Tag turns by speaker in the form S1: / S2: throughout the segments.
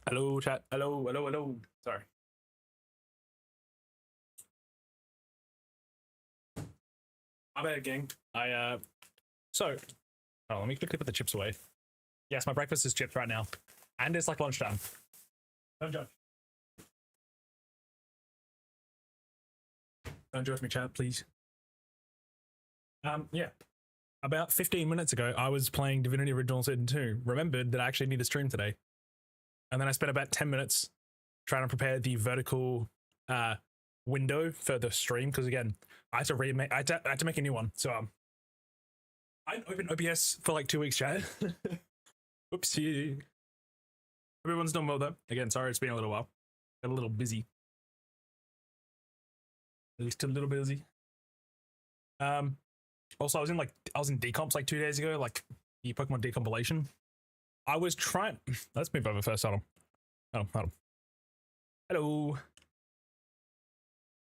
S1: Hello, chat. Hello, hello, hello. Sorry. My bad, gang. Let me quickly put the chips away. Yes, my breakfast is chips right now. And it's like lunchtime. Don't judge. Don't judge me, chat, please. Yeah. About 15 minutes ago, I was playing Divinity Original Sin 2. Remembered that I actually need to stream today. And then I spent about 10 minutes trying to prepare the vertical window for the stream, because again, I had to make a new one. So I didn't open OBS for like 2 weeks, chat. Oopsie. Everyone's done well though. Again, sorry it's been a little while. Got a little busy. At least a little busy. Also, I was in decomps like 2 days ago, like the Pokemon decompilation. I was trying. Let's move over first. Hold on. Hello.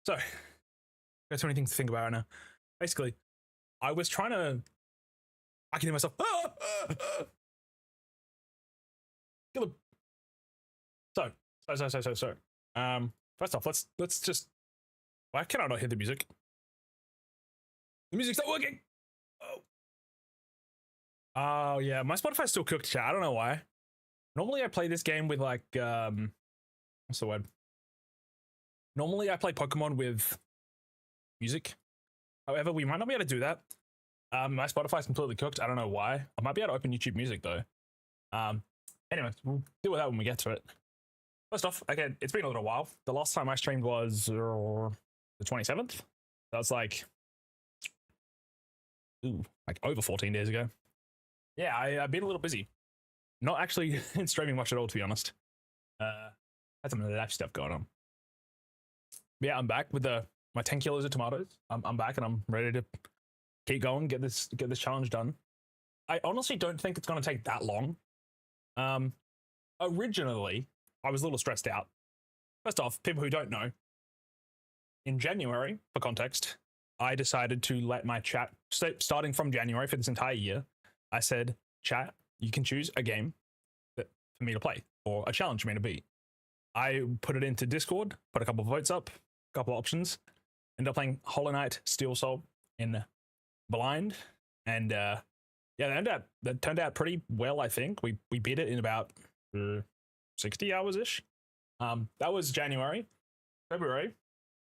S1: So, got so many things to think about right now. Basically, I was trying to. I can hear myself. Kill him. So. First off, let's just. Why can I not hear the music? The music's not working. Oh yeah, my Spotify's still cooked, chat. I don't know why. Normally I play this game with like what's the word? Normally I play Pokemon with music. However, we might not be able to do that. My Spotify's completely cooked. I don't know why. I might be able to open YouTube Music though. Anyways, we'll deal with that when we get to it. First off, again, it's been a little while. The last time I streamed was the 27th. That's like like over 14 days ago. Yeah, I've been a little busy. Not actually streaming much at all, to be honest. Had some life stuff going on. But yeah, I'm back with my 10 kilos of tomatoes. I'm back and I'm ready to keep going, get this challenge done. I honestly don't think it's going to take that long. Originally, I was a little stressed out. First off, people who don't know, in January, for context, I decided to let my chat, starting from January for this entire year, I said, chat, you can choose a game for me to play or a challenge for me to beat. I put it into Discord, put a couple of votes up, a couple of options, ended up playing Hollow Knight Steel Soul in blind, and yeah, that turned out pretty well. I think we beat it in about 60 hours ish. That was January. February,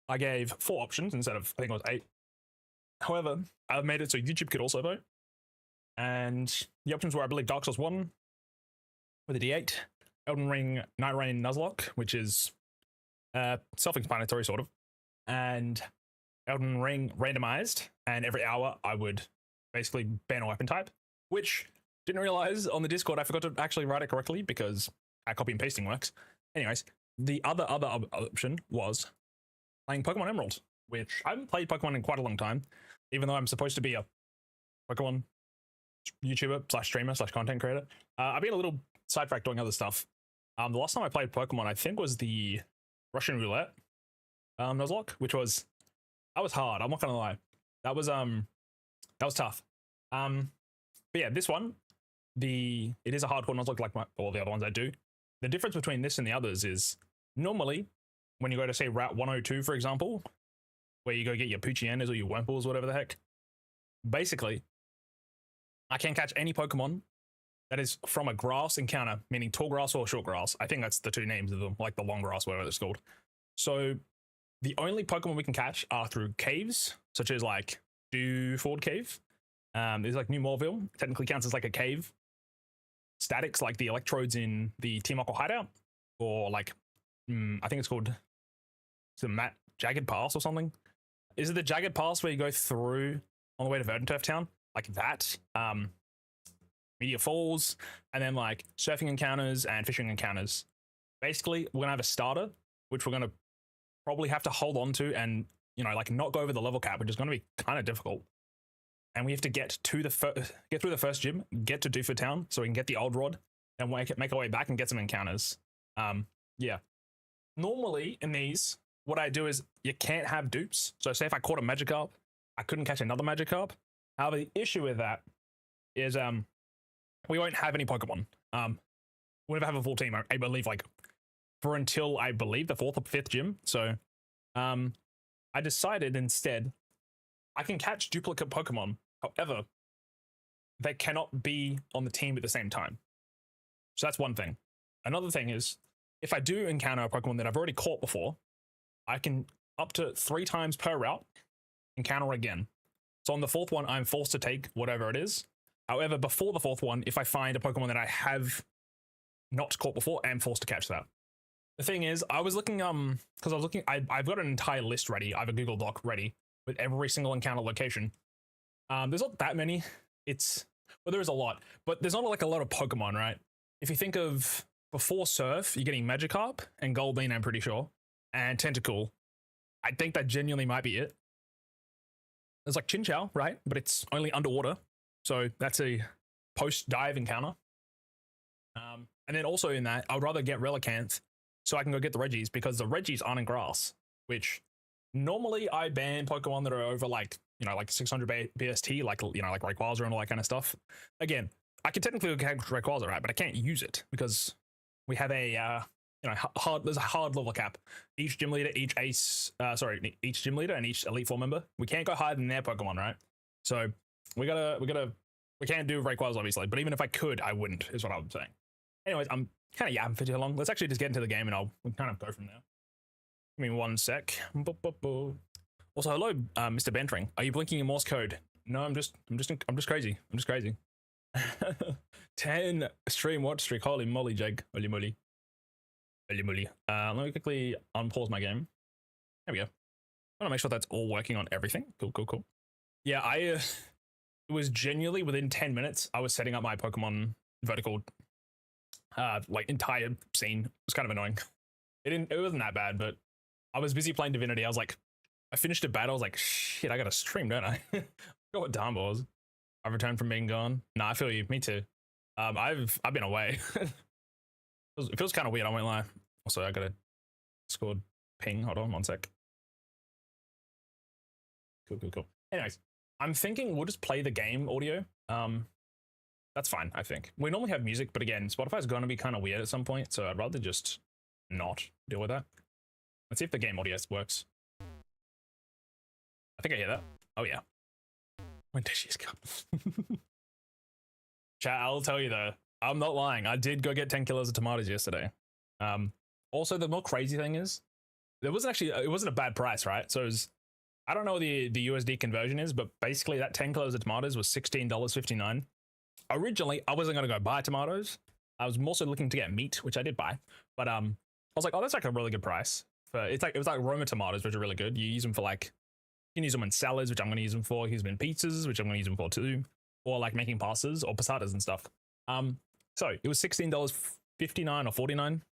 S1: I gave 4 options instead of, I think it was 8. However, I made it so YouTube could also vote. And the options were, I believe, Dark Souls 1 with a D8, Elden Ring Night Rain Nuzlocke, which is self-explanatory sort of, and Elden Ring randomized, and every hour I would basically ban a weapon type, which didn't realize on the Discord I forgot to actually write it correctly because how copy and pasting works. Anyways, the other option was playing Pokemon Emerald, which I haven't played Pokemon in quite a long time, even though I'm supposed to be a Pokemon YouTuber / streamer / content creator. I've been a little sidetracked doing other stuff. The last time I played Pokemon, I think, was the Russian Roulette Nuzlocke, which was hard. I'm not gonna lie, that was tough. But yeah, this one, it is a hardcore Nuzlocke like all the other ones I do. The difference between this and the others is normally when you go to say Route 102, for example, where you go get your Poochyenas or your Wurmples, whatever the heck, basically, I can catch any Pokemon that is from a grass encounter, meaning tall grass or short grass. I think that's the 2 names of them, like the long grass, whatever it's called. So the only Pokemon we can catch are through caves, such as like Dewford Cave. There's like New Moorville, technically counts as like a cave. Statics, like the electrodes in the Team Aqua hideout, or like, I think it's called the Jagged Pass or something. Is it the Jagged Pass where you go through on the way to Verdanturf Town? Like that. Meteor Falls, and then like surfing encounters and fishing encounters. Basically, we're gonna have a starter, which we're gonna probably have to hold on to and, you know, like not go over the level cap, which is gonna be kind of difficult. And we have to get through the first gym, get to Dewford Town so we can get the old rod, and make our way back and get some encounters. Yeah. Normally in these, what I do is you can't have dupes. So say if I caught a Magikarp, I couldn't catch another Magikarp. However, the issue with that is we won't have any Pokemon. whenever I have a full team, I believe like for until I believe the 4th or 5th gym. So I decided instead I can catch duplicate Pokemon. However, they cannot be on the team at the same time. So that's one thing. Another thing is, if I do encounter a Pokemon that I've already caught before, I can up to 3 times per route encounter again. So on the 4th one, I'm forced to take whatever it is. However, before the 4th one, if I find a Pokemon that I have not caught before, I'm forced to catch that. The thing is, I was looking, because I was looking, I've got an entire list ready. I have a Google Doc ready with every single encounter location. There's not that many. Well, there is a lot, but there's not like a lot of Pokemon, right? If you think of before Surf, you're getting Magikarp and Goldeen, I'm pretty sure, and Tentacool. I think that genuinely might be it. There's like Chinchou, right? But it's only underwater, so that's a post-dive encounter. And then also in that, I would rather get Relicanth so I can go get the Regis, because the Regis aren't in grass, which normally I ban Pokemon that are over like, you know, like 600 BST, like, you know, like Rayquaza and all that kind of stuff. Again, I can technically catch Rayquaza, right? But I can't use it because we have a, you know, there's a hard level cap. Each gym leader, each gym leader and each Elite Four member, we can't go higher than their Pokemon, right? So we can't do Rayquaza, obviously, but even if I could, I wouldn't, is what I'm saying. Anyways, I'm kind of yapping for too long. Let's actually just get into the game and we'll kind of go from there. Give me one sec. Also, hello, Mr. Bantering. Are you blinking in Morse code? No, I'm just crazy. I'm just crazy. 10 stream watch streak. Holy moly, Jake. Holy moly. Holy moly. Let me quickly unpause my game. There we go. I want to make sure that's all working on everything. Cool. Yeah, it was genuinely within 10 minutes, I was setting up my Pokemon vertical, like entire scene. It was kind of annoying. It wasn't that bad, but I was busy playing Divinity. I was like, I finished a battle. I was like, shit, I got to stream, don't I? I forgot what time it was. I've returned from being gone. Nah, I feel you. Me too. I've been away. It feels kind of weird, I won't lie. Also, I got a Discord ping. Hold on one sec. Cool. Anyways, I'm thinking we'll just play the game audio. That's fine, I think. We normally have music, but again, Spotify's going to be kind of weird at some point, so I'd rather just not deal with that. Let's see if the game audio works. I think I hear that. Oh, yeah. When Deschy's come. Chat, I'll tell you though, I'm not lying. I did go get 10 kilos of tomatoes yesterday. Also, the more crazy thing is, it wasn't a bad price, right? So it was, I don't know what the USD conversion is, but basically that 10 kilos of tomatoes was $16.59. Originally, I wasn't going to go buy tomatoes. I was more so looking to get meat, which I did buy. But I was like, oh, that's like a really good price. It was like Roma tomatoes, which are really good. You use them for like, you can use them in salads, which I'm going to use them for. Use them in pizzas, which I'm going to use them for too. Or like making pastas or passadas and stuff. So it was $16.59 or 49.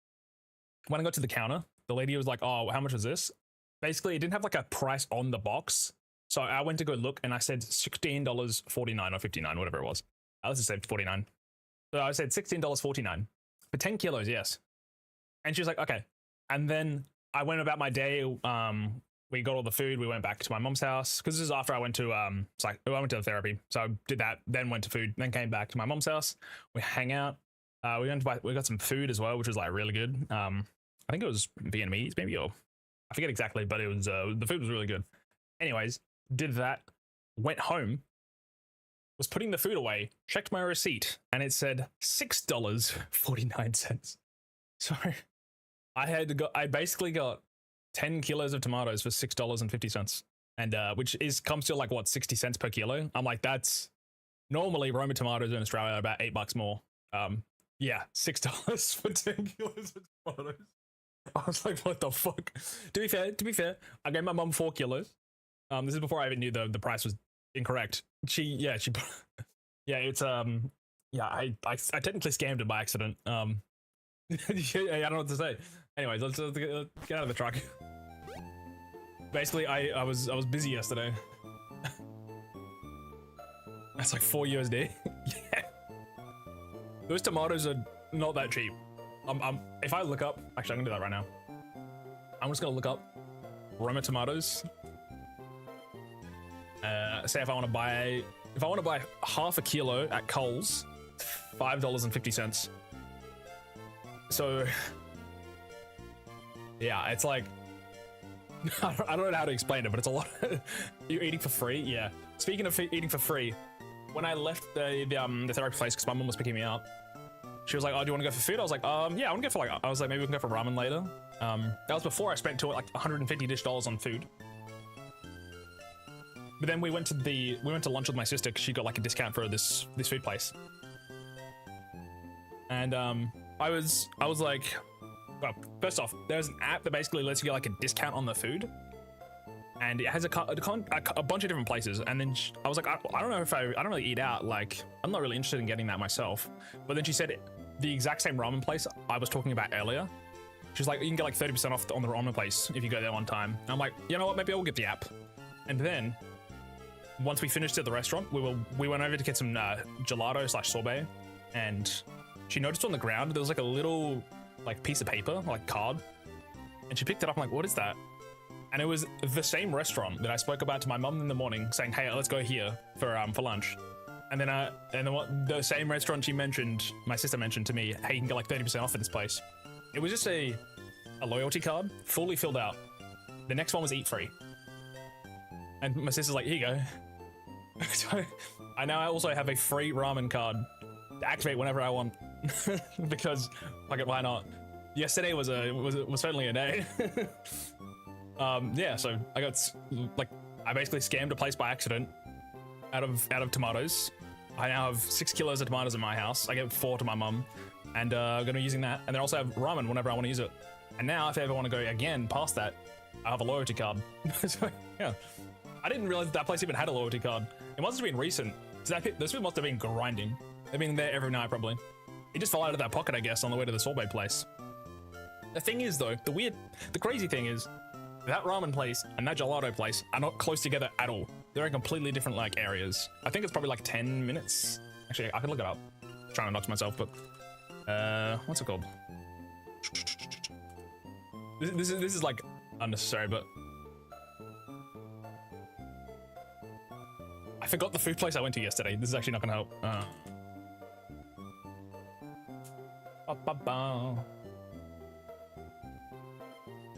S1: When I got to the counter, the lady was like, oh, how much was this? Basically, it didn't have like a price on the box. So I went to go look and I said $16.49 or 59, whatever it was. Let's just say 49. So I said $16.49 for 10 kilos, yes. And she was like, okay. And then I went about my day. We got all the food. We went back to my mom's house because this is after I went to I went to therapy. So I did that, then went to food, then came back to my mom's house. We hang out. We got some food as well, which was like really good. I think it was Vietnamese maybe, or I forget exactly, but it was the food was really good. Anyways, did that, went home, was putting the food away, checked my receipt, and it said $6.49. So I basically got 10 kilos of tomatoes for $6.50, and which comes to like what, 60 cents per kilo. I'm like, that's normally Roma tomatoes in Australia are about $8 more. Yeah, $6 for 10 kilos of tomatoes. I was like, what the fuck? To be fair, I gave my mum 4 kilos. This is before I even knew the price was incorrect. I technically scammed it by accident. I don't know what to say. Anyways, let's get out of the truck. Basically, I was busy yesterday. That's like 4 USD. Yeah. Those tomatoes are not that cheap. If I look up, actually, I'm gonna do that right now. I'm just gonna look up Roma tomatoes. Say if I want to buy half a kilo at Coles, $5.50. So yeah, it's like I don't know how to explain it, but it's a lot. You're eating for free. Yeah. Speaking of eating for free, when I left the therapy place because my mom was picking me up, she was like, "Oh, do you want to go for food?" I was like, "Yeah, I want to go for like." I was like, "Maybe we can go for ramen later." That was before I spent like $150 on food. But then we went to lunch with my sister because she got like a discount for this food place. And I was like, well, first off, there's an app that basically lets you get like a discount on the food, and it has a bunch of different places. And then I was like, I don't know if I don't really eat out. Like, I'm not really interested in getting that myself. But then she said the exact same ramen place I was talking about earlier. She's like, you can get like 30% off on the ramen place if you go there one time. And I'm like, you know what? Maybe I will get the app. And then once we finished at the restaurant, we went over to get some gelato/sorbet, and she noticed on the ground there was like a little like piece of paper, like card, and she picked it up. I'm like, what is that? And it was the same restaurant that I spoke about to my mum in the morning, saying, hey, let's go here for lunch. And then the same restaurant she mentioned, my sister mentioned to me, hey, you can get like 30% off at this place. It was just a loyalty card, fully filled out. The next one was eat free. And my sister's like, here you go. So I now also have a free ramen card to activate whenever I want. Because, like, why not? Yesterday was certainly a day. Yeah, so I basically scammed a place by accident out of tomatoes. I now have 6 kilos of tomatoes in my house. I gave 4 to my mum, and I'm gonna be using that. And then also have ramen whenever I want to use it. And now, if I ever want to go again past that, I have a loyalty card. So yeah, I didn't realize that place even had a loyalty card. It must have been recent. So those people must have been grinding. They've been there every night probably. It just fell out of that pocket, I guess, on the way to the sorbet place. The thing is, though, the crazy thing is, that ramen place and that gelato place are not close together at all. They're in completely different like areas. I think it's probably like 10 minutes. Actually, I could look it up. I'm trying to knock myself, but what's it called? This is like unnecessary, but I forgot the food place I went to yesterday. This is actually not gonna help.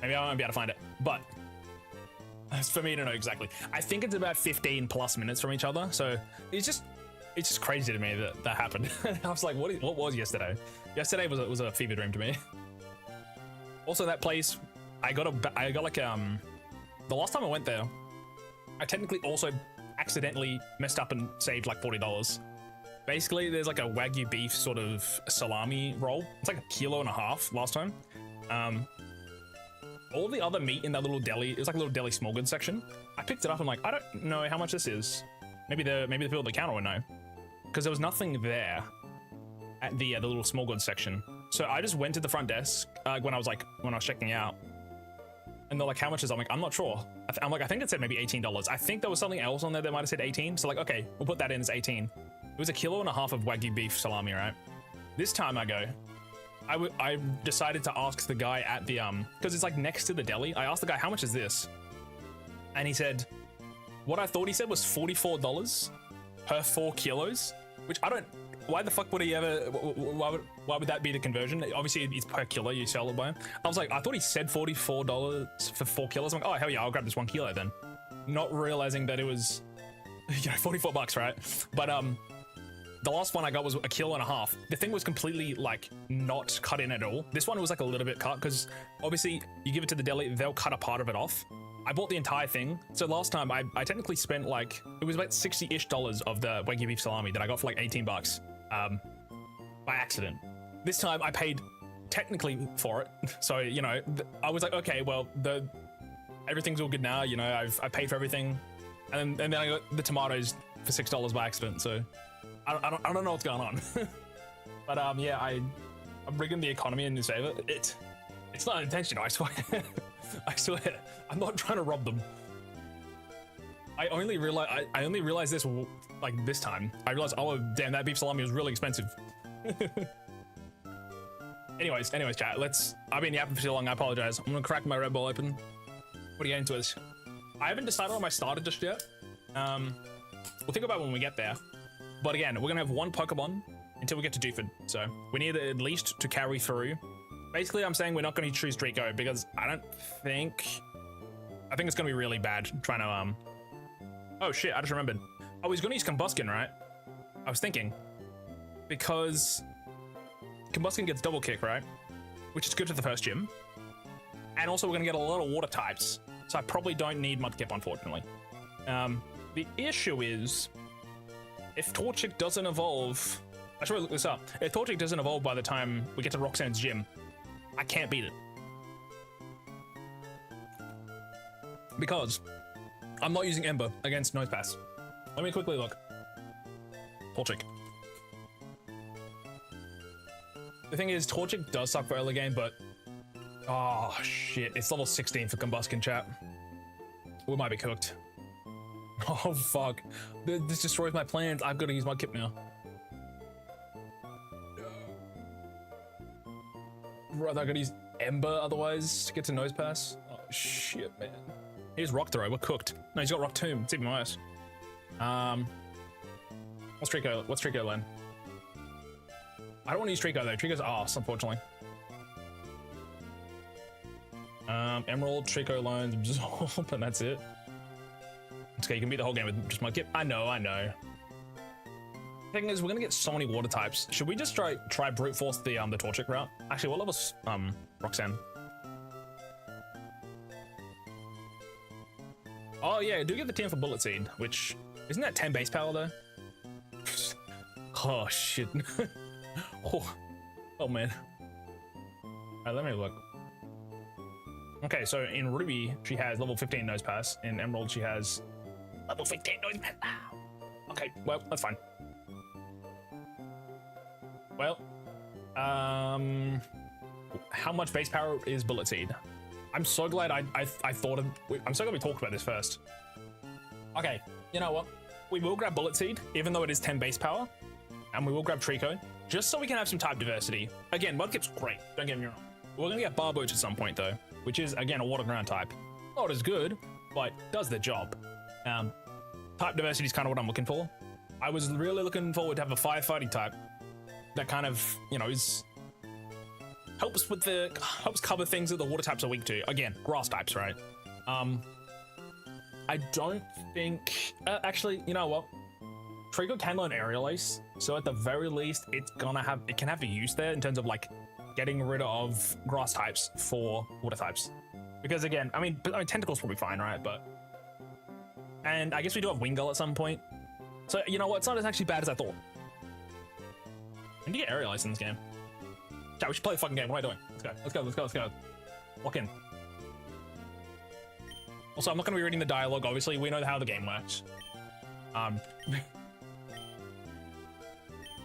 S1: Maybe I won't be able to find it, but it's for me to know exactly. I think it's about 15 plus minutes from each other, so it's just crazy to me that happened. I was like, what was yesterday? Yesterday was a fever dream to me. Also, that place, I got like the last time I went there, I technically also accidentally messed up and saved like $40. Basically, there's like a Wagyu beef sort of salami roll. It's like 1.5 kilos last time. All the other meat in that little deli, it was like a little deli small goods section. I picked it up. I'm like, I don't know how much this is. Maybe the people at the counter would know, because there was nothing there at the little small goods section. So I just went to the front desk when I was checking out, and they're like, how much is it? I'm like, I'm not sure. I'm like, I think it said maybe $18. I think there was something else on there that might have said 18. So like, okay, we'll put that in as 18. It was 1.5 kilos of Wagyu beef salami, right? This time I decided to ask the guy at the because it's like next to the deli. I asked the guy, how much is this? And he said, what I thought he said was $44 per 4 kilos, which I don't. Why the fuck would he ever? Why would that be the conversion? Obviously, it's per kilo you sell it by. I was like, I thought he said $44 for 4 kilos. I'm like, oh hell yeah, I'll grab this 1 kilo then. Not realizing that it was, $44, right? But the last one I got was 1.5 kilos. The thing was completely like not cut in at all. This one was like a little bit cut because obviously you give it to the deli, they'll cut a part of it off. I bought the entire thing. So last time I technically spent like, it was about $60-ish of the Wagyu beef salami that I got for like $18 by accident. This time I paid technically for it. So, I was like, okay, well, everything's all good now. I paid for everything. And then I got the tomatoes for $6 by accident. So I don't know what's going on. But yeah, I'm rigging the economy in New Saver. It's not intentional, I swear. I swear, I'm not trying to rob them. I only realized this like this time. I realized, oh damn, that beef salami was really expensive. Anyways, chat. I've been yapping for too long. I apologize. I'm gonna crack my Red Bull open. What are you into this? I haven't decided on my starter just yet. We'll think about it when we get there. But again, we're gonna have one Pokemon until we get to Dewford. So we need at least to carry through Basically, I'm saying we're not going to choose Trico because I think it's going to be really bad trying to, oh shit, I just remembered. Oh, he's going to use Combuskin, right? I was thinking. Because Combuskin gets double kick, right? Which is good for the first gym. And also we're going to get a lot of water types. So I probably don't need Mudkip, unfortunately. The issue is, if Torchic doesn't evolve... I should look this up. If Torchic doesn't evolve by the time we get to Roxanne's gym, I can't beat it. Because I'm not using Ember against Nosepass. Let me quickly look. Torchic. The thing is, Torchic does suck for early game, but... Oh, shit. It's level 16 for Combuskin, chat. We might be cooked. Oh, fuck. This destroys my plans. I've got to use Mudkip now. Brother, I gotta use Ember otherwise to get to Nosepass. Oh, shit, man. Here's Rock Throw. We're cooked. No, he's got Rock Tomb. It's even worse. What's Trico land? I don't want to use Trico though. Trico's ass, unfortunately. Emerald, Trico Loans, Absorb, and that's it. It's okay, you can beat the whole game with just Mudkip. I know. Thing is, we're gonna get so many water types. Should we just try brute force the Torchic route? Actually, what level's Roxanne? Oh yeah, I do get the 10 for Bullet Seed, which isn't that 10 base power though? Oh shit. oh man. Alright, let me look. Okay, so in Ruby she has level 15 Nosepass. In Emerald she has level 15 Nosepass. Okay, well that's fine. Well, how much base power is Bullet Seed? I'm so glad I thought of. I'm so glad we talked about this first. Okay, you know what? We will grab Bullet Seed, even though it is 10 base power, and we will grab Trico, just so we can have some type diversity. Again, Mudkip's great. Don't get me wrong. We're gonna get Barboach at some point though, which is again a water ground type. Not as good, but does the job. Type diversity is kind of what I'm looking for. I was really looking forward to have a firefighting type that kind of, you know, helps cover things that the water types are weak to. Again, grass types, right? I don't think actually, you know what? Trico can learn Aerial Ace, so at the very least, it can have a use there in terms of like getting rid of grass types for water types. Because again, I mean Tentacle's probably fine, right? And I guess we do have Wingull at some point. So you know what? It's not as actually bad as I thought. I need to get Aerial Ace in this game. Chat, we should play the fucking game. What am I doing? Let's go. Lock in. Also, I'm not going to be reading the dialogue. Obviously, we know how the game works.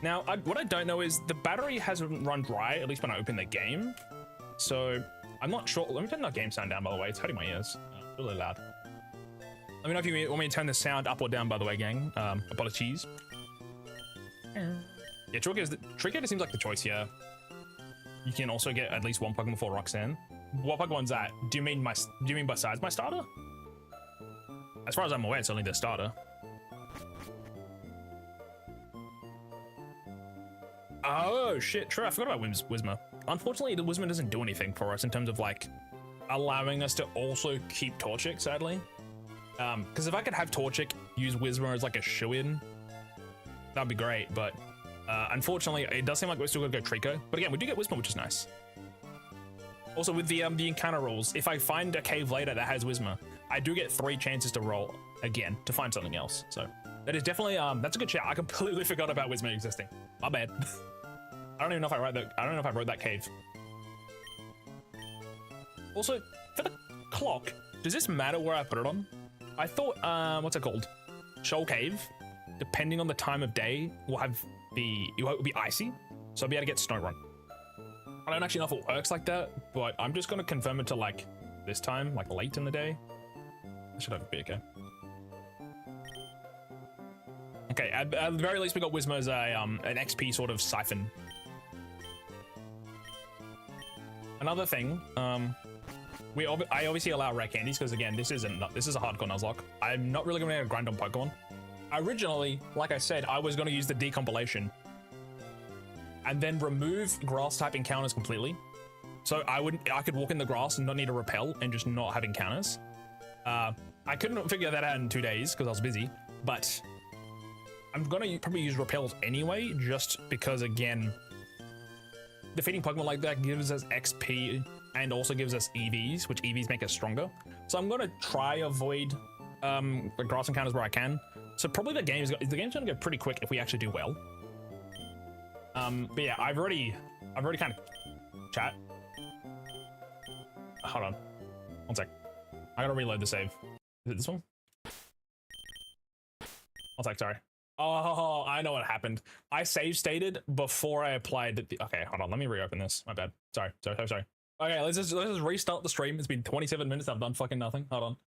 S1: Now, what I don't know is the battery hasn't run dry, at least when I open the game. So, I'm not sure. Let me turn that game sound down, by the way. It's hurting my ears. Really loud. Let me know if you want me to turn the sound up or down, by the way, gang. Apologies. Yeah, Trico seems like the choice here. You can also get at least one Pokemon for Roxanne. What Pokemon's that? Do you mean besides my starter? As far as I'm aware, it's only the starter. Oh shit, true. I forgot about Whismur. Unfortunately, the Whismur doesn't do anything for us in terms of like allowing us to also keep Torchic, sadly. Because if I could have Torchic use Whismur as like a shoo-in, that'd be great, but unfortunately, it does seem like we're still gonna go Trico. But again, we do get Whismur, which is nice. Also, with the encounter rules, if I find a cave later that has Whismur, I do get 3 chances to roll again to find something else. So that is definitely that's a good shout. I completely forgot about Whismur existing. My bad. I don't even know if I wrote that. I don't know if I wrote that cave. Also, for the clock, does this matter where I put it on? I thought what's it called? Shoal Cave. Depending on the time of day, will be icy, so I'll be able to get Snow Run. I don't actually know if it works like that, but I'm just gonna confirm it to like this time, like late in the day. I should have it be okay. Okay, at the very least, we got Whismur as an XP sort of siphon. Another thing, I obviously allow rare candies because again, this is a hardcore Nuzlocke. I'm not really gonna grind on Pokemon. Originally, like I said, I was going to use the decompilation and then remove grass type encounters completely So I could walk in the grass and not need to repel and just not have encounters. I couldn't figure that out in 2 days because I was busy, but I'm gonna probably use repels anyway, just because again, defeating Pokemon like that gives us XP and also gives us EVs, which EVs make us stronger. So I'm gonna try avoid the grass encounters where I can. So probably the game's gonna go pretty quick if we actually do well. But yeah, I've already kind of chat. Hold on, 1 sec. I gotta reload the save. Is it this one? 1 sec, sorry. Oh, I know what happened. I save stated before I applied the, okay, hold on, let me reopen this. My bad. Sorry. Okay, let's just restart the stream. It's been 27 minutes. I've done fucking nothing. Hold on.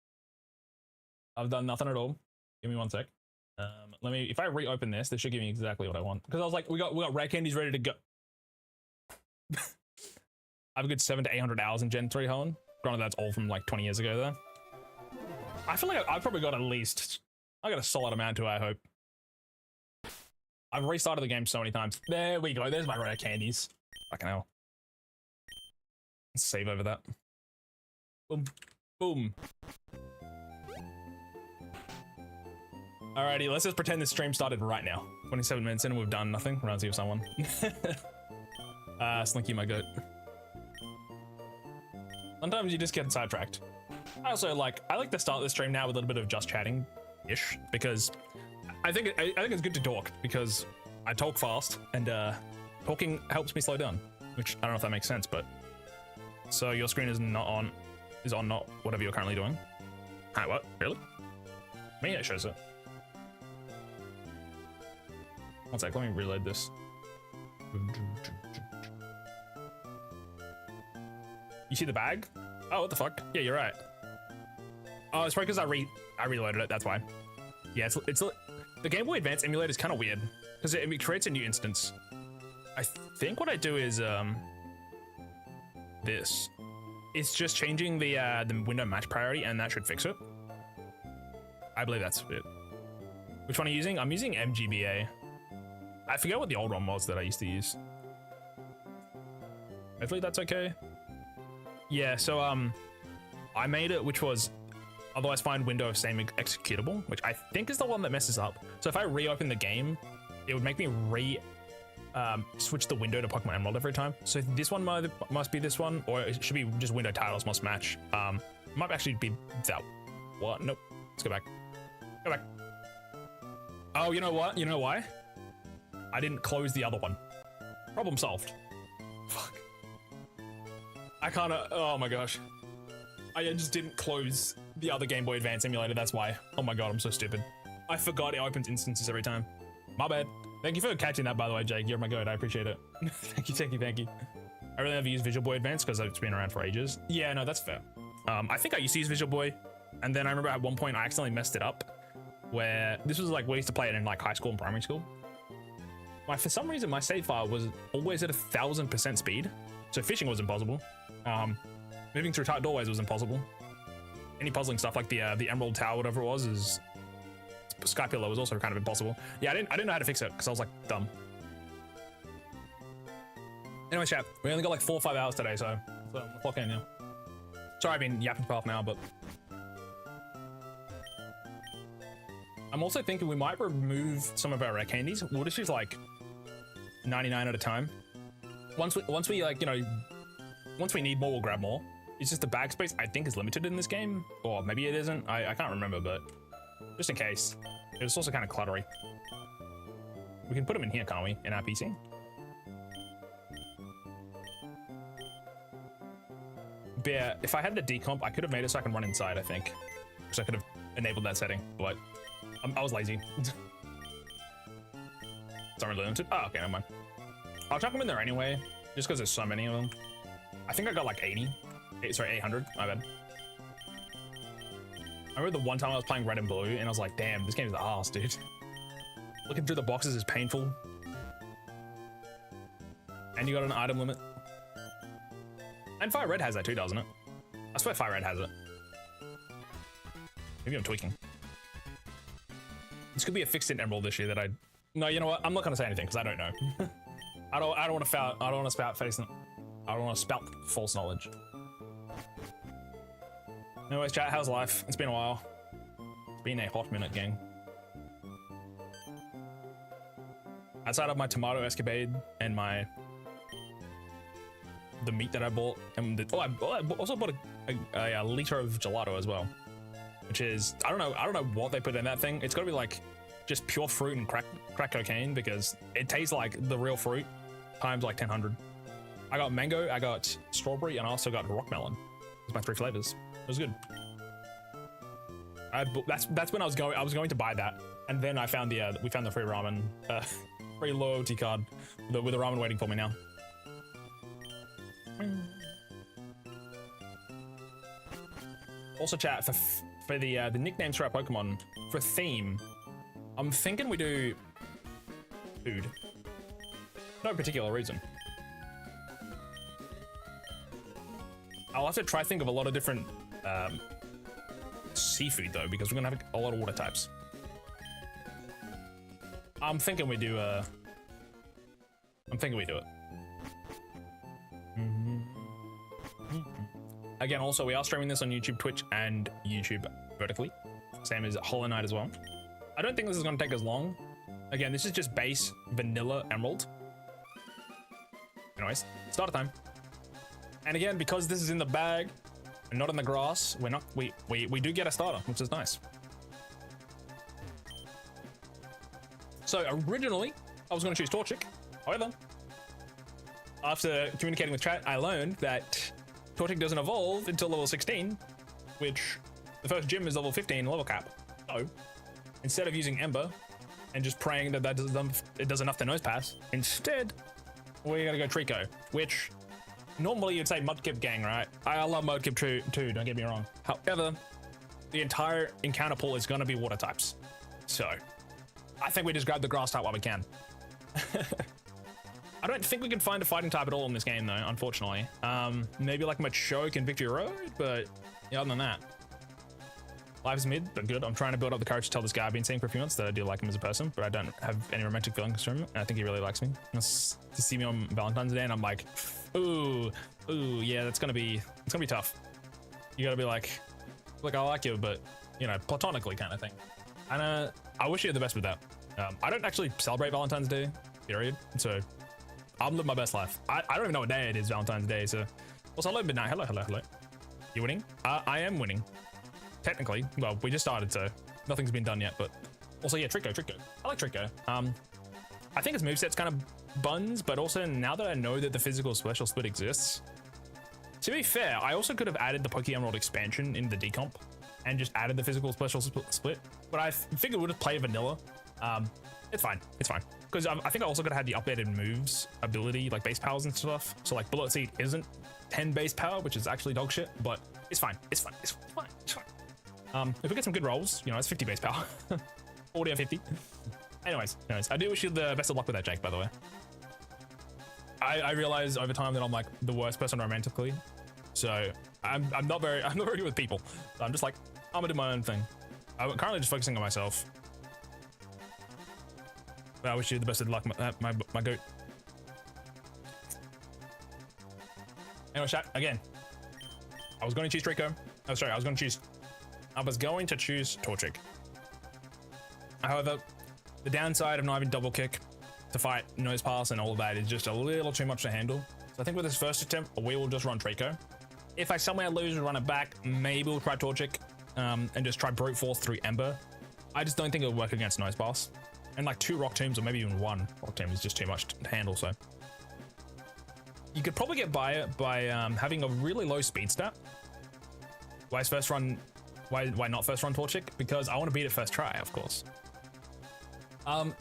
S1: I've done nothing at all. Give me 1 sec. If I reopen this should give me exactly what I want. Because I was like, we got rare candies ready to go. I have a good 700 to 800 hours in Gen 3, Helen. Granted, that's all from like 20 years ago though. I feel like I've probably got at least, I got a solid amount to, I hope. I've restarted the game so many times. There we go. There's my rare candies. Fucking hell. Let's save over that. Boom. Boom. Alrighty, let's just pretend this stream started right now. 27 minutes in and we've done nothing. We're gonna see if someone. Slinky, my goat. Sometimes you just get sidetracked. I like to start the stream now with a little bit of just chatting-ish, because I think it's good to talk, because I talk fast, and talking helps me slow down, which I don't know if that makes sense, but so your screen is on not whatever you're currently doing. Hi, what? Really? Me, it shows it. 1 sec, let me reload this. You see the bag? Oh, what the fuck? Yeah, you're right. Oh, it's probably because I reloaded it, that's why. Yeah, it's the Game Boy Advance emulator is kind of weird because it creates a new instance. I think what I do is this. It's just changing the window match priority, and that should fix it. I believe that's it. Which one are you using? I'm using MGBA. I forget what the old one was that I used to use. Hopefully that's okay. Yeah, so I made it, which was otherwise find window of same executable, which I think is the one that messes up. So if I reopen the game, it would make me switch the window to Pokemon Emerald every time. So this one must be this one, or it should be just window titles must match. It might actually be that. What? Nope. Let's go back. Go back. Oh, you know what? You know why? I didn't close the other one. Problem solved. Fuck. I can't. Oh my gosh. I just didn't close the other Game Boy Advance emulator. That's why. Oh my god, I'm so stupid. I forgot it opens instances every time. My bad. Thank you for catching that, by the way, Jake. You're my goat. I appreciate it. Thank you. I really never used Visual Boy Advance because it's been around for ages. Yeah, no, that's fair. I think I used to use Visual Boy, and then I remember at one point I accidentally messed it up, where this was like we used to play it in like high school and primary school. For some reason, my save file was always at 1000% speed, so fishing was impossible. Moving through tight doorways was impossible. Any puzzling stuff like the Emerald Tower, whatever it was, is Sky Pillar was also kind of impossible. Yeah, I didn't know how to fix it because I was like dumb. Anyway, chat, we only got like 4 or 5 hours today, so clock in now. Sorry, I've been yapping for half an hour, but I'm also thinking we might remove some of our rare candies. We'll just use like 99 at a time. Once we like, you know, once we need more, we'll grab more. It's just the bag space I think is limited in this game, or maybe it isn't. I can't remember, but just in case. It's also kind of cluttery. We can put them in here, can't we? In our PC. But yeah, if I had the decomp, I could have made it so I can run inside, I think. So I could have enabled that setting, but I was lazy. It's not really limited. Oh, okay, never mind. I'll chuck them in there anyway, just because there's so many of them. I think I got like 800, my bad. I remember the one time I was playing Red and Blue, and I was like, damn, this game is ass, dude. Looking through the boxes is painful. And you got an item limit. And Fire Red has that too, doesn't it? I swear Fire Red has it. Maybe I'm tweaking. This could be a fixed in Emerald issue that No, you know what? I'm not gonna say anything because I don't know. I don't want to spout facing. I don't want to spout false knowledge. Anyways, chat, how's life? It's been a while. It's been a hot minute, gang. Outside of my tomato escapade and the meat that I bought, and I also bought a liter of gelato as well, which is I don't know what they put in that thing. It's got to be like just pure fruit and crack cocaine, because it tastes like the real fruit times like 1000. I got mango, I got strawberry, and I also got rock melon. Those are my 3 flavors. It was good. That's when I was going to buy that, and then I found we found the free ramen, free loyalty card with the ramen waiting for me now. Also, chat, for the nicknames for our Pokemon, for theme, I'm thinking we do food. No particular reason. I'll have to try think of a lot of different seafood though, because we're gonna have a lot of water types. I'm thinking we do it. Again, also we are streaming this on YouTube, Twitch, and YouTube vertically. Same as Hollow Knight as well. I don't think this is gonna take as long. Again, this is just base vanilla emerald. Anyways, start time. And again, because this is in the bag and not in the grass, we do get a starter, which is nice. So originally, I was going to choose Torchic. However, after communicating with chat, I learned that Torchic doesn't evolve until level 16, which the first gym is level 15 level cap. So instead of using Ember and just praying that it does enough to nose pass, instead we're gonna go Trico, which normally you'd say Mudkip gang, right? I love Mudkip too, don't get me wrong. However, the entire encounter pool is gonna be water types. So I think we just grab the grass type while we can. I don't think we can find a fighting type at all in this game though, unfortunately. Maybe like Machoke and Victory Road, but yeah, other than that. Life is mid, but good. I'm trying to build up the courage to tell this guy I've been seeing for a few months that I do like him as a person, but I don't have any romantic feelings for him, and I think he really likes me. To see me on Valentine's Day, and I'm like, ooh, yeah, it's gonna be tough. You gotta be like I like you, but you know, platonically kind of thing. And I wish you the best with that. I don't actually celebrate Valentine's Day, period. So I'm living my best life. I don't even know what day it is, Valentine's Day. So also, hello Midnight. Hello. You winning? I am winning. Technically, well, we just started, so nothing's been done yet, but also, yeah, Trico. I like Trico. I think his moveset's kind of buns, but also now that I know that the physical special split exists, to be fair, I also could have added the Poke Emerald expansion in the decomp and just added the physical special split, but I figured we'll just play vanilla. It's fine, because I think I also could have had the updated moves ability, like base powers and stuff, so like Bullet Seed isn't 10 base power, which is actually dog shit, but it's fine. If we get some good rolls, you know, it's 50 base power. 40 or 50. Anyways, I do wish you the best of luck with that, Jake, by the way. I realize over time that I'm like the worst person romantically. So I'm not very good with people. So I'm just like, I'm gonna do my own thing. I'm currently just focusing on myself. But I wish you the best of luck, my goat. Anyway, chat, again, I was going to choose Trico. Oh, sorry, I was going to choose Torchic. However, the downside of not having double kick to fight nose pass and all of that is just a little too much to handle. So I think with this first attempt, we will just run Trico. If I somewhere lose and run it back, maybe we'll try Torchic and just try brute force through Ember. I just don't think it'll work against nose pass. And like 2 rock tombs or maybe even 1 rock tomb is just too much to handle. So you could probably get by it by having a really low speed stat. Why not first run Torchic? Because I want to beat it first try, of course.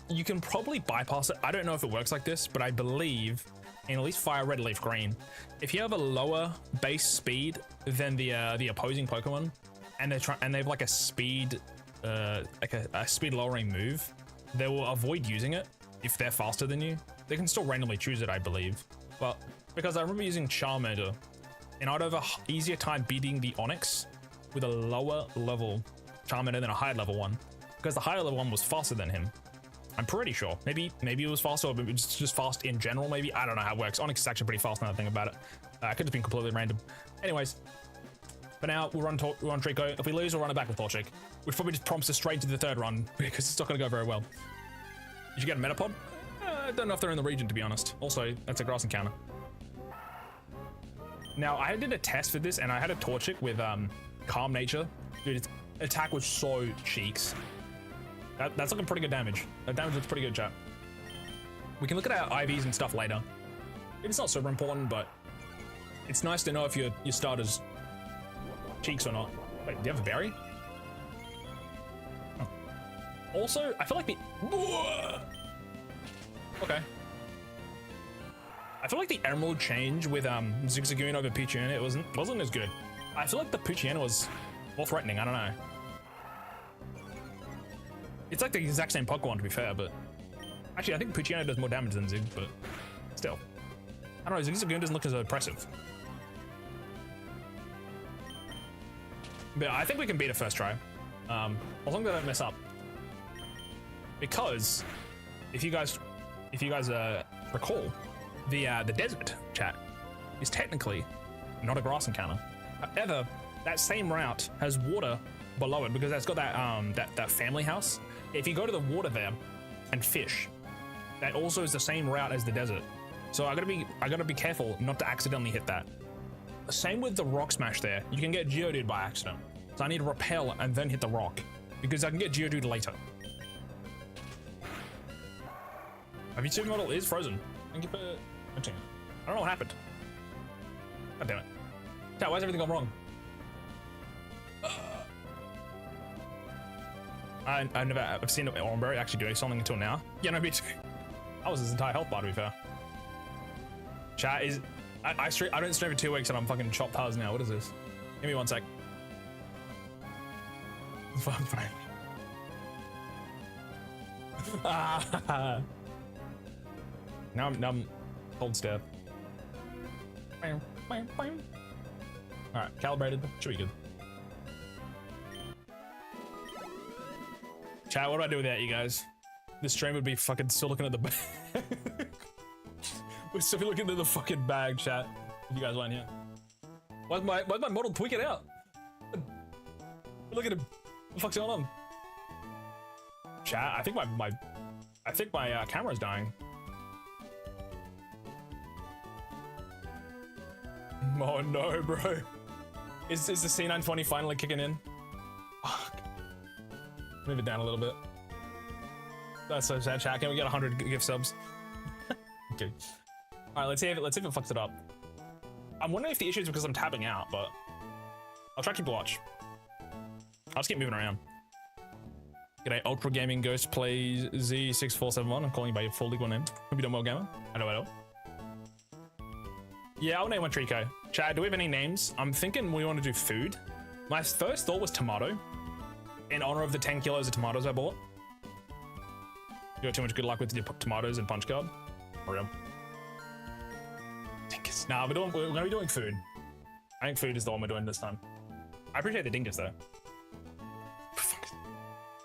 S1: You can probably bypass it. I don't know if it works like this, but I believe in at least Fire Red, Leaf Green, if you have a lower base speed than the opposing Pokemon, and they have like a speed speed lowering move, they will avoid using it if they're faster than you. They can still randomly choose it, I believe. But because I remember using Charmander, and I'd have an easier time beating the Onix with a lower level Charmander than a higher level one, because the higher level one was faster than him. I'm pretty sure. Maybe it was fast, or maybe it's just fast in general. Maybe I don't know how it works. Onyx is actually pretty fast now that I think about it. It could have been completely random. Anyways, for now we'll run Trico. If we lose, we'll run it back with Torchic, which probably just prompts us straight to the third run because it's not going to go very well. Did you get a Metapod? I don't know if they're in the region, to be honest. Also, that's a grass encounter. Now I did a test for this, and I had a Torchic with Calm Nature. Dude, its attack was so cheeks. That's looking pretty good damage. That damage looks pretty good, chat. We can look at our IVs and stuff later. It's not super important, but it's nice to know if your starter's cheeks or not. Wait, do you have a berry? Oh. Also, I feel like the... Okay. I feel like the Emerald change with Zigzagoon over Poochyena, it wasn't as good. I feel like the Poochyena was more threatening, I don't know. It's like the exact same Pokemon, to be fair, but... Actually, I think Poochyena does more damage than Zig, but still. I don't know, Zigzagoon doesn't look as impressive. But I think we can beat it first try. As long as I don't mess up. Because, if you guys recall, the desert, chat, is technically not a grass encounter. However, that same route has water below it because that's got that family house. If you go to the water there and fish, that also is the same route as the desert. So I gotta be careful not to accidentally hit that. Same with the rock smash there. You can get Geodude by accident. So I need to repel and then hit the rock because I can get Geodude later. My V2 model is frozen. Thank you for mentioning it. I don't know what happened. God damn it. Chat, why has everything gone wrong? I've seen Oranberry actually doing something until now. Yeah, no, me too. That was his entire health bar, to be fair. Chat is... I don't stream for 2 weeks and I'm fucking chopped paws now. What is this? Give me 1 sec. Fine. Now I'm cold step. Alright, calibrated. Should be good. Chat, what do I do without you guys? This stream would be fucking still looking at the bag. We'd still be looking at the fucking bag, chat. If you guys weren't here. Why's my model tweaking out? Look at him. What the fuck's going on? Chat, I think my camera's dying. Oh no, bro. Is the C920 finally kicking in? Fuck. Move it down a little bit. That's so sad, chat. Can we get 100 gift subs? Okay. Alright, let's see if it fucks it up. I'm wondering if the issue is because I'm tapping out, but I'll try to keep the watch. I'll just keep moving around. G'day, Ultra Gaming Ghost Plays Z6471. I'm calling you by your full legal name. Hope you done well, gamer. Hello. Yeah, I'll name one Trico. Chad, do we have any names? I'm thinking we want to do food. My first thought was tomato, in honor of the 10 kilos of tomatoes I bought. You got too much good luck with your tomatoes and punch card? For real. Dinkus. Nah, we're gonna be doing food. I think food is the one we're doing this time. I appreciate the dingus though.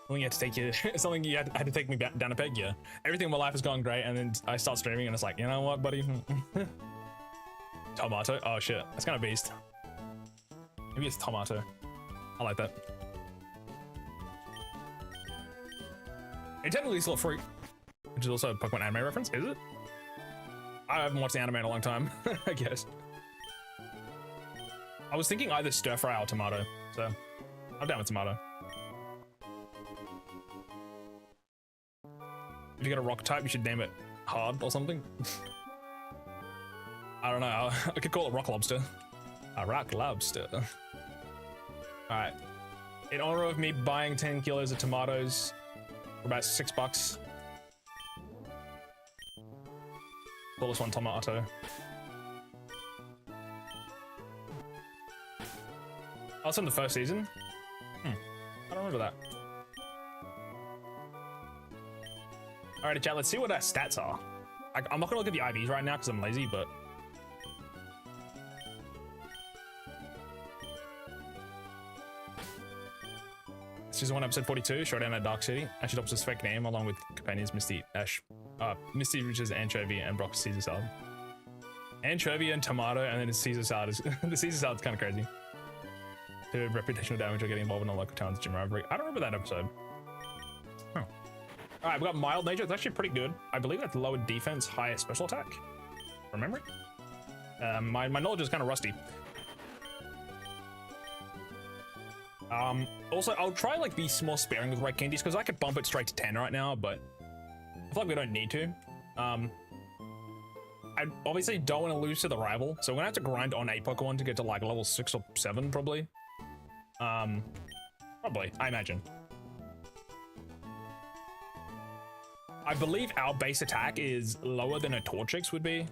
S1: Something you had to take you. Something you had to take me down a peg. Yeah. Everything in my life has gone great, and then I start streaming, and it's like, you know what, buddy? Tomato. Oh shit, that's kind of beast. Maybe it's tomato. I like that. It technically is still a fruit, which is also a Pokemon anime reference, is it? I haven't watched the anime in a long time, I guess. I was thinking either stir fry or tomato, so I'm down with tomato. If you got a rock type, you should name it hard or something. I don't know. I could call it rock lobster. A rock lobster. All right. In honor of me buying 10 kilos of tomatoes for about $6. Call this one tomato. Oh, it's in the first season? I don't remember that. Alright, chat, let's see what our stats are. I'm not gonna look at the IVs right now because I'm lazy, but... Season 1, episode 42, Showdown at Dark City. Ash adopts his fake name along with companions Misty, Misty reaches anchovy and Brock Caesar salad. Anchovy and tomato, and then the Caesar salad is the Caesar salad's kind of crazy. The reputational damage of getting involved in a local town's gym rivalry. I don't remember that episode. Oh. All right, we got mild nature. It's actually pretty good. I believe that's lower defense, higher special attack. Remember? My knowledge is kind of rusty. Also, I'll try like be more sparing with red candies because I could bump it straight to 10 right now, but I feel like we don't need to. I obviously don't want to lose to the rival, so we're gonna have to grind on 8 Pokemon to get to like level 6 or 7 probably. Probably, I imagine. I believe our base attack is lower than a Torchix would be.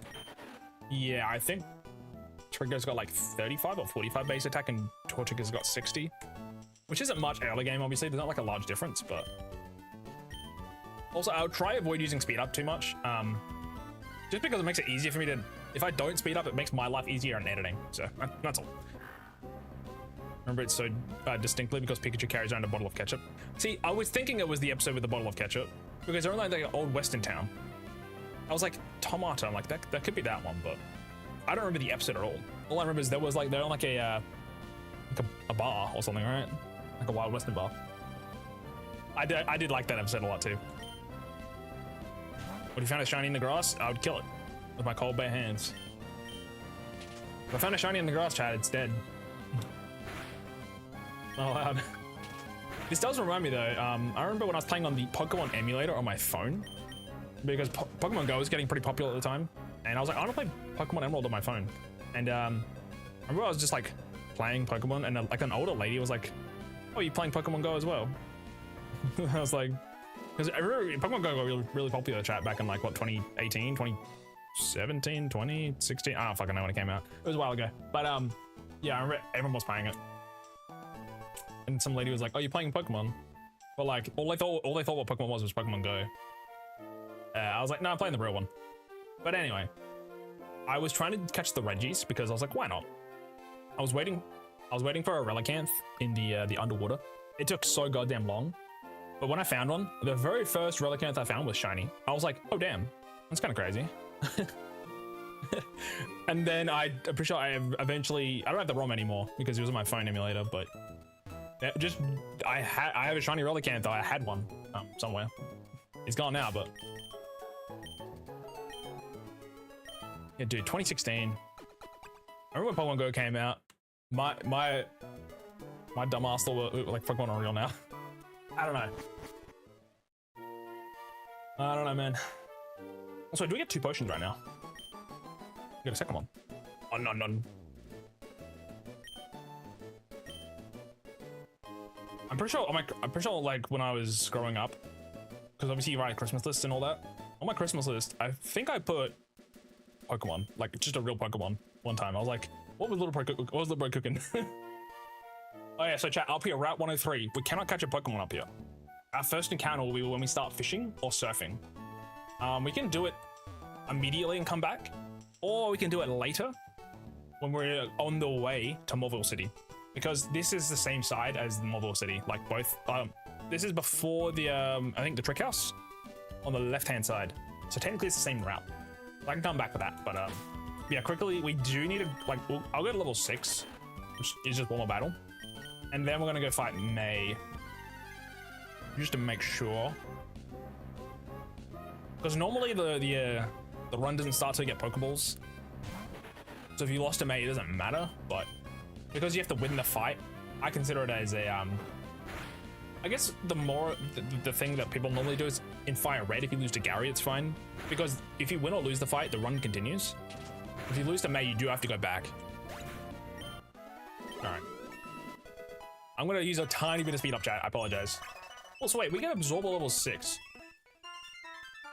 S1: Yeah, I think Trigger's got like 35 or 45 base attack and Torchic has got 60. Which isn't much early game, obviously. There's not like a large difference, but... Also, I'll try avoid using speed up too much. Just because it makes it easier for me to... If I don't speed up, it makes my life easier in editing. So, that's all. Remember it so distinctly because Pikachu carries around a bottle of ketchup. See, I was thinking it was the episode with the bottle of ketchup. Because they're in like an old western town. I was like, tomato. I'm like, that could be that one, but... I don't remember the episode at all. All I remember is there was like... They're on like a bar or something, right? Like a Wild Western bar. I did like that episode a lot too. If you found a shiny in the grass, I would kill it with my cold bare hands. If I found a shiny in the grass, Chad, it's dead. Not allowed. This does remind me though, I remember when I was playing on the Pokemon emulator on my phone, because Pokemon Go was getting pretty popular at the time, and I was like, I want to play Pokemon Emerald on my phone. And I remember I was just like playing Pokemon, and like an older lady was like, oh, you playing Pokemon Go as well? I was like, because I remember Pokemon Go got really popular chat back in like what, 2018, 2017, 2016? I don't fucking know when it came out. It was a while ago. But yeah, I remember everyone was playing it. And some lady was like, oh, you're playing Pokemon? But like, all they thought what Pokemon was Pokemon Go. I was like, no, I'm playing the real one. But anyway, I was trying to catch the Reggies because I was like, why not? I was waiting for a Relicanth in the underwater. It took so goddamn long. But when I found one, the very first Relicanth I found was shiny. I was like, oh damn, that's kind of crazy. And then I'm pretty sure I eventually, I don't have the ROM anymore because it was on my phone emulator, but I have a shiny Relicanth though. I had one somewhere. It's gone now, but yeah, dude, 2016. I remember when Pokemon Go came out. My dumbass thought like Pokemon are real now. I don't know, man. Also, do we get 2 potions right now? Get a second one. Oh, none. I'm pretty sure like when I was growing up, because obviously you write a Christmas list and all that. On my Christmas list, I think I put Pokemon, like just a real Pokemon one time. I was like, what was Little Bro cooking? Oh yeah, so chat, up here, Route 103. We cannot catch a Pokemon up here. Our first encounter will be when we start fishing or surfing. We can do it immediately and come back, or we can do it later when we're on the way to Morville City. Because this is the same side as the Morville City, like both. This is before the, I think the Trick House on the left-hand side. So technically it's the same route. I can come back for that, but yeah, quickly, we do need to, like, I'll go to level 6, which is just one more battle. And then we're gonna go fight May. Just to make sure. Because normally the run doesn't start till you get Pokeballs. So if you lost to May, it doesn't matter, but because you have to win the fight, I consider it as a, I guess the thing that people normally do is in Fire Red, if you lose to Gary, it's fine. Because if you win or lose the fight, the run continues. If you lose to May, you do have to go back. Alright. I'm gonna use a tiny bit of speed up, chat. I apologize. Also, wait, we get Absorb level 6. You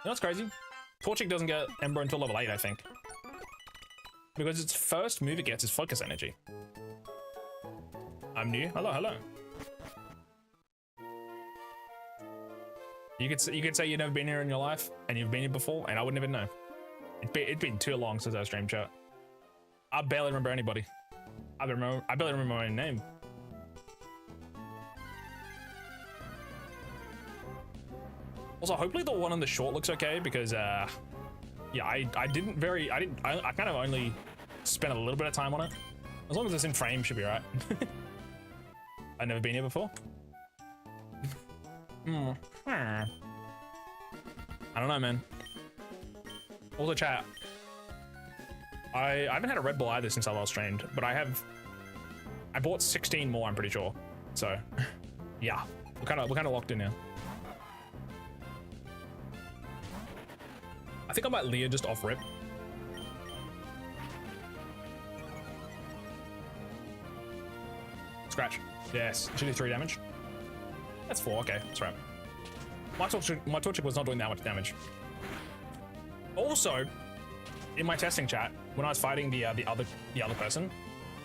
S1: know what's crazy? Torchic doesn't get Ember until level 8, I think. Because its first move it gets is Focus Energy. I'm new. Hello. You could say you've never been here in your life, and you've been here before, and I wouldn't even know. It'd been too long since I streamed chat. I barely remember anybody. I barely remember my own name. Also, hopefully the one on the short looks okay because, yeah, I kind of only spent a little bit of time on it. As long as it's in frame, should be right. I've never been here before. I don't know, man. Also, chat. I haven't had a Red Bull either since I last streamed, but I bought 16 more, I'm pretty sure. So, yeah, we're kind of locked in now. I think I might Leah just off rip. Scratch. Yes, should do 3 damage. That's 4. Okay, that's right. My torchic was not doing that much damage. Also, in my testing chat, when I was fighting the other person,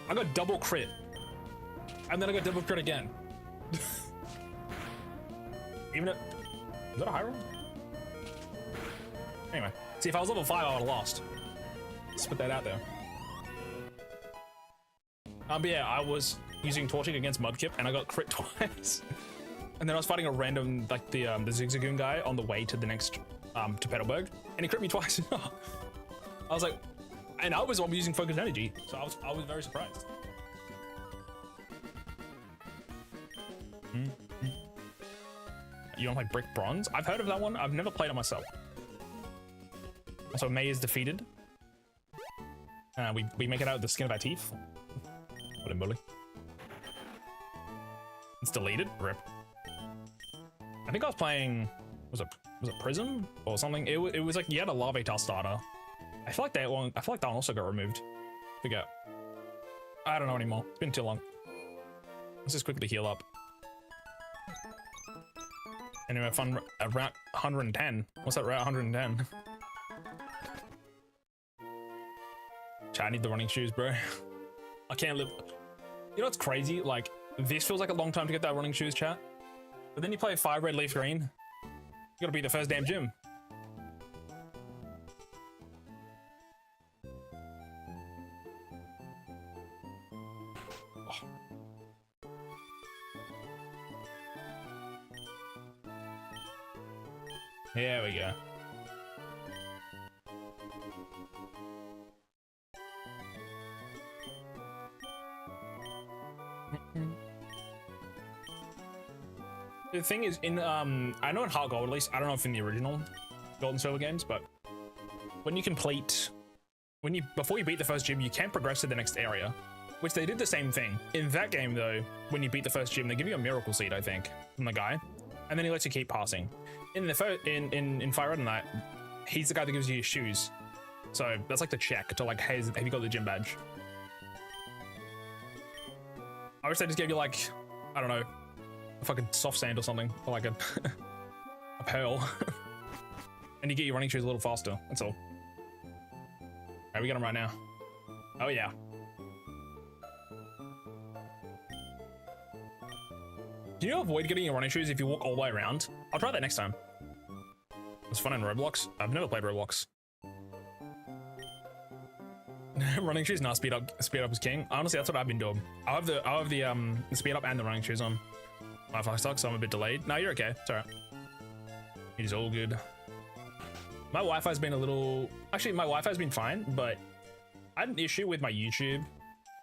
S1: I got double crit, and then I got double crit again. Even if, is that a high roll? Anyway, see, if I was level 5, I would have lost. Let's put that out there. But yeah, I was using torching against Mudkip, and I got crit twice. And then I was fighting a random, like the Zigzagoon guy on the way to the next to Petalburg, and he crit me twice. I was like, and I was using focus energy, so I was very surprised. You don't play Brick Bronze? I've heard of that one. I've never played it myself. So May is defeated. We make it out with the skin of our teeth. What a bully. It's deleted. Rip. I think I was playing. Was it Prism or something? It was like you had a Larvitar starter. I feel like that one also got removed. Forget. I don't know anymore. It's been too long. Let's just quickly heal up. Anyway, fun route 110. What's that route 110? Chat, I need the running shoes, bro. I can't live. You know what's crazy? Like, this feels like a long time to get that running shoes, chat. But then you play 5 red, leaf green. You gotta be the first damn gym. Oh. There we go. The thing is, in I know in Heart Gold, at least I don't know if in the original Golden Silver games, but when you complete, before you beat the first gym, you can progress to the next area, which they did the same thing in that game. Though, when you beat the first gym, they give you a miracle seed, I think, from the guy, and then he lets you keep passing. In the in Fire Red Knight, he's the guy that gives you your shoes, so that's like the check to like, hey, have you got the gym badge? I wish they just gave you like, I don't know, a fucking soft sand or something, or like a pearl, and you get your running shoes a little faster. That's all. Alright, we got them right now. Oh yeah. Do you avoid getting your running shoes if you walk all the way around? I'll try that next time. It's fun in Roblox. I've never played Roblox. Running shoes, nah, speed up is king. Honestly, that's what I've been doing. I have the speed up and the running shoes on. Wi-Fi sucks, so I'm a bit delayed. No, you're okay. It's alright. It is all good. My Wi-Fi's been a little... Actually, my Wi-Fi's been fine, but I had an issue with my YouTube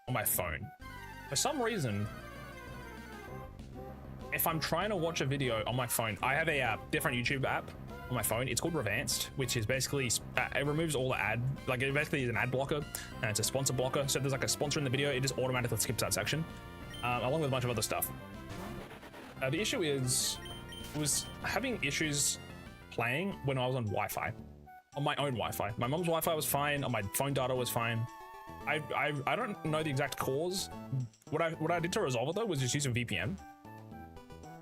S1: on my phone. For some reason, if I'm trying to watch a video on my phone, I have a different YouTube app on my phone. It's called Revanced, which is basically, it removes all the ad, like it basically is an ad blocker, and it's a sponsor blocker. So if there's like a sponsor in the video, it just automatically skips that section, along with a bunch of other stuff. The issue was having issues playing when I was on Wi-Fi, on my own Wi-Fi. My mom's Wi-Fi was fine, on my phone data was fine. I don't know the exact cause. What I did to resolve it though was just use a VPN,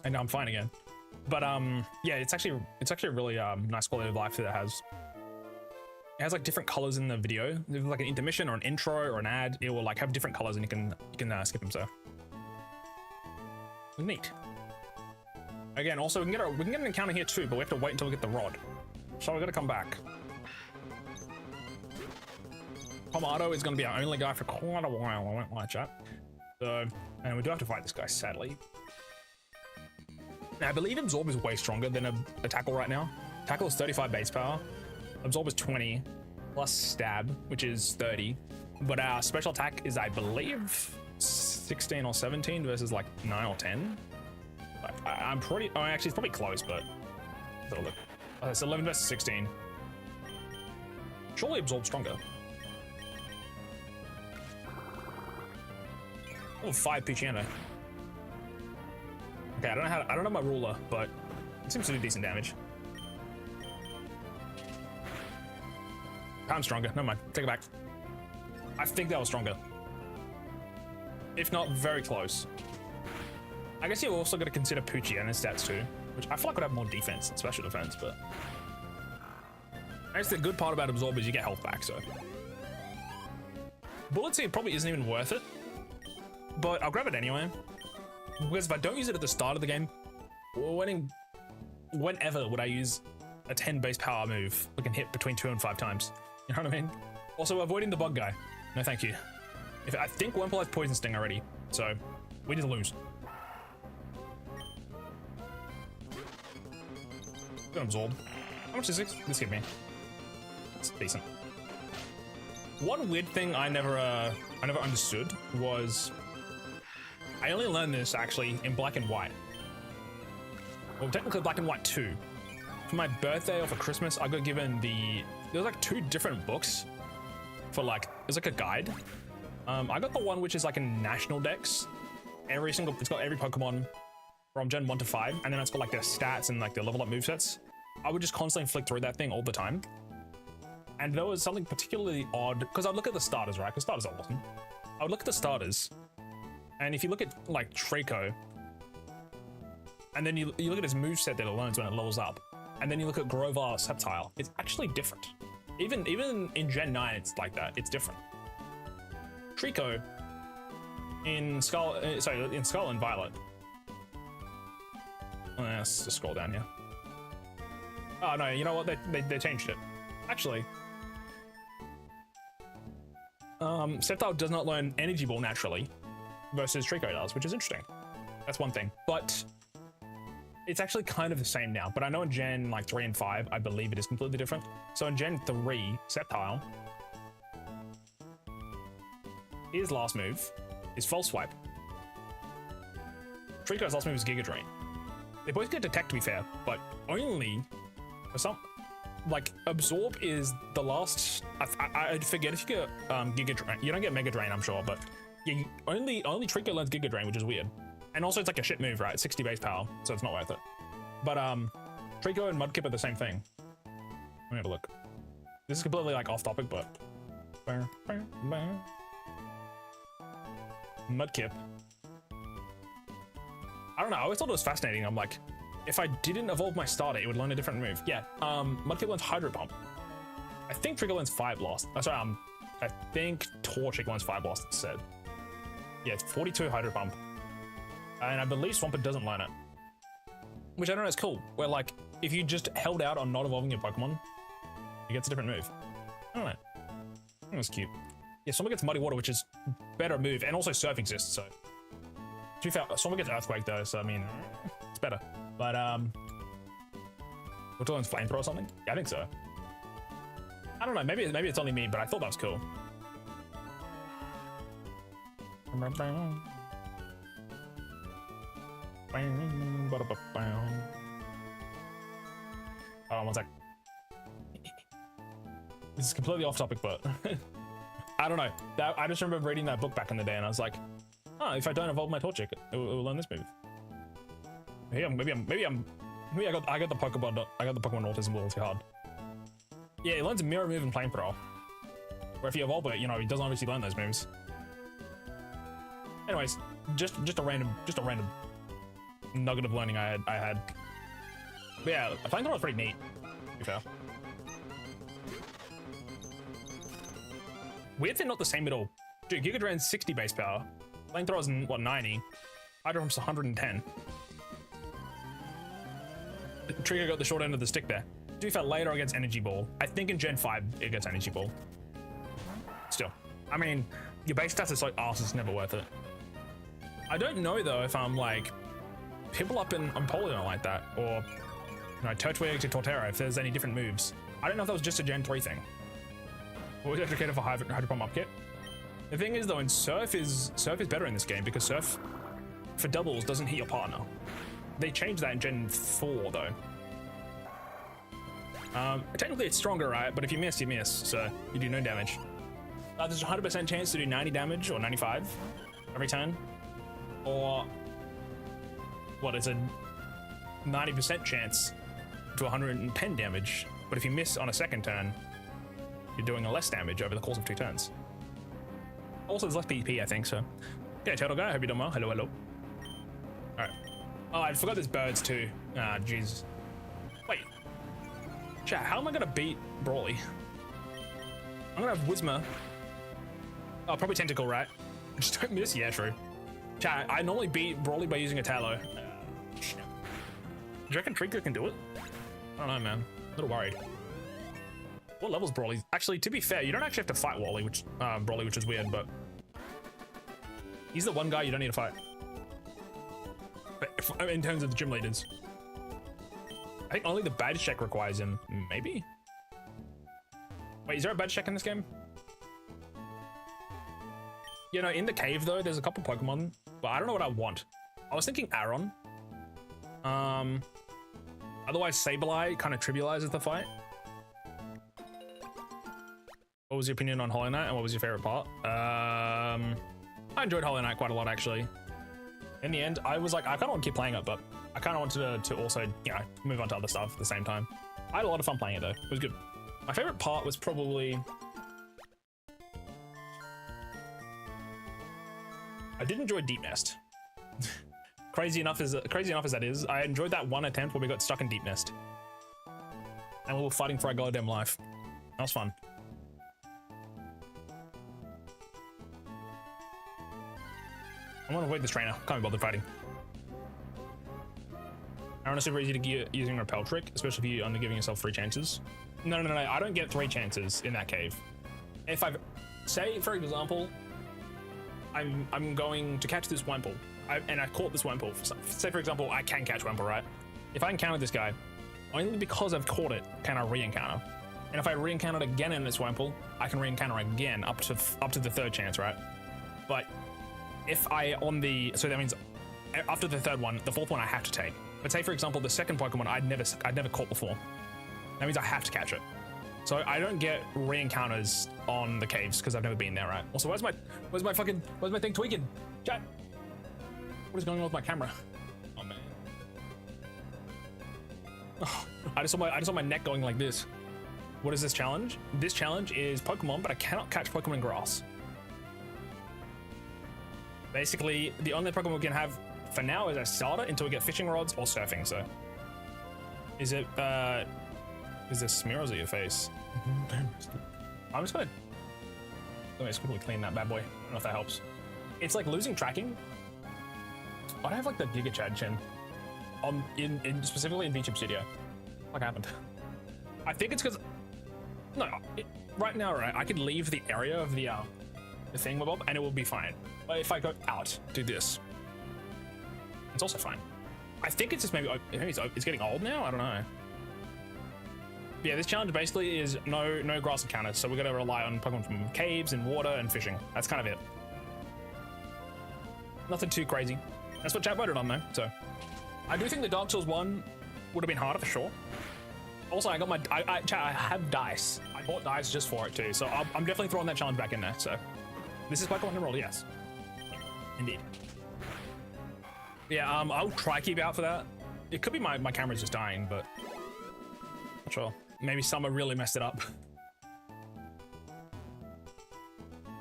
S1: and now I'm fine again. But yeah, it's actually a really nice quality of life that it has. It has like different colors in the video. There's like an intermission or an intro or an ad. It will like have different colors, and you can skip them. So neat. Again, also we can get an encounter here too, but we have to wait until we get the rod. So we gotta come back. Pomado is gonna be our only guy for quite a while. I won't lie, chat. So, and we do have to fight this guy, sadly. Now, I believe Absorb is way stronger than a Tackle right now. Tackle is 35 base power. Absorb is 20 plus Stab, which is 30. But our special attack is, I believe, 16 or 17 versus like 9 or 10. I'm pretty, oh, actually, it's probably close, but let's have a look. It's 11 versus 16. Surely Absorb stronger. Oh, 5 Puchiana. Okay, I don't know my ruler, but it seems to do decent damage. I'm stronger. Never mind. Take it back. I think that was stronger. If not, very close. I guess you also got to consider Puchiana's stats too, which I feel like would have more defense than special defense, but I guess the good part about Absorb is you get health back, so. Bullet Seed probably isn't even worth it, but I'll grab it anyway. Because if I don't use it at the start of the game, whenever would I use a 10 base power move that can hit between 2 and 5 times? You know what I mean? Also, avoiding the bug guy. No, thank you. I think Wurmple has Poison Sting already, so we need to lose. Gonna Absorb. How much is this give me? It's decent. One weird thing I never understood was I only learned this actually in Black and White. Well, technically Black and White 2. For my birthday or for Christmas, I got given there was like 2 different books for like, it's like a guide. I got the one which is like a national dex. It's got every Pokemon from Gen 1 to 5, and then it's got like their stats and like their level up movesets. I would just constantly flick through that thing all the time. And there was something particularly odd, because I'd look at the starters, right? Because starters are awesome. I would look at the starters, and if you look at like Trico, and then you look at his moveset that it learns when it levels up, and then you look at Grovar Sceptile, it's actually different. Even in Gen 9, it's like that. It's different. Trico in Skull and Violet. Let's just scroll down here. Oh no, you know what? They changed it. Actually, Sceptile does not learn Energy Ball naturally, versus Trico does, which is interesting. That's one thing, but it's actually kind of the same now. But I know in Gen like 3 and 5, I believe it is completely different. So in Gen 3, Sceptile, his last move is False Swipe. Trico's last move is Giga Drain. They both get Detect, to be fair, but only for some. Like, Absorb is the last. I forget if you get Giga Drain. You don't get Mega Drain, I'm sure, but yeah, only Trico learns Giga Drain, which is weird. And also, it's like a shit move, right? 60 base power, so it's not worth it. But Trico and Mudkip are the same thing. Let me have a look. This is completely like off topic, but Mudkip. I don't know. I always thought it was fascinating. I'm like, if I didn't evolve my starter, it would learn a different move. Yeah. Mudkip learns Hydro Pump. I think Trico learns Fire Blast. Oh, sorry. I think Torchic learns Fire Blast instead. Yeah, it's 42 Hydro Pump. And I believe Swampert doesn't learn it. Which I don't know is cool. Where like, if you just held out on not evolving your Pokemon, it gets a different move. I don't know. I think it was cute. Yeah, Swampert gets Muddy Water, which is better move, and also Surf exists, so. To be fair, Swampert gets Earthquake though, so I mean, it's better. But, we're talking Flamethrower or something? Yeah, I think so. I don't know, maybe it's only me, but I thought that was cool. Hold on 1 sec. This is completely off topic, but I don't know. I just remember reading that book back in the day, and I was like, oh, if I don't evolve my Torchic, it will learn this move. Maybe I got the Pokemon autism a little too hard. Yeah, it learns a Mirror Move and Flamethrower. Where if you evolve it, you know, it doesn't obviously learn those moves. Anyways, just a random nugget of learning I had. But yeah, Flamethrower was pretty neat, to be fair. Weird they're not the same at all. Dude, Giga Drain's 60 base power. Flamethrower's what, 90? Hydro Pump's 110. Trigger got the short end of the stick there. To be fair, later it gets Energy Ball. I think in Gen 5 it gets Energy Ball. Still, I mean, your base stats are so arse, it's never worth it. I don't know though if I'm like, people up in Poly don't like that, or Turtwig to Torterra, if there's any different moves. I don't know if that was just a Gen 3 thing. Always educated for Hydro Pump upkit. The thing is though, in Surf is better in this game because Surf for doubles doesn't hit your partner. They changed that in Gen 4 though. Technically it's stronger, right? But if you miss, you miss, so you do no damage. There's a 100% chance to do 90 damage or 95 every turn, or what is a 90% chance to 110 damage. But if you miss on a second turn, you're doing less damage over the course of 2 turns. Also, there's less PvP, I think, so. Okay, Turtle Guy, I hope you're doing well. Hello, hello. Alright. Oh, I forgot there's birds too. Ah, jeez. Wait. Chat, how am I gonna beat Brawly? I'm gonna have Whismer. Oh, probably Tentacle, right? Just don't miss? Yeah, true. Chat, I normally beat Brawly by using a Tallow. Do you reckon Trico can do it? I don't know, man. A little worried. What level's Brawly? Actually, to be fair, you don't actually have to fight Brawly, which is weird, but he's the one guy you don't need to fight. But in terms of the gym leaders, I think only the badge check requires him. Maybe. Wait, is there a badge check in this game? You know, in the cave though, there's a couple Pokemon, but I don't know what I want. I was thinking Aron. Otherwise, Sableye kind of trivializes the fight. What was your opinion on Hollow Knight, and what was your favorite part? I enjoyed Hollow Knight quite a lot, actually. In the end, I was like, I kind of want to keep playing it, but I kind of wanted to also, you know, move on to other stuff at the same time. I had a lot of fun playing it, though. It was good. My favorite part was probably... I did enjoy Deep Nest. Crazy enough as that is, I enjoyed that one attempt where we got stuck in Deep Nest. And we were fighting for our goddamn life. That was fun. I want to avoid this trainer. Can't be bothered fighting. Aron is super easy to get using Repel Trick, especially if you're only giving yourself 3 chances. No. I don't get 3 chances in that cave. If I've... Say, for example, I'm going to catch this Wurmple, and I caught this Wurmple. Say, for example, I can catch Wurmple, right? If I encounter this guy, only because I've caught it can I re-encounter. And if I re-encounter it again in this Wurmple, I can re-encounter again up to the 3rd chance, right? But if I so that means after the 3rd one, the 4th one I have to take. But say for example, the 2nd Pokemon I'd never caught before. That means I have to catch it. So I don't get re-encounters on the caves because I've never been there, right? Also, where's my thing tweaking? Chat. What is going on with my camera? Oh man. Oh, I just saw my neck going like this. What is this challenge? This challenge is Pokemon, but I cannot catch Pokemon in grass. Basically, the only Pokemon we can have for now is a starter until we get fishing rods or surfing, so. Is it, is this smear or is it your face? I'm just gonna, let me just quickly clean that bad boy. I don't know if that helps. It's like losing tracking. I have like the Giga Chad chin specifically in VTube Studio. What happened? I think it's because, no, right now, right, I could leave the area of the thingamabob and it will be fine. But if I go out, do this, it's also fine. I think it's just maybe it's getting old now. I don't know. But yeah, this challenge basically is no grass encounters, so we're gonna rely on Pokemon from caves and water and fishing. That's kind of it. Nothing too crazy. That's what chat voted on though. So I do think the Dark Souls 1 would have been harder for sure. Also, I got my chat. I have dice. I bought dice just for it too, so I'm definitely throwing that challenge back in there. So this is Pokemon Emerald, yes, indeed. Yeah, I'll try keep out for that. It could be my camera's just dying, but not sure. Maybe Summer really messed it up.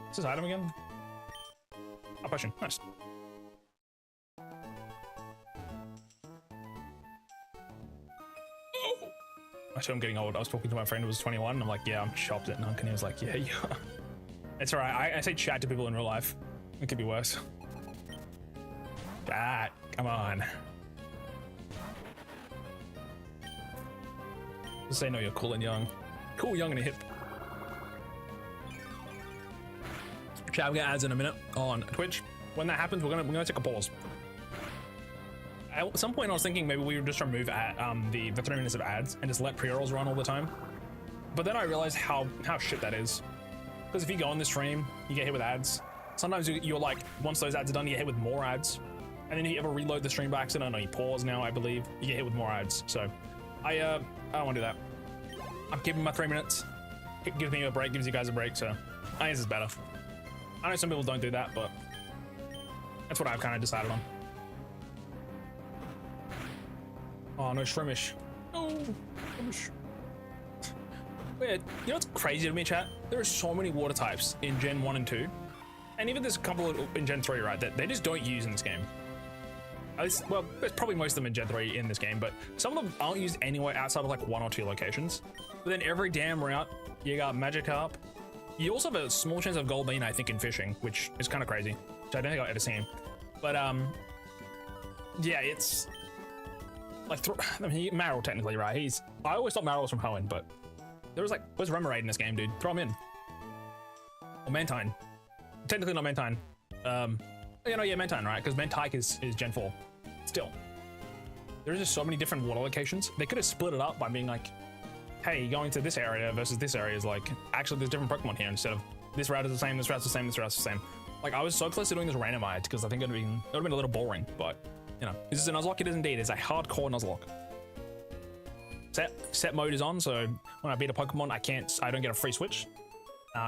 S1: What's this item again? Oh, potion. Nice. Actually, I'm getting old. I was talking to my friend who was 21, and I'm like, yeah, I'm shopped at Nunk, and he was like, yeah, you are. It's alright. I say chat to people in real life. It could be worse. Ah, come on. Just say no, you're cool and young. Cool, young, and hip. Chat, we'll get ads in a minute on Twitch. When that happens, we're gonna take a pause. At some point I was thinking maybe we would just remove the 3 minutes of ads and just let pre-rolls run all the time. But then I realized how shit that is. Because if you go on the stream, you get hit with ads. Sometimes you're like, once those ads are done, you get hit with more ads. And then if you ever reload the stream by accident, or you pause now, I believe, you get hit with more ads. So I don't want to do that. I'm keeping my 3 minutes. It gives me a break, gives you guys a break, so I think this is better. I know some people don't do that, but that's what I've kind of decided on. Oh, no shrimish. Oh, shrimish. Weird. You know what's crazy to me, chat? There are so many water types in Gen 1 and 2. And even there's a couple in Gen 3, right, that they just don't use in this game. At least, well, there's probably most of them in Gen 3 in this game, but some of them aren't used anywhere outside of like 1 or 2 locations. But then every damn route, you got Magikarp. You also have a small chance of Goldeen, I think, in fishing, which is kind of crazy, which I don't think I've ever seen. But, yeah, it's like, I mean, Marill technically, right? I always thought Marill was from Hoenn, but there was like, where's Remoraid in this game, dude? Throw him in. Or Mantine. Technically not Mantine. You know, yeah, Mantine, right? Because Mantike is Gen 4. Still. There's just so many different water locations. They could have split it up by being like, hey, going to this area versus this area is like, actually there's different Pokemon here instead of this route is the same, this route's the same, this route's the same. Like, I was so close to doing this randomized because I think it would have been a little boring, but, you know, this is a Nuzlocke, it is indeed. It's a hardcore Nuzlocke. Set mode is on, so when I beat a Pokemon, I don't get a free switch.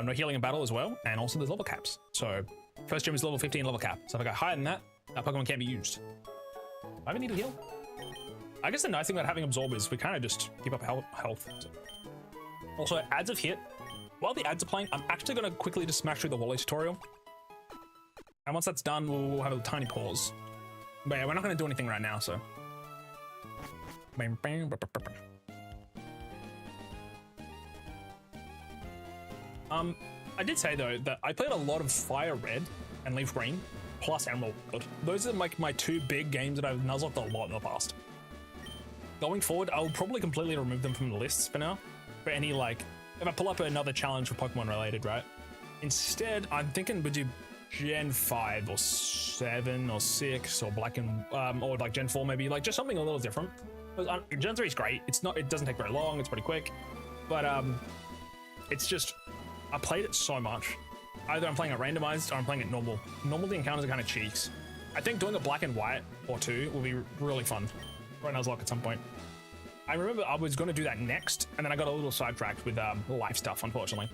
S1: No healing in battle as well, and also there's level caps. So first gym is level 15 level cap. So if I go higher than that, that Pokemon can't be used. Do I even need to heal? I guess the nice thing about having Absorb is we kind of just keep up health. So. Also, ads have hit. While the ads are playing, I'm actually going to quickly just smash through the Wally tutorial. And once that's done, we'll have a tiny pause. But yeah, we're not going to do anything right now, so. I did say though that I played a lot of Fire Red and Leaf Green plus Emerald. Those are like my 2 big games that I've Nuzlocked a lot in the past. Going forward, I'll probably completely remove them from the lists for now. For any like, if I pull up another challenge for Pokemon related, right? Instead, I'm thinking would do Gen 5 or 7 or 6 or Black and or like Gen 4 maybe, like just something a little different. Gen 3 is great. It doesn't take very long. It's pretty quick, but it's just. I played it so much. Either I'm playing it randomized or I'm playing it normal. Normal, the encounters are kind of cheeks. I think doing a black and white or 2 will be really fun. Right now, Nuzlocke at some point. I remember I was going to do that next, and then I got a little sidetracked with life stuff, unfortunately.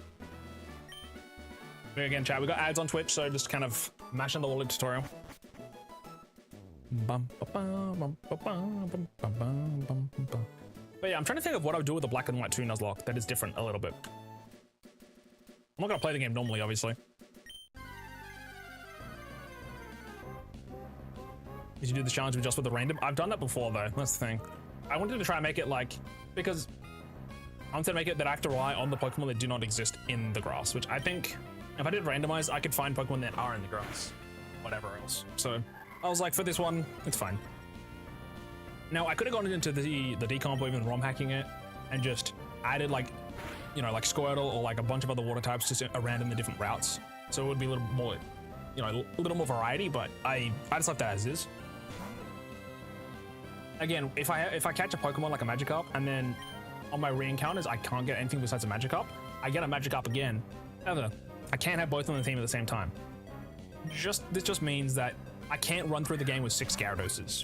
S1: But again, chat, we got ads on Twitch, so just kind of mash on the Wally tutorial. But yeah, I'm trying to think of what I would do with the black and white 2 Nuzlocke that is different a little bit. I'm not going to play the game normally, obviously. Did you do the challenge just with the random? I've done that before, though. That's the thing. I wanted to try and make it like... Because I wanted to make it that I have to rely on the Pokemon that do not exist in the grass, which I think if I did randomize, I could find Pokemon that are in the grass. Whatever else. So I was like, for this one, it's fine. Now, I could have gone into the decomp or even ROM hacking it and just added like... you know, like Squirtle or like a bunch of other water types just around in the different routes. So it would be a little more, you know, a little more variety, but I just left that as is. Again, if I catch a Pokemon like a Magikarp and then on my re-encounters I can't get anything besides a Magikarp, I get a Magikarp again. However, I can't have both on the team at the same time. This just means that I can't run through the game with 6 Gyarados.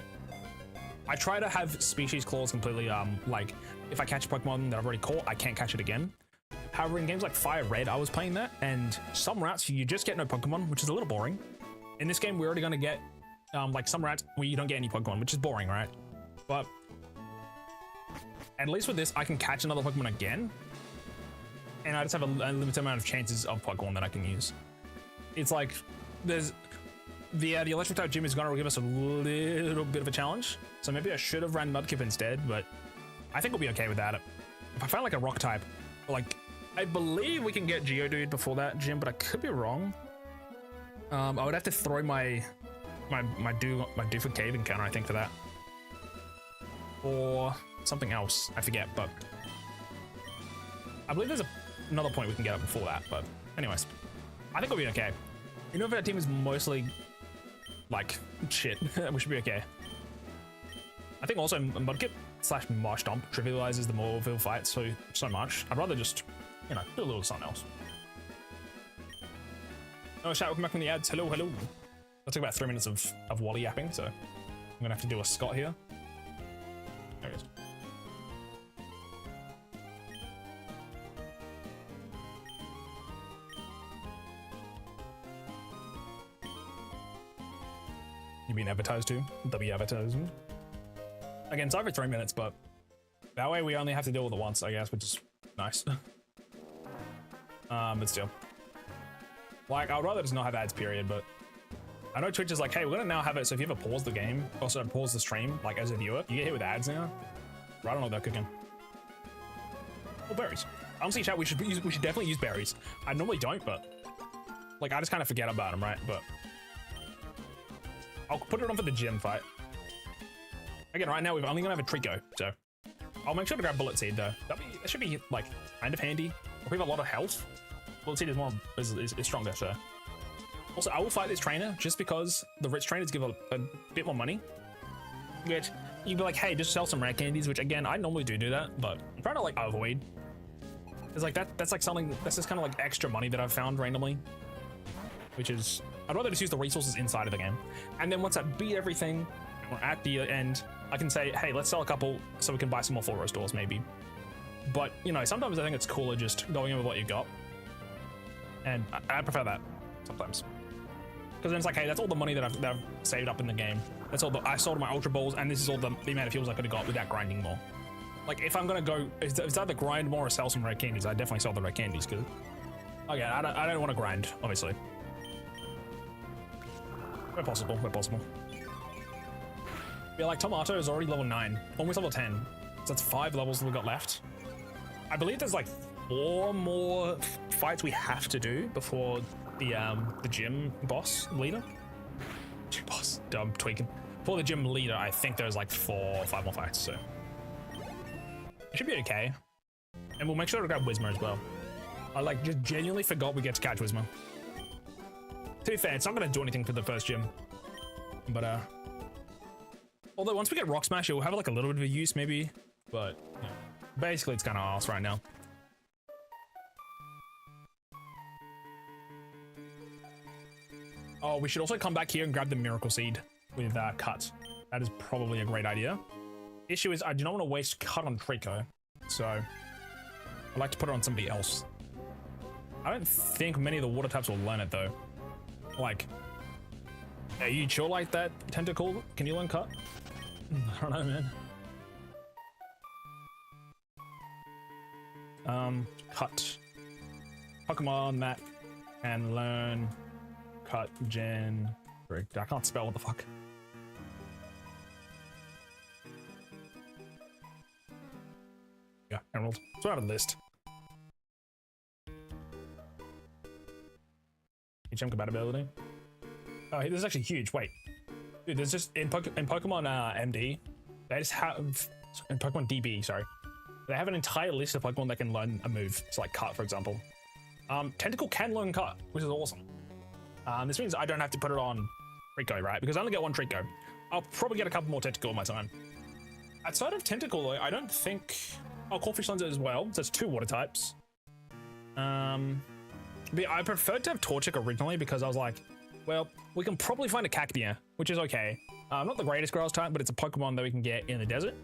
S1: I try to have species clause completely, like, if I catch a Pokemon that I've already caught, I can't catch it again. However, in games like Fire Red, I was playing that, and some routes you just get no Pokemon, which is a little boring. In this game, we're already going to get, like, some routes where you don't get any Pokemon, which is boring, right? But at least with this, I can catch another Pokemon again, and I just have a limited amount of chances of Pokemon that I can use. It's like, there's... The electric type gym is going to give us a little bit of a challenge, so maybe I should have ran Mudkip instead, but I think we'll be okay with that. If I find like a rock type, like I believe we can get Geodude before that gym, but I could be wrong. I would have to throw my Dewford Cave encounter, I think, for that, or something else. I forget, but I believe there's another point we can get up before that. But anyways, I think we'll be okay. You know, if our team is mostly like shit, we should be okay. I think also Mudkip slash Marsh Dump trivializes the Morville fight so much. I'd rather just, you know, do a little something else. Oh, shout, welcome back from the ads. Hello, hello. That took about 3 minutes of wally yapping, so I'm gonna have to do a Scott here. There he is. You being advertised to? W advertising. Again, it's over 3 minutes, but that way we only have to deal with it once, I guess, which is nice. But still. Like, I'd rather just not have ads, period, but I know Twitch is like, hey, we're gonna now have it, so if you ever pause the game, also pause the stream, like as a viewer, you get hit with ads now. I don't know what they're cooking. Oh, berries. Honestly, chat, we should definitely use berries. I normally don't, but like, I just kind of forget about them, right? But I'll put it on for the gym fight. Again, right now, we're only gonna have a Trico, so I'll make sure to grab Bullet Seed, though. That should be, like, kind of handy. We have a lot of health. Bullet Seed is stronger, so. Also, I will fight this trainer just because the rich trainers give a bit more money. Which, you'd be like, hey, just sell some rare candies, which, again, I normally do that, but I'm trying to, like, avoid. It's like, that's like something, that's just kind of, like, extra money that I've found randomly. Which is, I'd rather just use the resources inside of the game. And then once I beat everything, or at the end, I can say, hey, let's sell a couple so we can buy some more full row stores, maybe. But, you know, sometimes I think it's cooler just going over what you got. And I prefer that sometimes. Because then it's like, hey, that's all the money that I've saved up in the game. That's all I sold my Ultra Balls, and this is all the amount of fuels I could have got without grinding more. Like, if I'm gonna go, it's either grind more or sell some red candies. I definitely sell the red candies, because, okay, I don't want to grind, obviously. Where possible, where possible. Yeah, like, Tomato is already level 9, almost level 10. So that's 5 levels that we've got left. I believe there's like 4 more fights we have to do before the gym boss leader. Gym boss, I'm tweaking. For the gym leader, I think there's like 4 or 5 more fights, so it should be okay. And we'll make sure to grab Whismer as well. I like just genuinely forgot we get to catch Whismer. To be fair, it's not gonna do anything for the first gym, but although once we get Rock Smash, it will have like a little bit of a use maybe, but yeah. Basically it's kind of ass right now. Oh, we should also come back here and grab the Miracle Seed with Cut. That is probably a great idea. Issue is I do not want to waste Cut on Trico, so I'd like to put it on somebody else. I don't think many of the water types will learn it though. Like, are you sure like that, Tentacle? Can you learn Cut? I don't know, man. Cut. Pokemon that can learn Cut Gen. I can't spell, what the fuck. Yeah, Emerald. It's out of the list. HM compatibility. Oh, this is actually huge. Wait. Dude, there's just in Pokemon MD, they just have, in Pokemon DB, sorry, they have an entire list of Pokemon that can learn a move. So like Cut, for example. Tentacle can learn Cut, which is awesome. This means I don't have to put it on Trico, right? Because I only get 1 Trico. I'll probably get a couple more Tentacle in my time. Outside of Tentacle, though, I don't think... Oh, Corphish learns it as well. So it's 2 water types. But I preferred to have Torchic originally because I was like, well, we can probably find a Cacnea, which is okay. Not the greatest grass type, but it's a Pokemon that we can get in the desert.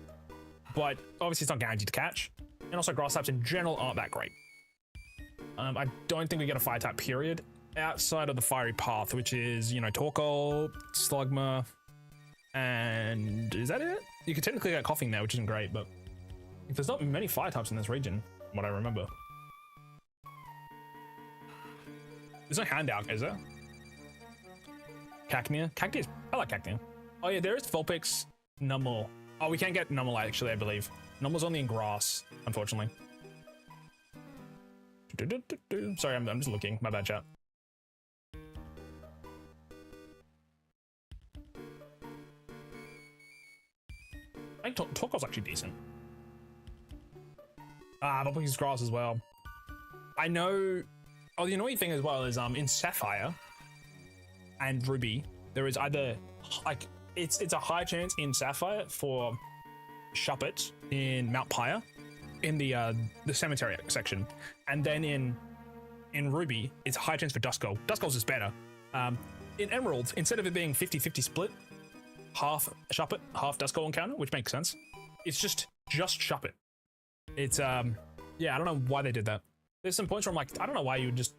S1: But obviously it's not guaranteed to catch. And also grass types in general aren't that great. I don't think we get a fire type, period, outside of the fiery path, which is, you know, Torkoal, Slugma, and is that it? You could technically get Coughing there, which isn't great, but there's not many fire types in this region, from what I remember. There's no Houndour, is there? Cacnea? Cacnea, I like Cacnea. Oh yeah, there is Vulpix, Numel. Oh, we can't get Numel actually, I believe. Numel's only in grass, unfortunately. Sorry, I'm just looking. My bad, chat. I think Torkoal's actually decent. Vulpix is grass as well. I know. Oh, the annoying thing as well is in Sapphire and Ruby, there is either like it's a high chance in Sapphire for Shuppet in Mount Pyre in the cemetery section, and then in Ruby it's high chance for Duskull. Duskull's is better. In Emerald, instead of it being 50-50 split, half Shuppet, half Duskull encounter, which makes sense, it's just Shuppet. It's yeah, I don't know why they did that. There's some points where I'm like, I don't know why you would just,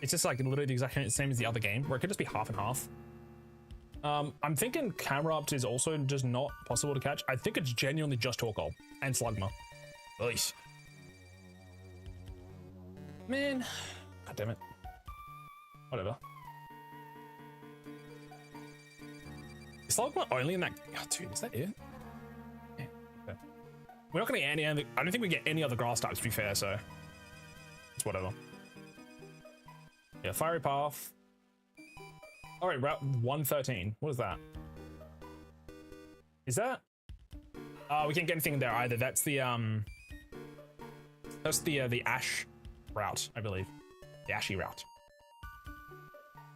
S1: it's just like literally the exact same as the other game, where it could just be half and half. I'm thinking Camera Ups is also just not possible to catch. I think it's genuinely just Torkoal and Slugma. Nice. Man, god damn it. Whatever. Is Slugma only in that? Oh, dude, is that it? Yeah. Okay. We're not gonna get any other. I don't think we get any other grass types, to be fair. So it's whatever. Yeah, Fiery Path. All right, Route 113. What is that? Is that? We can't get anything there either. That's the Ash route, I believe. The Ashy route.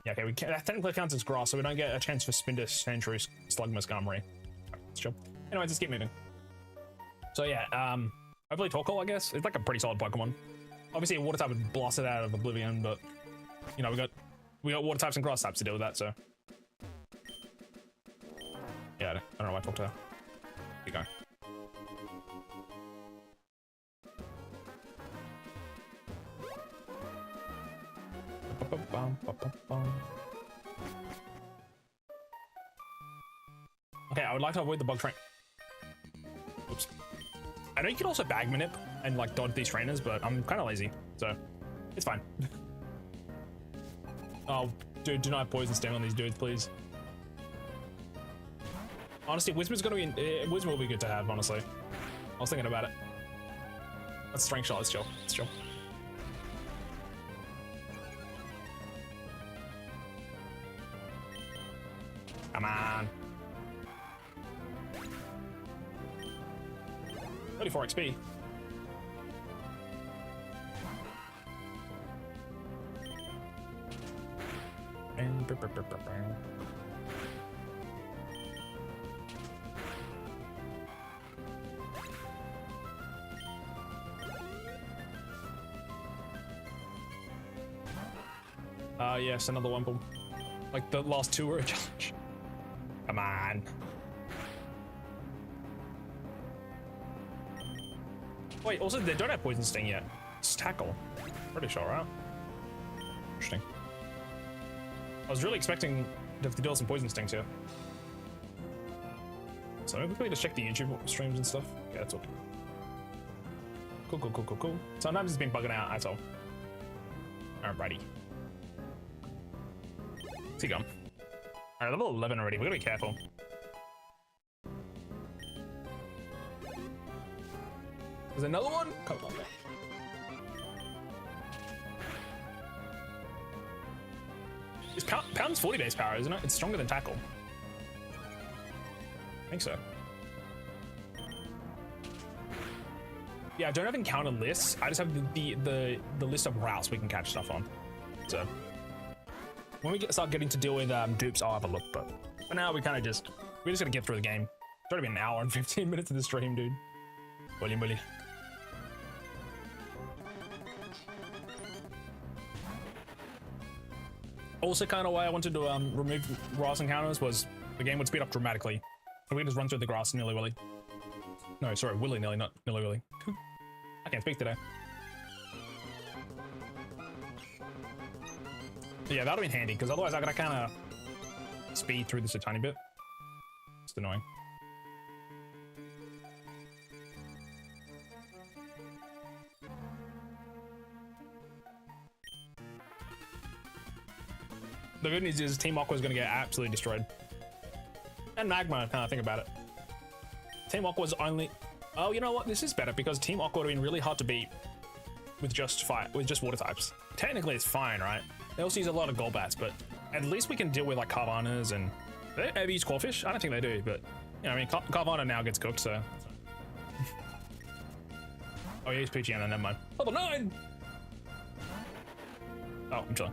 S1: Yeah, okay, that technically counts as grass, so we don't get a chance for Spinda, Sandshrew, Slugma, Skarmory. That's true. Anyways, let's keep moving. So yeah, hopefully Torkoal, I guess. It's like a pretty solid Pokemon. Obviously, a water type would blast it out of oblivion, but you know, we got water types and grass types to deal with that, so yeah, I don't know why I talked to her. Keep going. Okay, I would like to avoid the bug train. Oops. I know you can also bag manip and like dodge these trainers, but I'm kind of lazy, so it's fine. Oh, dude, do not poison sting on these dudes, please. Honestly, Whisper's gonna be, Whisper will be good to have, honestly. I was thinking about it. Let's strength shot, let's chill, let's chill. Come on. 34 XP. Yes, another Wumple. Like the last two were a challenge. Come on. Wait, also they don't have Poison Sting yet. It's Tackle. Pretty sure, right? Interesting. I was really expecting to have to deal with some Poison Stings here. So maybe we can just check the YouTube streams and stuff. Yeah, that's okay. Cool. Sometimes it's been bugging out, that's all. Alrighty. Let's keep going. Alright, level 11 already. We gotta be careful. There's another one? Come on. It's Pound's 40 base power, isn't it? It's stronger than Tackle. I think so. Yeah, I don't have encounter lists. I just have the list of routes we can catch stuff on. So when we start getting to deal with dupes, I'll have a look. But for now, we just gotta get through the game. It's already been an hour and 15 minutes of the stream, dude. Bully. Also, kind of why I wanted to remove grass encounters was the game would speed up dramatically. So we can just run through the grass nilly-willy. No, sorry, willy-nilly, not nilly-willy. I can't speak today. So yeah, that would have been handy, because otherwise I gotta kind of speed through this a tiny bit. It's annoying. The good news is Team Aqua is going to get absolutely destroyed. And Magma, now I think about it. Team Aqua's only... Oh, you know what? This is better because Team Aqua would have been really hard to beat with just water types. Technically, it's fine, right? They also use a lot of Golbats, but at least we can deal with like Carvanas and... Do they ever use Clawfish? I don't think they do, but... You know, I mean, Carvana now gets cooked, so... Oh, yeah, he's Pidgeotto, never mind. Level 9! Oh, I'm chilling.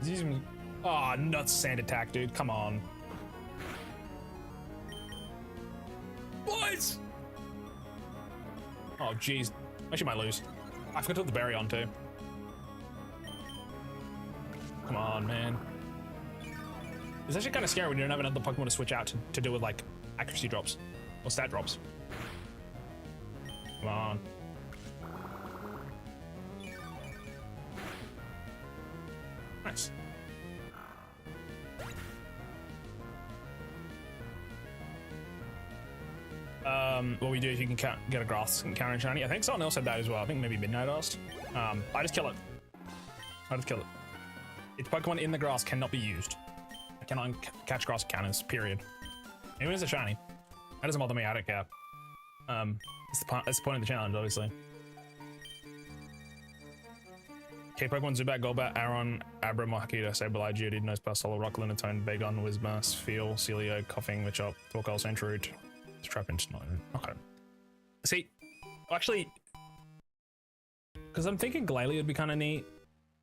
S1: Is he even... Oh, nuts sand attack, dude. Come on. Boys! Oh, jeez. Actually, might lose. I forgot to put the berry on, too. Come on, man. It's actually kind of scary when you don't have another Pokemon to switch out to do with, like, accuracy drops. Or stat drops. Come on. Nice. What we do if you can get a grass and counter shiny. I think someone else said that as well. I think maybe Midnight asked. I just kill it. I just kill it. Its Pokemon in the grass cannot be used. I cannot catch grass counters, period. Even if it's a shiny. That doesn't bother me, I don't care. It's the point of the challenge, obviously. Okay, Pokemon Zubat, Golbat, Aron, Abra, Mahakita, Sableye, Geodude, Nosepass, Solo, Rock, Linatone, Bagon, Whismur, Feel, Celio, Coughing, Machop, Torkoal, Sandshrew, Trapinch, no. Okay. See, actually, because I'm thinking Glalie would be kind of neat,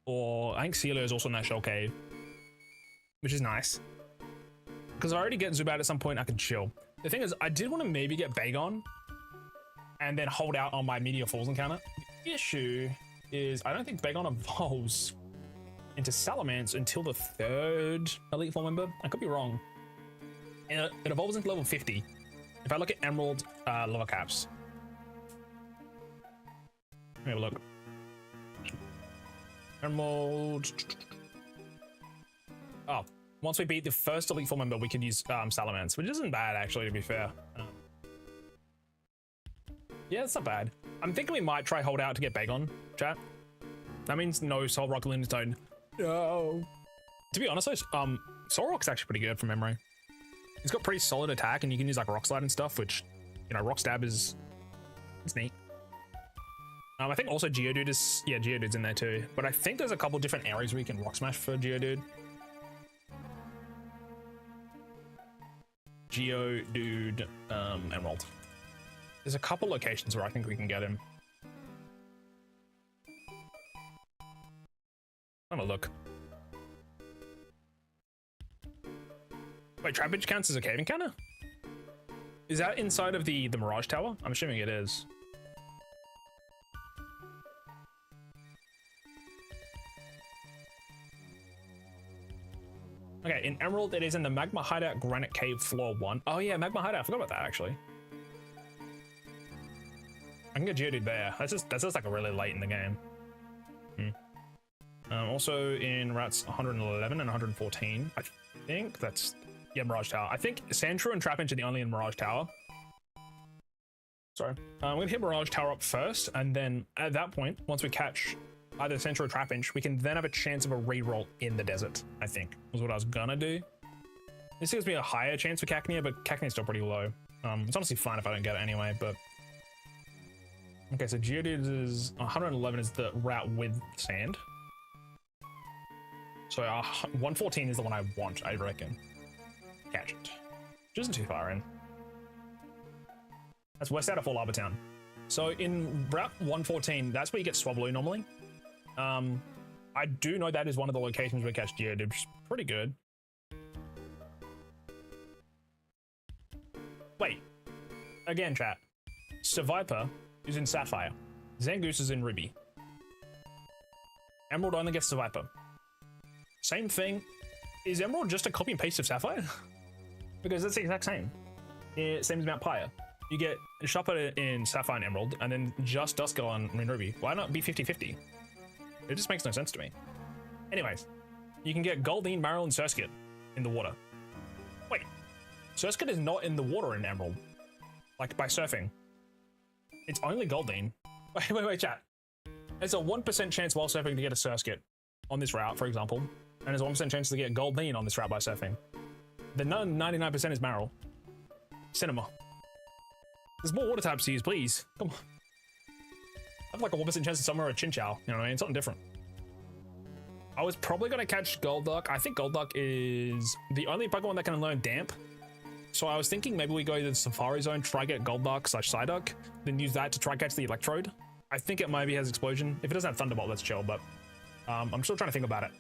S1: or I think Celio is also in that Shell Cave, which is nice. Because I already get Zubat at some point, I can chill. The thing is, I did want to maybe get Bagon, and then hold out on my Meteor Falls encounter. The issue is, I don't think Bagon evolves into Salamence until the 3rd Elite Four member. I could be wrong. It evolves into level 50. If I look at Emerald level caps. Let me have a look. Emerald. Oh, once we beat the first Elite Four member, we can use Salamence, which isn't bad actually, to be fair. Yeah, it's not bad. I'm thinking we might try hold out to get Bagon, chat. That means no Soul Rock, Linatone. No. To be honest, though, Soul Rock's actually pretty good from memory. It's got pretty solid attack, and you can use like Rock Slide and stuff, which, you know, Rock Stab is, it's neat. I think also Geodude is, yeah, Geodude's in there too. But I think there's a couple different areas where you can Rock Smash for Geodude. Geodude, Emerald. There's a couple locations where I think we can get him. Have a look. Wait, Trapinch counts as a cave encounter? Is that inside of the Mirage Tower? I'm assuming it is. Okay, in Emerald, it is in the Magma Hideout Granite Cave Floor 1. Oh yeah, Magma Hideout, I forgot about that actually. I can get Geodude there. That's just like a really late in the game. Also in routes 111 and 114, I think that's, yeah, Mirage Tower. I think Sandshrew and Trapinch are the only in Mirage Tower. Sorry. I'm gonna hit Mirage Tower up first, and then at that point, once we catch either Sandshrew or Trapinch, we can then have a chance of a reroll in the desert, I think, was what I was gonna do. This gives me a higher chance for Cacnea, but Cacnea's still pretty low. It's honestly fine if I don't get it anyway, but... Okay, so Geodude is 111 is the route with sand. So 114 is the one I want, I reckon. Catch it. Which isn't too far in. That's west out of Fall Arbor Town. So in route 114, that's where you get Swablu normally. I do know that is one of the locations where we catch Geodude, which is pretty good. Wait. Again, chat. Seviper is in Sapphire. Zangoose is in Ruby. Emerald only gets Seviper. Same thing. Is Emerald just a copy and paste of Sapphire? Because that's the exact same. Same as Mount Pyre. You get Shopper in Sapphire and Emerald, and then just Duskull in Ruby. Why not be 50-50? It just makes no sense to me. Anyways, you can get Goldeen, Marill, and Surskit in the water. Wait, Surskit is not in the water in Emerald. Like, by surfing. It's only Goldeen. Wait, chat. There's a 1% chance while surfing to get a Surskit on this route, for example. And there's a 1% chance to get Goldeen on this route by surfing. The 99% is Marill. Cinema. There's more water types to use, please. Come on. I have like a 1% chance of summer or a Chinchou. You know what I mean? Something different. I was probably going to catch Golduck. I think Golduck is the only Pokemon that can learn Damp. So I was thinking maybe we go to the Safari Zone, try get Golduck / Psyduck, then use that to try catch the Electrode. I think it maybe has Explosion. If it doesn't have Thunderbolt, that's chill, but I'm still trying to think about it.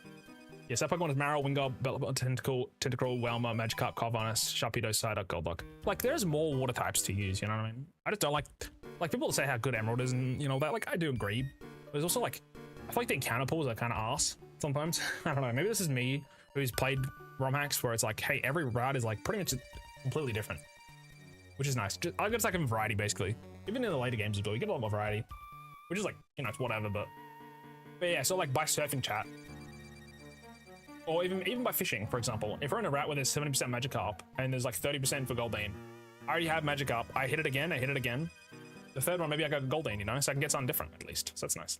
S1: Yes, that Pokemon is Marill, Wingull, Bellabot, Tentacruel, Welmer, Magikarp, Carvanus, Sharpedo, Psyduck, Golduck. Like, there's more water types to use, you know what I mean? I just don't like people say how good Emerald is and, you know, that, like, I do agree. But there's also, like, I feel like the encounter pools are kind of arse sometimes. I don't know, maybe this is me who's played ROM hacks where it's like, hey, every route is, like, pretty much completely different. Which is nice. I guess like a variety, basically. Even in the later games as well, you get a lot more variety. Which is like, you know, it's whatever, but yeah, so like by surfing chat, or even by fishing, for example. If we're in a route where there's 70% Magikarp and there's like 30% for Goldeen, I already have Magikarp. I hit it again. The third one, maybe I go Goldeen, you know, so I can get something different at least. So that's nice.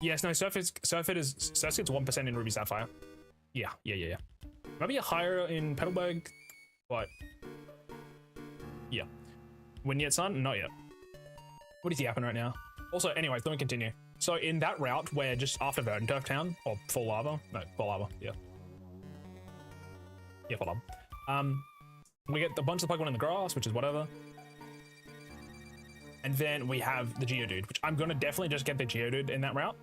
S1: Yes, no, Surf gets 1% in Ruby Sapphire. Yeah. Maybe a higher in Petalburg, but yeah. When yet, son? Not yet. What is yapping right now? Also, anyways, let me continue. So in that route, where just after Verdanturf Town, or Fall Lava, yeah. Yeah, Fall Lava. We get a bunch of Pokemon in the grass, which is whatever. And then we have the Geodude, which I'm gonna definitely just get the Geodude in that route.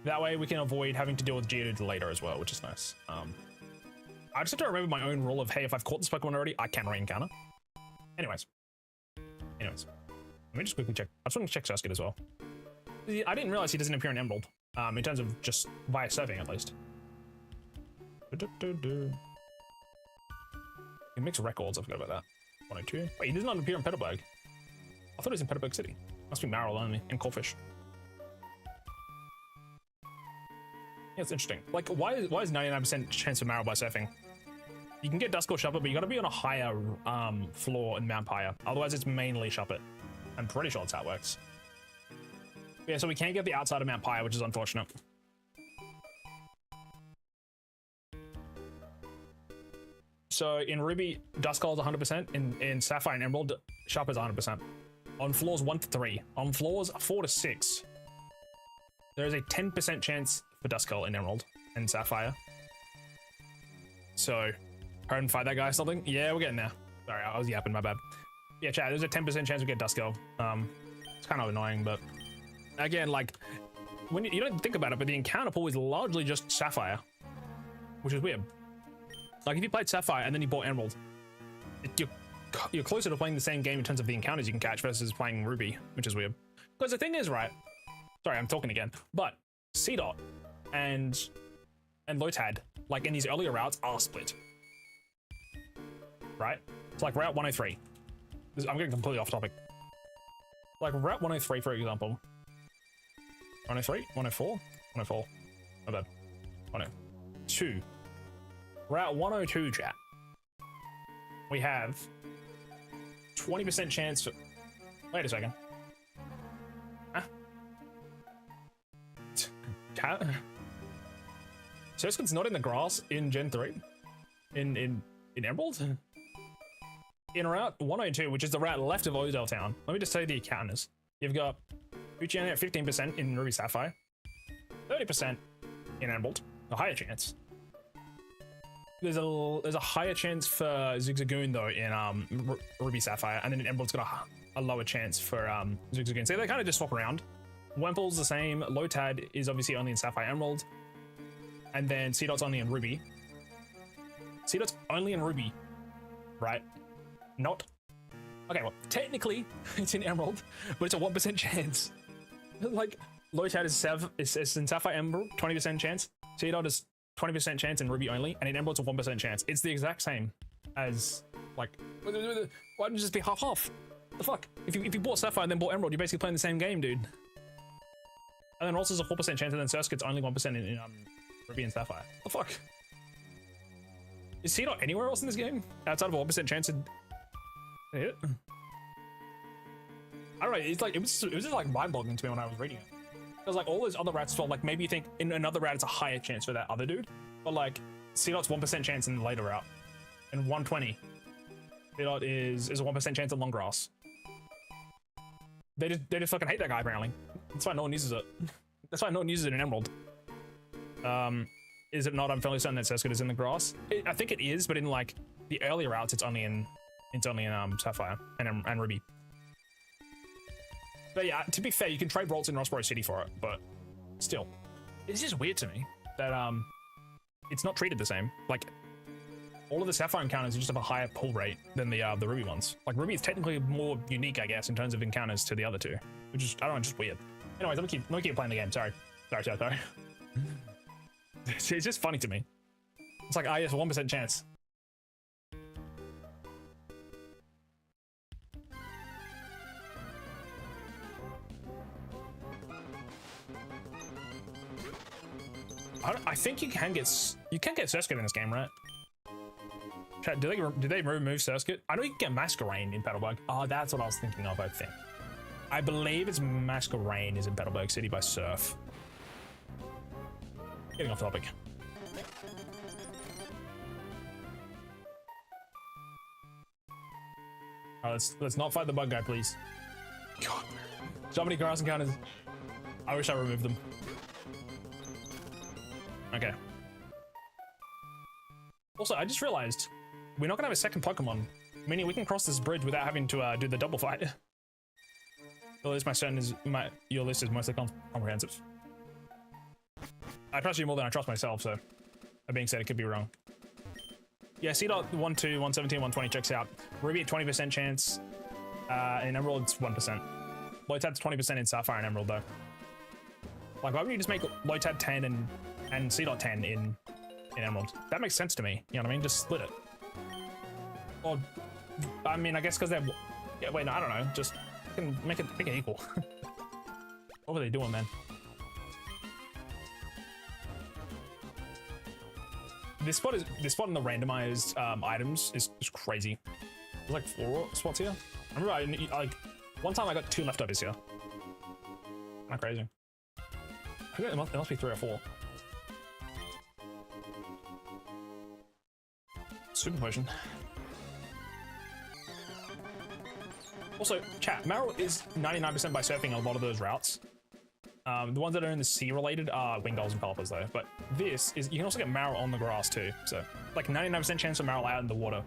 S1: That way we can avoid having to deal with Geodude later as well, which is nice. I just have to remember my own rule of, hey, if I've caught this Pokemon already, I can re-encounter. Anyways. Let me just quickly check. I just want to check Surskit as well. I didn't realize he doesn't appear in Emerald, in terms of just via surfing at least. He mixed records, I forgot about that. 102. Wait, he does not appear in Petalburg. I thought he was in Petalburg City. Must be Marill only, and Corphish. Yeah, it's interesting. Like, why is 99% chance for Marill by surfing? You can get Duskull Shuppet, but you gotta be on a higher floor in Mount Pyre. Otherwise, it's mainly Shuppet. I'm pretty sure that's how it works. But yeah, so we can't get the outside of Mount Pyre, which is unfortunate. So in Ruby, Duskull is 100%. In Sapphire and Emerald, Shuppet is 100%. On floors 1 to 3. On floors 4 to 6, there is a 10% chance for Duskull in Emerald and Sapphire. So, hurry and fight that guy or something? Yeah, we're getting there. Sorry, I was yapping, my bad. Yeah, chat, there's a 10% chance we get Duskull. It's kind of annoying, but again, like, when you don't think about it, but the encounter pool is largely just Sapphire, which is weird. Like, if you played Sapphire and then you bought Emerald, you're closer to playing the same game in terms of the encounters you can catch versus playing Ruby, which is weird. Because the thing is, right? Sorry, I'm talking again, but Seedot and Lotad, like in these earlier routes, are split. Right? It's like Route 103. I'm getting completely off topic. Like Route 103, for example. 103? 104? 104. My bad. 102. Route 102, chat. We have 20% chance for... Wait a second. Huh? Surskit's not in the grass in Gen 3? In Emerald? In Route 102, which is the route left of Ozdale Town. Let me just say the encounters. You've got Fuchiana at 15% in Ruby Sapphire, 30% in Emerald, a higher chance. There's a higher chance for Zigzagoon though in Ruby Sapphire, and then in Emerald's got a lower chance for Zigzagoon. So they kind of just swap around. Wemple's the same. Lotad is obviously only in Sapphire Emerald, and then Seedot's only in Ruby. Seedot's only in Ruby, right? Not. Okay, well, technically it's in Emerald, but it's a 1% chance. Like, Lotad is in Sapphire Emerald, 20% chance. Seedot is 20% chance in Ruby only, and in Emerald's a 1% chance. It's the exact same as, like, why didn't it just be half-half? The fuck? If you bought Sapphire and then bought Emerald, you're basically playing the same game, dude. And then also there's a 4% chance, and then Surskit's only 1% in Ruby and Sapphire. The fuck? Is Seedot anywhere else in this game? Outside of a 1% chance in... I don't know, it's like, it was just like mind-boggling to me when I was reading it. Because like all those other rats felt like maybe you think in another rat it's a higher chance for that other dude, but like Seedot's 1% chance in the later route, and 120. Seedot is a 1% chance in long grass. They just fucking hate that guy apparently. That's why no one uses it. That's why no one uses it in Emerald. Is it not? I'm fairly certain that Surskit is in the grass. I think it is, but in like the earlier routes, it's only in Sapphire and Ruby. But yeah, to be fair, you can trade Ralts in Roxborough City for it, but still, it's just weird to me that it's not treated the same. Like, all of the Sapphire encounters just have a higher pull rate than the Ruby ones. Like, Ruby is technically more unique, I guess, in terms of encounters to the other two, which is, I don't know, just weird. Anyways, let me keep playing the game. Sorry. It's just funny to me. It's like, yes, 1% chance. I think you can get Surskit in this game, right? Chat, do they remove Surskit? I know you can get Masquerain in Petalburg. Oh, that's what I was thinking of, I think. I believe it's Masquerain is in Petalburg City by Surf. Getting off topic. Alright, let's not fight the bug guy, please. God. So many grass encounters. I wish I removed them. Okay. Also, I just realized we're not gonna have a second Pokemon, meaning we can cross this bridge without having to do the double fight. At least your list is mostly comprehensive. I trust you more than I trust myself, so that being said, it could be wrong. Yeah, C.12, 117, 120 checks out. Ruby at 20% chance. In Emerald, it's 1%. Lotad's 20% in Sapphire and Emerald, though. Like, why wouldn't you just make Lotad 10 and C.10 in Emerald? That makes sense to me. You know what I mean? Just split it. Or, I mean, I guess because they're... Yeah, wait, no, I don't know. Just make it equal. What were they doing, man? This spot in the randomized items is crazy. There's like 4 spots here. I remember like one time I got 2 leftovers here. Not crazy. I think it must be 3 or 4. Super potion. Also, chat, Marill is 99% by surfing a lot of those routes. The ones that are in the sea related are Wingull's and Pelipper's though, but this is, you can also get Marill on the grass too. So like 99% chance of Marill out in the water.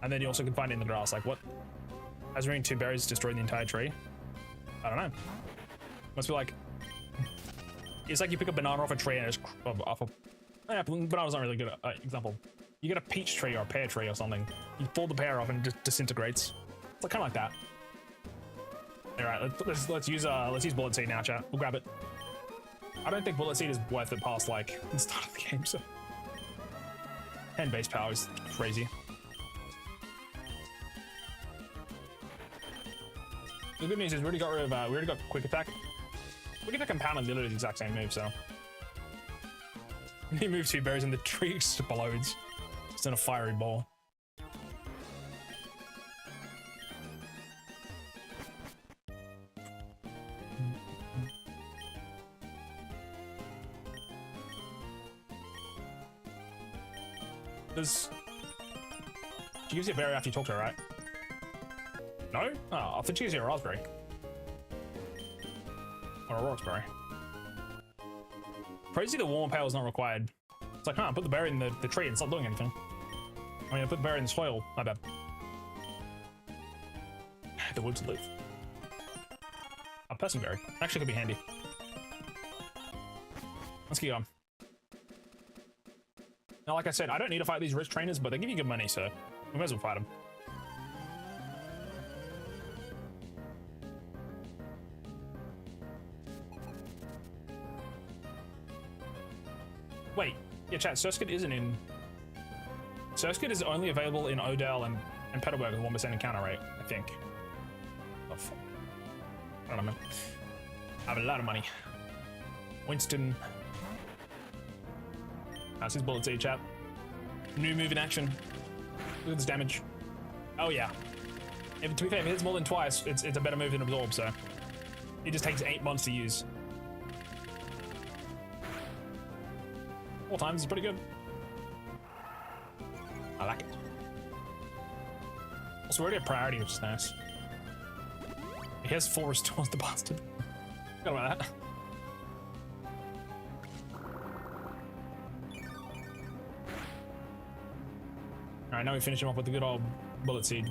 S1: And then you also can find it in the grass. Like what? Has reading 2 berries destroyed the entire tree? I don't know. Must be like, it's like you pick a banana off a tree and it's yeah, banana's not really good example. You get a peach tree or a pear tree or something. You pull the pear off and it just disintegrates. It's like kind of like that. All right, let's use Bullet Seed now, chat. We'll grab it. I don't think Bullet Seed is worth it past like the start of the game. So 10 base power is crazy. The good news is we already got rid of we already got Quick Attack. Quick Attack and Pound are literally the exact same move, so he moves 2 berries and the tree explodes. It's in a fiery ball. She gives you a berry after you talk to her, right? No? Oh, I thought she gives you a raspberry. Or a roxberry. Crazy the warm power is not required. It's like, put the berry in the tree and it's not doing anything. I mean, I put the berry in the soil. My bad. The woods live. A person berry. Actually could be handy. Let's keep going. Now, like I said, I don't need to fight these rich trainers, but they give you good money, so we might as well fight them. Wait, yeah, chat, Surskit isn't in... Surskit is only available in Odell and Petalburg with 1% encounter rate, I think. Oh, fuck. I don't know, man. I have a lot of money. Winston... That's his Bullet Seed, chat. New move in action. Look at this damage. Oh yeah. To be fair, if it hits more than twice, it's a better move than Absorb, so it just takes 8 months to use. 4 times is pretty good. I like it. Also, we already have priority, which is nice. He has 4 restores, the bastard. Forgot about that. Alright, Alright, now we finish him off with the good old bullet seed.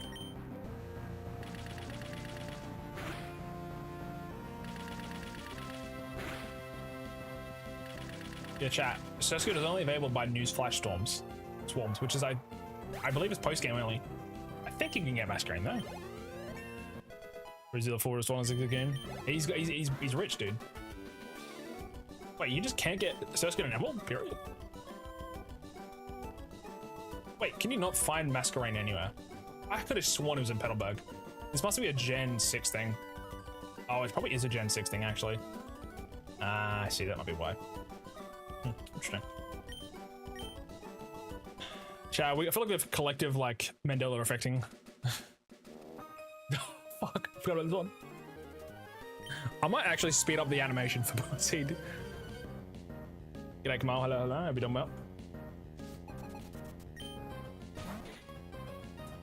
S1: Yeah, chat. Surskit is only available by news flash swarms, which is I believe it's post game only. I think you can get Masquerade though. Or is he the forward one as a good game? He's rich, dude. Wait, you just can't get Surskit and Emerald? Period. Wait, can you not find Masquerade anywhere? I could have sworn it was in Petalburg. This must be a Gen 6 thing. Oh, it probably is a Gen 6 thing actually. I see, that might be why. Interesting. Chat, I feel like we have collective, like, Mandela affecting. Fuck, I forgot about this one. I might actually speed up the animation for Bullet Seed. G'day, Kamal. Hello. Hope you done well.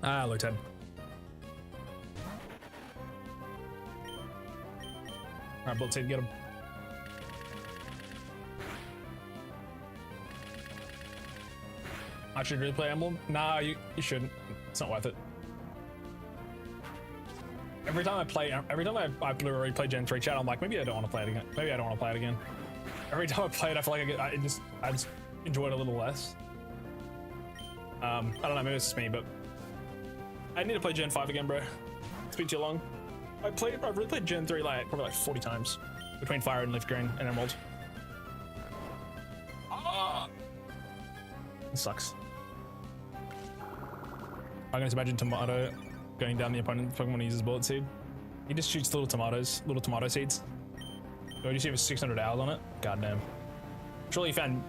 S1: Ah, hello, Ted. Alright, Bullet Seed, get him. I should really play Emblem? Nah, you shouldn't. It's not worth it. Every time I already play Gen 3 chat, I'm like, maybe I don't want to play it again. Maybe I don't want to play it again. Every time I play it, I feel like I just enjoy it a little less. I don't know, maybe it's just me, but I need to play Gen 5 again, bro. It's been too long. I've really played Gen 3 probably like 40 times between Fire and Leaf Green and Emerald. Ah! It sucks. I can just imagine Tomato going down the opponent's Pokemon when he uses Bullet Seed. He just shoots little tomato seeds. Oh, you see with 600 hours on it? God damn. Surely you found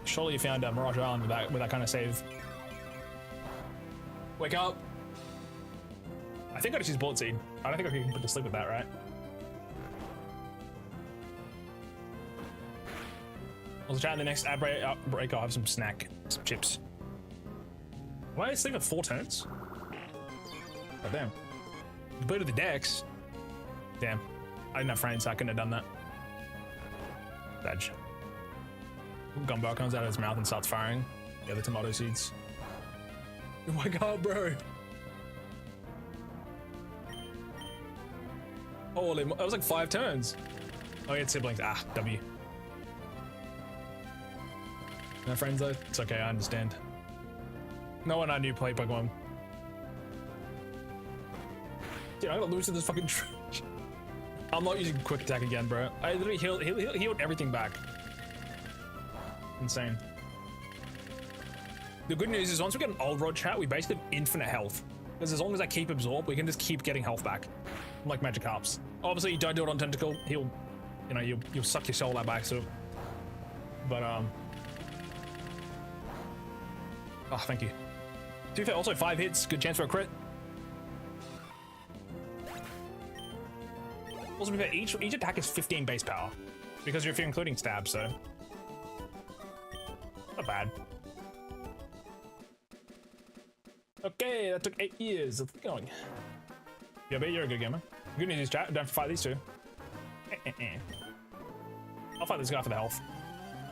S1: Mirage Island with that kind of save. Wake up! I think I just use Bullet Seed. I don't think I can put to sleep with that, right? Also, chat in the next ad break, I'll have some chips. Why are you sleeping 4 turns? Oh, damn. Completed the decks. Damn. I didn't have frames, so I couldn't have done that. Badge. Gumball comes out of his mouth and starts firing the other tomato seeds. Oh my god, bro. Holy, that was like 5 turns. Oh, he had siblings. Ah, W. No friends though? It's okay, I understand. No one I knew played Pokemon. Dude, I'm gonna lose to this fucking trash. I'm not using quick attack again, bro. I literally healed everything back. Insane. The good news is once we get an old rod chat, we basically have infinite health. Because as long as I keep absorb, we can just keep getting health back. Like Magikarps. Obviously, you don't do it on Tentacle. You'll suck your soul out back. So, but oh, thank you. To be fair, also 5 hits, good chance for a crit. Also, to be fair, each attack is 15 base power, because if you're including stab, so not bad. Okay, that took 8 years. Let's keep going. Yeah, but you're a good gamer. Good news is, chat, don't have to fight these two. I'll fight this guy for the health.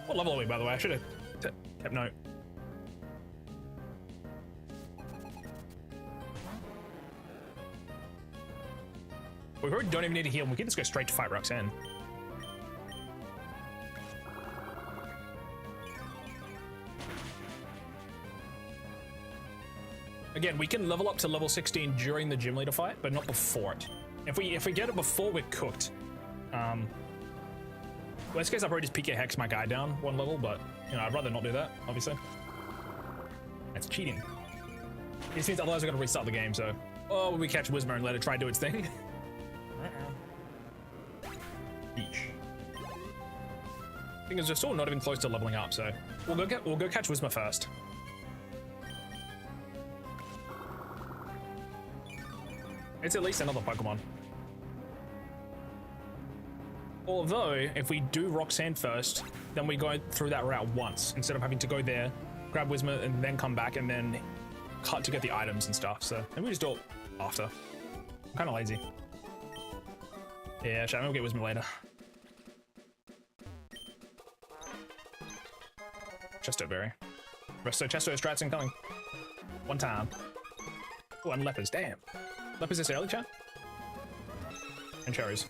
S1: What level are we, by the way? I should have kept note. We probably don't even need to heal. We can just go straight to fight Roxanne. Again, we can level up to level 16 during the gym leader fight, but not before it. If we get it before, we're cooked. Worst case, I'll probably just PK Hex my guy down 1 level, but you know, I'd rather not do that, obviously. That's cheating. This means otherwise we're gonna restart the game, so. Oh, when we catch Whismur and let it try to do its thing. Eesh. Thing is, we're still not even close to leveling up, so we'll go catch Whismur first. It's at least another Pokemon. Although, if we do Roxanne first, then we go through that route once, instead of having to go there, grab Whismur, and then come back, and then cut to get the items and stuff, so maybe we just do it after. I'm kind of lazy. Yeah, shall we get Whismur later. Chesto Berry. Chesto strats incoming. One time. Oh, and lepers. Damn. Lepers this early, chat? And cherries.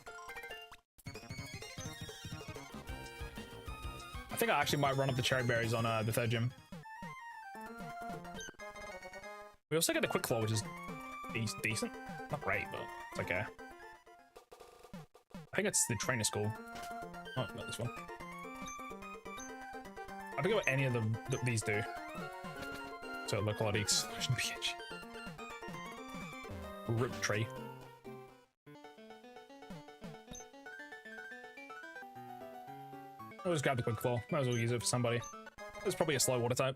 S1: I think I actually might run up the cherry berries on the third gym. We also get a quick claw, which is decent. Not great, but it's okay. I think it's the trainer school. Oh, not this one. I forget what any of these do. So local exclusion PH. Rip tree. I'll just grab the quick claw. Might as well use it for somebody. There's probably a slow water type.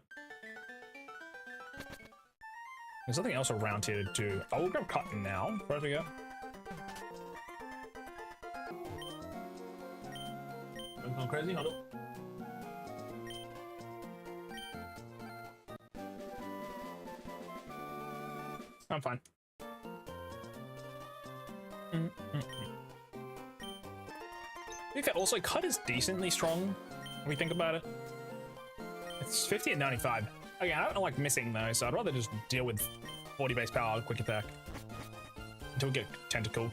S1: There's nothing else around here to do. I will grab cut now before we go. I'm going crazy, hold on. I'm fine. I think that also cut is decently strong when we think about it. It's 50 and 95. Again, I don't like missing though, so I'd rather just deal with 40 base power, quick attack until we get tentacle.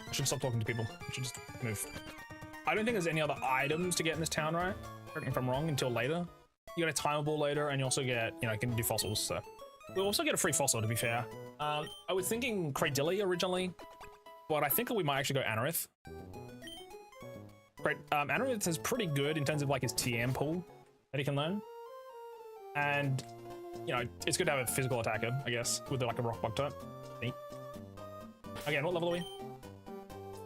S1: I should stop talking to people. I should just move. I don't think there's any other items to get in this town, right? Correct me if I'm wrong, until later. You get a timer ball later, and you also get, you know, you can do fossils, so. We'll also get a free fossil, to be fair. I was thinking Cradilly originally, but I think we might actually go Anorith. Great. Anorith is pretty good in terms of like his TM pool that he can learn. And, you know, it's good to have a physical attacker, I guess, with like a rock bug type. Neat. Again, what level are we?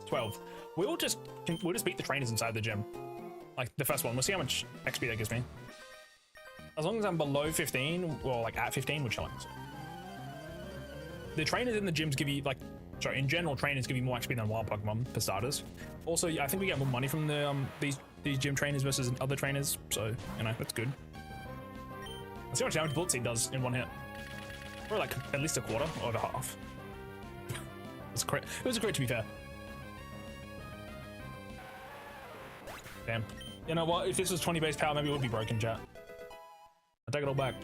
S1: 12. We'll just beat the trainers inside the gym. Like the first one. We'll see how much XP that gives me. As long as I'm below 15, or like at 15, we're chilling. The trainers in the gyms give you like, sorry, in general, trainers give you more XP than wild Pokemon for starters. Also, I think we get more money from the these gym trainers versus other trainers, so you know that's good. Let's see how much damage Bullet Seed does in one hit. Or like at least a quarter or a half. It was a crit to be fair. Damn. You know what? If this was 20 base power, maybe it would be broken, chat. I take it all back.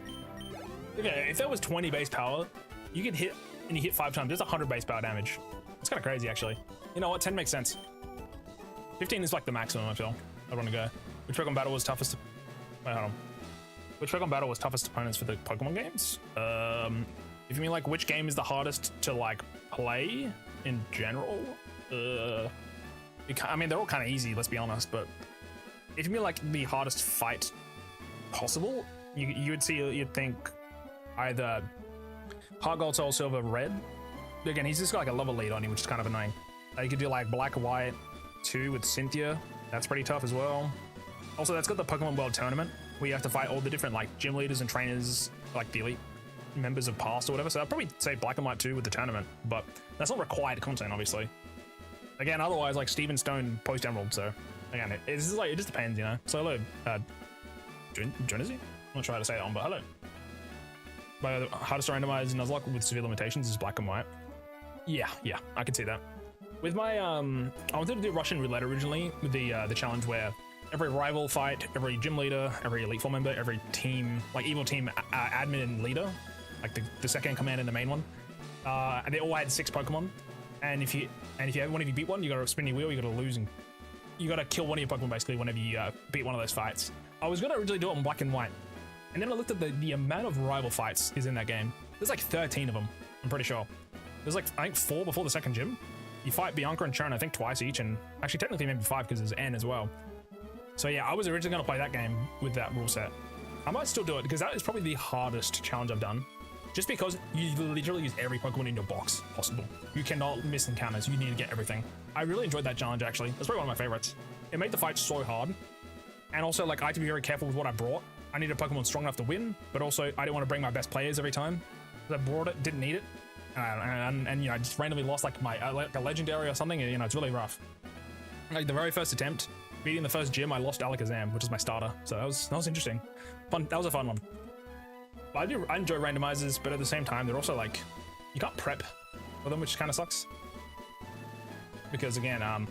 S1: Okay, if that was 20 base power, you could hit and you hit 5 times. There's 100 base power damage. It's kind of crazy, actually. You know what? 10 makes sense. 15 is like the maximum. I feel I want to go. Which Pokemon battle was toughest? Wait, hold on. Which Pokemon battle was toughest opponents for the Pokemon games? If you mean like which game is the hardest to like play in general, I mean they're all kind of easy. Let's be honest. But if you mean like the hardest fight possible, you'd think either Heart Gold, Soul Silver, Red. Again, he's just got like a level lead on him, which is kind of annoying. You could do like Black White 2 with Cynthia. That's pretty tough as well. Also, that's got the Pokemon World Tournament where you have to fight all the different like gym leaders and trainers, like the elite members of past or whatever. So I'd probably say Black and White 2 with the tournament, but that's not required content, obviously. Again, otherwise like Steven Stone post Emerald. So again, it just depends, you know. So hello, Jonesy? I'm not sure how to say that one, but hello. My hardest to randomize Nuzlocke with severe limitations is Black and White. Yeah, I can see that. With my, I wanted to do Russian Roulette originally with the challenge where every rival fight, every gym leader, every Elite Four member, every team, like evil team admin and leader, like the second in command and the main one, and they all had 6 Pokemon. And if you one of you beat one, you gotta spin your wheel, you gotta lose, and you gotta kill one of your Pokemon basically whenever you beat one of those fights. I was gonna originally do it on Black and White, and then I looked at the amount of rival fights is in that game. There's like 13 of them, I'm pretty sure. There's like, I think 4 before the second gym. You fight Bianca and Sharon, I think twice each, and actually technically maybe 5 because there's N as well. So yeah, I was originally gonna play that game with that rule set. I might still do it because that is probably the hardest challenge I've done. Just because you literally use every Pokemon in your box possible. You cannot miss encounters, you need to get everything. I really enjoyed that challenge actually. That's probably one of my favorites. It made the fight so hard. And also like I had to be very careful with what I brought. I needed a Pokemon strong enough to win, but also I didn't want to bring my best players every time. Because I brought it, didn't need it. And you know, I just randomly lost like my like a legendary or something, and you know, it's really rough. Like the very first attempt, beating the first gym, I lost Alakazam, which is my starter. So that was interesting. Fun, that was a fun one. But I enjoy randomizers, but at the same time, they're also like, you can't prep for them, which kind of sucks. Because again, how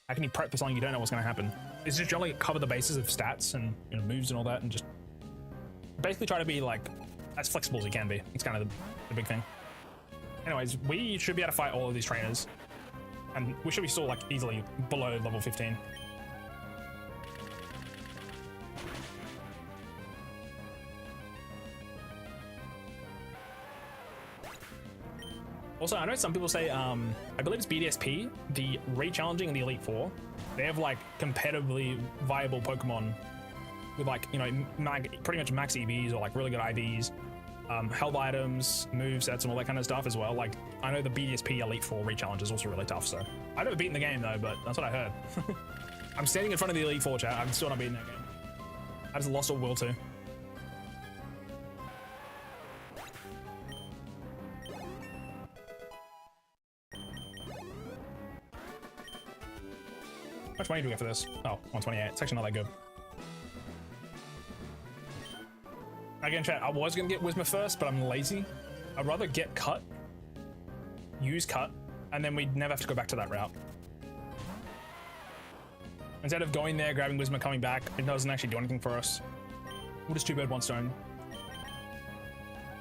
S1: can you prep for something you don't know what's going to happen? is just generally cover the bases of stats and, you know, moves and all that, and just basically try to be like as flexible as you can be. It's kind of the big thing. Anyways, we should be able to fight all of these trainers, and we should be still like easily below level 15. Also, I know some people say, I believe it's BDSP, the re-challenging and the Elite Four, they have like competitively viable Pokemon with like, you know, pretty much max EVs or like really good IVs, health items, movesets, and all that kind of stuff as well. Like, I know the BDSP Elite Four re-challenge is also really tough, so. I've never beaten the game though, but that's what I heard. I'm standing in front of the Elite Four, chat. I'm still not beating that game. I just lost all will to. How much money do we get for this? Oh, 128. It's actually not that good. Again, chat, I was going to get Whismer first, but I'm lazy. I'd rather get Cut, use Cut, and then we'd never have to go back to that route. Instead of going there, grabbing Whismer, coming back, it doesn't actually do anything for us. We'll just 2-bird 1 stone.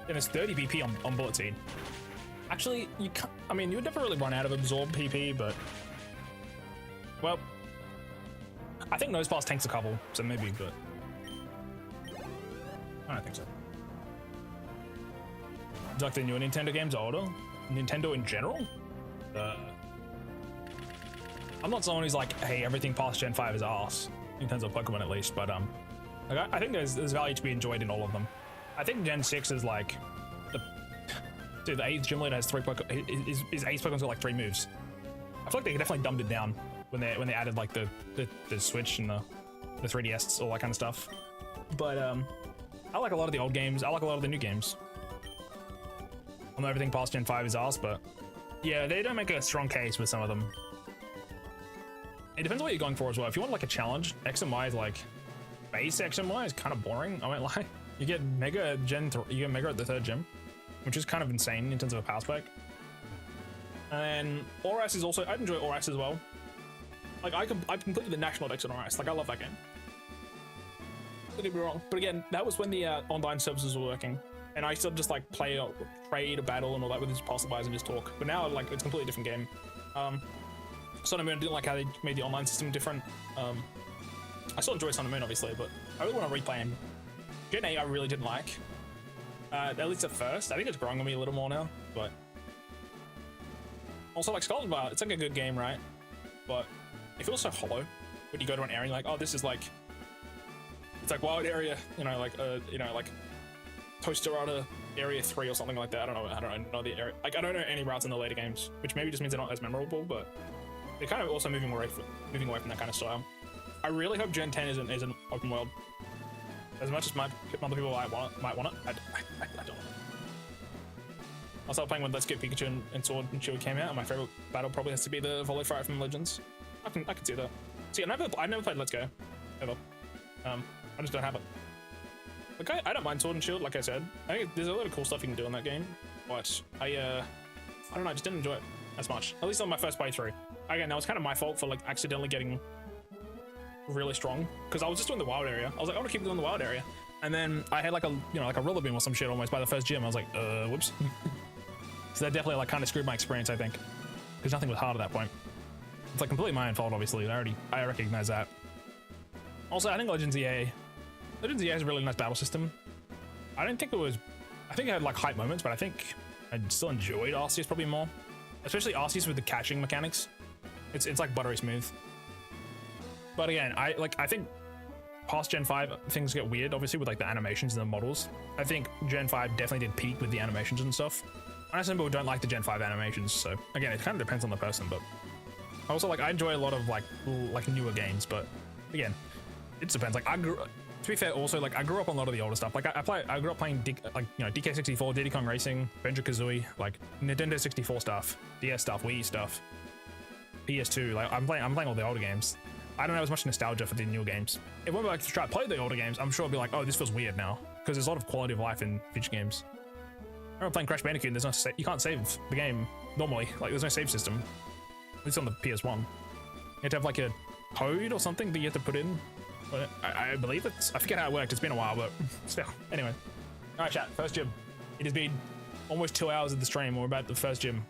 S1: And it's 30 BP on Bullet Seed. Actually, you can't, I mean, you would never really run out of Absorb PP, but... Well... I think Nosepass tanks a couple, so maybe, but... I don't think so. Do you like the newer Nintendo games or older? Nintendo in general? I'm not someone who's like, hey, everything past Gen 5 is arse, in terms of Pokemon at least, but like, I think there's value to be enjoyed in all of them. I think Gen 6 is like... Dude, the 8th gym leader has 3 Pokemon... His ace Pokemon's got like 3 moves. I feel like they definitely dumbed it down when they added like the Switch and the 3DS, all that kind of stuff. But I like a lot of the old games. I like a lot of the new games. I know everything past Gen 5 is arse, but yeah, they don't make a strong case with some of them. It depends on what you're going for as well. If you want like a challenge, X and Y is like base X and Y is kind of boring. I won't lie. You get Mega at Gen 3, you get Mega at the 3rd gym, which is kind of insane in terms of a power spec. And Oras is also, I'd enjoy Oras as well. Like I completed the National Dex on Oras. Like I love that game. Don't get me wrong, but again, that was when the online services were working, and I still just like play or trade a battle and all that with his passerbys and just talk. But now like it's a completely different game. Sun and Moon, I didn't like how they made the online system different. I still enjoy Sun and Moon obviously, but I really want to replay him. Gen 8 I really didn't like. At least at first. I think it's growing on me a little more now, but also like Scotland Bar, it's like a good game, right? But it feels so hollow when you go to an area and you're like, oh, this is like, it's like wild area, you know, like Toasterata area 3 or something like that. I don't know the area. Like I don't know any routes in the later games, which maybe just means they're not as memorable, but they're kind of also moving away from that kind of style. I really hope Gen 10 is an open world. As much as other people might want it, I don't want it. I'll start playing when Let's Get Pikachu and Sword and Shield came out, and my favorite battle probably has to be the Volley Fire from Legends. I can see that. See, I never played Let's Go, ever. I just don't have it. Like I don't mind Sword and Shield, like I said. I think there's a lot of cool stuff you can do in that game, but I don't know, I just didn't enjoy it as much. At least on my first playthrough. Again, that was kind of my fault for like accidentally getting really strong, because I was just doing the wild area. I was like, I want to keep doing the wild area, and then I had like a like a roller beam or some shit almost by the first gym. I was like, whoops. So that definitely like kind of screwed my experience, I think, because nothing was hard at that point. It's like completely my own fault, obviously. I recognize that. Also, I think Legends EA has a really nice battle system. I don't think it was, I think it had like hype moments, but I think I still enjoyed Arceus probably more, especially Arceus with the catching mechanics. It's like buttery smooth. But again, I think past Gen 5 things get weird, obviously, with like the animations and the models. I think Gen 5 definitely did peak with the animations and stuff. I know some people don't like the Gen 5 animations, so again, it kind of depends on the person. But also, like, I enjoy a lot of like newer games, but again, it just depends. Like to be fair, also like I grew up on a lot of the older stuff. Like I grew up playing DK64, Diddy Kong Racing, Banjo-Kazooie, like Nintendo 64 stuff, DS stuff, Wii stuff, PS2. Like I'm playing all the older games. I don't have as much nostalgia for the newer games. If we're like to try to play the older games, I'm sure I'll be like, oh, this feels weird now, because there's a lot of quality of life in future games. I remember playing Crash Bandicoot, and there's no you can't save the game normally. Like there's no save system, at least on the PS1. You have to have like a code or something that you have to put in. But I believe I forget how it worked. It's been a while, but still. Anyway. All right, chat. First gym. It has been almost 2 hours of the stream. We're about the first gym.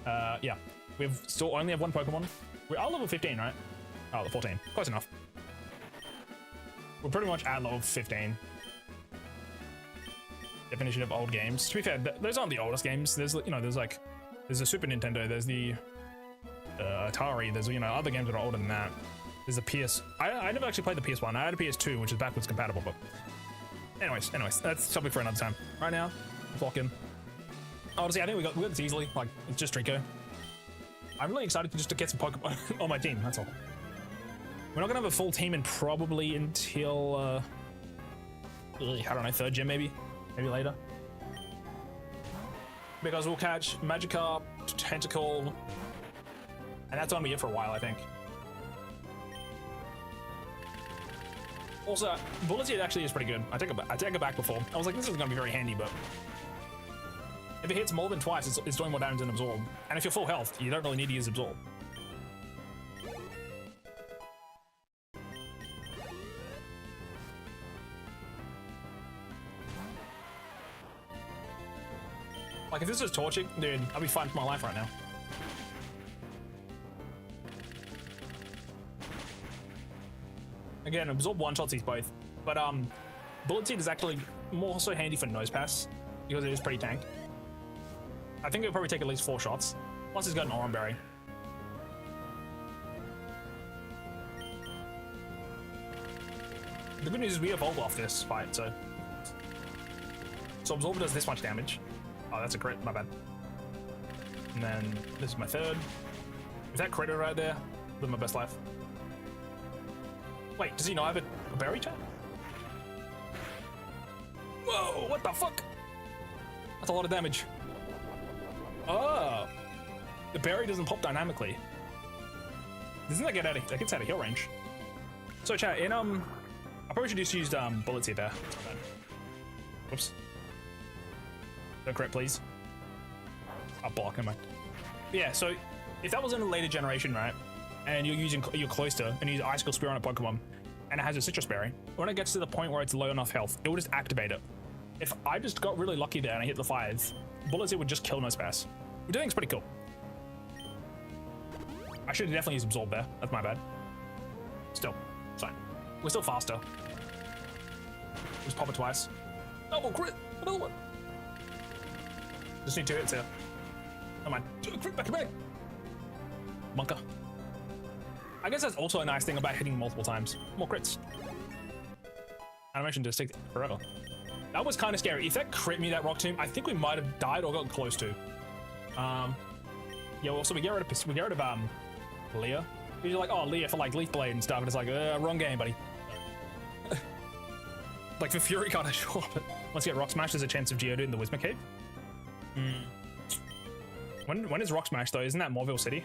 S1: Yeah. We've still only have one Pokemon. We are level 15, right? Oh, 14. Close enough. We're pretty much at level 15. Definition of old games. To be fair, those aren't the oldest games. There's, you know, there's a Super Nintendo, there's the Atari, there's, you know, other games that are older than that. There's a PS. I never actually played the PS1. I had a PS2, which is backwards compatible, but anyways, that's topic for another time. Right now, lock in. Honestly, I think we got this easily. Like, it's just Trico. I'm really excited just to get some Pokemon on my team. That's all. We're not gonna have a full team in probably until I don't know, third gym maybe later. Because we'll catch Magikarp, Tentacle, and that's gonna be it for a while, I think. Also, Bullet Seed actually is pretty good. I take it back before. I was like, this is gonna be very handy, but if it hits more than twice, it's doing more damage than Absorb. And if you're full health, you don't really need to use Absorb. Like, if this was Torchic, dude, I'd be fighting for my life right now. Again, Absorb one-shots these both. But, Bullet Seed is actually more so handy for Nose Pass, because it is pretty tanked. I think it'll probably take at least 4 shots. Plus, he's got an Oran Berry. The good news is we evolve off this fight, so Absorb does this much damage. Oh, that's a crit, my bad. And then this is my third. Is that critter right there? Live my best life. Wait, does he not have a berry type? Whoa, what the fuck? That's a lot of damage. Oh, the berry doesn't pop dynamically. Doesn't that gets out of heal range? So chat, in I probably should just used Bullet Seed there. That's my bad. Whoops. Don't crit, please. I'll block him. Yeah, so if that was in a later generation, right, and you're Cloyster and you use Icicle Spear on a Pokemon, and it has a Citrus Berry, when it gets to the point where it's low enough health, it will just activate it. If I just got really lucky there and I hit the 5, Bullet Seed would just kill Nose Pass. Which I think is pretty cool. I should have definitely used Absorb there. That's my bad. Still, it's fine. We're still faster. Just pop it twice. Double crit! Another one! Just need 2 hits here. Come on. Crit back to back! Bunker. I guess that's also a nice thing about hitting multiple times. More crits. Animation to stick forever. That was kind of scary. If that crit me, that Rock Tomb, I think we might have died or got close to. Yeah, also we get rid of Leah. You're like, oh, Leah for like Leaf Blade and stuff, and it's like, wrong game, buddy. Like for Fury Cutter, sure, but once you get Rock Smash, there's a chance of Geodude in the Whismur Cave. When is Rock Smash though? Isn't that Morville City?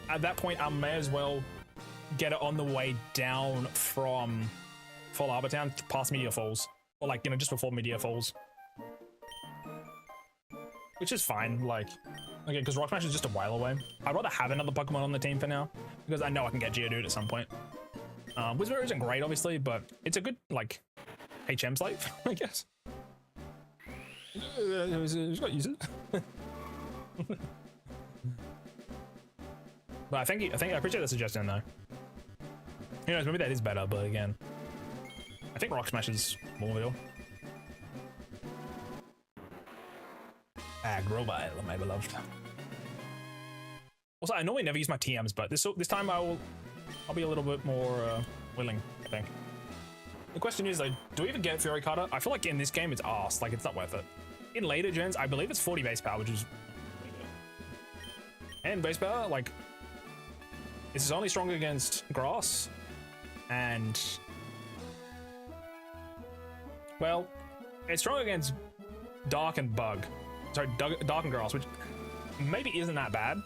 S1: At that point, I may as well get it on the way down from Fall Arbor Town past Meteor Falls, or like, you know, just before Meteor Falls, which is fine. Like, okay, because Rock Smash is just a while away. I'd rather have another Pokemon on the team for now because I know I can get Geodude at some point. Whismur isn't great, obviously, but it's a good like HM slate, I guess. Just got to use it. But I appreciate the suggestion though. Who knows, maybe that is better, but again, I think Rock Smash is Morville. Grovyle, my beloved. Also, I normally never use my TMs, but this time I'll be a little bit more willing, I think. The question is though, do we even get Fury Cutter? I feel like in this game it's arse, like it's not worth it. In later gens, I believe it's 40 base power, which is really good. And base power, like, this is only strong against grass, and well, it's strong against dark and bug. Sorry, dark and grass, which maybe isn't that bad.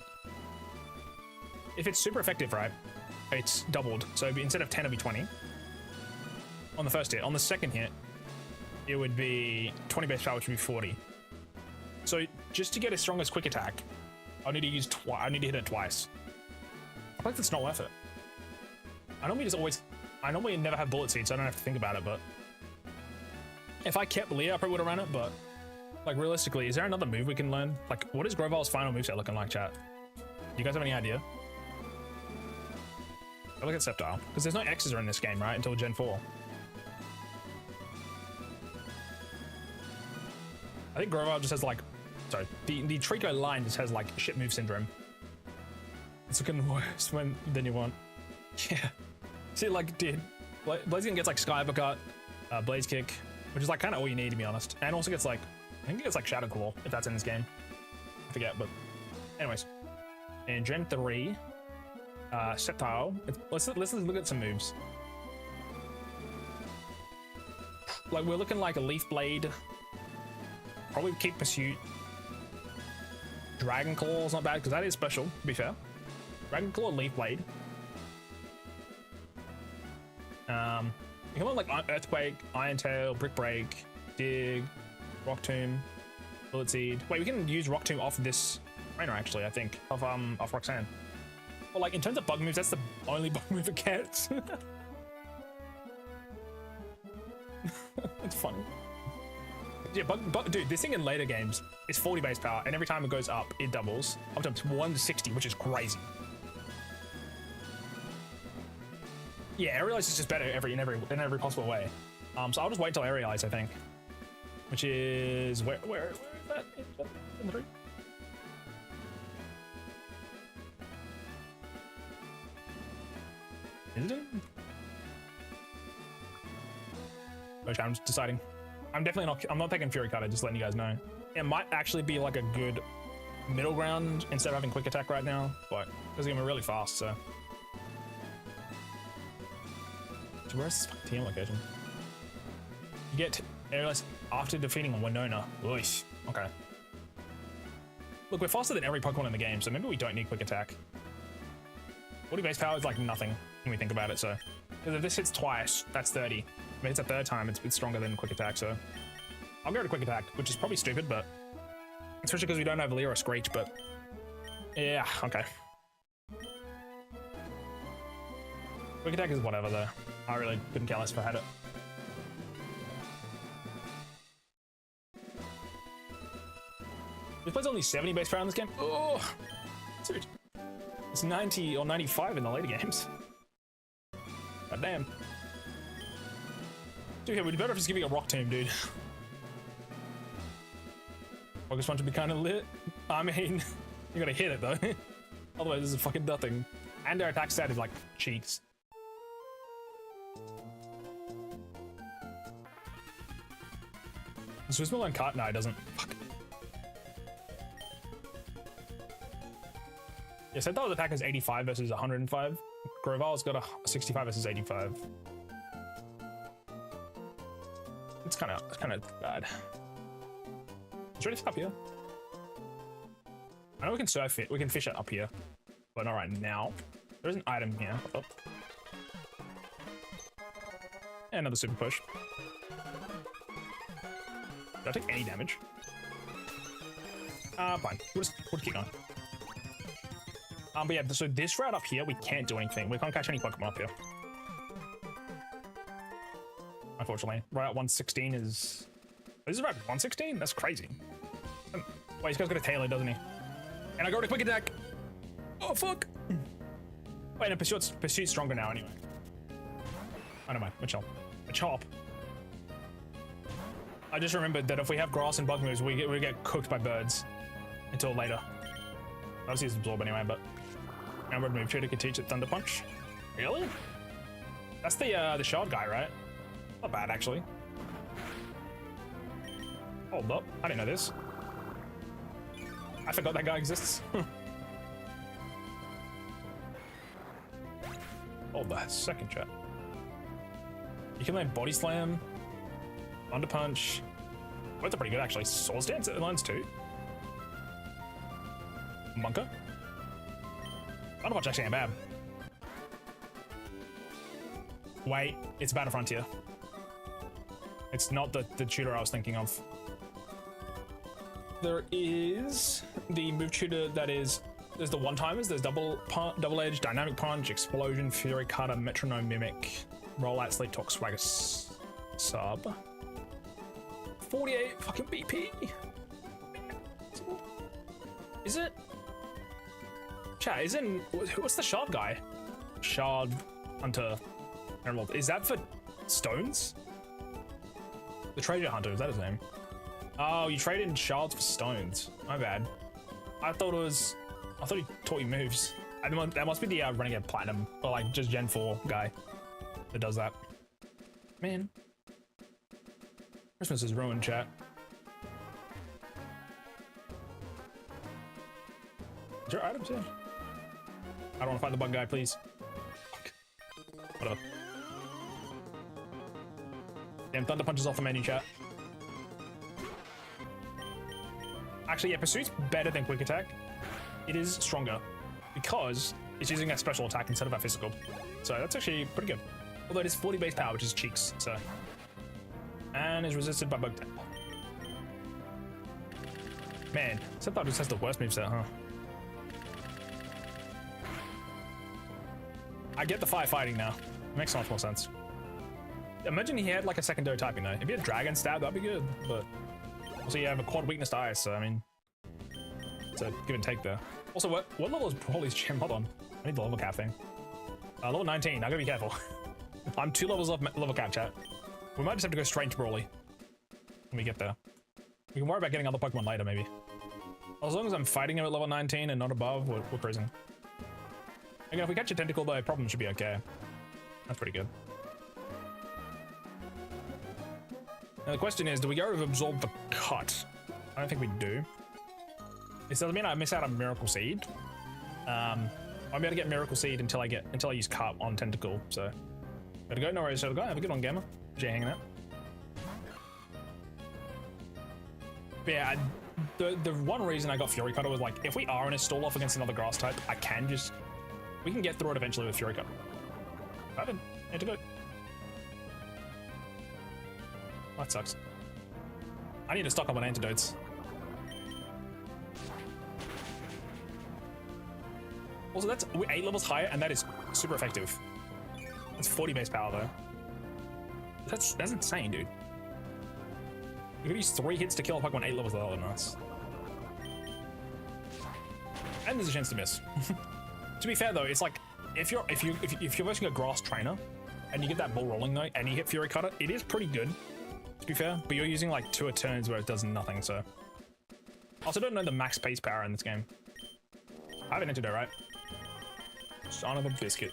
S1: If it's super effective, right, it's doubled. So instead of 10, it'll be 20 on the first hit. On the second hit, it would be 20 base power, which would be 40. So just to get as strong as quick attack, I need to hit it twice. I think that's not worth it. I normally never have bullet seed, so I don't have to think about it, but if I kept Leah, I probably would have run it, but like realistically, is there another move we can learn? Like, what is Groval's final moveset looking like, chat? Do you guys have any idea? I look at Sceptile, because there's no X's in this game, right? Until Gen 4. I think Groval just has like, sorry, the Trico line just has like shit move syndrome. It's looking worse than you want. Yeah. See, like, dude, Blaziken gets like Sky Uppercut, Blaze Kick, which is like kind of all you need, to be honest. And also gets like, I think it gets like Shadow Claw, if that's in this game. I forget, but anyways. In Gen 3, Sceptile, let's look at some moves. Like, we're looking like a Leaf Blade. Probably keep Pursuit. Dragon Claw is not bad, because that is special, to be fair. Dragon Claw, Leaf Blade. You come on like Earthquake, Iron Tail, Brick Break, Dig, Rock Tomb, Bullet Seed. Wait, we can use Rock Tomb off this trainer actually, I think. Off Roxanne. Well, like in terms of bug moves, that's the only bug move it gets. It's funny. Yeah, dude, this thing in later games is 40 base power, and every time it goes up, it doubles up to 160, which is crazy. Yeah, Aerialize is just better in every possible way. So I'll just wait until Aerialize, I think. Which is where is that? In 3? Is it? Which I'm just deciding. I'm not taking Fury Cutter, just letting you guys know. It might actually be like a good middle ground instead of having Quick Attack right now, but it's gonna be really fast, so. Where's this team location? You get Aerialize after defeating a Winona. Oish. Okay. Look, we're faster than every Pokemon in the game, so maybe we don't need Quick Attack. 40 base power is like nothing when we think about it, so. If this hits twice, that's 30. If it hits a third time, it's stronger than Quick Attack, so. I'll go to Quick Attack, which is probably stupid, but. Especially because we don't have Leer or Screech, but. Yeah, okay. Quick Attack is whatever, though. I really couldn't care less if I had it. This plays only 70 base power in this game. Oh, dude. It's 90 or 95 in the later games. God damn. Dude, we'd be better off just giving a Rock Tomb, dude. Focus Punch would be kind of lit. I mean, you gotta hit it though. Otherwise, this is fucking nothing. And their attack stat is like cheeks. Does Swissmill on cut? No, it doesn't. Fuck. Yeah, Sceptile's attack is 85 versus 105. Groval's got a 65 versus 85. It's kind of bad. It's ready for up here. I know we can surf it. We can fish it up here, but not right now. There's an item here. Oh. And another super push. Did I take any damage? Fine. We'll just keep going. But yeah, so this route up here, we can't do anything. We can't catch any Pokemon up here. Unfortunately. Route 116 is... This is Route 116? That's crazy. Wait, this guy's got a tailor, doesn't he? And I go to Quick Attack! Oh, fuck! Wait, no, Pursuit's stronger now anyway. I don't mind. Machop. I just remembered that if we have grass and bug moves, we get cooked by birds until later. Obviously it's absorb anyway, but now we're move tutor can teach it Thunder Punch. Really? That's the shard guy, right? Not bad actually. Hold up, I didn't know this. I forgot that guy exists. Hold the second chat. You can land Body Slam, Thunder Punch. Both are pretty good actually. Swords Dance, it lands too. Monka? Thunder Punch actually ain't bad. Wait, it's Battle Frontier. It's not the tutor I was thinking of. There is the move tutor that is There's the one-timers. There's double edge, dynamic punch, explosion, fury cutter, metronome, mimic, rollout, sleep talk, swagger, sub. 48 fucking BP. Is it? Chat, isn't what's the shard guy? Shard hunter. Emerald. Is that for stones? The treasure hunter, is that his name? Oh, you trade in shards for stones. My bad. I thought he taught you moves. That must be the Renegade Platinum, or like just Gen 4 guy that does that. Man. Christmas is ruined, chat. Is there items here? I don't want to fight the bug guy, please. Fuck. Whatever. Damn, Thunder Punch is off the menu, chat. Actually, yeah, Pursuit's better than Quick Attack. It is stronger because it's using a special attack instead of a physical. So that's actually pretty good. Although it is 40 base power, which is cheeks, so. And is resisted by Bug Tap. Man, Sceptile just has the worst moveset, huh? I get the firefighting now. It makes so much more sense. Imagine he had like a secondary typing though. If he had Dragon Stab, that'd be good, but also you have a quad weakness to ice, so I mean, it's a give and take there. Also, what level is Brawly's gym? Hold on, I need the level cap thing. Level 19, I gotta be careful. I'm 2 levels off level cap, chat. We might just have to go straight to Brawly when we get there. We can worry about getting other Pokemon later, maybe. As long as I'm fighting him at level 19 and not above, we're cruising. Again, if we catch a Tentacle though, problem should be okay. That's pretty good. Now the question is, do we go with Absorb the Cut? I don't think we do. This doesn't mean I miss out on Miracle Seed. I'm able to get Miracle Seed until I use Cut on Tentacle. So, gotta go. No worries, so go. Have a good one, gamer. You're hanging out. But yeah, the one reason I got Fury Cutter was like, if we are in a stall off against another grass type, we can get through it eventually with Fury Cutter. I have an antidote. That sucks. I need to stock up on antidotes. Also, that's 8 levels higher, and that is super effective. That's 40 base power, though. That's insane, dude. You could use 3 hits to kill a Pokemon 8 levels lower than us. And there's a chance to miss. To be fair, though, it's like if you're versing a grass trainer, and you get that ball rolling though, and you hit Fury Cutter, it is pretty good. To be fair, but you're using like 2 turns where it does nothing, so. I also don't know the max base power in this game. I have an antidote, right? Son of a biscuit.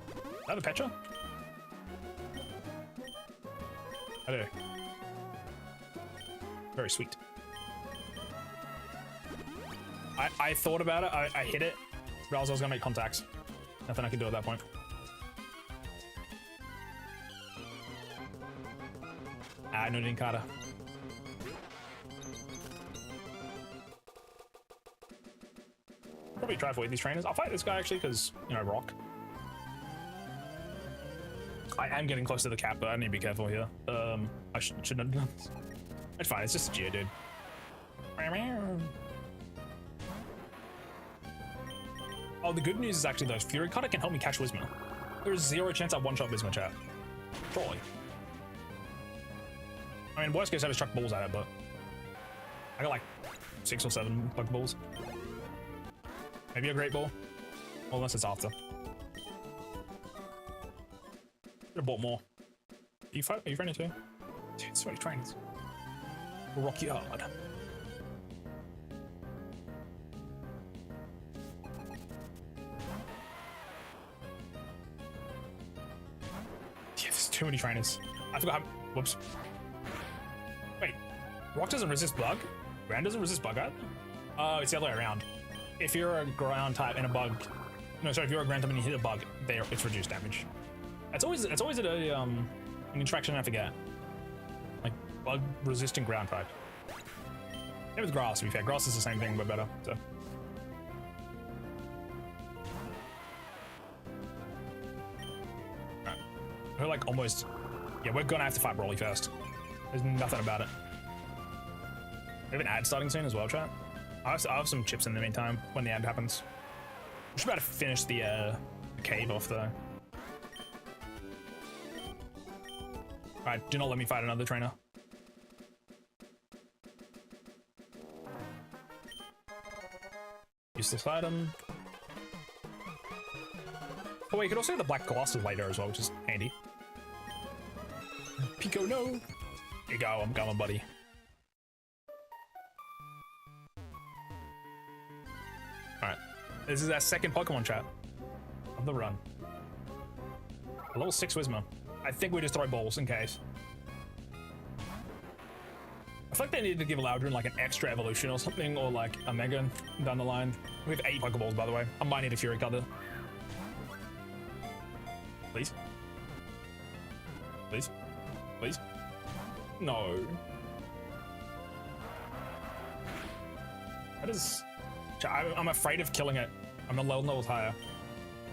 S1: Is that a Petra? I do. Very sweet. I thought about it, I hit it, realized I was gonna make contacts. Nothing I can do at that point. No need Carter. Probably try to avoid these trainers. I'll fight this guy actually, because, you know, rock. I am getting close to the cap, but I need to be careful here. I shouldn't have done this. It's fine, it's just a Geodude. Oh, the good news is actually though, Fury Cutter can help me catch Whismur. There is 0 chance I one-shot Whismur, chat. Surely. I mean, worst case I just chuck balls at it, but I got like 6 or 7 bug balls. Maybe a Great Ball. Well, unless it's after. Should have bought more. Are you friendly too? Dude, so many trains. We'll rock you hard. Yeah, there's too many trainers. I forgot how. Whoops. Wait. Rock doesn't resist bug? Ground doesn't resist bug either? Oh, it's the other way around. If you're a ground type and a bug. No, sorry, if you're a ground type and you hit a bug, it's reduced damage. It's always an interaction I forget. Like bug resistant ground type. Same with grass, to be fair. Grass is the same thing but better. So. Alright. We're like almost. Yeah, we're gonna have to fight Brawly first. There's nothing about it. We have an ad starting soon as well, chat. I have some chips in the meantime when the end happens. I'm just about to finish the cave off though. Alright, do not let me fight another trainer. Useless item. Oh wait, you could also get the black glasses later as well, which is handy. Pico, no! Here you go, I'm coming, buddy. Alright. This is our second Pokemon chat of the run. A level 6 Whismer. I think we just throw balls in case. I feel like they needed to give Loudron like an extra evolution or something, or like a Mega down the line. We have 8 Pokeballs, by the way. I might need a Fury Cutter. Please. Please. Please. No. That is... I'm afraid of killing it. I'm a low level higher.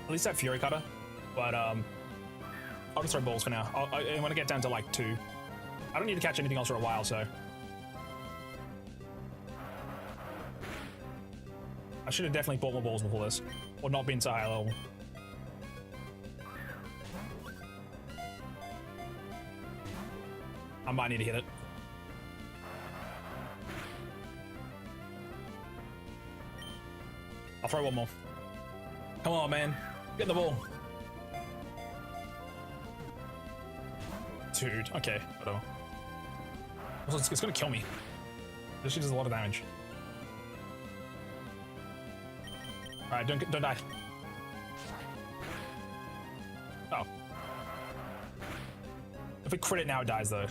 S1: At least I have Fury Cutter, but I'll just throw balls for now. I want to get down to like 2. I don't need to catch anything else for a while, so I should have definitely bought more balls before this, or not been so high level. I might need to hit it. I'll throw one more. Come on, man. Get the ball. Dude, okay, whatever. It's gonna kill me. This shit does a lot of damage. Alright, don't die. Oh. If we crit it now, it dies though.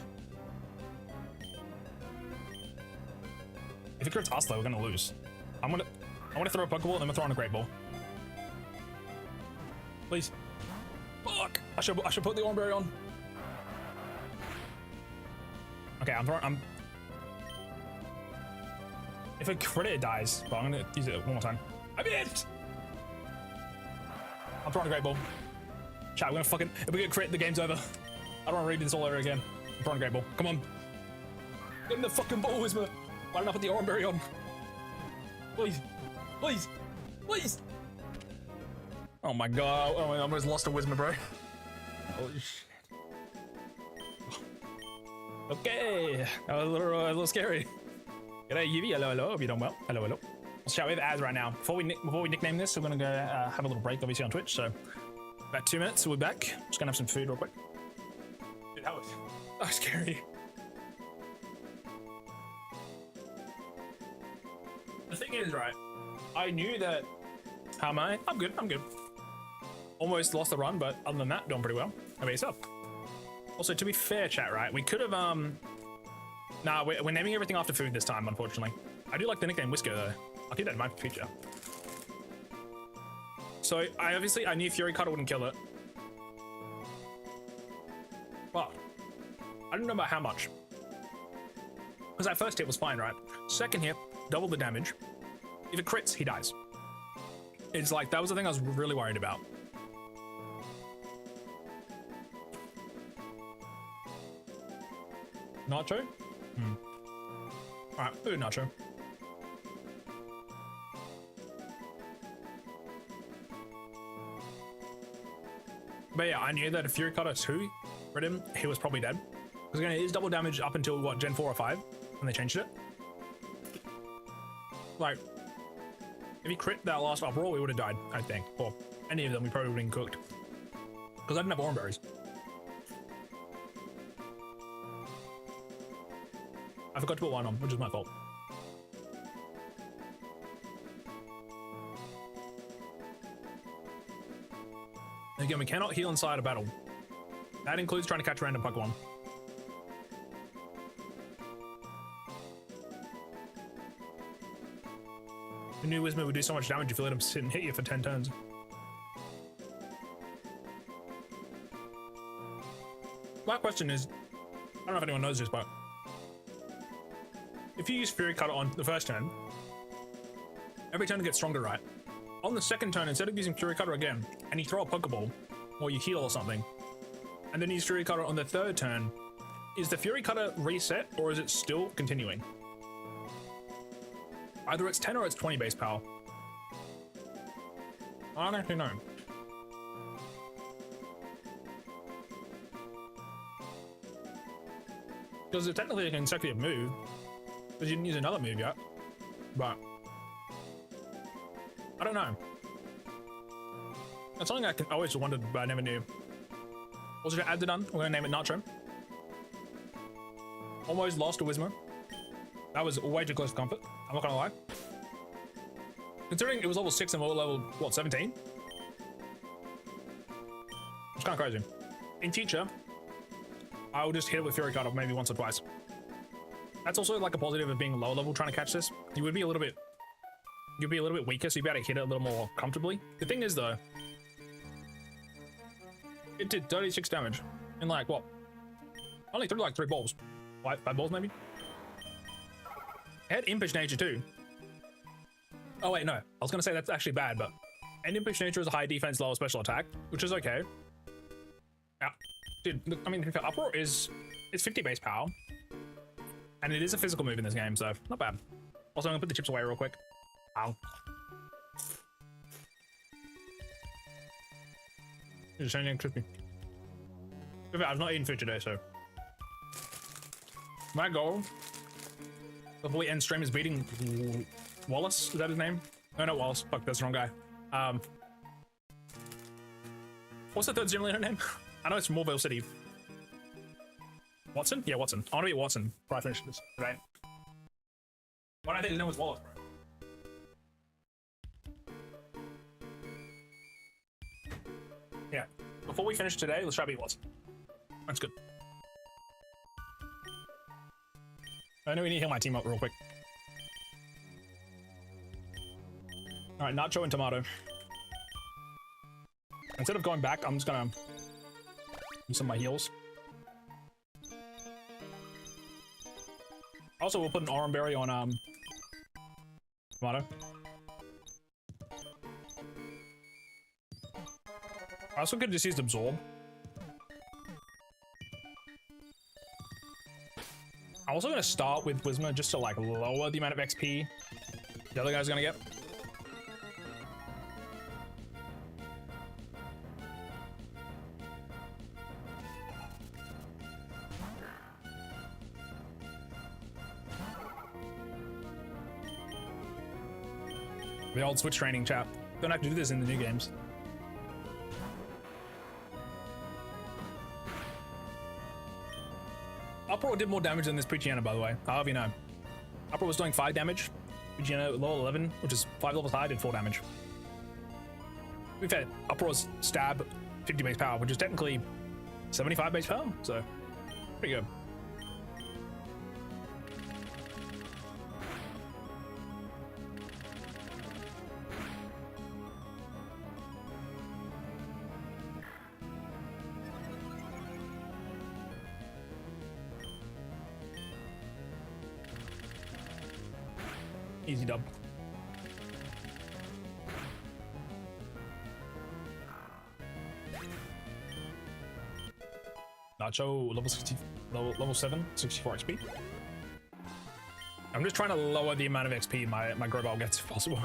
S1: If it crits us though, we're gonna lose. I want to throw a Pokeball and then I'm gonna throw on a Great Ball. Please. Fuck! I should put the Oranberry on. Okay, I'm if a crit it dies, but I'm gonna use it one more time. I missed! I'm throwing a Great Ball. Chat, we're gonna fucking, if we get crit, the game's over. I don't wanna redo this all over again. I'm throwing a Great Ball. Come on. Get in the fucking ball, Whismer. Why didn't I put the Oranberry on? Please. Please. Please. Oh my god. Oh, I almost lost a Whismer, bro. Holy shit. Okay. That was a little scary. G'day, Yuvi. Hello, hello. Hope you're doing well. Hello, hello. Let's chat with Az right now. Before we nickname this, we're gonna go have a little break, obviously, on Twitch. So about 2 minutes, we'll be back. Just gonna have some food real quick. Dude, that was scary. The thing is, right, I knew that. How am I? I'm good. I'm good. Almost lost the run, but other than that, doing pretty well. How about yourself? Also, to be fair, chat, right, we could have nah, we're naming everything after food this time, unfortunately. I do like the nickname Whisker though. I'll keep that in mind for future. So I knew Fury Cutter wouldn't kill it, but I didn't know about how much. Because that first hit was fine, right? Second hit, double the damage. If it crits, he dies. It's like, that was the thing I was really worried about. Nacho? Alright, food nacho. But yeah, I knew that if Fury Cutter 2 crit him, he was probably dead. Because again, it is double damage up until, what, Gen 4 or 5? When they changed it. Like, if he crit that last uproar, we would have died, I think. Or any of them, we probably would have been cooked. Because I didn't have Oranberries. I forgot to put one on, which is my fault. Again, we cannot heal inside a battle. That includes trying to catch random Pokemon. The new Whismer would do so much damage if you let him sit and hit you for 10 turns. My question is, I don't know if anyone knows this, but if you use Fury Cutter on the first turn, every turn it gets stronger, right? On the second turn, instead of using Fury Cutter again, and you throw a Pokeball, or you heal or something, and then use Fury Cutter on the third turn, is the Fury Cutter reset, or is it still continuing? Either it's 10 or it's 20 base power. I don't actually know. Because it's technically a consecutive move, because you didn't use another move yet. But I don't know. That's something I always wondered, but I never knew. Also, to add it on, we're gonna name it Nacho. Almost lost to Whismer. That was way too close to comfort. I'm not gonna lie. Considering it was level 6 and we're level, what, 17? It's kind of crazy. In future, I will just hit it with Fury Cut maybe once or twice. That's also like a positive of being lower level trying to catch this. You would be a little bit, you'd be a little bit weaker, so you'd be able to hit it a little more comfortably. The thing is though, it did 36 damage in like what? Only threw like 3 balls. 5 balls maybe? It had Impish Nature too. Oh wait, no. I was gonna say that's actually bad, but and Impish Nature is a high defense, lower special attack, which is okay. Yeah, dude. I mean, Uproar is 50 base power, and it is a physical move in this game, so not bad. Also, I'm gonna put the chips away real quick. Ow. It's shiny and crispy. I've not eaten food today, so my goal before we end stream is beating Wallace. Is that his name? No, not Wallace. Fuck, that's the wrong guy. What's the third simulator name? I know it's Morville City. Watson? Yeah, Watson. I want to beat Watson before I finish this today. Why do I think his name was Wallace, bro? Yeah. Before we finish today, let's try to beat Watson. That's good. I know we need to heal my team up real quick. Alright, Nacho and Tomato. Instead of going back, I'm just gonna use some of my heals. Also, we'll put an Aurum Berry on Tomato. I also could just use Absorb. I'm also gonna start with Whismer just to like lower the amount of XP the other guy's gonna get. The old Switch training chat. Don't have to do this in the new games. Uproar did more damage than this Poochyena, by the way. However you know. Uproar was doing 5 damage. Poochyena level 11, which is 5 levels high, did 4 damage. We've had Uproar's stab 50 base power, which is technically 75 base power, so pretty good. Easy dub. Nacho, level 60, level 7, 64 XP. I'm just trying to lower the amount of XP my Grobal gets if possible.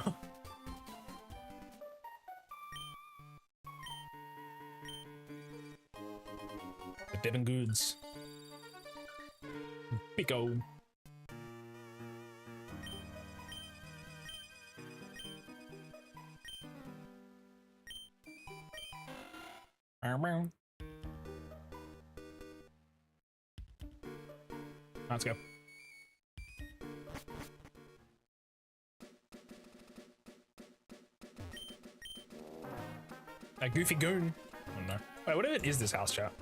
S1: The Devon Goods. Pico. Let's go. A goofy goon. Oh no. Wait, what even is this house, chat?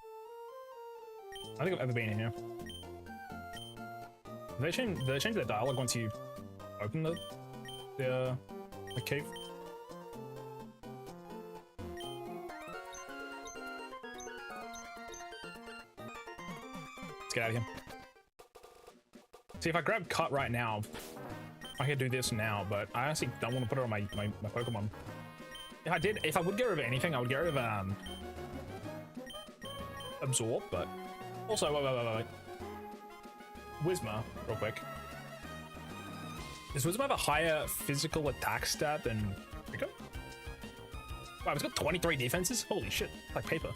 S1: I don't think I've ever been in here. Do they change the dialogue once you open the cave? Let's get out of here. See, if I grab cut right now, I could do this now, but I honestly don't want to put it on my Pokemon. If I would get rid of anything, I would get rid of Absorb, but also wait. Whismer, real quick. Does Wisdom have a higher physical attack stat than Rico? Wow, it's got 23 defenses? Holy shit, like paper.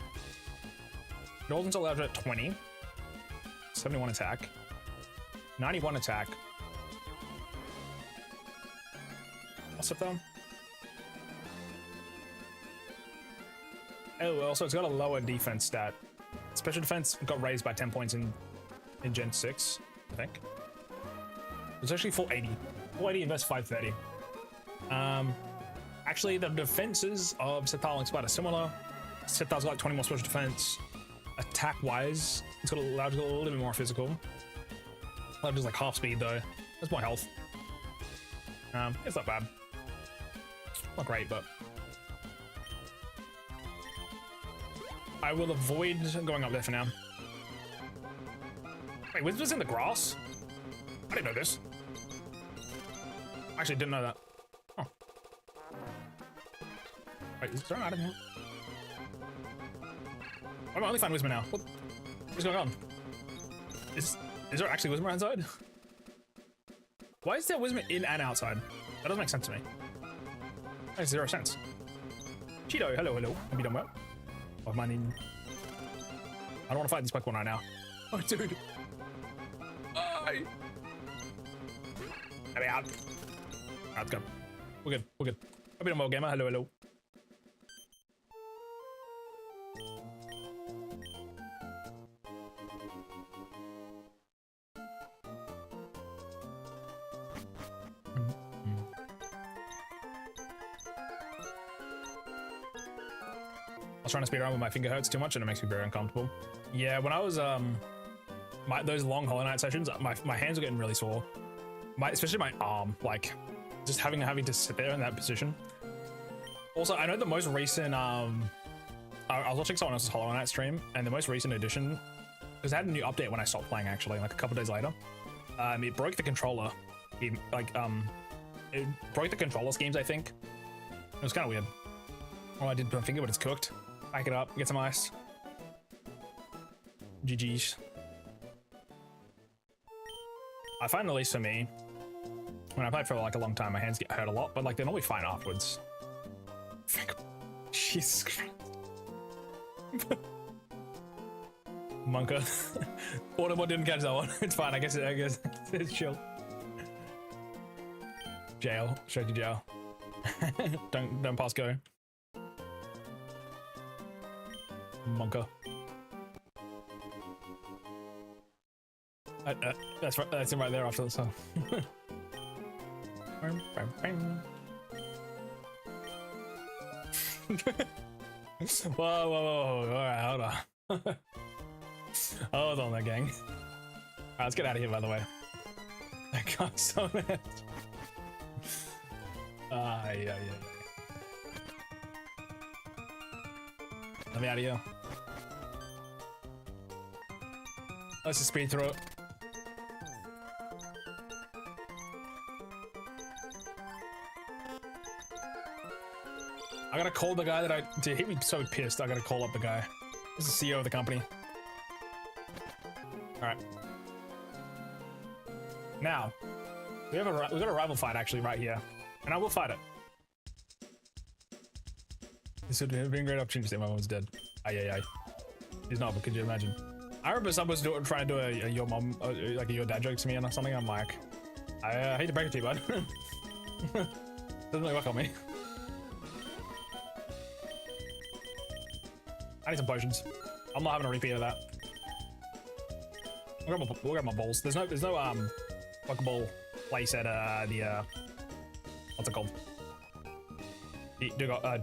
S1: Northern's allowed at 20. 71 attack. 91 attack. What's up though? Oh, also it's got a lower defense stat. Special defense got raised by 10 points in Gen 6, I think. It's actually 480. 480 versus 530. Actually, the defenses of Sethal and Spite are similar. Sethal's got like 20 more special defense. Attack-wise, it's got a little bit more physical. Loud is like half speed though. There's more health. It's not bad. Not great, but I will avoid going up there for now. Wait, Wisdom's in the grass? I didn't know this. I actually didn't know that. Oh. Wait, is there an item here? I'm only find Wisma now. What's going on? Is there actually Wisma inside? Why is there Wisma in and outside? That doesn't make sense to me. That makes 0 sense. Cheeto, hello. Have you done well? Oh, my name. I don't want to fight this Pokemon right now. Oh, dude. Let me out. Alright, let's go. We're good. Hope you done well, gamer. Hello. I was trying to speed around with my finger hurts too much and it makes me very uncomfortable. Yeah, when I was those long Hollow Knight sessions, my hands were getting really sore. Especially my arm, like just having to sit there in that position. Also, I know the most recent I was watching someone else's Hollow Knight stream, and the most recent edition, because it had a new update when I stopped playing actually, like a couple days later. It broke the controller. It broke the controller schemes, I think. It was kind of weird. Well, I did put my finger, but it's cooked. Back it up, get some ice. GG's. I find, at least for me, when I play for like a long time, my hands get hurt a lot, but like they're normally fine afterwards. Jesus Christ. Monka. Audible didn't catch that one. It's fine, I guess it's chill. Jail. Straight to jail. Don't pass go. Monka. That's him right there after the song. Whoa. Alright, hold on. Hold on there, gang. Alright, let's get out of here, by the way. I got so mad. Yeah. Let me out of here. Let's just speed through it. I gotta call the guy that dude, he be so pissed. I gotta call up the guy. This is the CEO of the company. Alright. Now, we got a rival fight actually right here. And I will fight it. This would have been a great opportunity to say my mom's dead. Aye. He's not, but could you imagine? I remember someone was trying to do a your mom, like a your dad joke to me or something. I'm like, I hate to break it to you, bud. Doesn't really work on me. I need some potions. I'm not having a repeat of that. We'll grab my balls. There's no Pokeball place at the what's it called?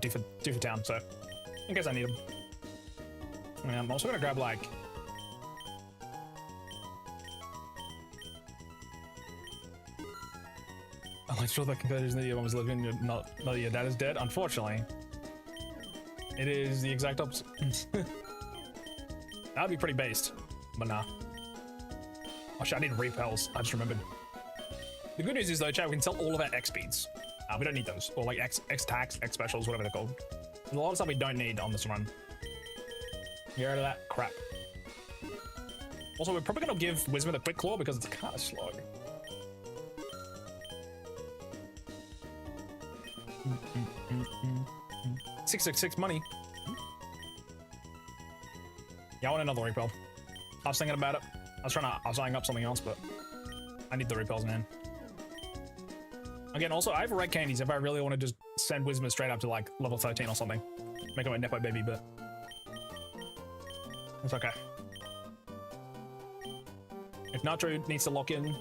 S1: Different town. So in case I need them. I'm also gonna grab like. I'm not sure that competitors that your mom is living, not that your dad is dead. Unfortunately, it is the exact opposite. That'd be pretty based, but nah. Oh shit, I need repels. I just remembered. The good news is though, chat, we can sell all of our X speeds. We don't need those, or like X attacks, X specials, whatever they're called. There's a lot of stuff we don't need on this run. Get rid of that crap. Also, we're probably gonna give Wisma the quick claw because it's kind of slow. 666 money. Yeah, I want another repel. I was thinking about it. I was eyeing up something else, but I need the repels, man. Again, also, I have red candies if I really want to just send Wizma straight up to like level 13 or something. Make him a Nepo baby, but it's okay. If Nacho needs to lock in,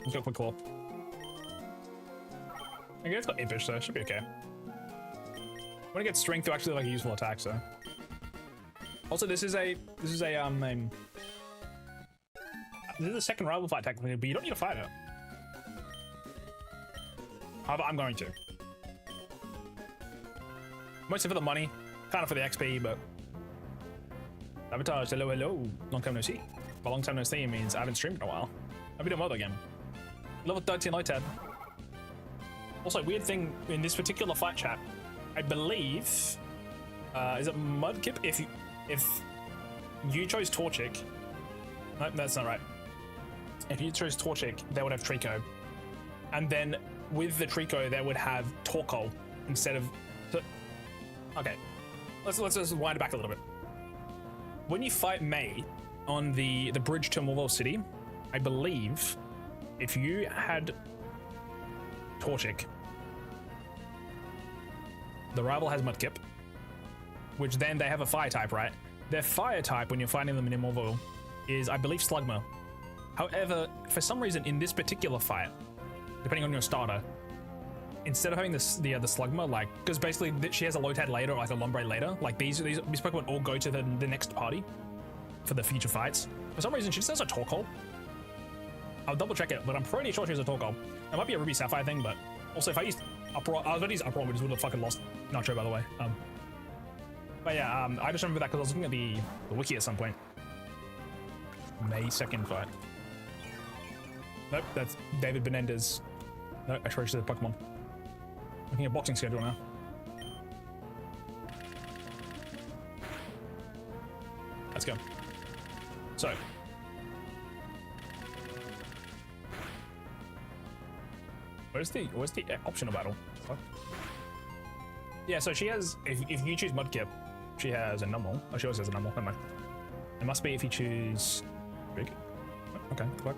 S1: let's go quick claw. Okay, it's got impish, so it should be okay. When it gets strength to actually like a useful attack, so. Also, this is a second rival fight technically, but you don't need to fight it. However, I'm going to. Mostly for the money, kind of for the XP, but. Sabotage, hello, hello. Long time no see. But long time no see means I haven't streamed in a while. I'll be doing well again. Level 13 low tab. Also, weird thing in this particular fight chat, I believe, is it Mudkip? If you chose Torchic, no, that's not right. If you chose Torchic, they would have Trico, and then with the Trico, they would have Torkoal instead of. Okay, let's just wind it back a little bit. When you fight May on the bridge to Morval City, I believe if you had Torchic, the rival has Mudkip, which then they have a fire type, right? Their fire type when you're fighting them in Morval is, I believe, Slugma. However, for some reason in this particular fight, depending on your starter, instead of having the Slugma, like, because basically she has a Lotad later or like a Lombre later, like these Pokemon all go to the next party for the future fights. For some reason, she just has a Torkoal. I'll double check it, but I'm pretty sure she has a Torkoal. It might be a Ruby Sapphire thing, but also if I used Uproar, I was going to use Uproar, which would have fucking lost. Not sure, by the way. But yeah, I just remember that because I was looking at the wiki at some point. May 2nd fight. Nope, that's David Benendez. No, I swear it's the Pokemon. Looking at boxing schedule now. Let's go. So. Where's the optional battle? What? Yeah, so she has, if you choose Mudkip, she has a Numble. Oh, she always has a Numble, never mind. It must be if you choose Big. Okay, what?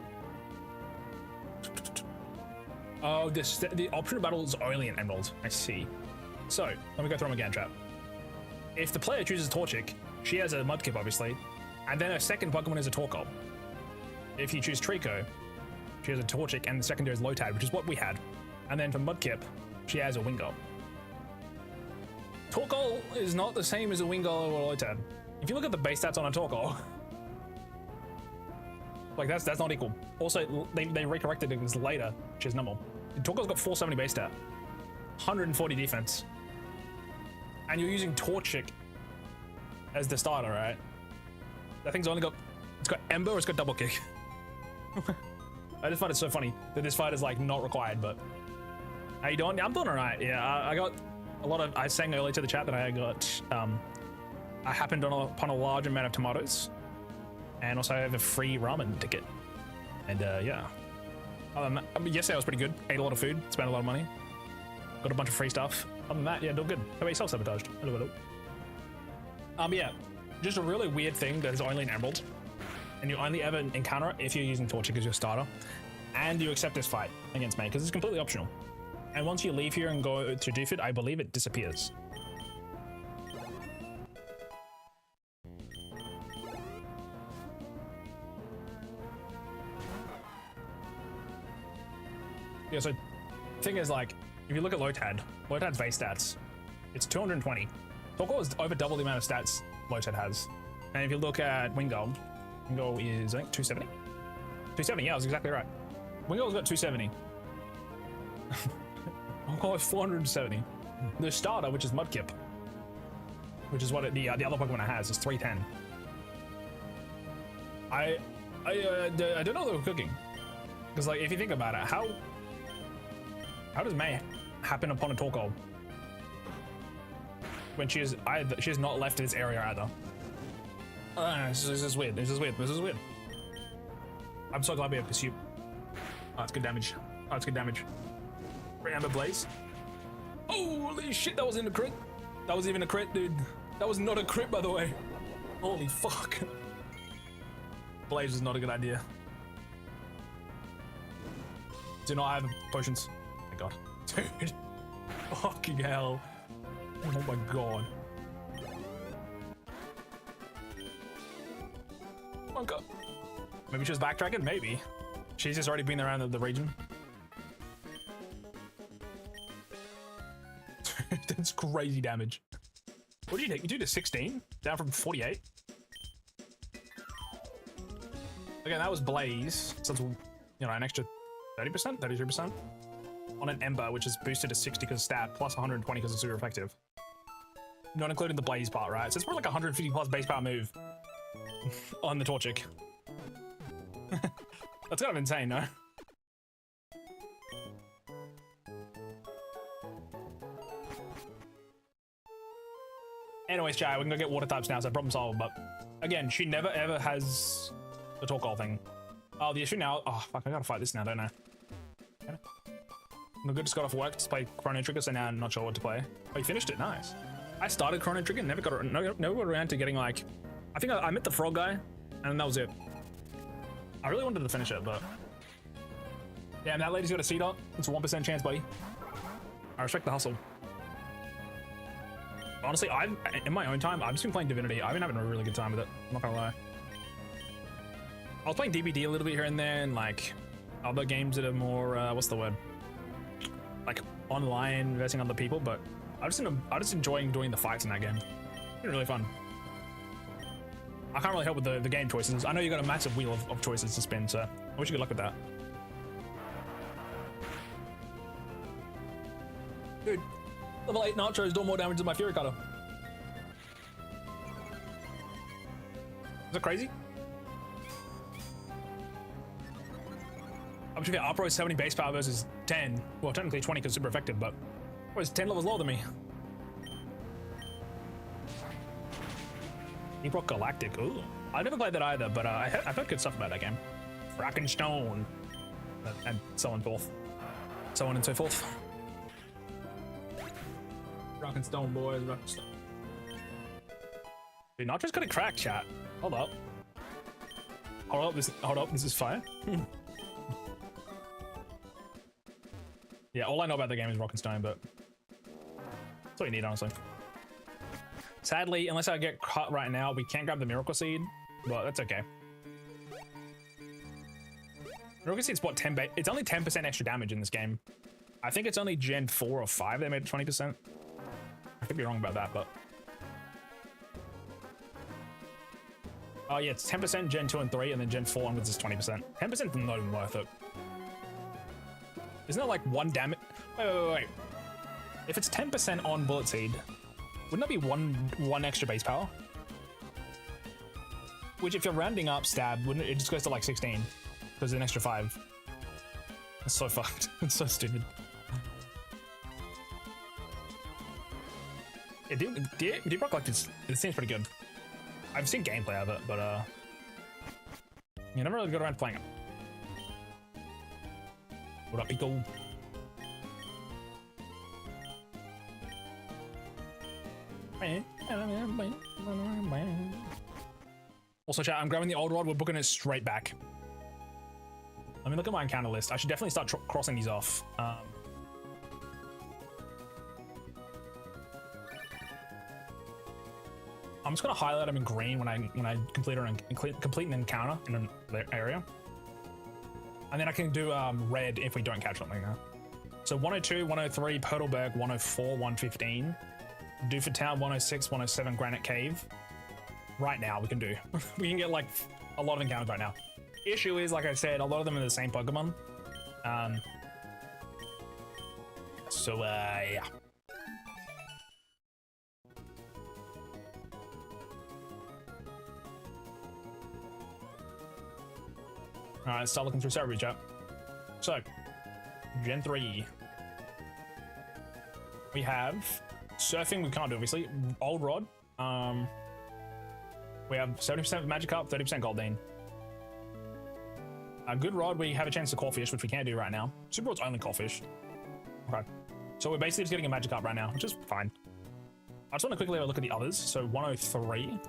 S1: Oh, the optional battle is only an Emerald. I see. So, let me go through them again, chat. If the player chooses Torchic, she has a Mudkip, obviously, and then her second Pokemon is a Torkoal. If you choose Trico, she has a Torchic, and the secondary is Lotad, which is what we had. And then for Mudkip, she has a Wingull. Torkoal is not the same as a Wingull or a Lotad. If you look at the base stats on a Torkoal, like that's not equal. Also, they recorrected it later, which is normal. Torkoal's got 470 base stat, 140 defense, and you're using Torchic as the starter, right? That thing's only got, it's got Ember or it's got Double Kick. I just find it so funny that this fight is like not required, but how you doing? I'm doing all right. Yeah, I got a lot of, I was saying earlier to the chat that I got, I happened upon a large amount of tomatoes, and also I have a free ramen ticket. And yeah. Yesterday was pretty good. Ate a lot of food, spent a lot of money. Got a bunch of free stuff. Other than that, yeah, doing good. How about yourself, Sabotaged? Hello, hello. Yeah, just a really weird thing that is only an Emerald, and you only ever encounter it if you're using Torchic as your starter, and you accept this fight against me, because it's completely optional. And once you leave here and go to Doofit, I believe it disappears. Yeah, so thing is, like, if you look at Lotad's base stats, it's 220. Torkoal is over double the amount of stats Lotad has. And if you look at Wingull is, I think, 270? 270, yeah, I was exactly right. Wingull's got 270. Torkoal is 470. The starter, which is Mudkip, which is what the other Pokemon it has, is 310. I don't know what they were cooking. Because, like, if you think about it, how does May happen upon a Torkoal when she has not left this area either? This is weird. This is weird. I'm so glad we have Pursuit. Oh, it's good damage. Bring Amber Blaze. Holy shit, that wasn't a crit. That was even a crit, dude. That was not a crit, by the way. Holy fuck. Blaze is not a good idea. Do not have potions. Oh my god. Dude. Fucking hell. Oh my god. Oh god. Maybe she was backtracking? Maybe. She's just already been around the region. That's crazy damage. What did you take? You do to 16? Down from 48? Again, that was Blaze. So it's, you know, an extra 30%? 33%? On an Ember, which is boosted to 60 because stab, plus 120 because it's super effective. Not including the Blaze part, right? So it's more like 150 plus base power move on the Torchic. That's kind of insane, no? Anyways, chat, we can go get water types now, so problem solved. But again, she never ever has the Torkoal thing. Oh, the issue now. Oh, fuck, I gotta fight this now, don't I? Okay. I'm good, just got off work to play Chrono Trigger, so now I'm not sure what to play. Oh, you finished it? Nice. I started Chrono Trigger, never got around to getting like. I think I met the frog guy, and that was it. I really wanted to finish it, but. Damn, that lady's got a C-dot. It's a 1% chance, buddy. I respect the hustle. Honestly, in my own time, I've just been playing Divinity. I've been having a really good time with it. I'm not gonna lie. I was playing DBD a little bit here and there, and like other games that are more, what's the word? Like online versing other people, but I'm just enjoying doing the fights in that game. It's been really fun. I can't really help with the game choices. I know you got a massive wheel of choices to spin, so I wish you good luck with that. Dude, level 8 Nachos do more damage than my Fury Cutter. Is that crazy? I'm sure Upro is 70 base power versus 10. Well, technically 20 because super effective, but it's 10 levels lower than me. Ebrock Galactic. Ooh, I never played that either, but I've heard good stuff about that game. Brackenstone, and so on forth, so on and so forth. Brackenstone, boys, Brackenstone. Dude, Nacho's got a crack, chat. Hold up. Hold up. This is fire. Yeah, all I know about the game is Rock and Stone, but that's all you need, honestly. Sadly, unless I get cut right now, we can't grab the Miracle Seed, but that's okay. Miracle Seed's what, 10 it's only 10% extra damage in this game. I think it's only Gen 4 or 5 they made it 20%. I could be wrong about that, but... Oh yeah, it's 10% Gen 2 and 3, and then Gen 4 onwards is 20%. 10% is not even worth it. Isn't it like 1 damage? Wait. If it's 10% on Bullet Seed, wouldn't that be one extra base power? Which, if you're rounding up stab, wouldn't it just goes to like 16? Because an extra 5. It's so fucked. It's so stupid. Yeah, Deep like this. It seems pretty good. I've seen gameplay of it, but you never really got around to playing it. What up, Pico? Also, chat, I'm grabbing the old rod. We're booking it straight back. Let me look at my encounter list. I should definitely start crossing these off. I'm just gonna highlight them in green when I complete an encounter in an area, and then I can do red if we don't catch something now. So 102, 103, Purtleberg, 104, 115, Doofer Town, 106, 107, Granite Cave. Right now we can do. We can get like a lot of encounters right now. Issue is, like I said, a lot of them are the same Pokemon. Yeah. All right, let's start looking through server chat. So, Gen 3. We have Surfing, we can't do, obviously. Old Rod. We have 70% Magikarp, 30% Goldeen. A Good Rod, we have a chance to Callfish, which we can't do right now. Super Rod's only Callfish. Okay. So we're basically just getting a magic up right now, which is fine. I just want to quickly have a look at the others. So 103.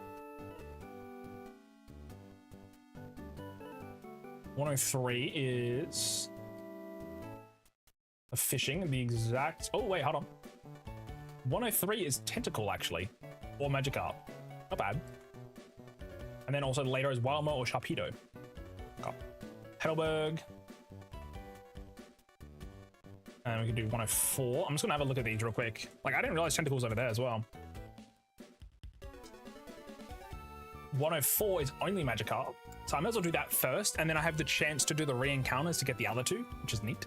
S1: 103 is a fishing, the exact... Oh, wait, hold on. 103 is tentacle, actually. Or magikarp. Not bad. And then also later is Wilma or Sharpedo. Okay. Heidelberg. And we can do 104. I'm just gonna have a look at these real quick. Like, I didn't realize tentacles over there as well. 104 is only Magikarp. So I might as well do that first, and then I have the chance to do the re-encounters to get the other two, which is neat.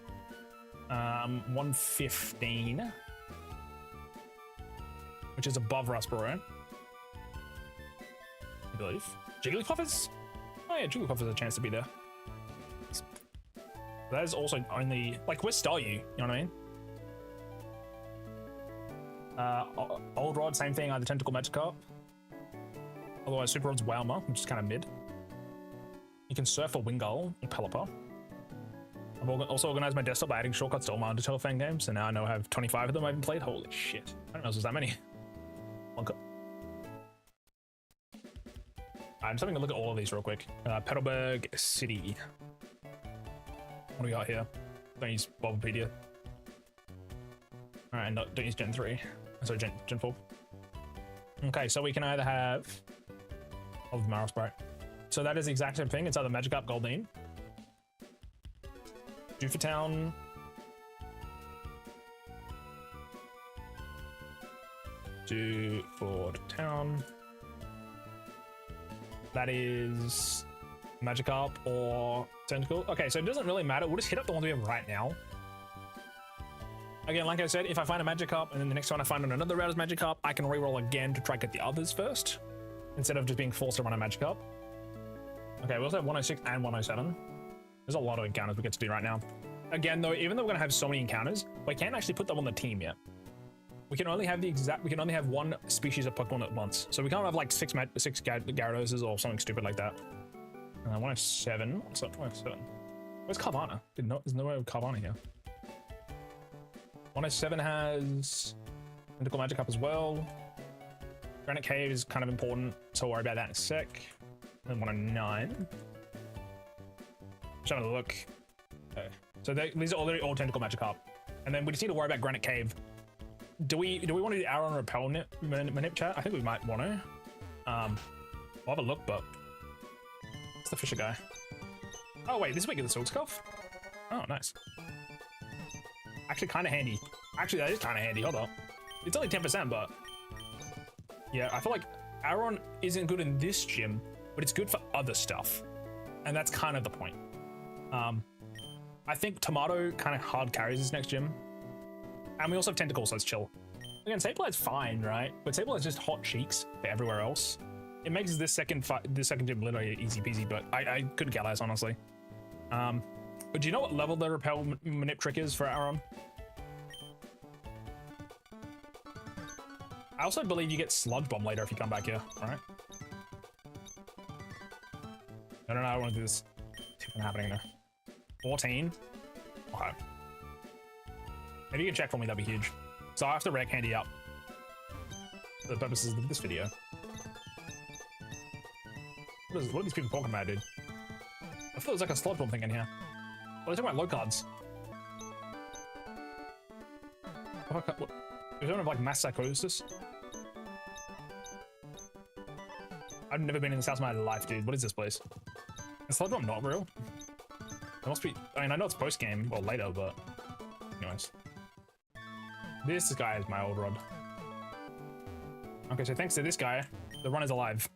S1: 115. Which is above Rustboro. I believe. Jigglypuff is? Oh yeah, Jigglypuff has a chance to be there. That is also only, like, where's Staryu? You know what I mean? Old Rod, same thing, either Tentacle Magikarp. Otherwise, Super Rod's Walmer, which is kind of mid. You can surf a Wingull or Pelipper. I've also organized my desktop by adding shortcuts to all my Undertale fan games, and now I know I have 25 of them I haven't played. Holy shit. I don't know if there's that many. I'm just having a look at all of these real quick. Petalburg City. What do we got here? Don't use Bulbapedia. Alright, no, don't use Gen 3. Sorry, Gen 4. Okay, so we can either have... Oh, the Marrow Sprite. So that is the exact same thing. It's either Magikarp Goldeen, Doofertown, Doofertown. That is Magikarp or Tentacle. Okay, so it doesn't really matter. We'll just hit up the ones we have right now. Again, like I said, if I find a Magikarp and then the next one I find on another route is Magikarp, I can reroll again to try to get the others first, instead of just being forced to run a Magikarp. Okay, we also have 106 and 107. There's a lot of encounters we get to do right now. Again, though, even though we're gonna have so many encounters, we can't actually put them on the team yet. We can only have one species of Pokemon at once. So we can't have like six Gyarados or something stupid like that. 107. What's up? 107. Where's Carvana? There's no way with Carvana here. 107 has Mythical Magikarp as well. Granite Cave is kind of important, so we'll worry about that in a sec. And 109. Just having a look. Okay. So these are all Tentacle Magikarp. And then we just need to worry about Granite Cave. Do we want to do Arrow and Repel manip chat? I think we might want to. We'll have a look, but it's the Fisher guy. Oh wait, this week is the Silk Scarf. Oh, nice. Actually, kind of handy. Actually, that is kind of handy. Hold up. It's only 10%, but yeah, I feel like Aron isn't good in this gym, but it's good for other stuff, and that's kind of the point. I think Tomato kind of hard carries this next gym. And we also have Tentacles, so it's chill. Again, Sableye's fine, right? But Sableye's just hot cheeks for everywhere else. It makes this second gym literally easy peasy, but I couldn't care less, honestly. But do you know what level the Repel Manip trick is for Aron? I also believe you get Sludge Bomb later if you come back here, alright? I don't know, I want to do this. What's happening there? 14? Okay. If you can check for me, that'd be huge. So I have to rare candy up for the purposes of this video. What are these people talking about, dude? I thought there was like a slot bomb thing in here. What are they talking about? Low cards. What? Is there like mass psychosis? I've never been in this house in my life, dude. What is this place? Is slot bomb not real? It must be. I mean, I know it's post game or later, but anyways. This guy is my old rod. Okay, so thanks to this guy, the run is alive.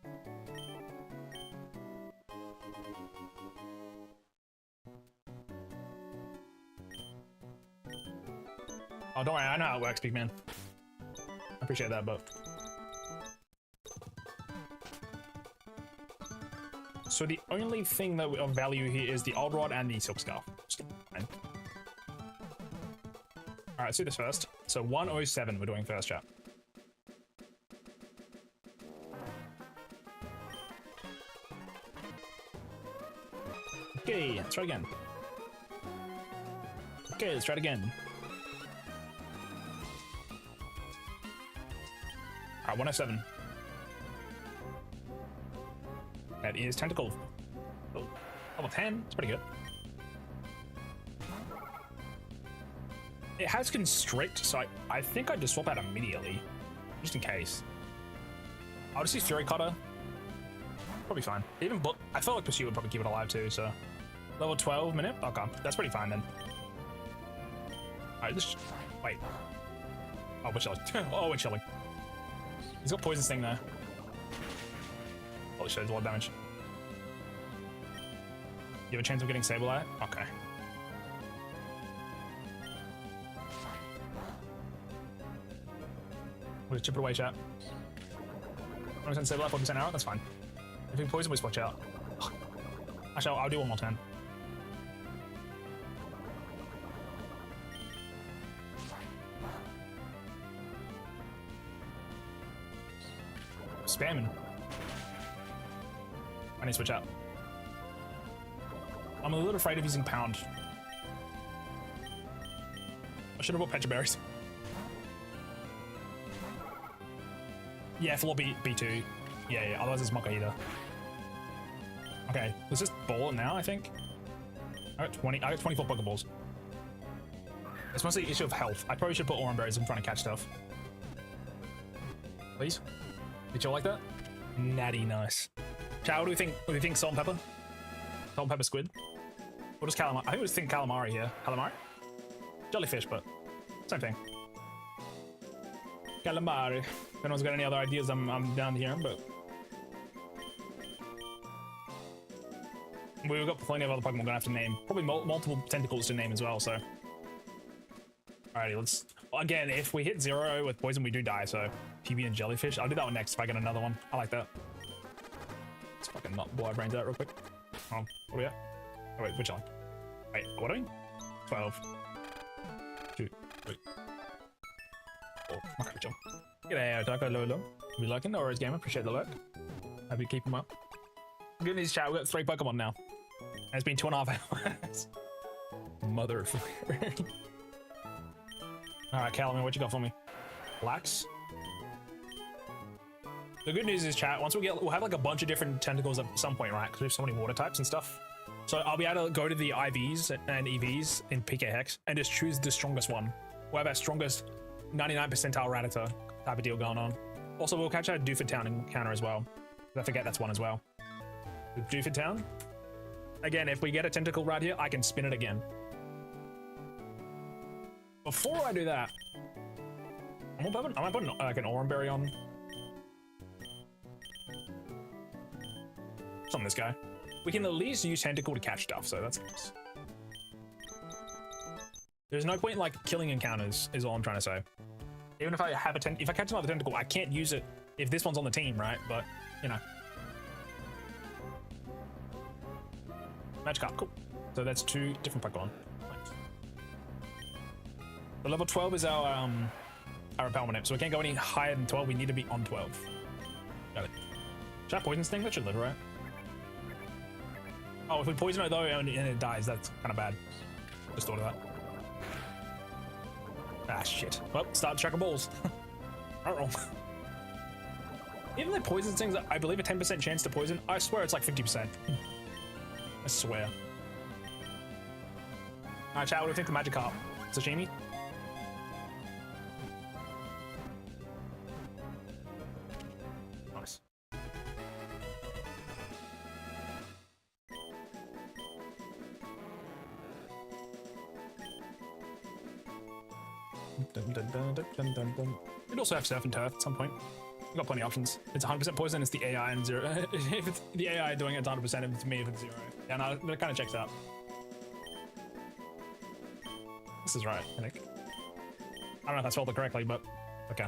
S1: Oh, don't worry, I know how it works, big man. I appreciate that, but... So the only thing that of value here is the old rod and the silk scarf. All right, let's do this first. So 107 we're doing first, chat. Okay, let's try again. Okay, let's try it again. Alright, 107. That is tentacle. Oh, level 10. It's pretty good. It has constrict, so I think I'd just swap out immediately, just in case. I'll just use Fury Cutter. Probably fine. Even I feel like Pursuit would probably keep it alive too, so. Level 12 minute? Okay, that's pretty fine then. Alright, just wait. Oh, we're chilling. Oh, we're chilling. He's got Poison Sting there. Holy shit, there's a lot of damage. You have a chance of getting Sableye? Okay. We'll just chip it away, chat. 100% Sableye, 40% arrow, that's fine. If we poison, we switch out. Actually, I'll do one more turn. Spamming. I need to switch out. I'm a little afraid of using Pound. I should have bought Petra Berries. Yeah, floor B2. Yeah, otherwise it's Mocha either. Okay, let's just ball it now, I think. I got 24 Pokeballs. It's mostly an issue of health. I probably should put Oran Berries in trying to catch stuff. Please? Did you like that? Natty, nice. Chow, what do we think? What do you think? Salt and pepper? Salt and pepper squid? Or just calamari? I think we just think calamari here. Calamari? Jellyfish, but same thing. Calamari. If anyone's got any other ideas, I'm down here, but we've got plenty of other Pokemon we're gonna have to name. Probably multiple tentacles to name as well, so. Alrighty, let's. Again, if we hit 0 with poison, we do die, so PB and Jellyfish. I'll do that one next if I get another one. I like that. Let's fucking not blow our brains out real quick. What are we at? Oh, wait, we're chilling. Wait, what are we? 12. 2, 3. 4. Okay, we're chilling. G'day, Otako Lolo. We liking Oris Gamer? Appreciate the look. Hope you keep them up. Good news, chat. We've got 3 Pokemon now. And it's been 2.5 hours. Motherfucker. Alright, Calamari, what you got for me? Lax? The good news is, chat, once we'll have like a bunch of different tentacles at some point, right? Because we have so many water types and stuff. So I'll be able to go to the IVs and EVs in PK Hex and just choose the strongest one. We'll have our strongest 99 percentile Rattata type of deal going on. Also, we'll catch our Dooford Town encounter as well. I forget that's one as well. With Dooford Town. Again, if we get a tentacle right here, I can spin it again. Before I do that, I might put like an Oran Berry on. It's on this guy. We can at least use Tentacle to catch stuff, so that's nice. There's no point in like killing encounters, is all I'm trying to say. Even if I have if I catch another Tentacle, I can't use it if this one's on the team, right? But you know. Magikarp, cool. So that's 2 different Pokemon. Nice. The level 12 is our Repelment Imp, so we can't go any higher than 12. We need to be on 12. Got it. Should I Poison Sting? That should live, right? Oh, if we poison it though and it dies, that's kind of bad. Just thought of that. Ah, shit. Well, start to track of balls. Even the poison stings, I believe a 10% chance to poison. I swear it's like 50%. I swear. Alright, chat, what do you think of Magikarp? Sashimi? Nice. We'd also have Surf and Turf at some point. We've got plenty of options. It's 100% poison, it's the AI and 0. If it's the AI doing it, it's 100%. If it's me, if it's 0. Yeah, no, that kind of checks out. This is right, I think. I don't know if I spelled it correctly, but okay.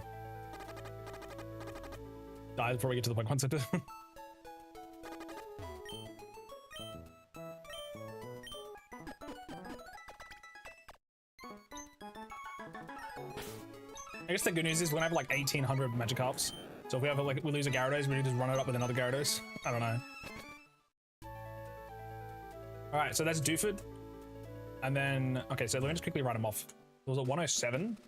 S1: Die before we get to the Pokemon Center. I guess the good news is we're gonna have like 1,800 Magikarps. So if we have we lose a Gyarados, we can just run it up with another Gyarados. I don't know. All right, so that's Dooford. And then, okay, so let me just quickly write them off. There was a 107.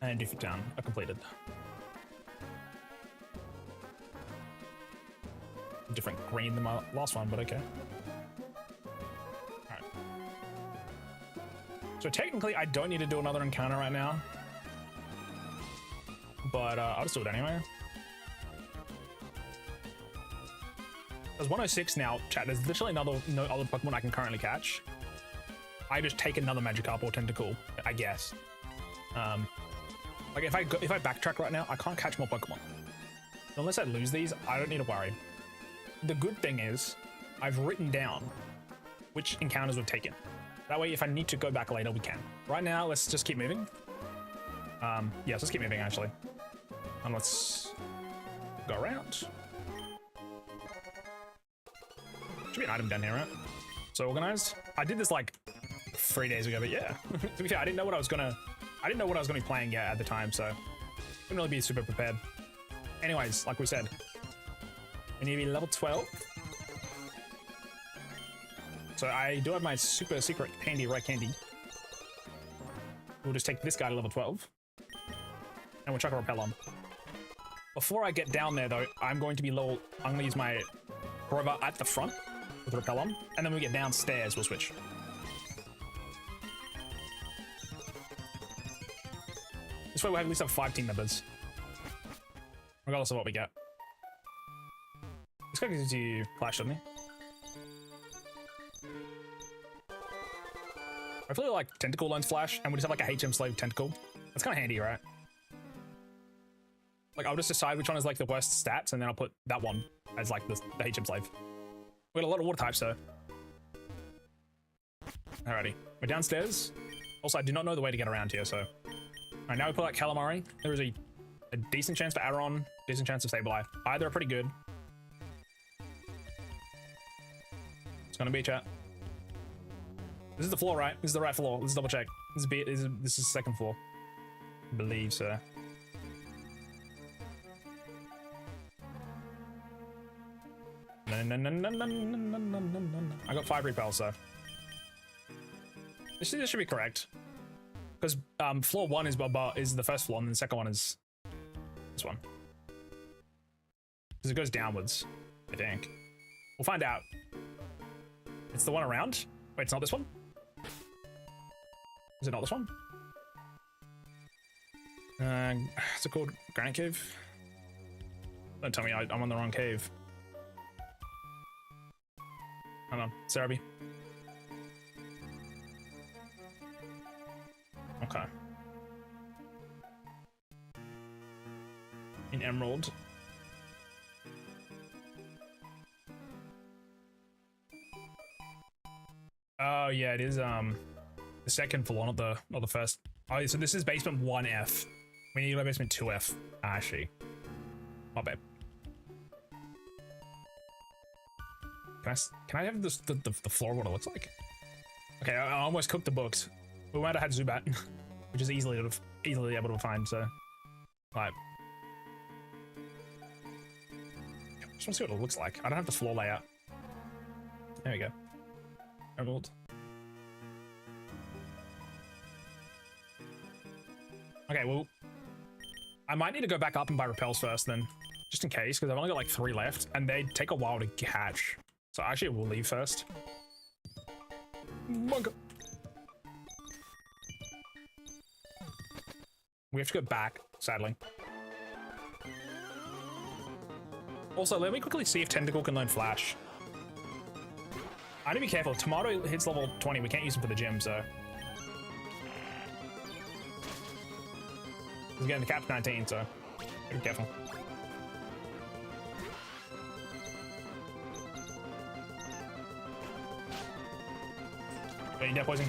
S1: And Doofy Town are completed. Different green than my last one, but okay. Alright. So technically, I don't need to do another encounter right now. But I'll just do it anyway. There's 106 now, chat. There's literally no other Pokemon I can currently catch. I just take another Magikarp or Tentacool, I guess. Like if I backtrack right now, I can't catch more Pokemon. Unless I lose these, I don't need to worry. The good thing is, I've written down which encounters we've taken. That way, if I need to go back later, we can. Right now, let's just keep moving. Yes, let's keep moving actually, and let's go around. Should be an item down here, right? So organized. I did this like 3 days ago, but yeah. To be fair, I didn't know what I was gonna be playing yet at the time, so couldn't really be super prepared. Anyways, like we said, we need to be level 12. So I do have my super secret handy rare candy. We'll just take this guy to level 12, and we'll chuck a repel on. Before I get down there, though, I'm going to use my Grover at the front with repel on, and then when we get downstairs, we'll switch. This way we'll at least have 5 team members, regardless of what we get. This guy gives you flash, doesn't he? Hopefully, like, Tentacle learns flash, and we just have like a HM slave Tentacle. That's kind of handy, right? Like, I'll just decide which one is like the worst stats, and then I'll put that one as like the HM slave. We got a lot of water types, though. Alrighty, we're downstairs. Also, I do not know the way to get around here, so. Alright, now we pull out Calamari. There is a decent chance for Aderon, decent chance of Sableye. Either are pretty good. It's gonna be chat. This is the floor, right? This is the right floor. Let's double check. This is the second floor. I believe so. No. I got 5 repels, so this should be correct. Because floor 1 is the first floor, and then the second one is this one. Because it goes downwards, I think. We'll find out. It's the one around? Wait, it's not this one? Is it not this one? What's it called? Granite Cave? Don't tell me I'm on the wrong cave. Hang on, Cerebi. Okay. In Emerald. Oh yeah, it is the second floor, not the first. Oh, so this is basement 1F. We need to go basement 2F. Actually, my bad. Can I have the floor what it looks like? Okay, I almost cooked the books. We might have had Zubat, which is easily able to find. So, like, I just want to see what it looks like. I don't have the floor layout. There we go. Emerald. Okay, well, I might need to go back up and buy repels first then, just in case, because I've only got like 3 left, and they take a while to catch. So actually, we'll leave first. Monka. We have to go back, sadly. Also, let me quickly see if Tentacle can learn Flash. I need to be careful. Tomato hits level 20. We can't use him for the gym, so. He's getting the cap 19, so be careful. Wait, death poison.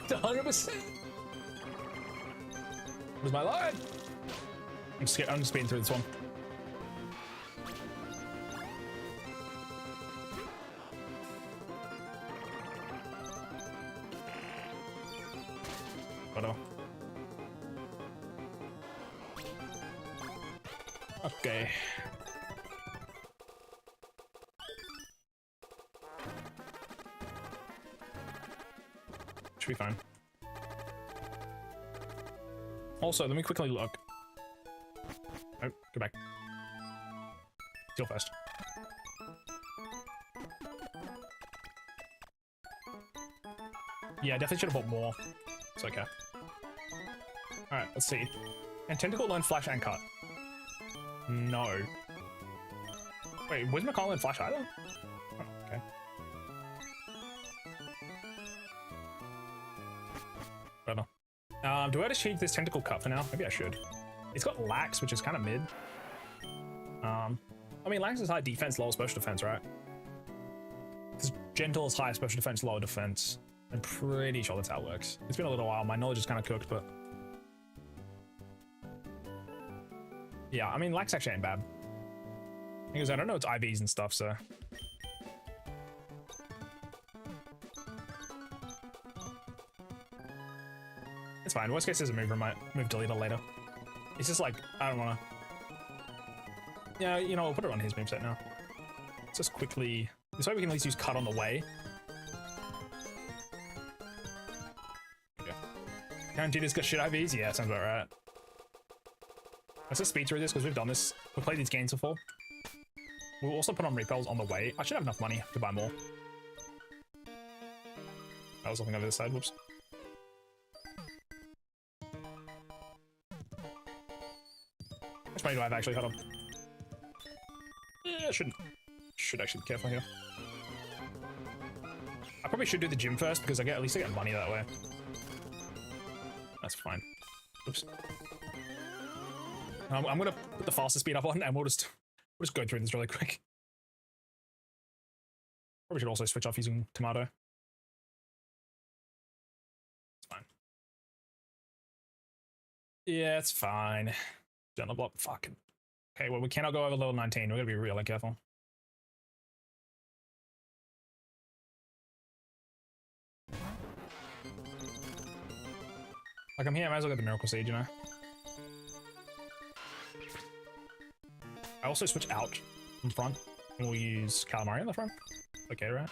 S1: 100%. Where's my line? I'm just speeding through this one. Oh. Okay. Should be fine. Also, let me quickly look. Oh, go back. Steal first. Yeah, definitely should have bought more. It's okay. Alright, let's see. And Tentacle learn Flash and Cut? No. Wait, was McCall learn Flash either? Oh, okay. Whatever. Do I just change this Tentacle Cut for now? Maybe I should. It's got Lax, which is kind of mid. I mean, Lax is high defense, lower special defense, right? Because Gentle is high special defense, lower defense. I'm pretty sure that's how it works. It's been a little while. My knowledge is kind of cooked, but... yeah, I mean, Lax actually ain't bad. Because I don't know its IVs and stuff, so... it's fine. Worst case is a move. I might move deleter later. It's just like, I don't want to... yeah, you know, I'll put it on his moveset now. Let's just quickly... this way we can at least use Cut on the way. Okay. Guaranteed it's got shit IVs? Yeah, sounds about right. Let's just speed through this because we've done this. We've played these games before. We'll also put on repels on the way. I should have enough money to buy more. I was looking over this side. Whoops. How much money do I have actually? Hold on. Yeah, I should actually be careful here. I probably should do the gym first because at least I get money that way. That's fine. Oops. I'm gonna put the faster speed up on and we'll just go through this really quick. Probably should also switch off using tomato. It's fine. Yeah, it's fine. Gentle block. Fucking. Okay, well, we cannot go over level 19. We're gonna be really careful. Like, I'm here, I might as well get the Miracle Seed, you know? I also switch out from front, and we'll use Calamari on the front. Okay, right?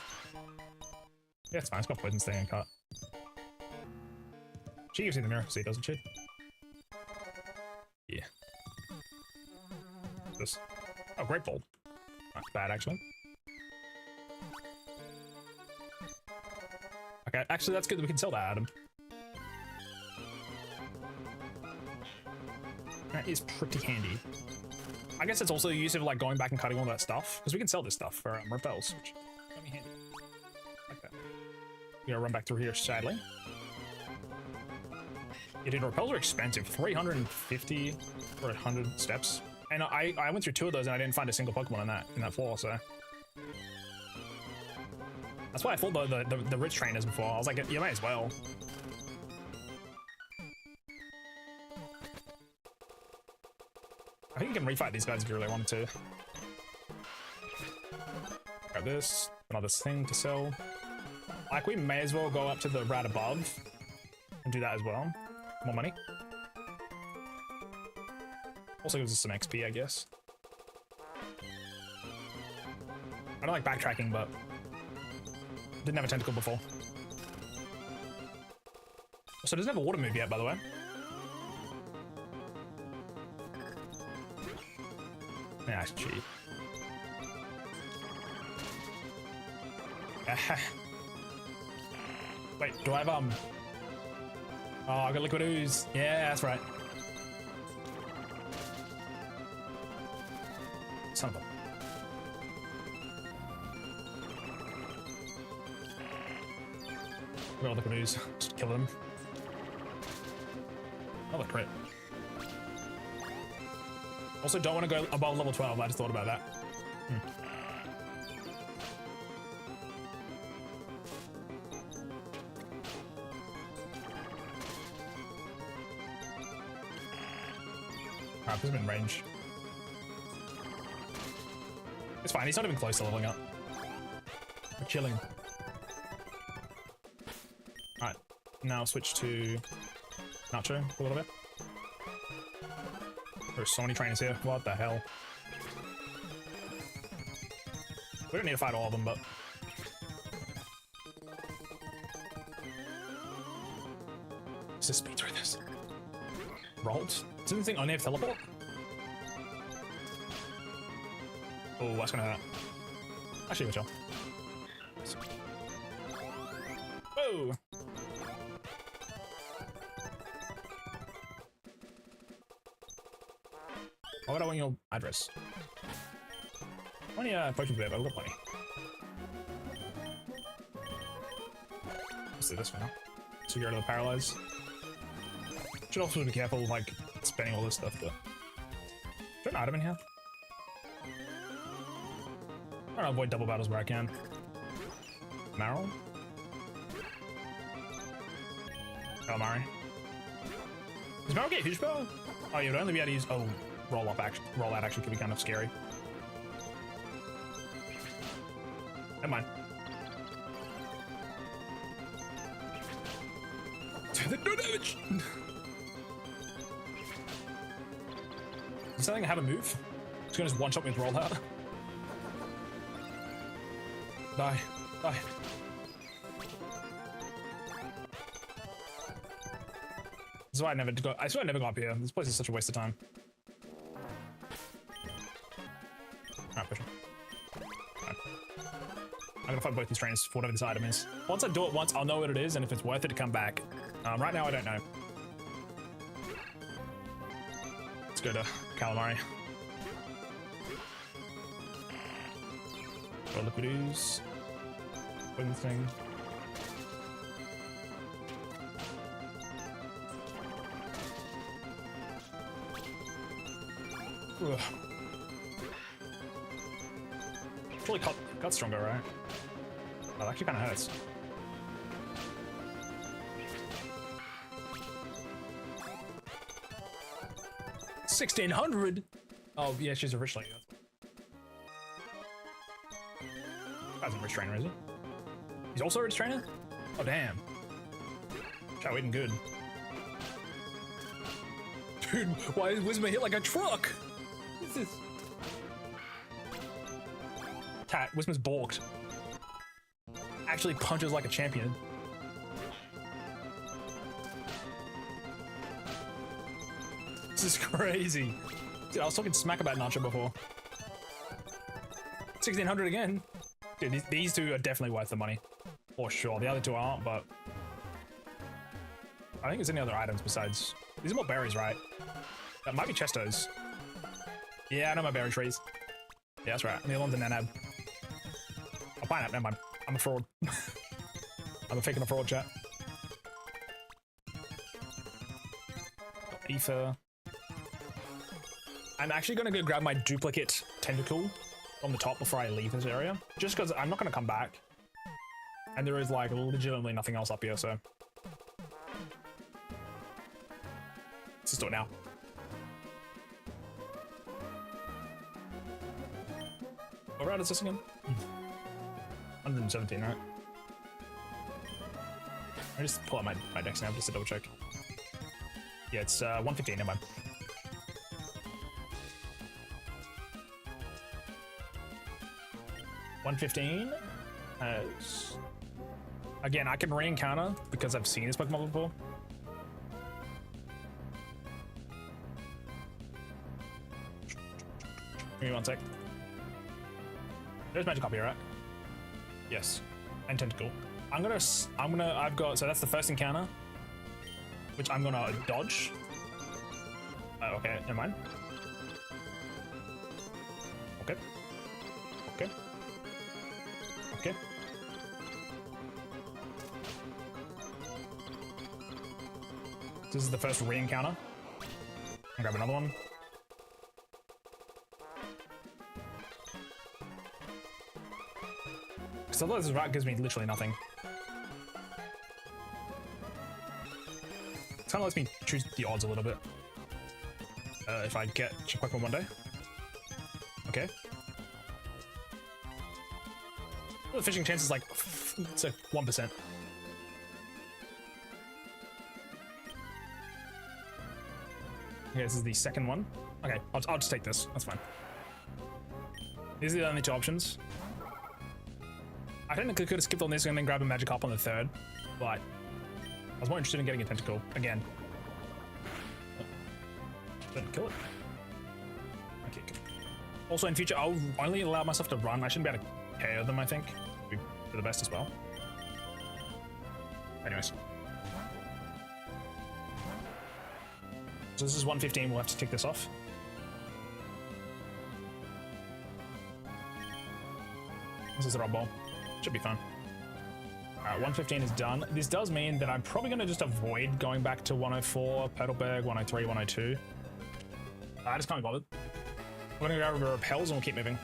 S1: Yeah, it's fine. It's got Poison Sting and Cut. She gives you the Miracle Seed, doesn't she? Yeah. This. Oh, Great Ball. Not bad, actually. Okay, actually, that's good that we can sell that item. That is pretty handy. I guess it's also the use of like going back and cutting all that stuff because we can sell this stuff for repels, which is gonna be handy. Like that. We gotta run back through here, sadly. Yeah, dude, repels are expensive. 350 for 100 steps, and I went through 2 of those and I didn't find a single Pokemon in that floor, so that's why I fought the rich trainers before. I was like, you might as well. I think you can refight these guys if you really wanted to. Grab this, another thing to sell. Like, we may as well go up to the rat above and do that as well. More money. Also gives us some XP, I guess. I don't like backtracking, but didn't have a tentacle before. So it doesn't have a water move yet, by the way. Yeah, that's cheap. Wait, do I have oh, I got Liquid Ooze. Yeah, that's right. Son of a... I got Liquid Ooze. Just kill him. Another crit. Also, don't want to go above level 12. I just thought about that. Alright, this is in range. It's fine. He's not even close to leveling up. We're chilling. Alright, now switch to Nacho a little bit. There's so many trainers here. What the hell? We don't need to fight all of them, but... let's just speed through this. Rolled? Doesn't this thing only have teleport? Oh, that's gonna hurt. Actually, we'll chill. Whoa! Why would I want your address? How many potions do we have? I've got plenty. Let's do this for now. So get rid of the paralyze. Should also be careful, like, spending all this stuff, but... Is there an item in here? I'm trying to avoid double battles where I can. Marrow? Calamari. Does Marrow get huge power? Oh, you would only be able to use... Oh, roll out actually could be kind of scary. Never mind. No damage! Does something have a move? It's gonna just one-shot me with roll out. Die. Die. This is why I never go. I swear I never go up here. This place is such a waste of time. Alright, push him. Right. I'm gonna fight both these trains for whatever this item is. Once I do it once, I'll know what it is and if it's worth it to come back. Right now, I don't know. Let's go to Calamari. Got liquid ooze. Wooden thing. Ugh. Really got stronger, right? Oh, that actually kind of hurts. $1,600. Oh yeah, she's a rich lady. That's a rich trainer, is he? He's also a rich trainer? Oh damn. Chow eating good. Dude, why is Wisma hit like a truck? What's this? Tat, Wisma's balked. Actually punches like a champion. This is crazy. Dude, I was talking smack about Nacho before. 1,600 again. Dude, these two are definitely worth the money. For sure. The other two aren't, but... I think there's any other items besides... These are more berries, right? That might be Chestos. Yeah, I know my berry trees. Yeah, that's right. And the other one's a Nanab. Oh, pineapple. Never mind. I'm a fraud. I'm faking a fraud, chat. Ether. I'm actually going to go grab my duplicate tentacle from the top before I leave this area. Just because I'm not going to come back. And there is, like, legitimately nothing else up here, so... Let's just do it now. What round is this again? 117, right? I just pull out my decks now just to double check. Yeah, it's 115, never mind. $115 has... Again, I can re-encounter because I've seen this Pokemon before. Give me one sec. There's Magic Copy, right? Yes. And Tentacle. I've got, so that's the first encounter, which I'm gonna dodge. Oh, okay, never mind. Okay. Okay. Okay. This is the first re-encounter. I'll grab another one. So this route gives me literally nothing. It kind of lets me choose the odds a little bit. If I get Pokemon one day. Okay. The fishing chance is like, it's like 1%. Okay, this is the second one. Okay, I'll just take this. That's fine. These are the only two options. I technically could have skipped on this and then grabbed a Magikarp on the third, but I was more interested in getting a Tentacle again. Didn't kill it. Okay, good. Also, in future, I'll only allow myself to run. I shouldn't be able to KO them, I think. Be for the best as well. Anyways. So this is 115. We'll have to tick this off. This is the rock ball. Should be fun. Alright, 115 is done. This does mean that I'm probably going to just avoid going back to 104, Petalberg, 103, 102. I just can't bother. We're going to go over the repels and we'll keep moving.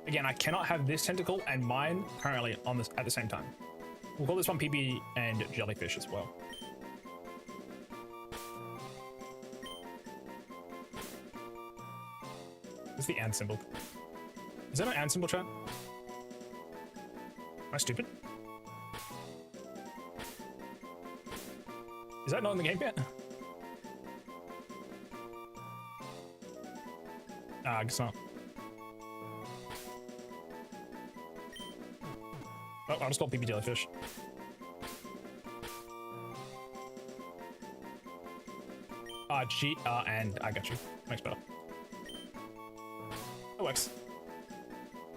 S1: Again, I cannot have this tentacle and mine currently on this at the same time. We'll call this one PB and jellyfish as well. What's the and symbol? Is that an and symbol, chat? Am I stupid? Is that not in the game yet? Ah, I guess not. Oh, I'll just call PB jellyfish. G, and I got you. Makes better. That works.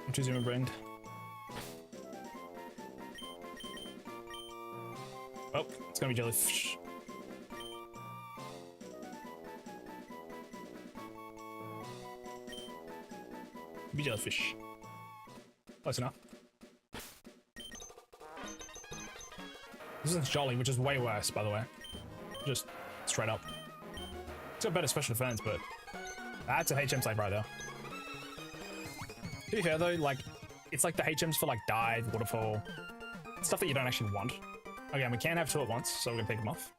S1: I'm choosing a brand. Oh, it's gonna be jellyfish. Be jellyfish. Close enough. This isn't jolly, which is way worse, by the way. Just straight up. It's got better special defense, but that's a HM slave right there. To be fair though, like, it's like the HMs for like dive, waterfall, stuff that you don't actually want. Okay, we can't have two at once, so we're gonna pick them off.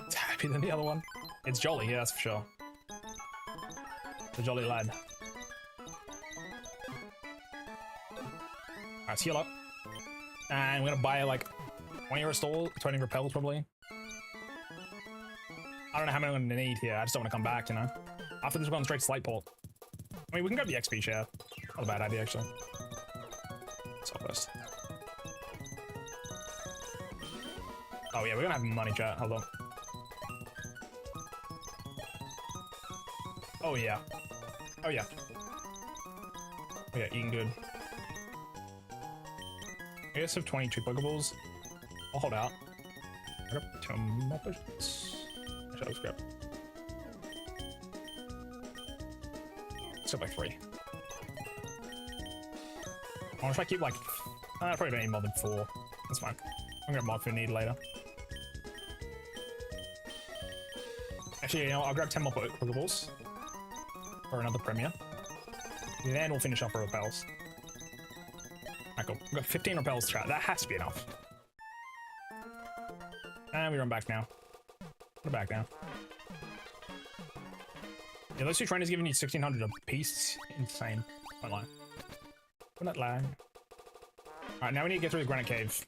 S1: It's happier than the other one. It's jolly, yeah, that's for sure. The jolly lad. Alright, let's heal up. And we're gonna buy like 20 restore, 20 repels probably. I don't know how many I'm gonna need here. I just don't want to come back, you know. After this, we're going straight to Slate Port. I mean, we can grab the XP share. Not a bad idea, actually. Stop first. Oh yeah, we're gonna have money, chat. Hold on. Oh yeah. Oh yeah. Oh yeah, eating good. I guess I have 22 Pokeballs. I'll hold out. Grab 2 more potions. Actually, let's grab. Let's go by 3. I want to try to keep like. I probably don't need more than 4. That's fine. I'm gonna grab more if we need later. Actually, you know, I'll grab 10 more Pokeballs for another Premier. Then we'll finish off our repels. Alright, cool. We've got 15 repels to try. That has to be enough. And we run back now. We're back now. Yeah, those two trainers giving you 1600 a piece. Insane. Don't lie. We're not lying. Alright, now we need to get through the Granite Cave.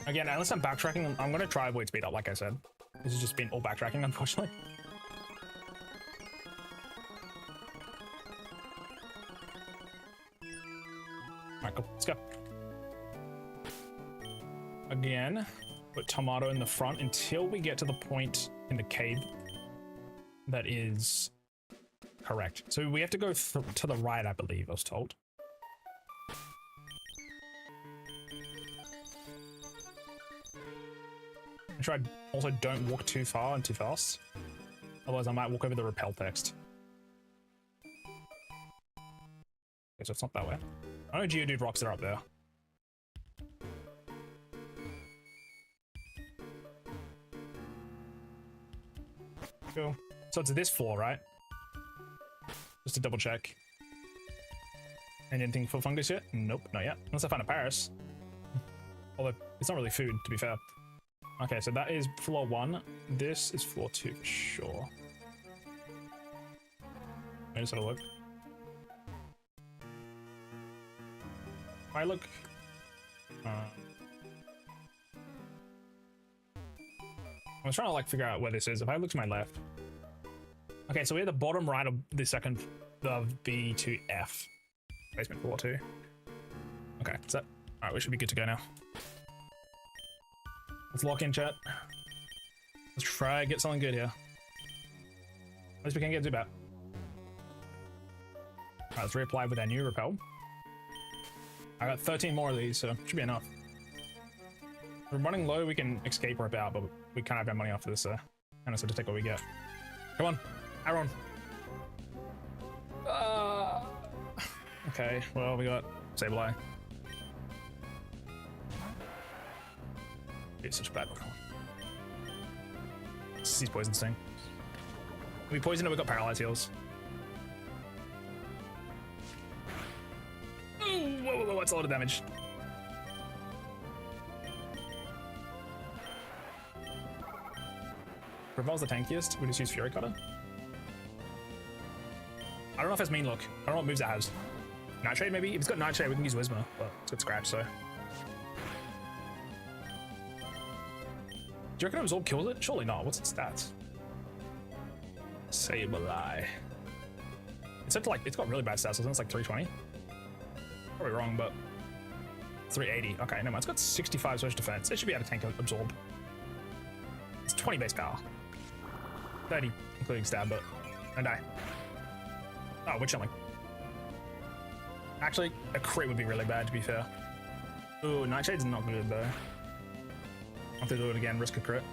S1: Again, unless I'm backtracking, I'm going to try avoid speed up, like I said. This has just been all backtracking, unfortunately. Alright, cool. Let's go. Again, put tomato in the front until we get to the point in the cave that is correct. So we have to go to the right, I believe, I was told. Make sure I also don't walk too far and too fast. Otherwise, I might walk over the repel text. Okay, so it's not that way. I know Geodude rocks are up there. Cool. So it's this floor, right? Just to double check. Anything for fungus yet? Nope, not yet. Unless I find a Paris. Although, it's not really food, to be fair. Okay, so that is floor 1. This is floor 2 for sure. Maybe this will look. If I look... I was trying to like figure out where this is. If I look to my left. Okay, so we're at the bottom right of the second of B2F. Basement floor 2. Okay, is that... Alright, we should be good to go now. Let's lock in, chat. try get something good here. At least we can't get too bad. Alright, let's reapply with our new repel. I got 13 more of these, so should be enough. If we're running low, we can escape rip out, but we can't have our money off this, so kind of have to take what we get. Come on, Aaron. Okay, well, we got Sableye. It's such a bad Pokemon. He's Poison Sting. We poisoned it, we got Paralyze Heals. Ooh, whoa, that's a lot of damage. Revol's the tankiest. We just use Fury Cutter. I don't know if it's Mean Look. I don't know what moves it has. Nightshade maybe? If it's got Nightshade, we can use Whisper, but it's got Scratch, so. Do you reckon Absorb kills it? Surely not. What's its stats? Sableye. It's up to like, it's got really bad stats, so it's like 320. Probably wrong, but 380. Okay, no, it's got 65 special defense. It should be able to tank Absorb. It's 20 base power. 30, including stab, but don't die. Oh, Witch Huntling. Actually, a crit would be really bad, to be fair. Ooh, Nightshade's not good, though. I'll have to do it again, risk a crit.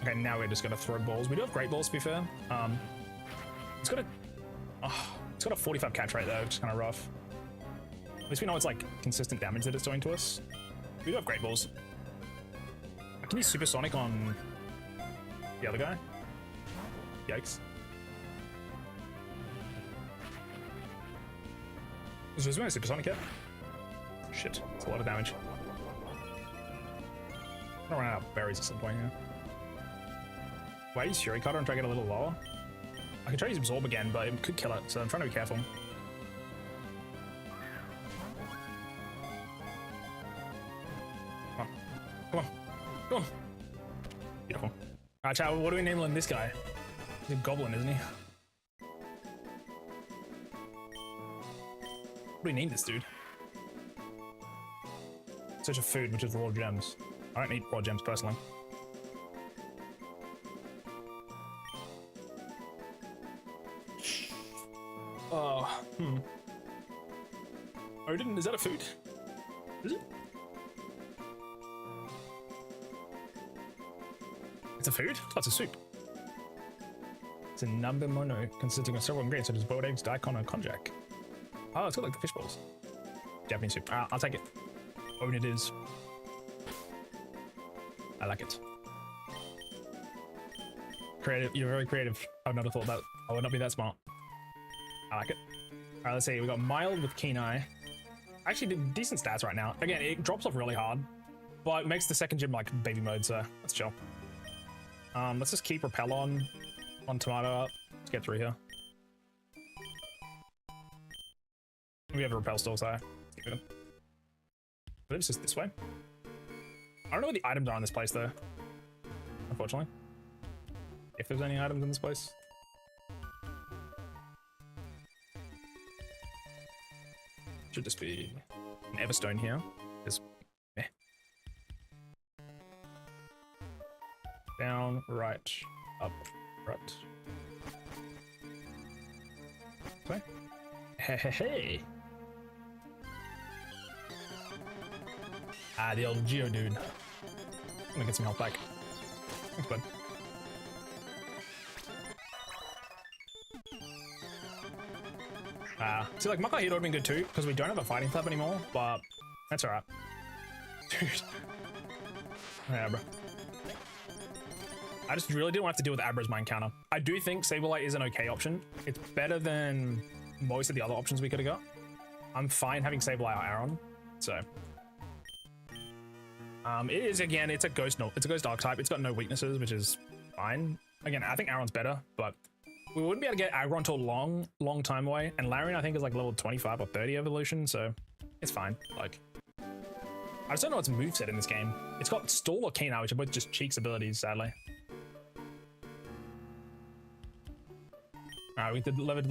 S1: Okay, now we're just gonna throw balls. We do have great balls, to be fair. It's got a 45 catch rate, though, which is kind of rough. At least we know it's like consistent damage that it's doing to us. We do have great balls. I can use Supersonic on the other guy. Yikes. Is this one a Supersonic yet? Shit, it's a lot of damage. I'm gonna run out of berries at some point here. Why use Fury Cutter and try to get a little lower? I can try to use Absorb again, but it could kill it, so I'm trying to be careful. Come on. Come on. Come on. Beautiful. Alright, chat, what do we name this guy? He's a goblin, isn't he? What do we name this dude? Such a food, which is raw gems. I don't eat raw gems personally. Odin, is that a food? Is it? It's a food? Oh, it's a soup. It's a number mono consisting of several ingredients such as boiled eggs, daikon, and konjac. Oh, it's got like the fish balls. Japanese soup. I'll take it. Odin it is. I like it. Creative. You're very creative. I would not have thought that. I would not be that smart. I like it. All right, let's see. We got mild with keen eye. Actually, decent stats right now. Again, it drops off really hard, but it makes the second gym like baby mode, so let's chill. Let's just keep repel on Tomato up. Let's get through here. We have a repel still, so keep it. But it's just this way. I don't know what the items are in this place though. Unfortunately, if there's any items in this place. Should just be an Everstone here. Just meh. Down, right, up, right. Okay. Hey, hey, hey. Ah, the old Geo dude. I'm gonna get some health back. Thanks, bud. See, like, Mucker Hit would have been good too, because we don't have a fighting flap anymore, but that's alright. Dude. Yeah, bro. I just really didn't want to have to deal with Abra's Mind Counter. I do think Sableye is an okay option. It's better than most of the other options we could have got. I'm fine having Sableye or Aron, so. It is, again, it's a Ghost Dark type. It's got no weaknesses, which is fine. Again, I think Aron's better, but we wouldn't be able to get Aggron until long time away, and Larian I think is like level 25 or 30 evolution, so it's fine. Like, I just don't know its moveset in this game. It's got Stall or Keen Eye, which are both just Cheeks abilities, sadly. Alright, we delivered.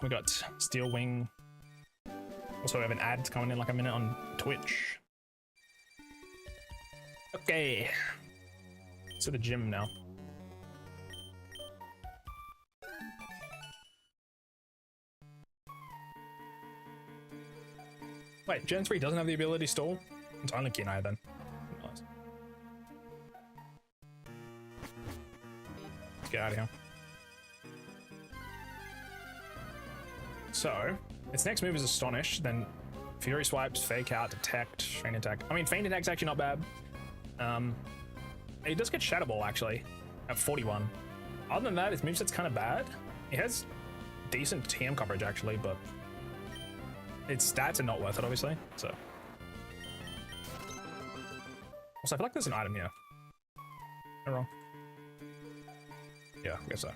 S1: We got Steel Wing. Also, we have an ad coming in like a minute on Twitch. Okay. To the gym now. Wait, Gen 3 doesn't have the ability stall? It's only Kenai then. Nice. Let's get out of here. So, its next move is Astonish, then Fury Swipes, Fake Out, Detect, Feint Attack. I mean, Feint Attack's actually not bad. It does get Shadow Ball, actually, at 41. Other than that, its moveset's kind of bad. It has decent TM coverage, actually, but its stats are not worth it, obviously, so. Also, I feel like there's an item here. Am I wrong? Yeah, I guess so.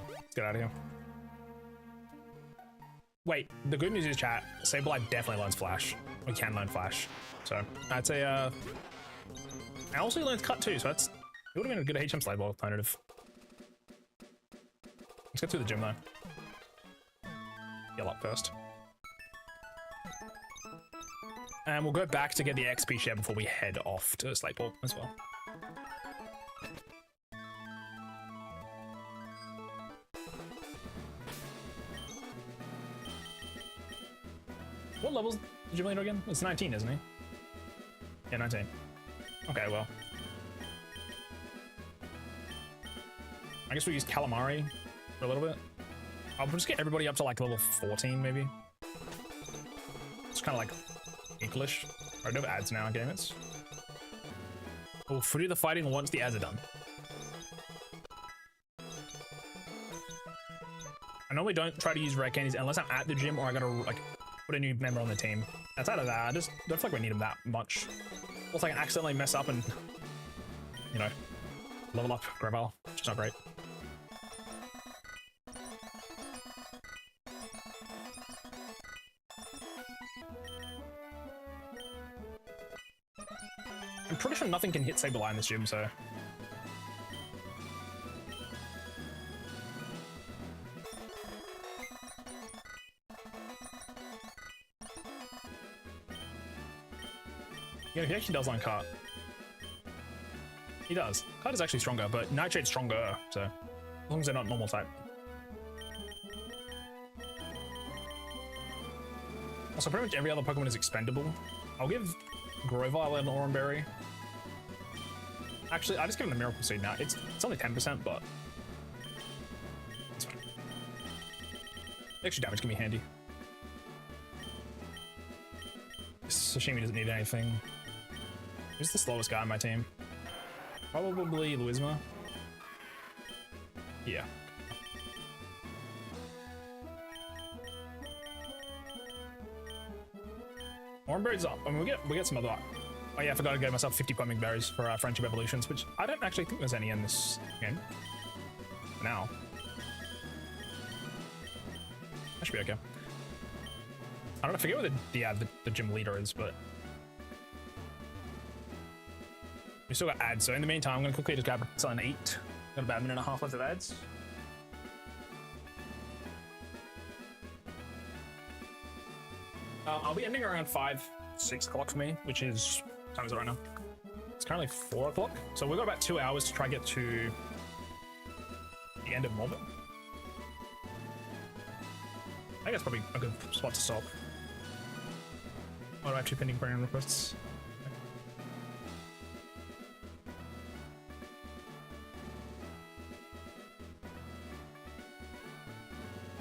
S1: Let's get out of here. Wait, the good news is, chat, Sableye definitely learns Flash. We can learn Flash. So, I'd say, and also he learns Cut too, so that's, it would have been a good HM Slade Ball alternative. Let's get through the gym though. Heal up first. And we'll go back to get the XP share before we head off to Slate Ball as well. What level's the gym leader again? It's 19, isn't he? Yeah, 19. Okay, well. I guess we use Calamari for a little bit. I'll just get everybody up to like level 14, maybe. It's kind of like equalish. I don't have ads now, game it's. We'll do the fighting once the ads are done. I normally don't try to use rare candies unless I'm at the gym or I gotta like put a new member on the team. Outside of that, I just don't feel like we need them that much. Also, I can accidentally mess up and, you know, level up Gravel, which is not great. I'm pretty sure nothing can hit Sableye in this gym, so. Yeah, he actually does learn Cut. He does. Cut is actually stronger, but Nightshade's stronger, so as long as they're not normal type. Also, pretty much every other Pokemon is expendable. I'll give Grovyle an Oran Berry. Actually, I just give him the Miracle Seed now. It's only 10%, but it's fine. Extra damage can be handy. Sashimi doesn't need anything. Who's the slowest guy on my team? Probably Luisma. Yeah. Oranberry's up. I mean, we get some other. Oh yeah, I forgot to get myself 50 Pumping Berries for Friendship Evolutions, which I don't actually think there's any in this game. For now. That should be okay. I don't know, I forget what the gym leader is, but we still got ads. So in the meantime, I'm gonna quickly just grab something to eat. Got about a minute and a half left of ads. I'll be ending around 6 o'clock for me, which is, what time is it right now? It's currently 4 o'clock. So we've got about 2 hours to try to get to the end of Morbid. I think that's probably a good spot to stop. What are actually pending brand requests?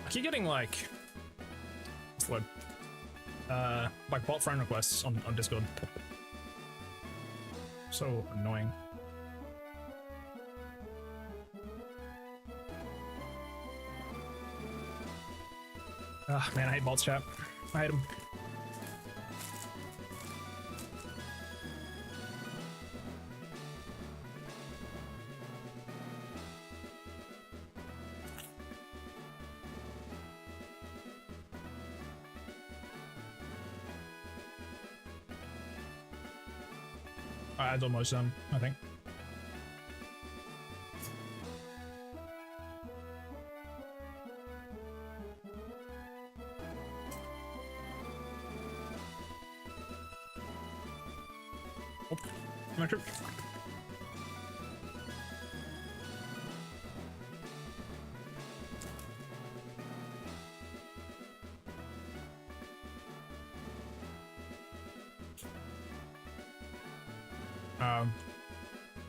S1: I keep getting like, what's the word? Like bot friend requests on Discord. So annoying. Ah, man, I hate bots, chat. I hate them. It's almost done, I think. Oh, my trip.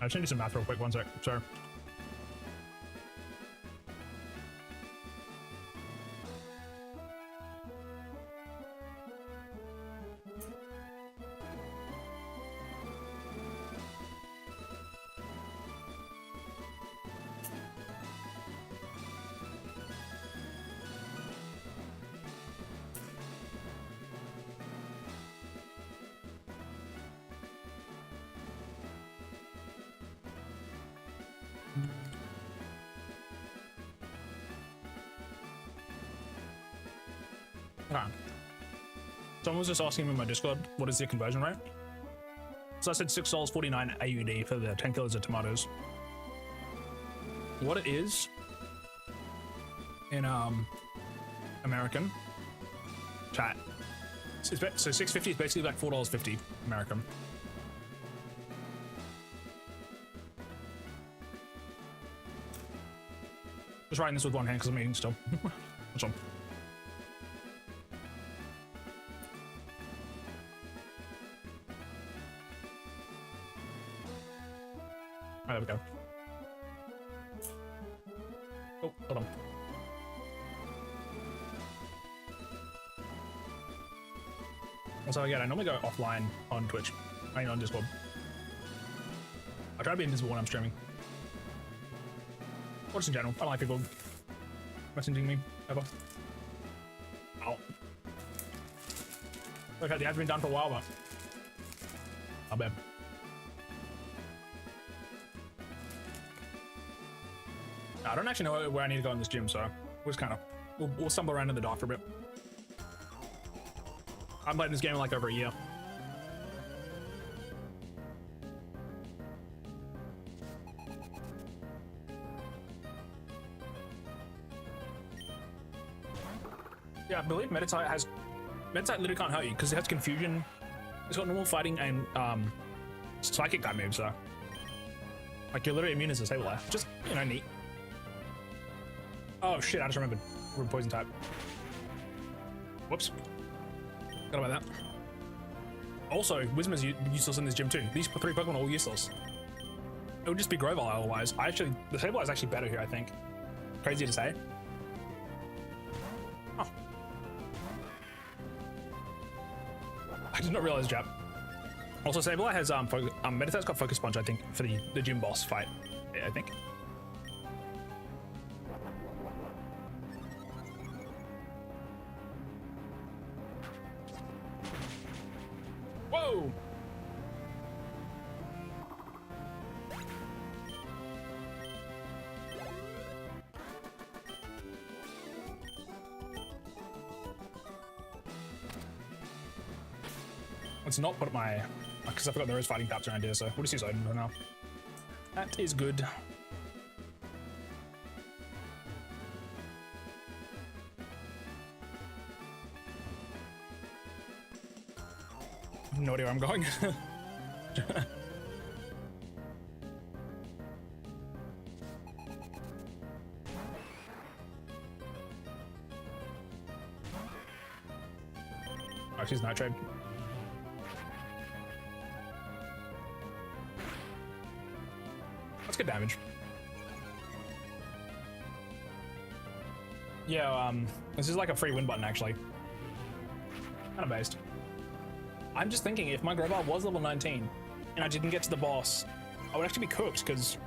S1: I just need to do some math real quick. One sec. Sorry. Okay. Someone was just asking me in my Discord, what is the conversion rate? So I said $6.49 AUD for the 10 kilos of tomatoes. What it is in American chat. So $6.50 is basically like $4.50 American. Just writing this with one hand because I'm eating still. That's all. There we go. Oh, hold on. Also, again, I normally go offline on Twitch. I mean, on Discord. I try to be invisible when I'm streaming. Or just in general. I don't like people messaging me ever. Ow. Okay, the ad's been done for a while, but I'll bet. I don't actually know where I need to go in this gym, so we'll just kind of we'll stumble around in the dark for a bit. I'm playing this game in like over a year. Yeah, I believe Meditite literally can't hurt you because it has confusion. It's got normal fighting and psychic type moves, so like you're literally immune as a Sableye. Just, you know, neat. Oh shit, I just remembered. We're poison type. Whoops. Forgot about that. Also, Wisdom is useless in this gym too. These 3 Pokemon are all useless. It would just be Grovyle otherwise. The Sableye is actually better here, I think. Crazy to say. Oh. I did not realize, Jap. Also, Sableye has Meditite's got Focus Punch, I think, for the gym boss fight. Yeah, I think. Whoa! Let's not put my... Because I forgot there is fighting taps around here, so we'll just use Odin for now. That is good. No idea where I'm going. Oh, she's Nitro. That's good damage. Yeah, this is like a free win button actually. Kind of based. I'm just thinking, if my Grovyle was level 19 and I didn't get to the boss, I would actually be cooked because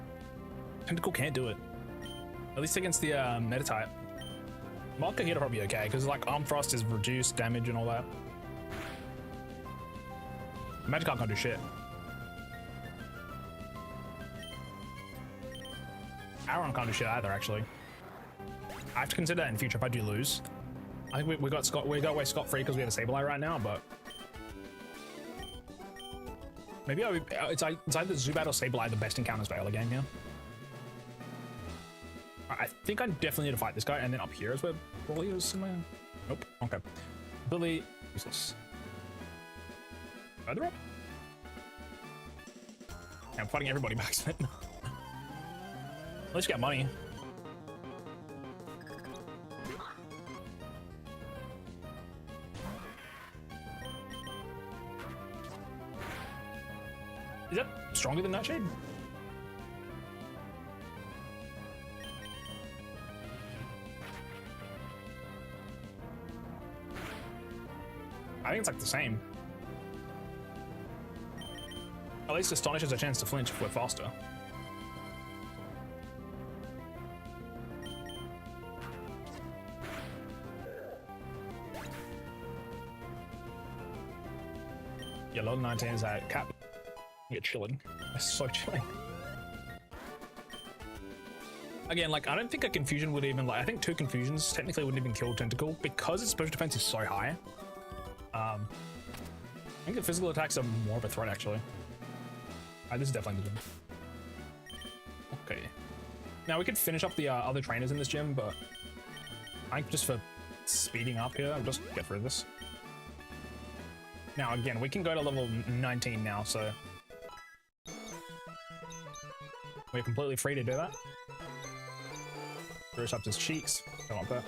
S1: Tentacle can't do it. At least against the Meditite. Marker here probably be okay because like Arm Frost is reduced damage and all that. Magikarp can't do shit. Aron can't do shit either, actually. I have to consider that in future if I do lose. I think we got away scot-free because we have a Sableye right now, but maybe it's either Zubat or Sableye the best encounters for early game here. I think I definitely need to fight this guy, and then up here is where Bully is somewhere. Nope. Okay. Bully useless. Further up? I'm fighting everybody back, Smith. At least you get money. Is that stronger than Nightshade? I think it's like the same. At least Astonish has a chance to flinch if we're faster. Yeah, level 19 is that cap. You're chilling. It's so chilling. Again, like, I don't think a confusion would even, like, I think 2 confusions technically wouldn't even kill Tentacle because its special defense is so high. I think the physical attacks are more of a threat, actually. This is definitely the gym. Okay. Now, we could finish up the other trainers in this gym, but I think just for speeding up here, I'll just get through this. Now, again, we can go to level 19 now, so we're completely free to do that. Bruce up his cheeks. Don't want that.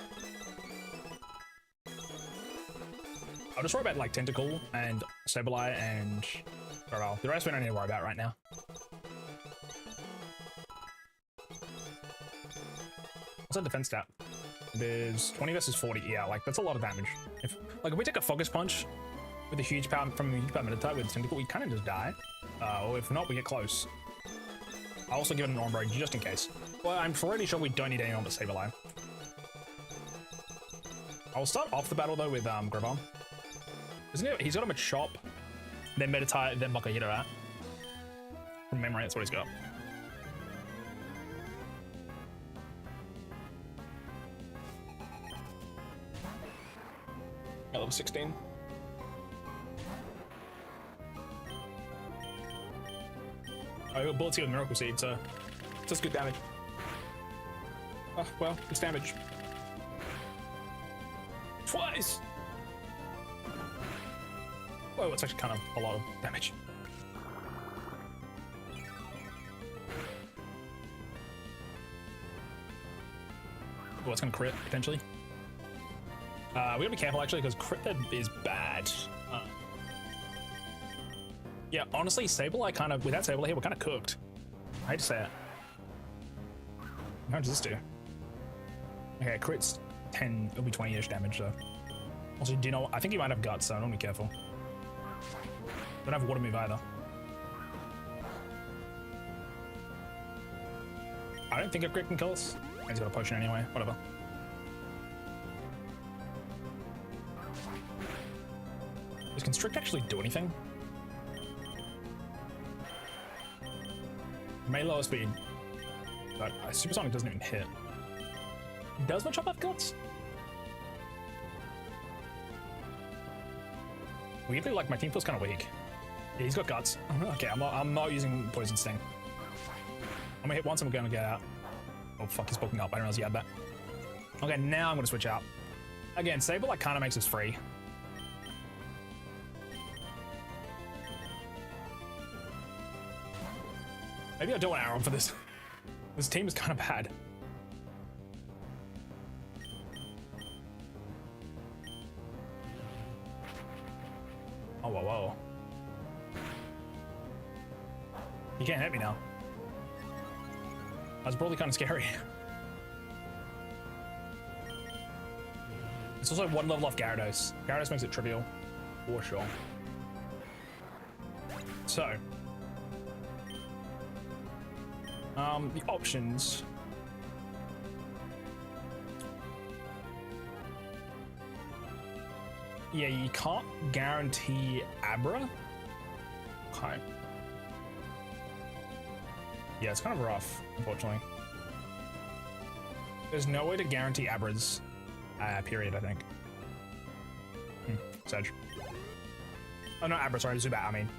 S1: I'll just worry about like Tentacle and Sableye and Farewell. The rest we don't need to worry about right now. What's our defense stat? There's 20 versus 40. Yeah, like that's a lot of damage. If we take a Focus Punch with a huge power from a huge power Meditite with Tentacle, we kind of just die. Or if not, we get close. I'll also give it an Ornberry just in case. Well, I'm pretty sure we don't need anyone but Sableye. I'll start off the battle though with Gravom. Isn't it? He's got him a Chop, then Meditite, then Bakahira. From memory, that's what he's got. At level 16. I got Bullets here with Miracle Seed, so it's just good damage. Oh, well, it's damage. Twice! Whoa, it's actually kind of a lot of damage. Oh, it's gonna crit, potentially. We gotta be careful, actually, because crit is bad. Yeah, honestly, Sableye kind of, without Sableye here, we're kind of cooked. I hate to say it. How does this do? Okay, crit's 10, it'll be 20-ish damage, so. Also, do you know, I think he might have guts, so I don't be careful. Don't have water move either. I don't think a crit can kill us. He's got a potion anyway, whatever. Does Constrict actually do anything? May lower speed, but Supersonic doesn't even hit. Does my Chop have guts? Weirdly, like, my team feels kind of weak. Yeah, he's got guts. Okay, I'm not using Poison Sting. I'm gonna hit once and we're gonna get out. Oh fuck, he's poking up. I didn't realize he had that. Okay, now I'm gonna switch out. Again, Sableye kind of makes us free. Maybe I don't want Arrow for this. This team is kind of bad. Oh, whoa, whoa. You can't hit me now. That's probably kind of scary. It's also one level off Gyarados. Gyarados makes it trivial, for sure. So, the options. Yeah, you can't guarantee Abra. Okay. Yeah, it's kind of rough, unfortunately. There's no way to guarantee Abras, period, I think. Sedge. Oh, not Abra, sorry, Zubat, I mean.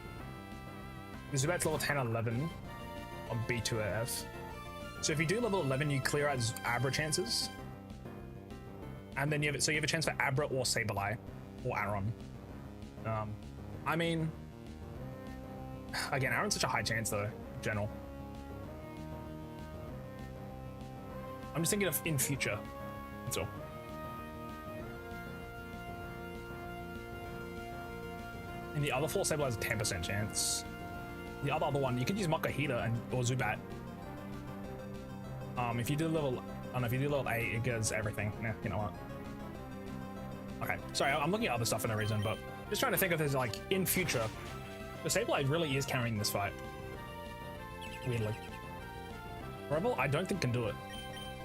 S1: The Zubat's level 10, 11 on B2F. So if you do level 11, you clear out Abra chances. And then you have a chance for Abra or Sableye. Or Aron. I mean, again, Aron's such a high chance though. general. I'm just thinking of in future. That's all. And the other 4 Sable has a 10% chance. The other one, you could use Makahita and or Zubat. If you do level, I don't know, if you do level 8, it gets everything. Yeah, you know what? Okay, sorry, I'm looking at other stuff for no reason, but just trying to think of this like in future. The Sableye really is carrying this fight. Weirdly. Rebel, I don't think can do it.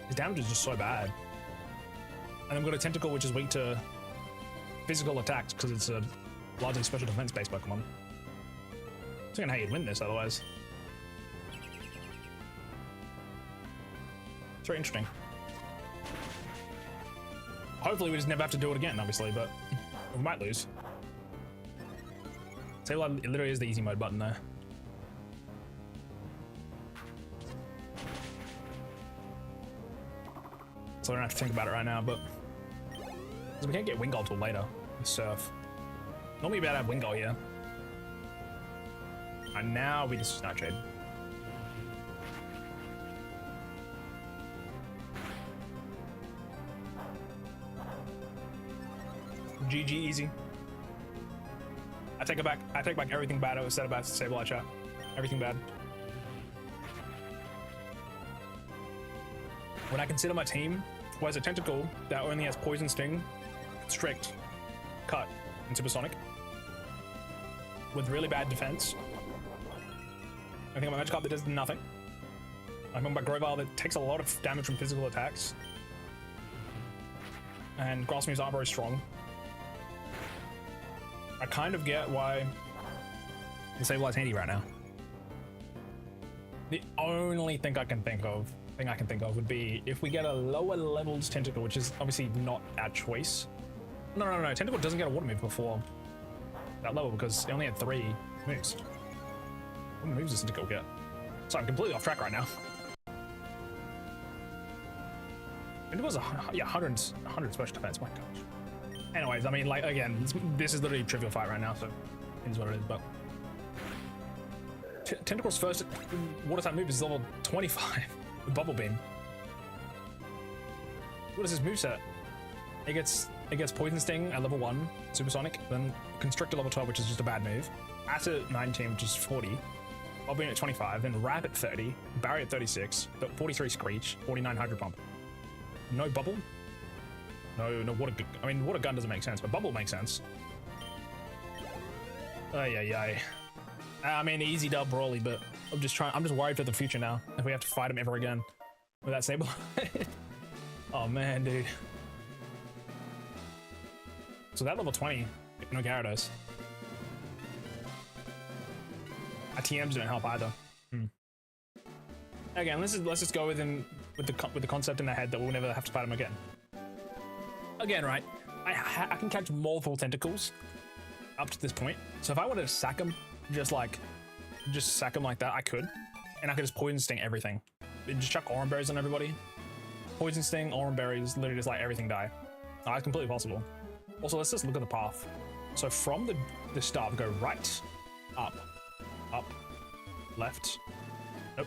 S1: His damage is just so bad. And then we've got a Tentacle which is weak to physical attacks because it's a largely special defense based Pokemon. I'm thinking how you'd win this otherwise. It's very interesting. Hopefully we just never have to do it again, obviously, but we might lose. Sableye, it literally is the easy mode button there. So I don't have to think about it right now, but we can't get Wingull till later. Surf. Normally we'd be able to have Wingull here. And now we just Snow Trade. GG easy. I take it back. I take back everything bad I was said about Sableye chat. Everything bad. When I consider my team who has a Tentacle that only has Poison Sting, Strict, Cut, and Supersonic, with really bad defense. I think I'm a Magikarp that does nothing. I'm on my Grovyle that takes a lot of damage from physical attacks. And Grass moves aren't very strong. I kind of get why the Sableye's handy right now. The only thing I can think of would be if we get a lower levels Tentacle, which is obviously not our choice. No, Tentacle doesn't get a water move before that level because it only had 3 moves. What moves does Tentacle get? Sorry, I'm completely off track right now. Tentacle's 100 special defense, my gosh. Anyways, I mean, like, again, this is literally a trivial fight right now, so it is what it is, but... Tentacle's first water type move is level 25 with Bubble Beam. What is his moveset? It gets Poison Sting at level 1, Supersonic, then Constrict at level 12, which is just a bad move. Acid at 19, which is 40. Bubble Beam at 25, then Wrap at 30, Barrier at 36, 43 Screech, 49 Hydro Pump. No Bubble? No Water Gun. I mean, Water Gun doesn't make sense, but Bubble makes sense. I mean, easy dub Brawly, but I'm just worried for the future now. If we have to fight him ever again with that Sableye. Oh man, dude. So that level 20, no Gyarados. Our TMs don't help either. Again, let's just go with the concept in our head that we'll never have to fight him again. Again, right? I can catch multiple Tentacles up to this point. So if I wanted to sack him, just sack him like that, I could, and I could just Poison Sting everything. And just chuck Oran Berries on everybody. Poison Sting, Oran Berries, literally just like everything die. Oh, it's completely possible. Also, let's just look at the path. So from the start, go right, up, left. Nope.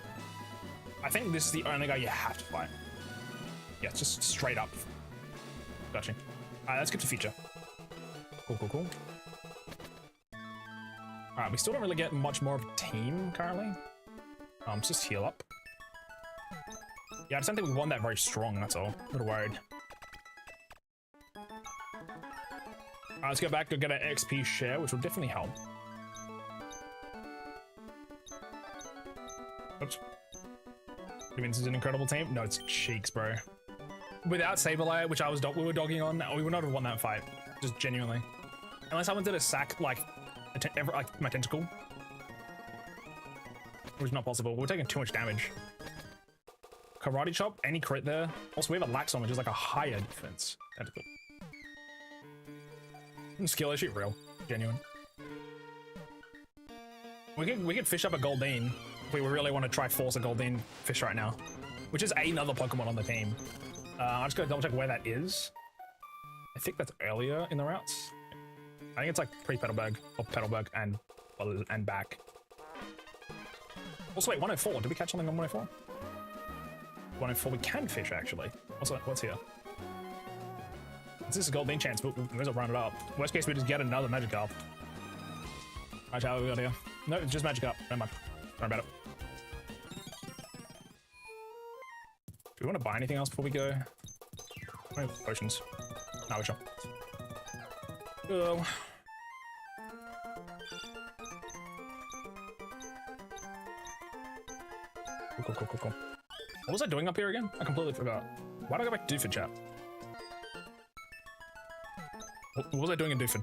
S1: I think this is the only guy you have to fight. Yeah, it's just straight up. Gotcha. Alright, let's get to future. Cool. Alright, we still don't really get much more of a team currently. Let's just heal up. Yeah, I just don't think we won that very strong, that's all. A little worried. Alright, let's go back to get an XP share, which will definitely help. Oops. You mean this is an incredible team? No, it's cheeks, bro. Without Sableye, which we were dogging on, we would not have won that fight. Just genuinely. Unless I wanted to sack, like, my Tentacle. Which is not possible. We're taking too much damage. Karate Chop, any crit there. Also, we have a Laxon, which is like a higher defense Tentacle. Skill issue, real. Genuine. We could fish up a Goldeen if we really want to try force a Goldeen fish right now. Which is another Pokemon on the team. I'm just gonna double check where that is. I think that's earlier in the routes. I think it's like pre-Petalburg or Petalburg and back. Also, wait, 104. Did we catch something on 104? 104, we can fish, actually. What's here? This is a gold bean chance, but we may as well round it up. Worst case, we just get another Magikarp. Alright, how we got here? No, it's just Magikarp. Never mind. Don't worry about it. Do we want to buy anything else before we go? Oh, potions. No, we're sure. Oh. Cool. What was I doing up here again? I completely forgot. Why did I go back to Dooford, chat? What was I doing in Dooford?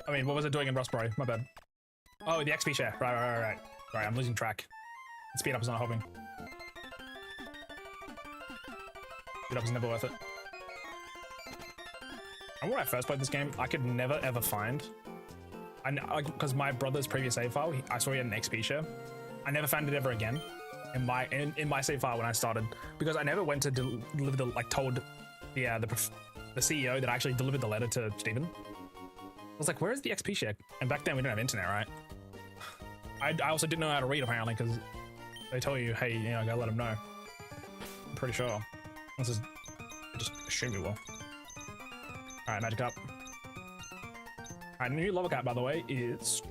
S1: I mean, what was I doing in Rustbury? My bad. Oh, the XP share. Right. Right, I'm losing track. Speed up is not helping. Speed up is never worth it. And when I first played this game, I could never ever find, because my brother's previous save file, I saw he had an XP share. I never found it ever again in my save file when I started, because I never went to deliver the, like, told the CEO that I actually delivered the letter to Steven. I was like, where is the XP share? And back then we didn't have internet, right? I also didn't know how to read, apparently, because they tell you, hey, you know, go let them know. I'm pretty sure. This is, I just assume you will. Alright, Magikarp. Alright, new level cap, by the way, is...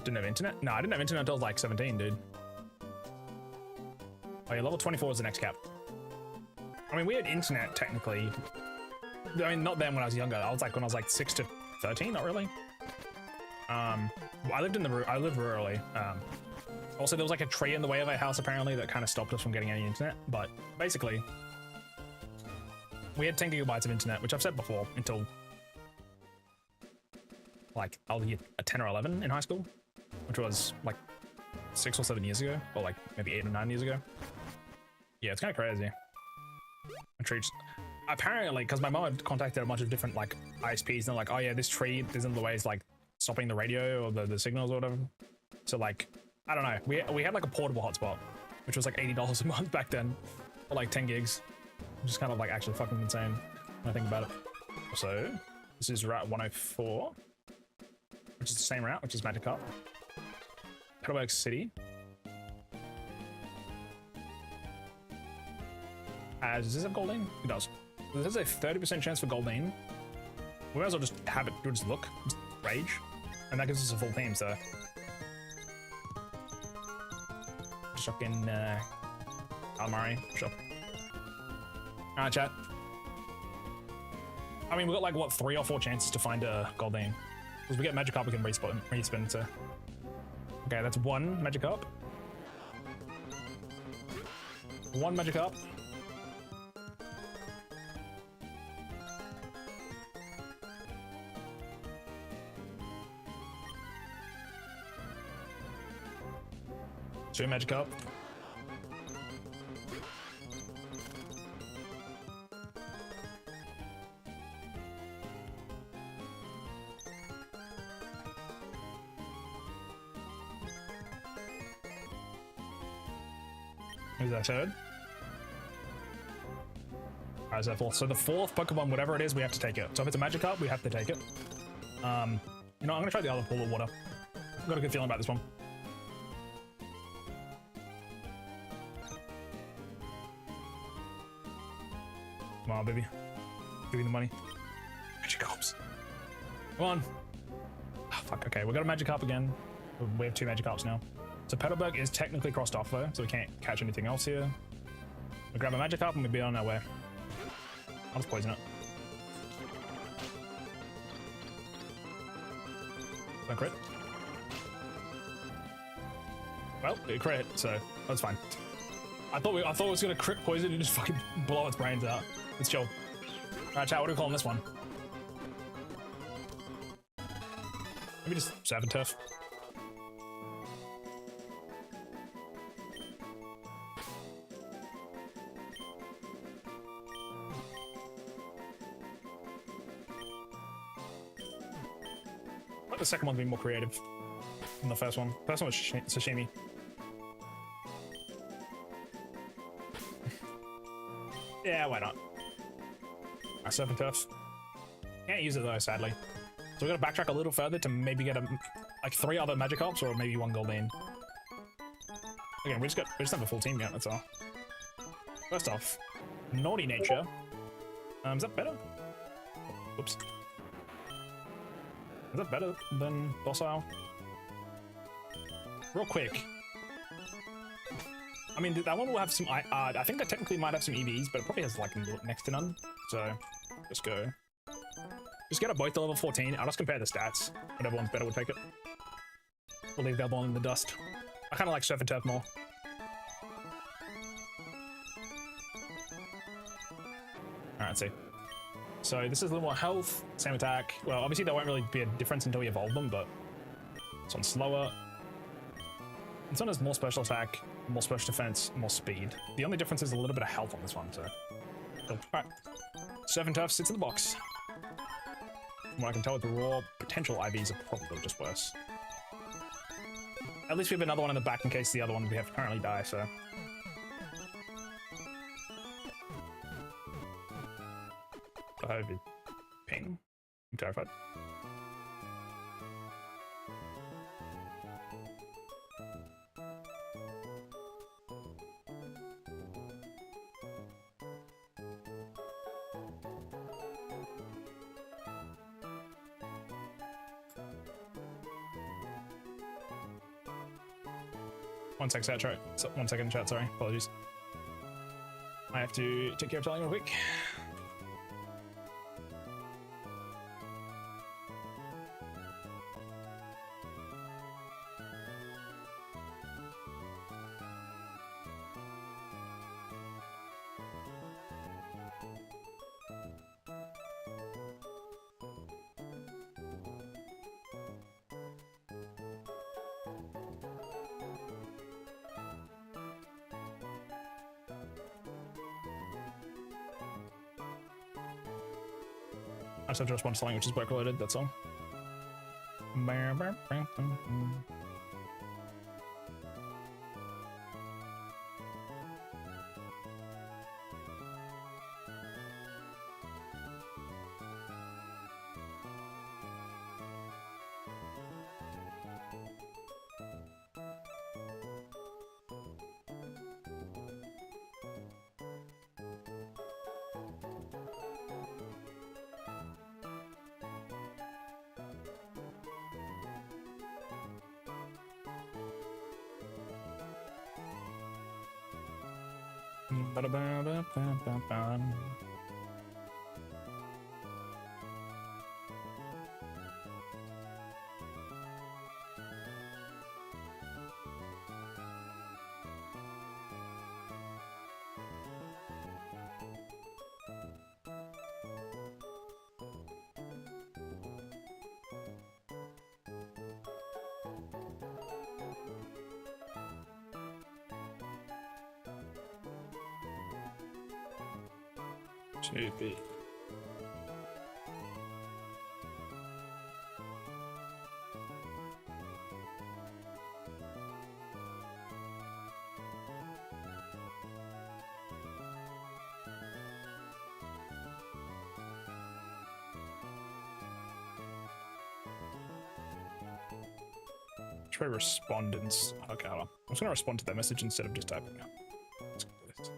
S1: Didn't have internet? No, I didn't have internet until I was like 17, dude. Oh yeah, level 24 is the next cap. I mean, we had internet, technically. I mean, not then when I was younger. I was like, when I was like 6 to 13, not really. I lived rurally. Also, there was like a tree in the way of our house, apparently, that kind of stopped us from getting any internet. But basically, we had 10 gigabytes of internet, which I've said before, until like I was a 10 or 11 in high school, which was like 6 or 7 years ago, or like maybe 8 or 9 years ago. Yeah, it's kind of crazy. Apparently, because my mom had contacted a bunch of different like ISPs, and they're like, oh yeah, this tree isn't the way it's like stopping the radio or the signals or whatever. So like, I don't know. We had like a portable hotspot, which was like $80 a month back then, for like 10 gigs, which is kind of like actually fucking insane when I think about it. So this is Route 104, which is the same route, which is Magikarp. Petalburg City. Does this have Goldeen? It does. This has a 30% chance for Goldeen. We might as well just have it, just look, just rage. And that gives us a full team, so. Just chuck in, Calamari, sure. Alright, chat. I mean, we've got like, what, 3 or 4 chances to find a Goldeen. Because we get Magikarp, we can respin, so. Okay, that's 1 Magikarp. 1 Magikarp. Two Magikarp. Is that third? Alright, is that fourth? So the 4th Pokemon, whatever it is, we have to take it. So if it's a Magikarp, we have to take it. You know, I'm gonna try the other pool of water. I've got a good feeling about this one. Come on, baby. Give me the money. Magikarps. Come on. Oh, fuck, okay. We got a Magikarp again. We have 2 Magikarps now. So Petalburg is technically crossed off though, so we can't catch anything else here. We grab a Magikarp and we'll be on our way. I'll just poison it. Don't crit. Well, it crit, so that's fine. I thought it was gonna crit poison and just fucking blow its brains out. It's chill. Alright, chat, what do we call this one? Maybe just Surf and Turf. Let the second one be more creative than the first one. First one was sashimi. Yeah, why not? Surf and Turf. Can't use it though, sadly. So we gotta backtrack a little further to maybe get like 3 other Magikarps or maybe 1 Goldeen. Again, we just have a full team yet, that's all. First off, Naughty Nature. Is that better? Whoops. Is that better than Docile? Real quick. I mean, that one will have some, I think that technically might have some EVs, but it probably has like next to none. So, just go. Just get up both to level 14. I'll just compare the stats. Whatever one's better, we'll take it. We'll leave the other one in the dust. I kind of like Surf and Turf more. Alright, let's see. So this is a little more health, same attack. Well, obviously there won't really be a difference until we evolve them, but this one's slower. This one has more special attack, more special defense, more speed. The only difference is a little bit of health on this one, so. Cool. Alright. Surf and Turf sits in the box. From what I can tell with the raw, potential IVs are probably just worse. At least we have another one in the back in case the other one we have currently die, so. I hope it ping. I'm terrified. One second, chat, sorry. Apologies. I have to take care of something real quick. I just have to respond to something which is work related, that's all. Should be. Try respondents. Okay, hold on. I'm just gonna respond to that message instead of just typing out. Let's go do this.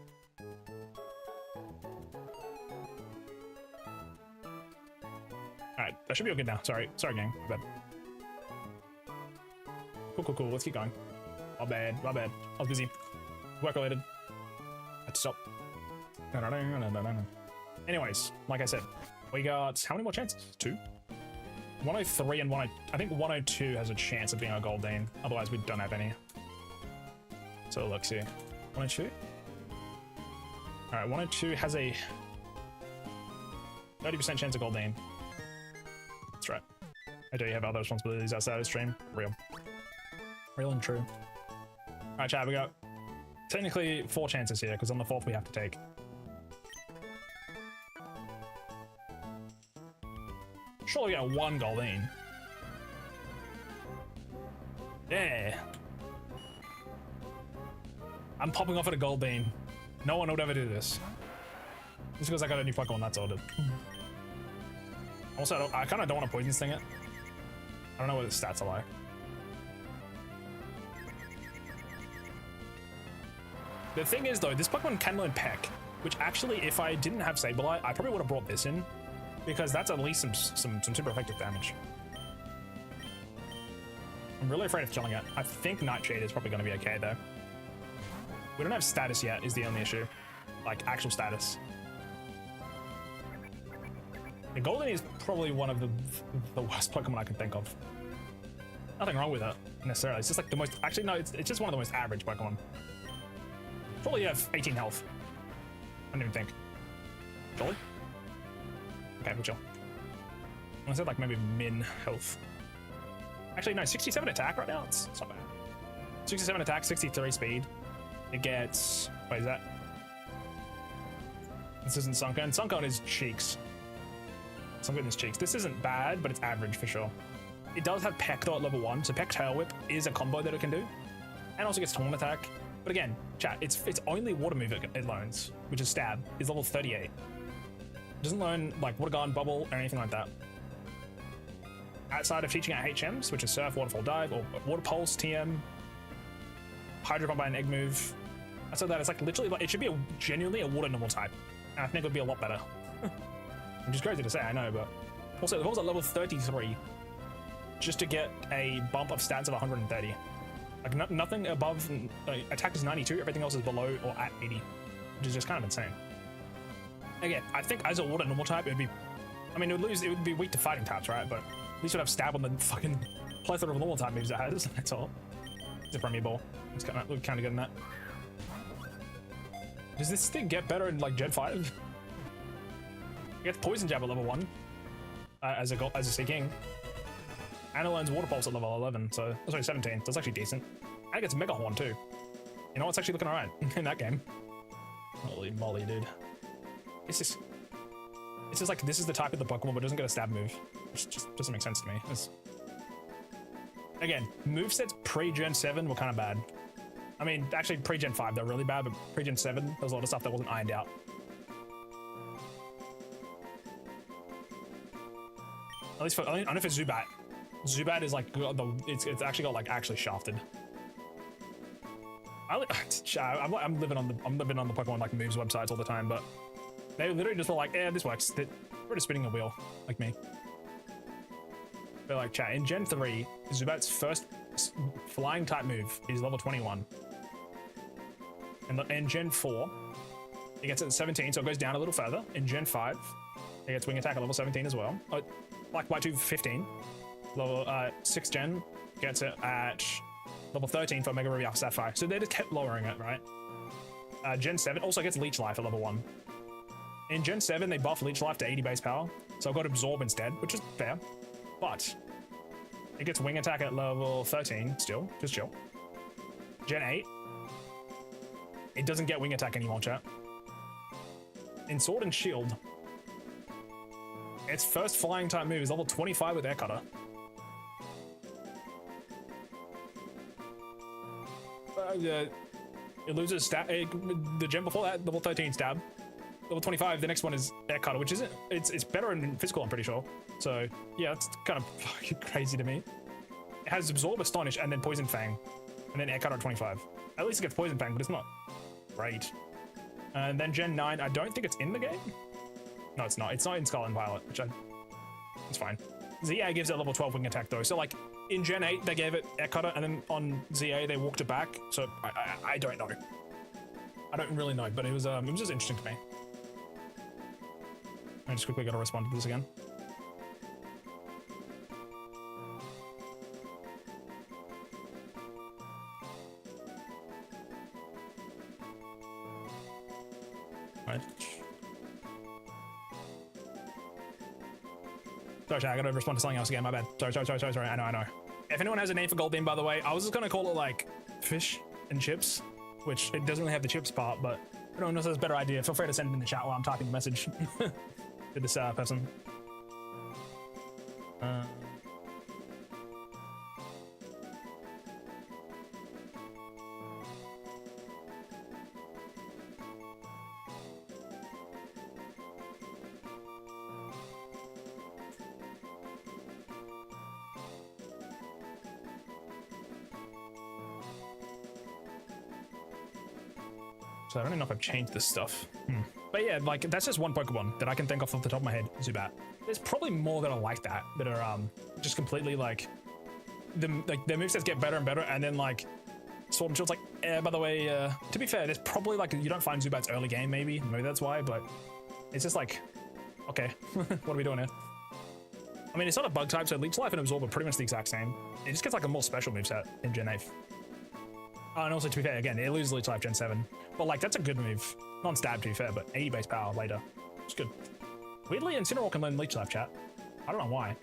S1: Alright, that should be all good now. Sorry, gang. My bad. Cool. Let's keep going. My bad. I was busy. Work related. Had to stop. Anyways, like I said, we got how many more chances? 2? 103 and 10. I think 102 has a chance of being a Goldeen. Otherwise, we don't have any. So let's see. 102. All right, 102 has a 30% chance of Goldeen. That's right. I do have other responsibilities outside of stream. Real and true. All right, chat. We got technically 4 chances here because on the 4th we have to take. Surely we got 1 Goldeen. Yeah. I'm popping off at a Goldeen. No one would ever do this. Just because I got a new Pokemon, that's all. Also, I kind of don't want to poison sting it. I don't know what its stats are like. The thing is, though, this Pokemon can learn Peck, which actually, if I didn't have Sableye, I probably would have brought this in, because that's at least some super effective damage. I'm really afraid of killing it. I think Nightshade is probably going to be okay, though. We don't have status yet, is the only issue. Like, actual status. The Golden is probably one of the worst Pokemon I can think of. Nothing wrong with it, necessarily. It's just like the most... Actually, no, it's just one of the most average Pokemon. Probably have 18 health. I don't even think. Jolly? Okay, we'll chill. I said like maybe min health. Actually, no, 67 attack right now. It's not bad. 67 attack, 63 speed. It gets... What is that? This isn't Sunken. Sunken is cheeks. Sunken is cheeks. This isn't bad, but it's average for sure. It does have Peck though at level 1, so Peck Tail Whip is a combo that it can do. And also gets Taunt Attack. But again, chat, it's only Water Move it learns, which is Stab, is level 38. It doesn't learn like Water Gun, Bubble, or anything like that. Outside of teaching out HMs, which is Surf, Waterfall, Dive, or Water Pulse, TM, Hydro Pump by an Egg Move. Outside that, it's like literally, like, it should be genuinely a Water Normal type. And I think it would be a lot better. Which is crazy to say, I know, but... Also, if I was at level 33, just to get a bump of stats of 130. Like, nothing above... attack is 92, everything else is below or at 80. Which is just kind of insane. Again, I think as a Water Normal type, it would be... I mean, it would be weak to fighting types, right? But at least it would have Stab on the fucking plethora of normal type moves it has. That's all. It's a Premier Ball. It's kind of good in that. Does this thing get better in like Gen 5? It gets Poison Jab at level 1 as a Sea King. And it learns Water Pulse at level 11, so sorry, 17. So it's actually decent. And it gets Mega Horn too. You know what's actually looking alright in that game? Holy moly, dude. It's just like this is the type of the Pokemon, but it doesn't get a stab move, which just doesn't make sense to me. Again, movesets pre-Gen 7 were kind of bad. I mean, actually pre-Gen 5 they're really bad, but pre-Gen 7 there was a lot of stuff that wasn't ironed out. At least for, I don't know if it's Zubat. Zubat is like it's actually got like actually shafted. I'm living on the Pokemon like moves websites all the time, but they literally just were like, yeah, this works. We're just spinning a wheel, like me. They're like, chat, in Gen 3, Zubat's first flying type move is level 21. And in Gen 4, it gets it at 17, so it goes down a little further. In Gen 5, it gets Wing Attack at level 17 as well. Like Y2 15. Level 6 Gen gets it at level 13 for Mega Ruby Alpha Sapphire. So they just kept lowering it, right? Gen 7 also gets Leech Life at level 1. In Gen 7, they buff Leech Life to 80 base power, so I've got Absorb instead, which is fair. But it gets Wing Attack at level 13 still, just chill. Gen 8, it doesn't get Wing Attack anymore, chat. In Sword and Shield, its first flying type move is level 25 with Air Cutter. It loses stab. The gen before that, level 13 stab. Level 25, the next one is Air Cutter, which isn't. It's better in physical, I'm pretty sure. So yeah, it's kind of fucking crazy to me. It has Absorb, Astonish, and then Poison Fang, and then Air Cutter at 25. At least it gets Poison Fang, but it's not great. And then Gen 9, I don't think it's in the game. No, it's not. It's not in Scarlet and Violet, which it's fine. ZA gives it level 12 Wing Attack though. So like in Gen 8, they gave it Air Cutter, and then on ZA they walked it back. So I don't know. I don't really know, but it was just interesting to me. I just quickly got to respond to this again. Right. Sorry, I gotta respond to something else again, my bad. Sorry, I know. If anyone has a name for Gold Beam, by the way, I was just gonna call it like fish and chips, which it doesn't really have the chips part, but if anyone else has a better idea, feel free to send it in the chat while I'm typing the message to this person. So I don't even know if I've changed this stuff. But yeah, like that's just one Pokemon that I can think of off the top of my head, Zubat. There's probably more that are like that are just completely like their movesets get better and better, and then like Sword and Shield's like, by the way, to be fair, there's probably like you don't find Zubats early game, maybe that's why, but it's just like, okay, what are we doing here? I mean, it's not a bug type, so Leech Life and Absorb are pretty much the exact same. It just gets like a more special moveset in Gen 8. And also, to be fair, again, it loses Leech Life Gen 7. But like, that's a good move. Non-stab, to be fair, but 80 base power later. It's good. Weirdly, Incineroar can learn Leech Life, chat. I don't know why.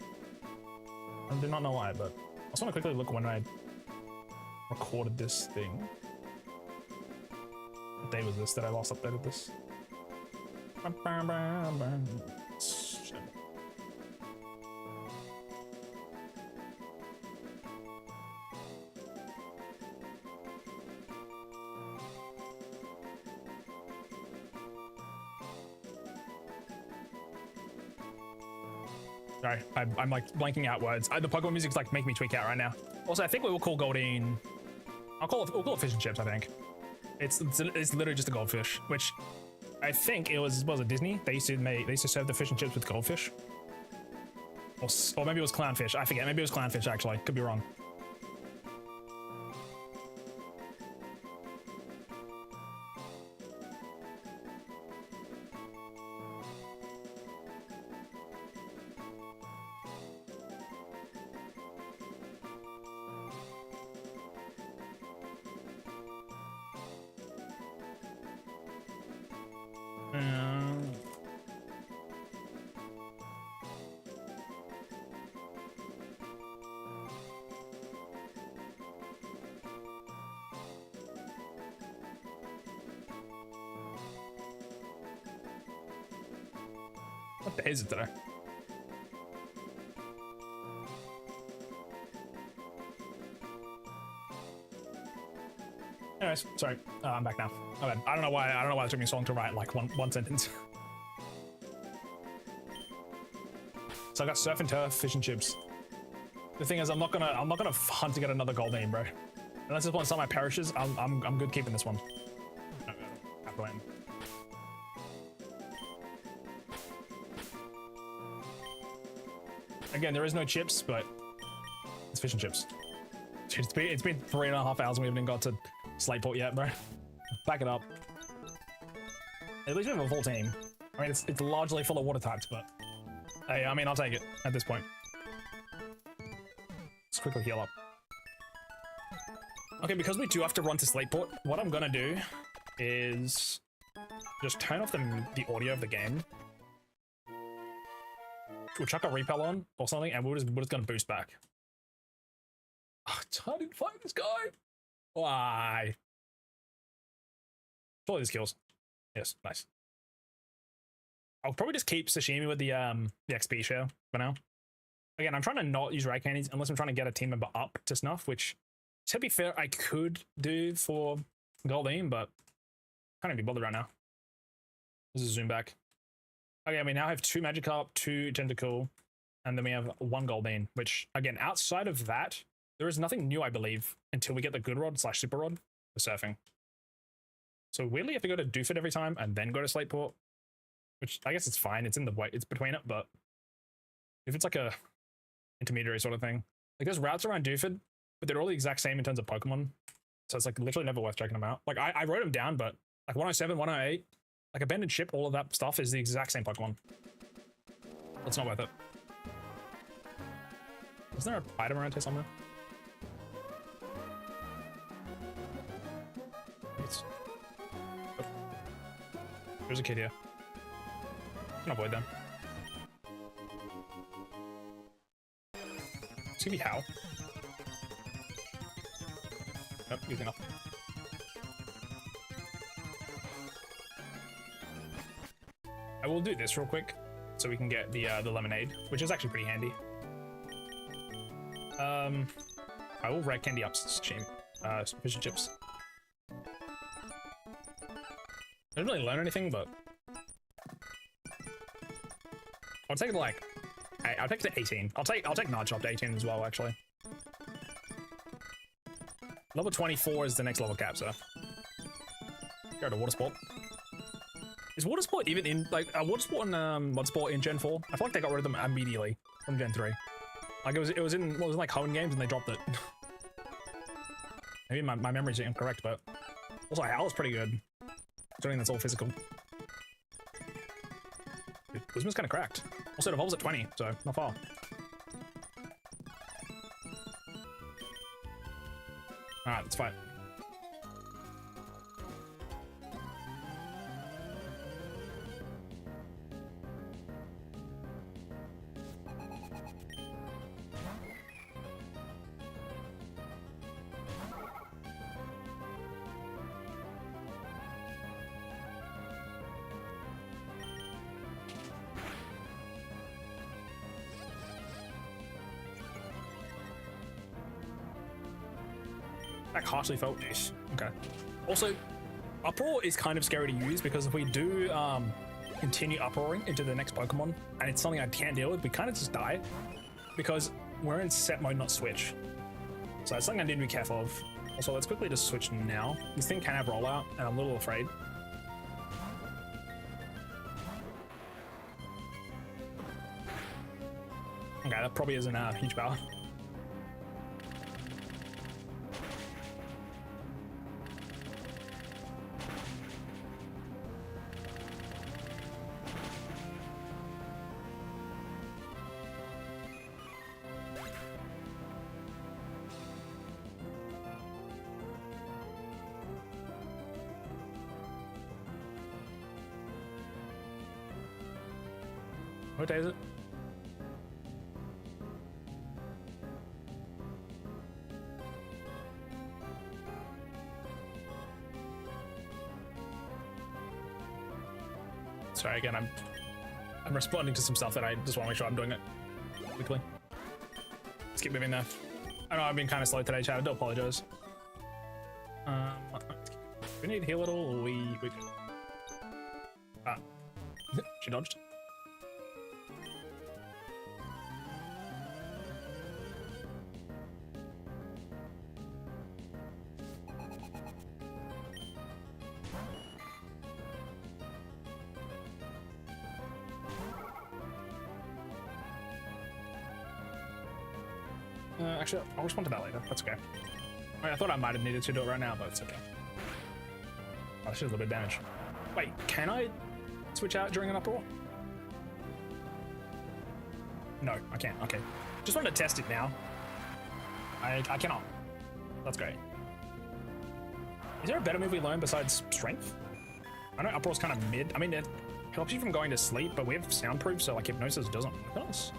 S1: I do not know why, but I just want to quickly look when I recorded this thing. What day was this that I last updated this? Sorry, I'm like blanking out words. The Pokemon music's like making me tweak out right now. Also, I think we will call Goldeen. We'll call it Fish and Chips. I think it's literally just a goldfish, which I think it was it Disney. They used to serve the fish and chips with goldfish, or maybe it was clownfish. I forget. Maybe it was clownfish actually. Could be wrong. What day is it today? Anyways, sorry, I'm back now. Okay. I don't know why it took me so long to write like one sentence. So I got Surf and Turf, Fish and Chips. The thing is, I'm not gonna hunt to get another gold name, bro. Unless this one some of my perishes, I'm good keeping this one. No, again, there is no chips, but it's Fish and Chips. Dude, it's been 3.5 hours and we haven't even got to Slateport yet, bro. Back it up. At least we have a full team. I mean, it's largely full of water types, but hey, I mean, I'll take it at this point. Let's quickly heal up. Okay, because we do have to run to Slateport, what I'm gonna do is just turn off the audio of the game. We'll chuck a repel on or something, and we're just gonna boost back. Oh, I didn't find this guy. Why? Surely this kills. Yes, nice. I'll probably just keep Sashimi with the XP share for now. Again, I'm trying to not use Ray Candies unless I'm trying to get a team member up to snuff, which, to be fair, I could do for Goldeen, but I can't even be bothered right now. This is zoom back. Okay, we now have 2 Magikarp, 2 Tentacool, and then we have 1 Goldeen, which, again, outside of that, there is nothing new, I believe, until we get the Good Rod / Super Rod for surfing. So weirdly, I have to go to Doofit every time and then go to Slateport, which I guess it's fine. It's in the way, it's between it, but if it's like a intermediary sort of thing, like there's routes around Doofit, but they're all the exact same in terms of Pokemon. So it's like literally never worth checking them out. Like I wrote them down, but like 107, 108, like Abandoned Ship, all of that stuff is the exact same Pokemon. It's not worth it. Is there an item around here somewhere? Oh. There's a kid here. I can avoid them. It's gonna be Hal. Nope, using nothing. I will do this real quick so we can get the lemonade, which is actually pretty handy. I will red candy up Fish and Chips. I didn't really learn anything, but I'll take it like I'll take it to 18. I'll take Nardshop to 18 as well, actually. Level 24 is the next level cap, so Go to water sport. Is water sport even in like water sport and mod sport in Gen 4? I feel like they got rid of them immediately from Gen 3. Like it was in like Home Games and they dropped it. Maybe my memory's incorrect, but also Howl is pretty good. Considering that's all physical. Dude, Guzman's kind of cracked. Also it evolves at 20, so not far. Alright, let's fight. That harshly felt this. Okay. Also, Uproar is kind of scary to use because if we do continue uproaring into the next Pokemon and it's something I can't deal with, we kind of just die because we're in set mode, not switch. So it's something I need to be careful of. Also, let's quickly just switch now. This thing can have rollout and I'm a little afraid. Okay, that probably isn't a huge power. What day is it? Sorry, again, I'm responding to some stuff that I just want to make sure I'm doing it quickly. Let's keep moving there. I know I've been kind of slow today, chat. I do apologize. We need to heal a little. Or we good. Ah, she dodged. Actually, I'll respond to that later. That's okay. I thought I might have needed to do it right now, but it's okay. Oh, that's just a little bit of damage. Wait, can I switch out during an uproar? No, I can't. Okay. Just wanted to test it now. I cannot. That's great. Is there a better move we learn besides strength? I know uproar's kind of mid. I mean, it helps you from going to sleep, but we have soundproof, so like hypnosis doesn't work on us.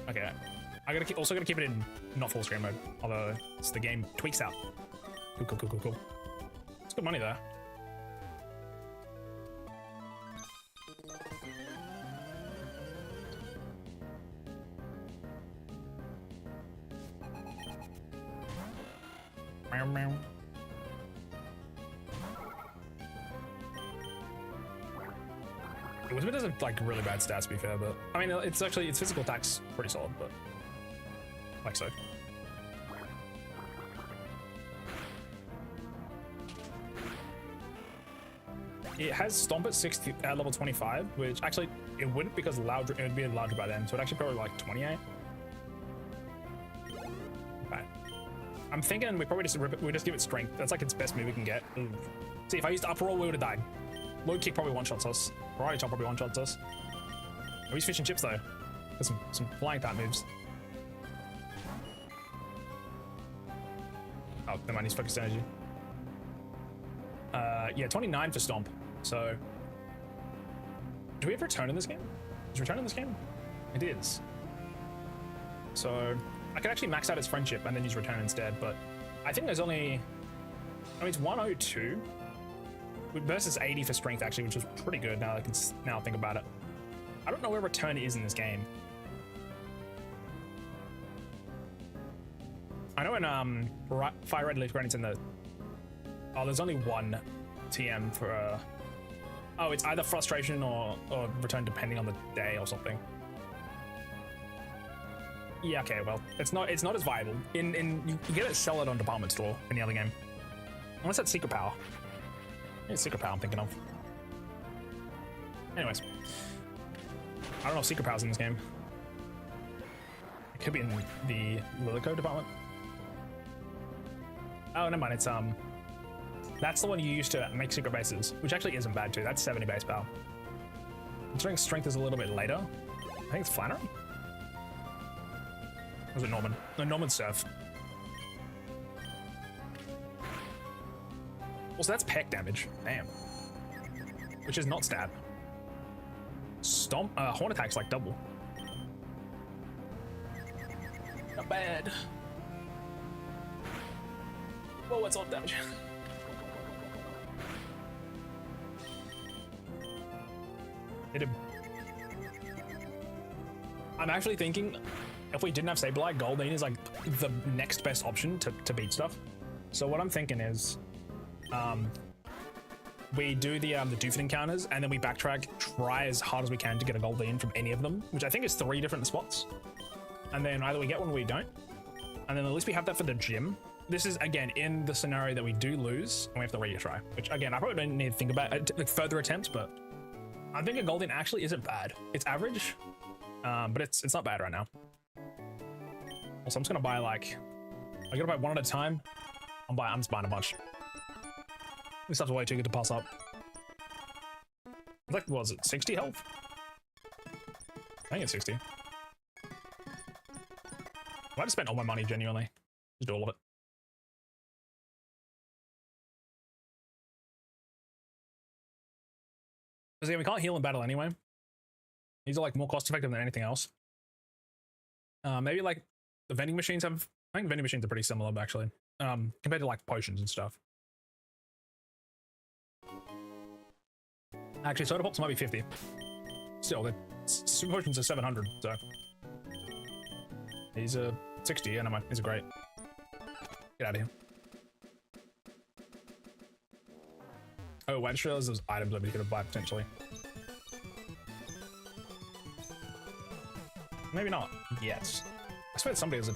S1: Okay, I also gotta keep it in not full screen mode, although the game tweaks out. Cool. It's good money there. Meow. It doesn't like really bad stats to be fair, but I mean it's physical attack's pretty solid, but like so. It has Stomp at 60 at level 25, which actually it wouldn't because it would be larger by then, so it actually probably like 28. Okay. I'm thinking we probably just give it strength. That's like its best move we can get. Ooh. See, if I used uproar, we would have died. Low kick probably one-shots us. Variety chop probably one-shots us. Oh, he's fish and chips though. Got some flying type moves. Oh, never mind, he's focused energy. Yeah, 29 for Stomp. So, do we have return in this game? Is return in this game? It is. So, I could actually max out his friendship and then use return instead, but I think there's only, I mean, it's 102 versus 80 for strength actually, which is pretty good now I can think about it. I don't know where return is in this game. I know in Fire Red Leaf Green, it's in the, oh, there's only one TM for oh, it's either frustration or return depending on the day or something. Yeah, okay, well, it's not as viable. You get it, sell it on department store in the other game. Unless that's secret power. It's secret power I'm thinking of. Anyways. I don't know if secret power's in this game. It could be in the Lilico department. Oh, never mind, it's that's the one you used to make secret bases, which actually isn't bad too. That's 70 base power. Considering strength is a little bit later. I think it's Flannery? Or was it Norman? No, Norman's Surf. Also, that's peck damage. Damn. Which is not stab. Stomp, horn attack's like double. Not bad. Whoa, what's all the damage? Hit him. I'm actually thinking if we didn't have Saberlight, Goldeen is like the next best option to beat stuff. So what I'm thinking is we do the Doofin encounters and then we backtrack, try as hard as we can to get a Goldeen from any of them, which I think is 3 different spots. And then either we get one or we don't. And then at least we have that for the gym. This is, again, in the scenario that we do lose and we have to retry, which again, I probably don't need to think about like further attempts, but I think a Goldeen actually isn't bad. It's average, but it's not bad right now. Also, I'm just gonna buy like, I gotta buy one at a time. I'm just buying a bunch. This stuff's way too good to pass up. It's like, what was it, 60 health? I think it's 60. I might have spent all my money genuinely. Just do all of it. Because again, we can't heal in battle anyway. These are like more cost effective than anything else. Maybe like the vending machines have, I think vending machines are pretty similar actually, compared to like potions and stuff. Actually, soda pops might be 50. Still, the super potions are 700, so. These are 60, yeah, no mind, these are great. Get out of here. Oh, I just realized those items that we could buy potentially. Maybe not yet. I swear somebody has a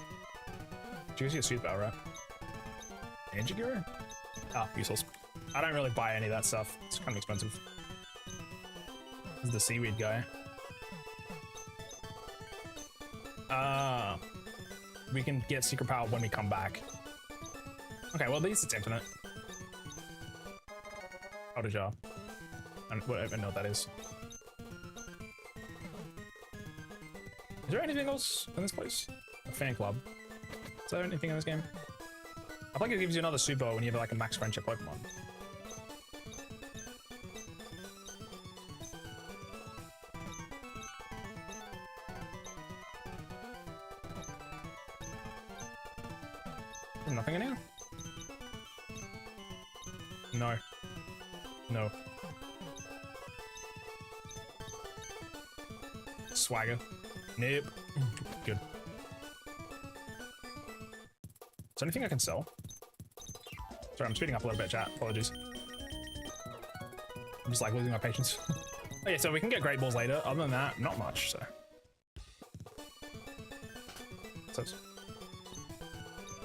S1: juicy suit battle, right? Anjigiro? Ah, useless. I don't really buy any of that stuff. It's kind of expensive. This is the seaweed guy. We can get secret power when we come back. Okay, well, at least it's infinite. Outer jar. I don't even know what that is. Is there anything else in this place? A fan club. Is there anything in this game? I think it gives you another super when you have like a max friendship Pokemon. There's nothing in here? No. No. Swagger. Nope. Good. Is there anything I can sell? Sorry, I'm speeding up a little bit, chat. Apologies. I'm just like losing my patience. Oh yeah, so we can get Great Balls later. Other than that, not much, so.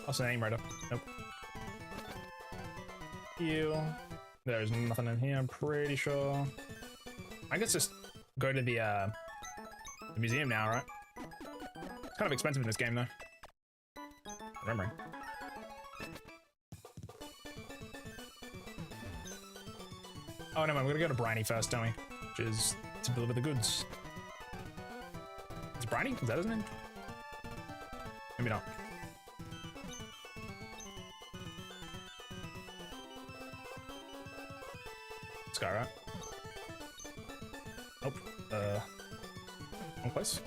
S1: What's the name, Raider? Nope. You. There's nothing in here, I'm pretty sure. I guess just go to the museum now, right? It's kind of expensive in this game, though. Remembering. Oh, no, man, we're gonna go to Briny first, don't we? Which is to deliver the goods. Is Briny? Is that his name? Maybe not. This guy, right? Nope. Wrong place.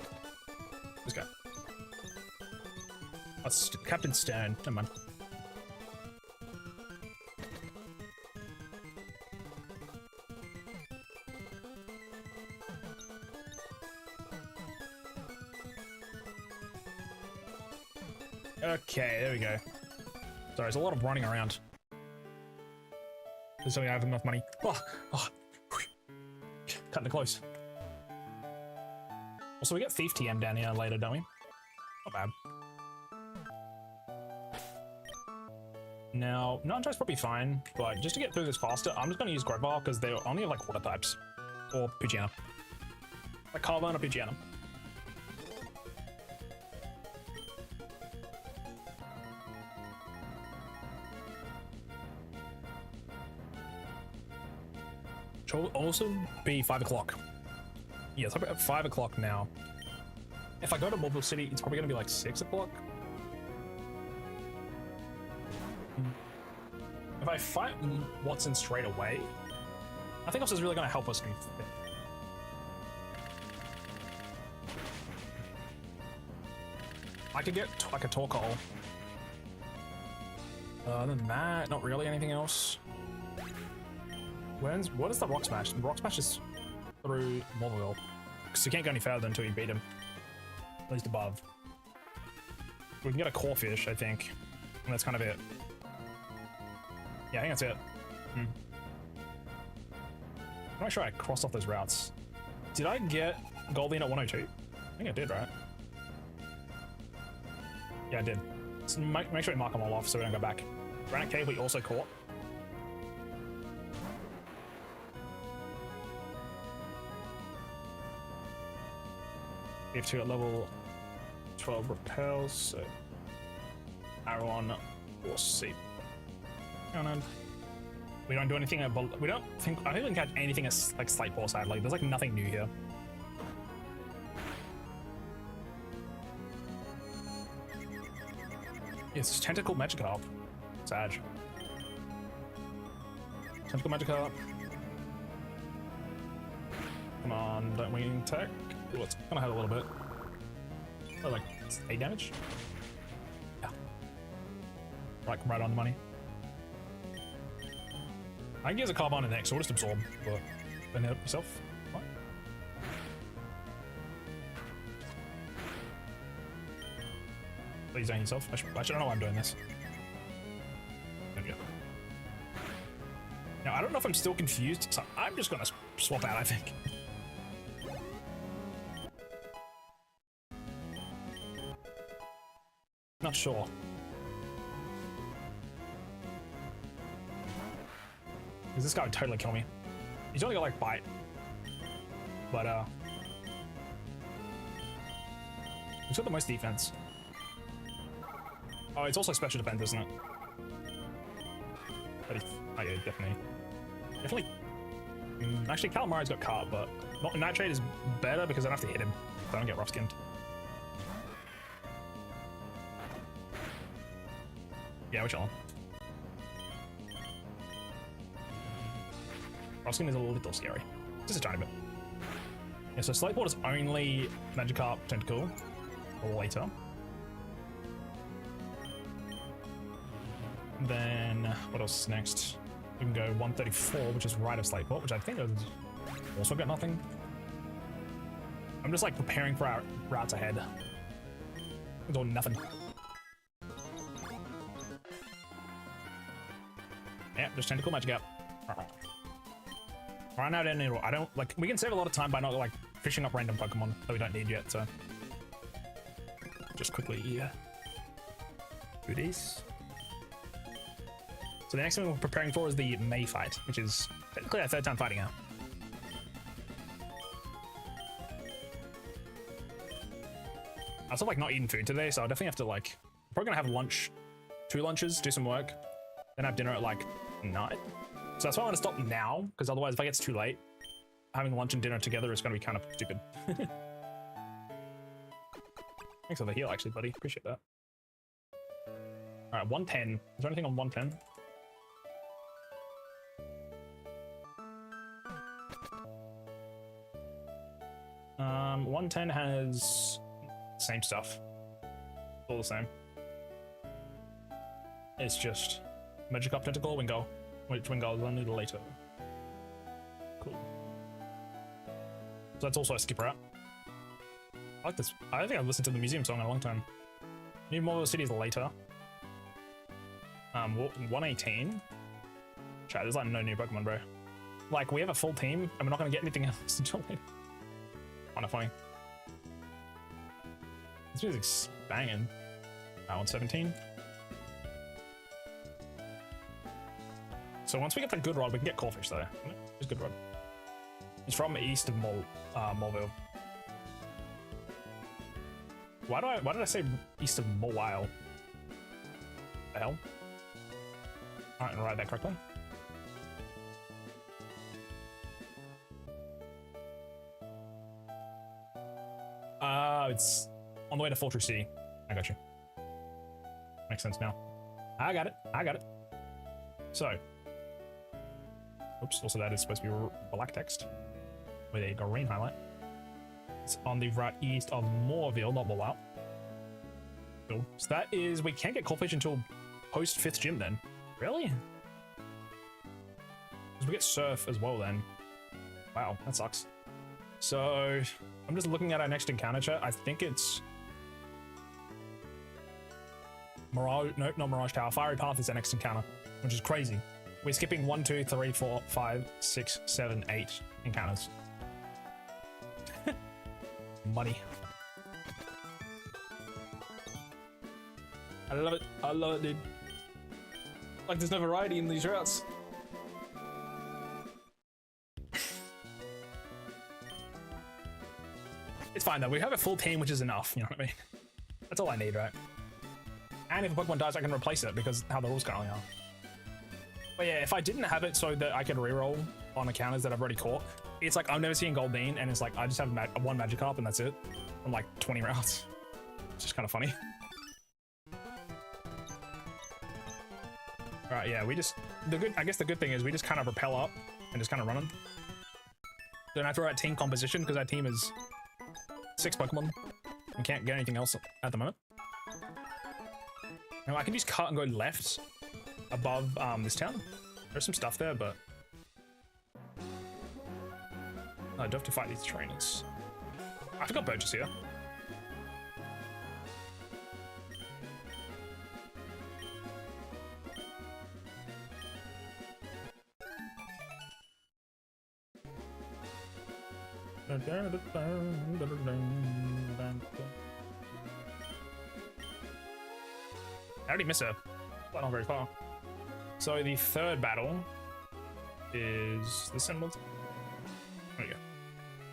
S1: This guy. That's Captain Stern. Never mind. Okay, there we go. Sorry, there's a lot of running around. There's something I have enough money. Cutting it close. Also, we get Thief TM down here later, don't we? Not bad. Now, Ninja's probably fine, but just to get through this faster, I'm just going to use Grovar because they only have like water types. Or Pidgeotto. Like Carbon or Pidgeotto. Which will also be 5 o'clock. Yeah, it's about 5 o'clock now. If I go to Mobile City, it's probably going to be like 6 o'clock. If I fight Watson straight away, I think this is really going to help us. I could get like a Torkoal. Other than that, not really anything else. What is the Rock Smash? The Rock Smash is through Morville. Because you can't go any further until you beat him. At least above. We can get a Corphish, I think. And that's kind of it. Yeah, I think that's it. I'm not sure I crossed off those routes. Did I get Goldeen at 102? I think I did, right? Yeah, I did. So make sure we mark them all off so we don't go back. Granite Cave we also caught. We have to at level 12 repels, so Aron or Seep. We don't do anything. We don't think. I don't even catch anything as like Slight Paw. Sadly, there's like nothing new here. It's Tentacle Magikarp. Sag. Tentacle Magikarp. Come on, don't we tech? Ooh, it's gonna hurt a little bit. Oh, like 8 damage. Yeah. Like right on the money. I can use a Carbon in next, so we'll just absorb, but then help yourself. What? Please don't yourself. I should know why I'm doing this. There we go. Now, I don't know if I'm still confused, so I'm just gonna swap out, I think. Not sure. Because this guy would totally kill me. He's only got like bite. But he's got the most defense. Oh, it's also special defense, isn't it? Oh yeah, definitely. Definitely. Actually, Calamari's got Carp, but Nitrate is better because I don't have to hit him. So I don't get rough skinned. Yeah, we're chilling. Rough is a little scary. Just a tiny bit. Yeah, so Slightboard is only Magikarp Tentacle. Or later. Then, what else is next? We can go 134, which is right of Slightboard, which I think is also got nothing. I'm just like preparing for our routes ahead. It's all nothing. Yeah, just Tentacle Magikarp. Right now, I don't like. We can save a lot of time by not like fishing up random Pokemon that we don't need yet. So, just quickly, do this. So the next thing we're preparing for is the May fight, which is technically our 3rd time fighting her. I also like not eating food today, so I'll definitely have to like. Probably gonna have lunch, 2 lunches, do some work, then have dinner at like 9. So that's why I want to stop now, because otherwise if I get too late, having lunch and dinner together is going to be kind of stupid. Thanks for the heal actually, buddy. Appreciate that. Alright, 110. Is there anything on 110? Um, 110 has same stuff. All the same. It's just Magikarp Tentacle, Wingull. Which Wingull is only later. Cool. So that's also a skip route. I like this. I don't think I've listened to the museum song in a long time. New Mobile City is later. 118. Chat, there's like no new Pokemon, bro. Like, we have a full team, and we're not gonna get anything else until later. Kinda funny. This music's banging. 117. So once we get the good rod, we can get crawfish though. It's good rod. It's from east of Morville. Why did I say east of Morwile? The hell? Alright, I'll write that correctly. It's on the way to Fortress C. I got you. Makes sense now. I got it. I got it. So, oops. Also, that is supposed to be black text with a green highlight. It's on the right east of Morville, not Morwile. Cool. So that is, we can't get crawfish until post 5th gym then. Really? Because we get surf as well then. Wow, that sucks. So I'm just looking at our next encounter chat. I think it's Mirage. Nope, not Mirage Tower. Fiery Path is our next encounter, which is crazy. We're skipping 1, 2, 3, 4, 5, 6, 7, 8 encounters. Money. I love it. I love it, dude. Like there's no variety in these routes. It's fine though. We have a full team, which is enough. You know what I mean? That's all I need, right? And if a Pokemon dies, I can replace it because how the rules currently are. But yeah, if I didn't have it so that I could reroll on encounters that I've already caught, it's like I'm never seeing Goldeen, and it's like I just have one Magikarp and that's it. On like 20 rounds. It's just kind of funny. Right, yeah, we just I guess the good thing is we just kind of rappel up and just kind of run them. Don't have to write team composition because our team is 6 Pokemon. We can't get anything else at the moment. Now I can just cut and go left above this town. There's some stuff there, but I do have to fight these trainers. I forgot Birch is here. I already miss her, but not very far. So the third battle is this symbol. There we go.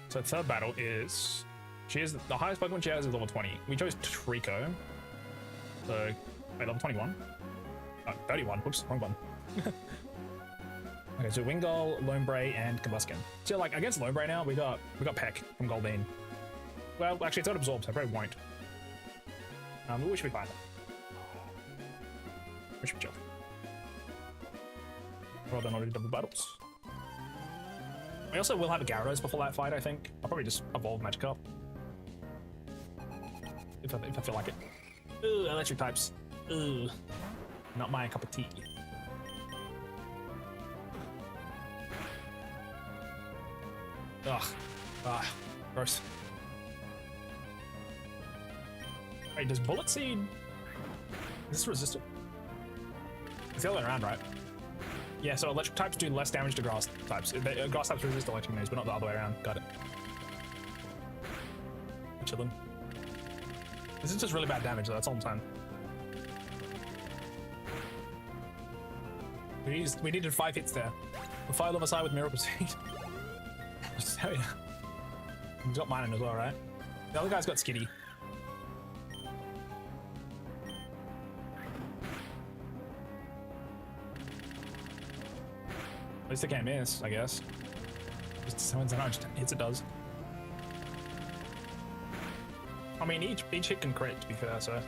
S1: So the third battle is she is the highest Pokemon she has is level 20. We chose Trico. So wait, level 21. Oh, 31. Whoops, wrong one. Okay, so Wingull, Lombre, and Combusken. So like against Lombre now, we got Peck from Goldeen. Well, actually it's not absorbed, so I probably won't. But we should be fine. We should be chill. Well done, already double battles. We also will have a Gyarados before that fight, I think. I'll probably just evolve Magikarp. If I feel like it. Ooh, electric types. Ooh. Not my cup of tea. Ugh. Ah, gross. Wait, does Bullet Seed... Is this resistant? It's the other way around, right? Yeah, so electric types do less damage to grass types. Grass types resist electric moves, but not the other way around. Got it. Chillin'. This is just really bad damage, though. That's all I'm saying. We needed 5 hits there. The Fire Lava side with Miracle Seed. Just tell ya. He's got Minun as well, right? The other guy's got Skitty. At least it can't miss, I guess. Just how much hits it does. I mean, each hit can crit, to be fair, so...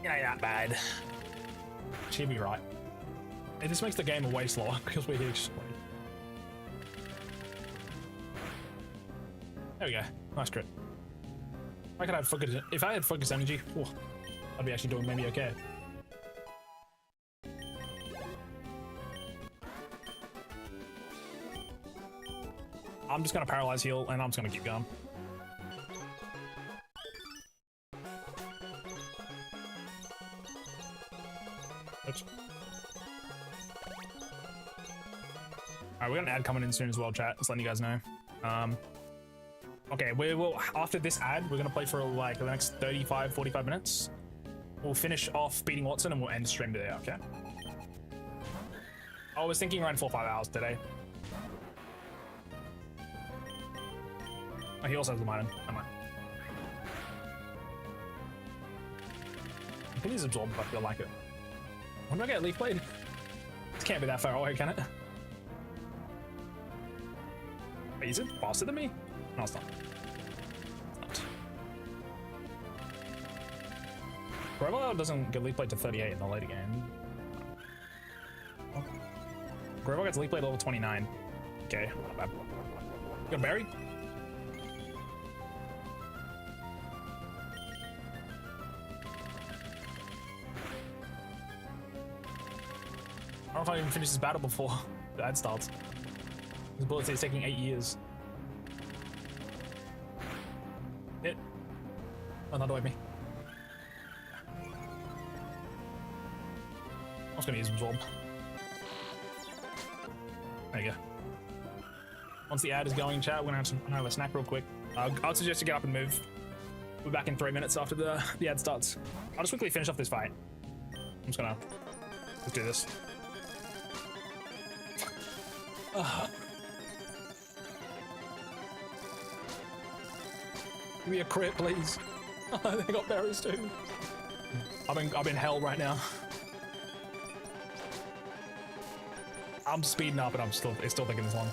S1: Yeah, not bad. She'd be right. It just makes the game way slower because we're here. There we go. Nice crit. I could have focus. If I had focus energy, oh, I'd be actually doing maybe okay. I'm just gonna paralyze heal and I'm just gonna keep going. Oops. Alright, we got an ad coming in soon as well, chat. Just letting you guys know. Okay, we will, after this ad, we're gonna play for like the next 35, 45 minutes. We'll finish off beating Watson and we'll end stream today, okay? I was thinking around 4 or 5 hours today. Oh, he also has the mine. Never mind. I think he's absorbed if I feel like it. When do I get a leaf blade? It can't be that far away, can it? Wait, is it faster than me? No, it's not. It's not. Grover doesn't get leaf blade to 38 in the later game. Oh. Grover gets leaf blade level 29. Okay, not bad. Got a berry? I don't know if I even finish this battle before the ad starts. This bullet is taking 8 years. It. Oh, not away me. I was gonna use absorb. There you go. Once the ad is going, chat, we're gonna have a snack real quick. I'd suggest you get up and move. We're back in 3 minutes after the ad starts. I'll just quickly finish off this fight. I'm just gonna let's do this. Give me a crit, please. They got berries too. I'm in hell right now. I'm speeding up and it's still taking this long.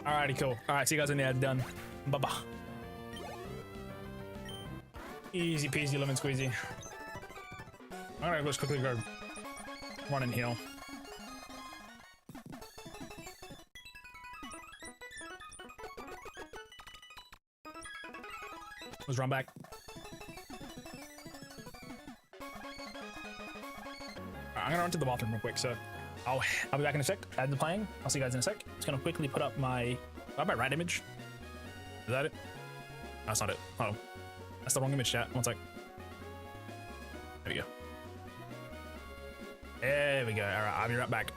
S1: Alrighty, cool. Alright, see you guys in the ad. Done. Bye-bye. Easy peasy lemon squeezy. I'm gonna just quickly go run and heal. Let's run back. I'm gonna run to the bathroom real quick, so I'll be back in a sec. Add the playing. I'll see you guys in a sec. Just gonna quickly put up my rat image. Is that it? No, that's not it. Oh, that's the wrong image, chat. One sec. There we go. There we go. All right, I'll be right back.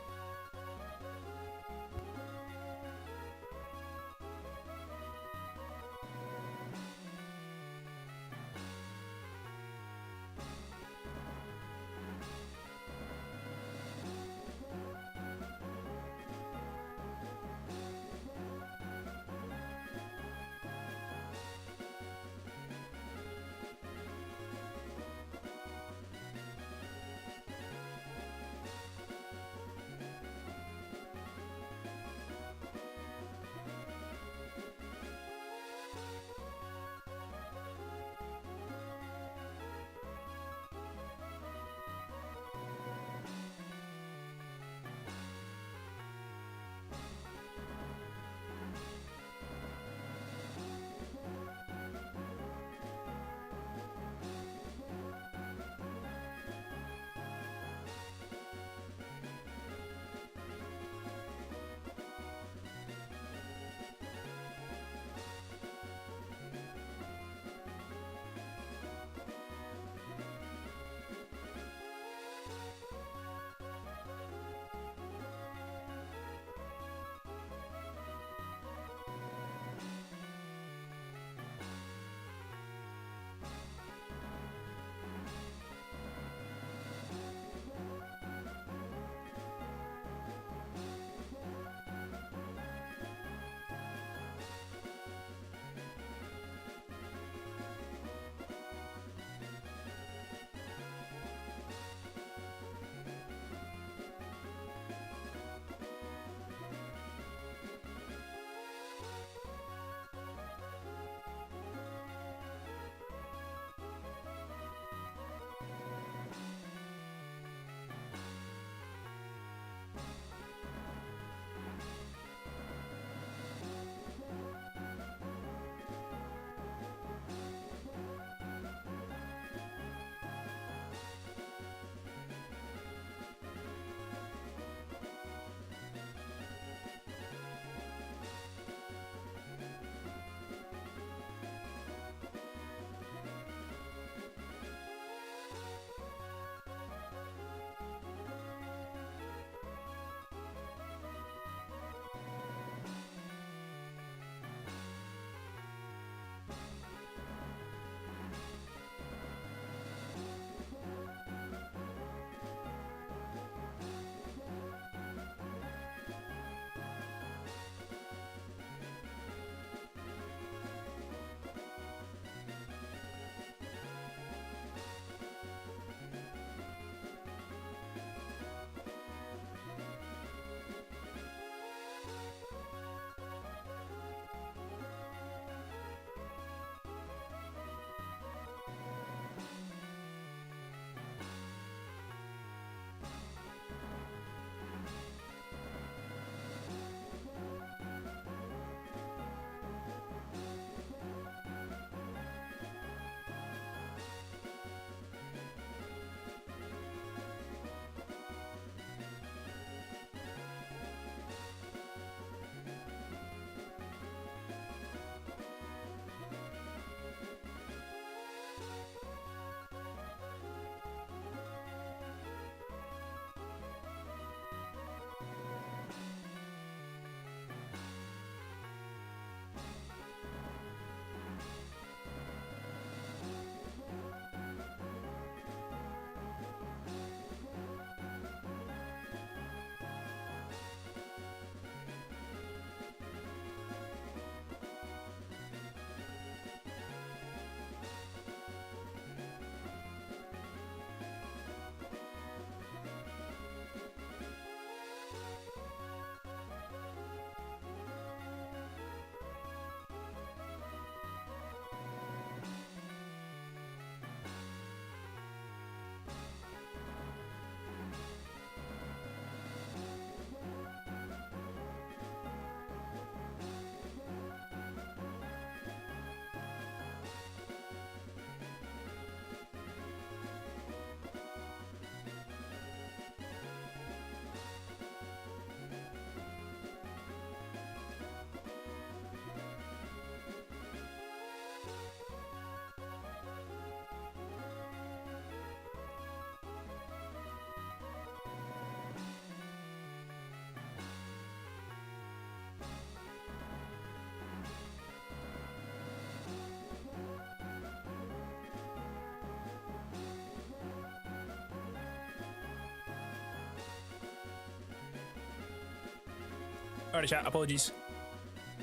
S1: Alrighty, chat. Apologies.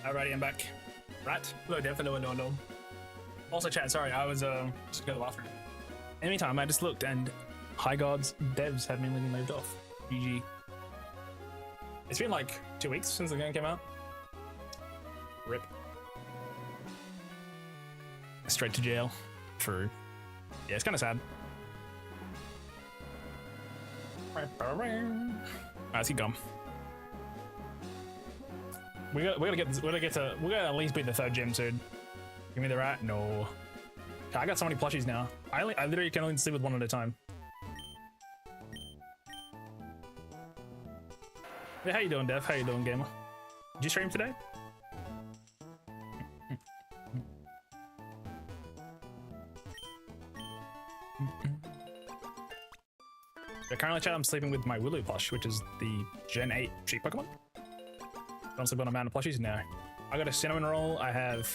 S1: Alrighty, I'm back. Rat. Hello, Dev. Hello. Also, chat. Sorry, I was just go to the bathroom. In the meantime, I just looked and High Gods devs have been moved off. GG. It's been like 2 weeks since the game came out. RIP. Straight to jail. True. Yeah, it's kind of sad. Alright, let's keep going. We're gonna at least beat the 3rd gym soon. Give me the rat. No. I got so many plushies now. I literally can only sleep with one at a time. Hey, how you doing, Dev? How you doing, gamer? Did you stream today? Yeah, currently, chat, I'm sleeping with my Willow plush, which is the Gen 8 cheap Pokemon. Don't sleep on a mountain of plushies? No. I got a cinnamon roll. I have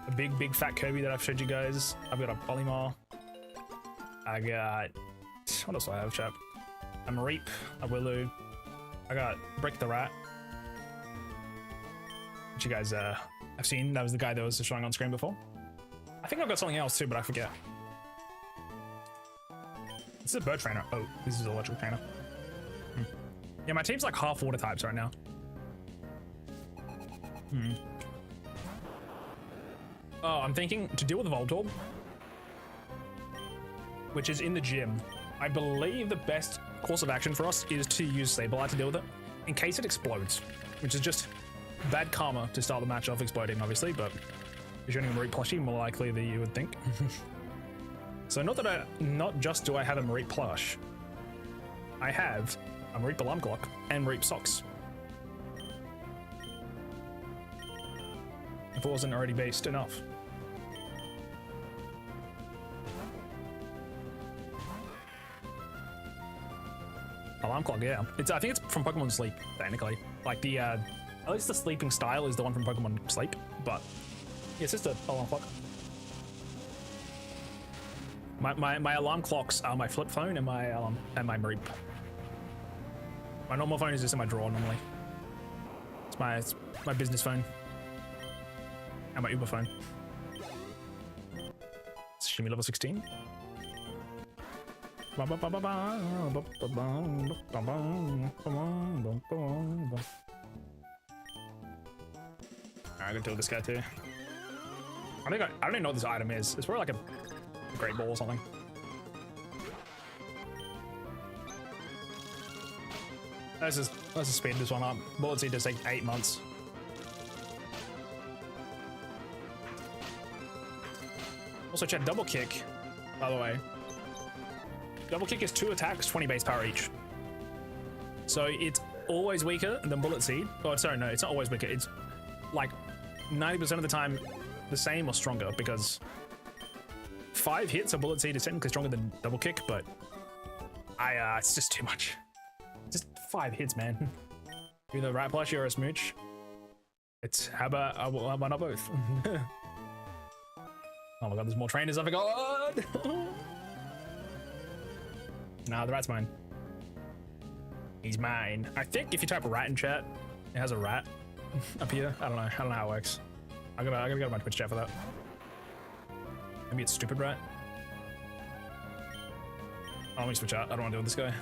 S1: a big fat Kirby that I've showed you guys. I've got a Polymar. I got... What else do I have, chap? A Mareep, a Willow. I got Brick the Rat. Which you guys have seen. That was the guy that was showing on screen before. I think I've got something else too, but I forget. This is a bird trainer. Oh, this is an electrical trainer. Yeah, my team's like half water types right now. Oh, I'm thinking to deal with the Voltorb, which is in the gym. I believe the best course of action for us is to use Sableye to deal with it, in case it explodes, which is just bad karma to start the match off exploding, obviously, but if you're running a Mareep plushie, more likely than you would think. So not just do I have a Mareep plush, I have a Mareep alarm clock and Mareep socks. If it wasn't already based enough. Alarm clock, yeah. I think it's from Pokemon Sleep, technically. Like the, at least the sleeping style is the one from Pokemon Sleep, but yeah, it's just a alarm clock. My alarm clocks are my flip phone and my Mareep. My normal phone is just in my drawer normally. It's my business phone. And my Uber phone. Shimmy level 16. Alright, I'm gonna deal with this guy too. I don't even know what this item is. It's probably like a great ball or something. Let's just speed this one up. Bullet seed does take 8 months. Also, check double kick, by the way. Double kick is 2 attacks, 20 base power each. So it's always weaker than bullet seed. Oh, sorry, no, it's not always weaker. It's like 90% of the time the same or stronger, because 5 hits of bullet seed is technically stronger than double kick, but it's just too much. Just 5 hits, man. Either a rat plushie or a smooch. It's how about not both? Oh my god, there's more trainers, I forgot! Nah, the rat's mine. He's mine. I think if you type rat in chat, it has a rat up here. I don't know how it works. I gotta go to my Twitch chat for that. Maybe it's stupid rat. Oh, let me switch out. I don't want to deal with this guy.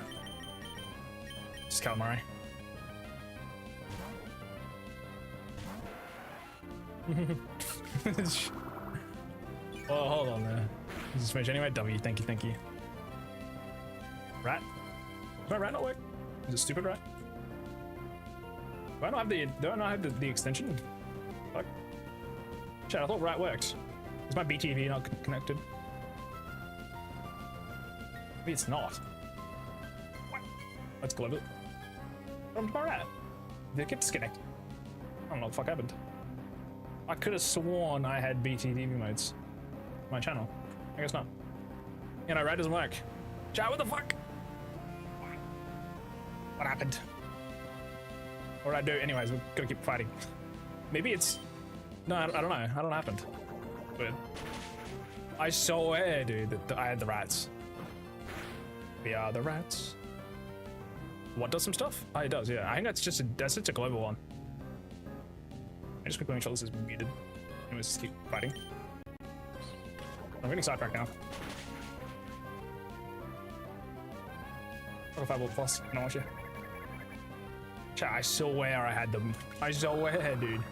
S1: Just calamari. Oh, hold on there. Is this match anyway? W, thank you. Rat? Does my rat not work? Is it stupid rat? Do I not have the extension? Fuck. Chat, I thought rat worked. Is my BTV not connected? Maybe it's not. What? Let's glove it. What happened to my rat? Did it get disconnected? I don't know what the fuck happened. I could have sworn I had BTV modes. My channel. I guess not. You know, rat doesn't work. Chat, what the fuck? What happened? What did I do? Anyways, we're gonna keep fighting. Maybe it's... No, I don't know. I don't know what happened. But I swear, dude, that I had the rats. We are the rats. What does some stuff? Oh, it does, yeah. I think that's just a global one. I just quickly make sure this is muted. Anyways, just keep fighting. I'm getting sidetracked now. What if I will plus? I don't want you. Chat, I swear I had them. I swear, dude.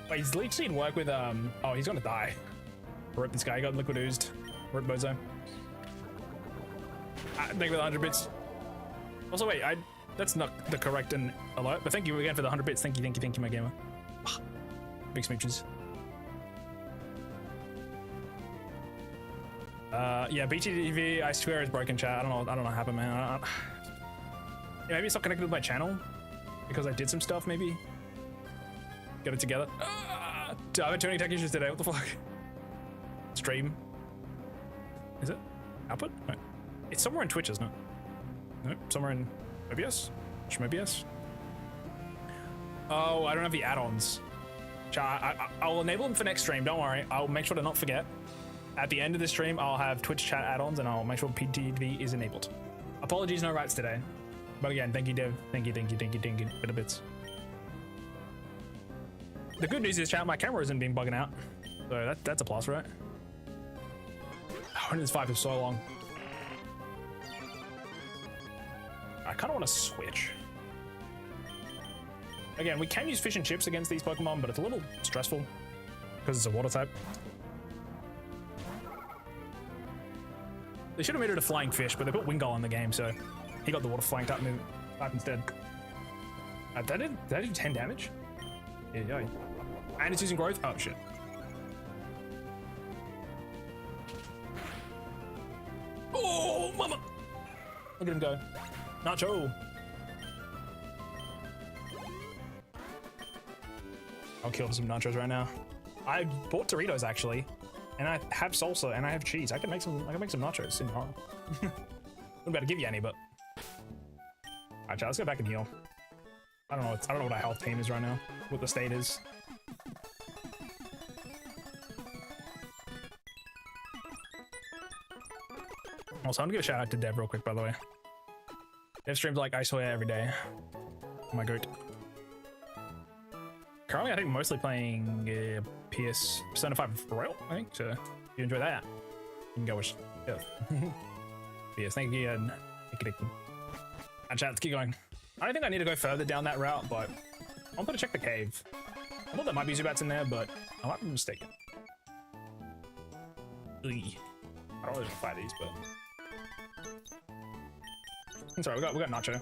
S1: Wait, his leech seed work with oh, he's gonna die. Rip this guy, he got liquid oozed. Rip Bozo. Thank you for the 100 bits. Also, wait, that's not the correct alert, but thank you again for the 100 bits. Thank you, my gamer. Big smooches. Yeah, BTTV, I swear is broken, chat. I don't know what happened, man. Yeah, maybe it's not connected with my channel because I did some stuff, maybe. Get it together. I've had too many tech issues today. What the fuck? Stream. Is it? Output? No. It's somewhere in Twitch, isn't it? No, somewhere in OBS? OBS? Oh, I don't have the add-ons. I'll enable them for next stream, don't worry. I'll make sure to not forget. At the end of the stream, I'll have Twitch chat add-ons and I'll make sure PTV is enabled. Apologies, no rights today. But again, thank you, Dev. Thank you. Bit of bits. The good news is, chat, my camera isn't being bugging out. So that's a plus, right? Oh, this fight for so long. I kind of want to switch. Again, we can use fish and chips against these Pokemon, but it's a little stressful because it's a water type. They should have made it a flying fish, but they put Wingull in the game, so he got the water flying type instead. Did I do 10 damage? Yeah. And it's using growth? Oh, shit. Oh, mama! Look at him go. Nacho! I'll kill some nachos right now. I bought Doritos, actually. And I have salsa and I have cheese. I can make some nachos in the horror. Wouldn't be able to give you any, but. Alright, chat, let's go back and heal. I don't know what our health team is right now. What the state is. Also, I'm gonna give a shout out to Dev real quick, by the way. Dev streams like I swear every day. Oh my goat. Currently, I think mostly playing PS Persona 5 Royal, I think. So if you enjoy that, you can go with Dev. Yes, thank you again. Chat, let's keep going. I don't think I need to go further down that route, but I wanted to check the cave. I thought there might be Zubats in there, but I might be mistaken. Ugh. I don't really want to fight these, but I'm sorry, we got Nacho.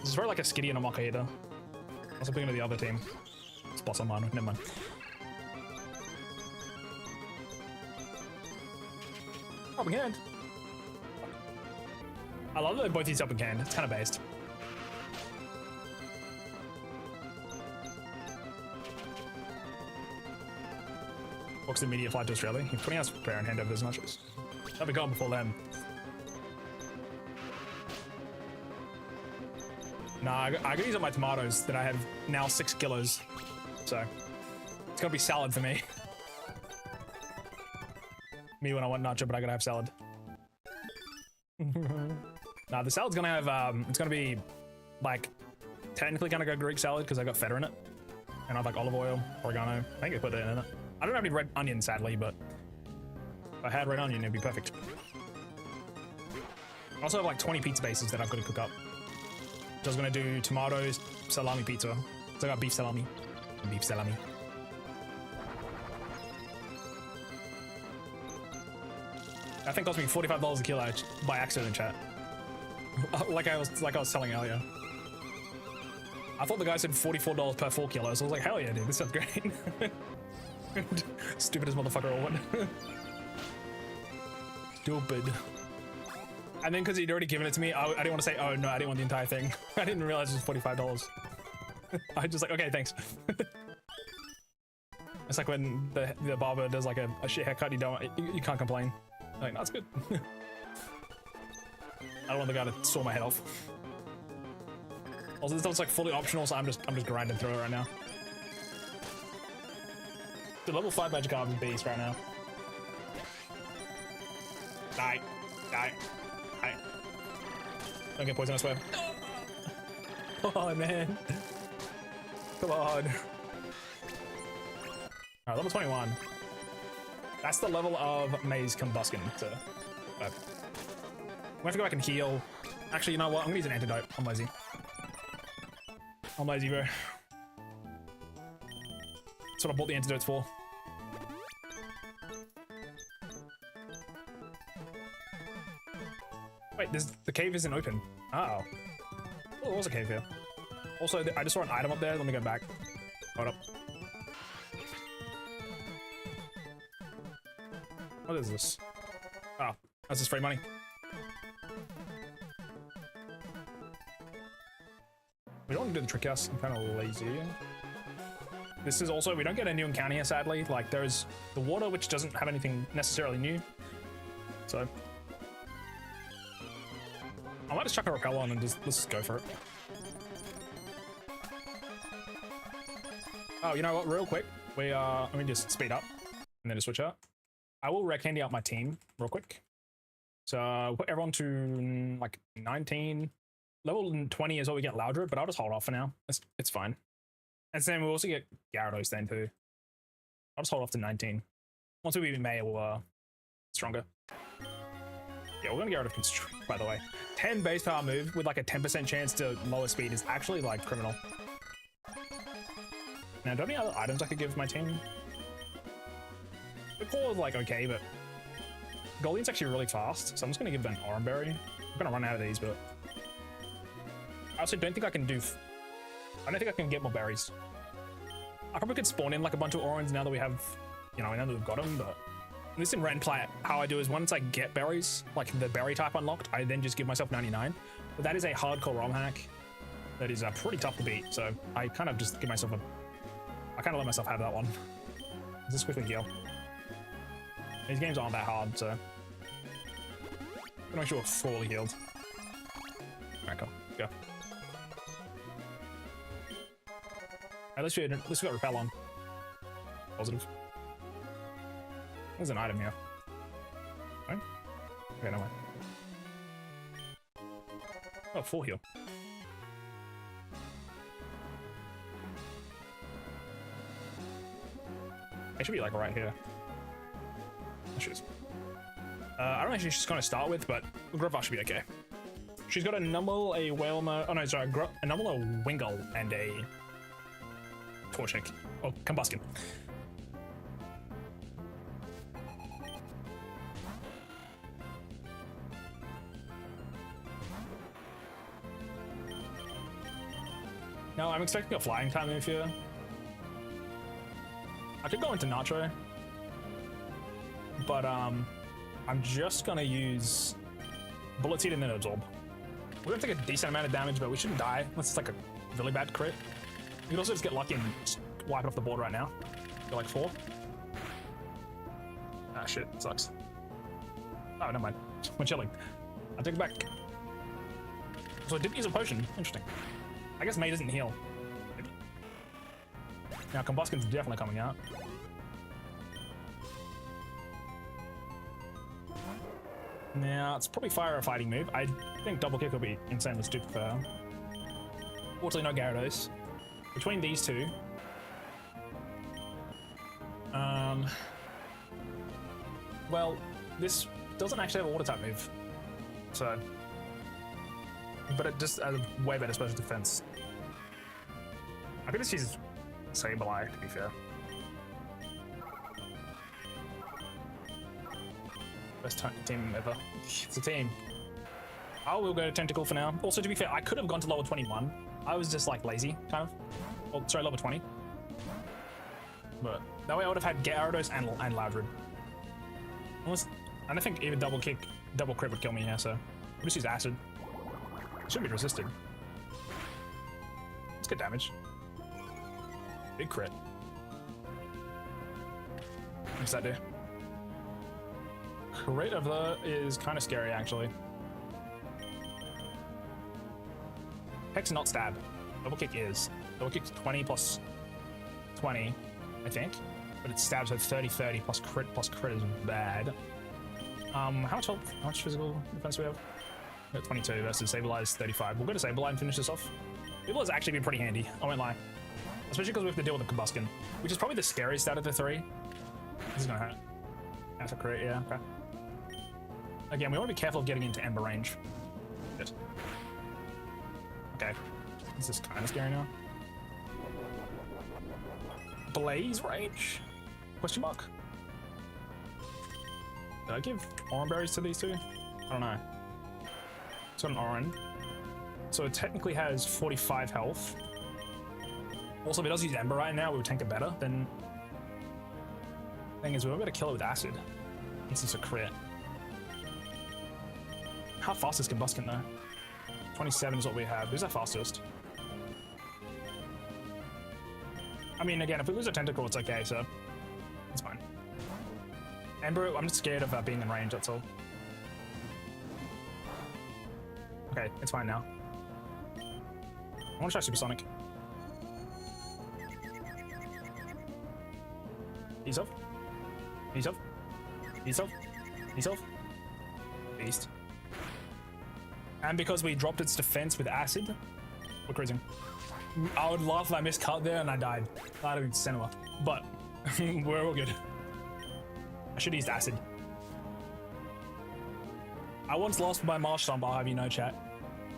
S1: This is very like a Skitty and a Makaida. Also picking to the other team. It's boss on mine, never mind. Helping hand. I love that both these helping hand. It's kind of based. Books the immediate flight to Australia. You're putting us prayer and hand over those nachos. That'll be gone before then. Nah, I gotta use up my tomatoes that I have now 6 kilos. So, it's gonna be salad for me. Me when I want nacho, but I gotta have salad. Nah, the salad's gonna have, it's gonna be, like, technically gonna go Greek salad because I got feta in it. And I have, like, olive oil, oregano. I think I put it in it. I don't have any red onion, sadly, but if I had red onion, it'd be perfect. I also have, like, 20 pizza bases that I've got to cook up. So I was gonna do tomatoes, salami pizza. So I got beef salami. Beef salami. I think it cost me $45 a kilo by accident in chat. like I was telling earlier. I thought the guy said $44 per 4 kilos. So I was like, hell yeah, dude, this sounds great. Stupidest motherfucker I want. Stupid. And then because he'd already given it to me, I didn't want to say, oh no, I didn't want the entire thing. I didn't realize it was $45. I was just like, okay, thanks. It's like when the barber does like a shit haircut, you can't complain. Like, no, it's good. I don't want the guy to saw my head off. Also, this stuff's like fully optional, so I'm just grinding through it right now. The level 5 magic arm is beast right now. Die. Die. Die. Don't get poisoned, I swear. on, man. Come on. All right, level 21. That's the level of Maze Combustion. So, we have to go back and heal. Actually, you know what? I'm gonna use an antidote. I'm lazy. I'm lazy, bro. That's what I bought the antidotes for. Wait, the cave isn't open. Uh-oh. Oh, there was a cave here. Also, I just saw an item up there. Let me go back. Hold up. What is this? Oh, that's just free money. We don't want to do the trick house. I'm kind of lazy. This is also, we don't get a new encounter here, sadly. Like, there's the water, which doesn't have anything necessarily new. So, I might just chuck a rappel on and let's just go for it. Oh, you know what? Real quick, let me just speed up and then just switch out. I will rec handy out my team real quick. So put everyone to like 19. Level 20 is what we get Loudred, but I'll just hold off for now. It's fine. And then we'll also get Gyarados then too. I'll just hold off to 19. Once we beat May, we'll stronger. Yeah, we're gonna get rid of Constrict, by the way. 10 base power move with like a 10% chance to lower speed is actually like criminal. Now, do I have any other items I could give my team? The core is like okay, but Goldeen's actually really fast, so I'm just gonna give them an Oran Berry. I'm gonna run out of these, but I also don't think I can I don't think I can get more berries. I probably could spawn in like a bunch of Orans now that we have, you know, now that we've got them, but at least in Red and Plat, how I do is once I get berries, like the berry type unlocked, I then just give myself 99. But that is a hardcore ROM hack that is pretty tough to beat, so I kind of just give myself I kind of let myself have that one. Let's just quickly heal. These games aren't that hard, so I'm gonna make sure we're fully healed. Alright, cool. Go. Alright, let's got Repel on. Positive. There's an item here. Right? Okay, no way. Oh, full heal. It should be like right here. I don't know if she's going to start with, but Grova should be okay. She's got a Numble, a Whalmer, oh no, sorry, a Numble, a Wingull, and a Torchic, or Combustion. No, I'm expecting a flying time move here. I could go into Nacho, but I'm just gonna use Bullet Seed and then Absorb. We're gonna take a decent amount of damage, but we shouldn't die unless it's like a really bad crit. You can also just get lucky and just wipe it off the board right now. Go like 4. Ah shit, sucks. Oh, never mind. We're chilling. I take it back. So I didn't use a potion. Interesting. I guess May doesn't heal. Now Combustion's definitely coming out. Now it's probably fire or fighting move. I think double kick will be insanely stupid for her. Fortunately, no Gyarados. Between these two, well, this doesn't actually have a water type move, so, but it just has a way better special defense. I could just use Sableye, to be fair. Best team ever. It's a team. I will go to Tentacle for now. Also, to be fair, I could have gone to level 21. I was just like lazy, kind of. Well, sorry, level 20. But that way I would have had Gyarados and Loudred. Almost, I don't think even double crit would kill me here, so we'll just use Acid. It shouldn't be resisted. Let's get damage. Big crit. What's that do? Crit of the is kind of scary, actually. Hex not stab. Double kick is. Double kick's 20 plus 20, I think. But it stabs at 30-30 plus crit is bad. How much health? How much physical defense do we have? We got 22 versus Sableye is 35. We'll go to Sableye and finish this off. It was actually been pretty handy, I won't lie. Especially because we have to deal with the combustion, which is probably the scariest out of the three. This is gonna hurt. That's a crit, yeah, okay. Again, we want to be careful of getting into ember range. Good. Okay. This is kind of scary now. Blaze range? Question mark? Did I give orange berries to these two? I don't know. It's got an orange. So it technically has 45 health. Also, if it does use ember right now, we would tank it better. Then, thing is, we won't be able to kill it with acid. This is a crit. How fast is Combuskin though? 27 is what we have. Who's our fastest? I mean, again, if we lose a tentacle, it's okay, so it's fine. Ember, I'm just scared of being in range, that's all. Okay, it's fine now. I want to try Supersonic. Ease off. Ease off. Ease off. Ease off. Beast. And because we dropped its defense with acid, we're cruising. I would laugh if I missed cut there and I died. That'd be cinema. But we're all good. I should have used acid. I once lost my Marsh Stomp, I'll have you know, chat.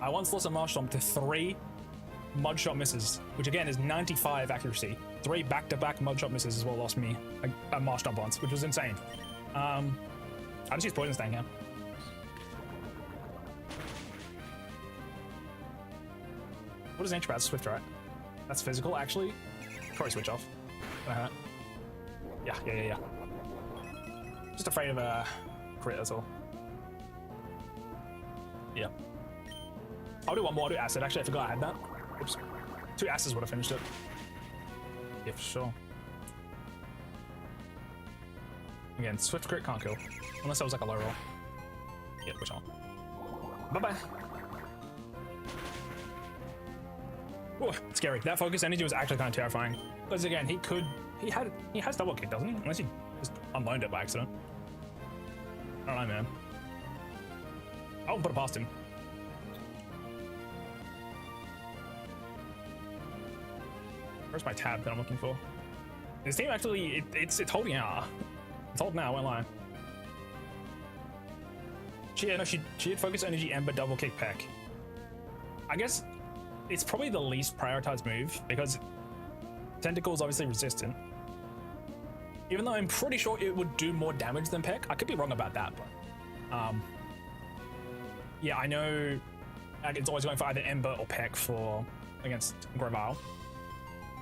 S1: I once lost a Marsh Stomp to 3 Mudshot misses, which again is 95 accuracy. 3 back-to-back Mudshot misses is what lost me a Marsh Stomp once, which was insane. I just used Poison Sting here. What is Ancient Bat? Swift, right? That's physical, actually. Probably switch off. Yeah. Just afraid of a crit, that's all. Yeah. I'll do one more. I'll do acid. Actually, I forgot I had that. Oops. 2 acids would have finished it. Yeah, for sure. Again, swift crit can't kill. Unless that was like a low roll. Yeah, which one? Bye-bye. Oh, scary. That focus energy was actually kind of terrifying. Because again, he has double kick, doesn't he? Unless he just unloaned it by accident. I don't know, man. I won't put it past him. Where's my tab that I'm looking for? This team actually, it's holding out. It's holding out, I won't lie. She had focus energy, ember, double kick, peck. I guess it's probably the least prioritized move because Tentacle is obviously resistant. Even though I'm pretty sure it would do more damage than peck. I could be wrong about that, but yeah, I know it's always going for either ember or peck for against Gravile.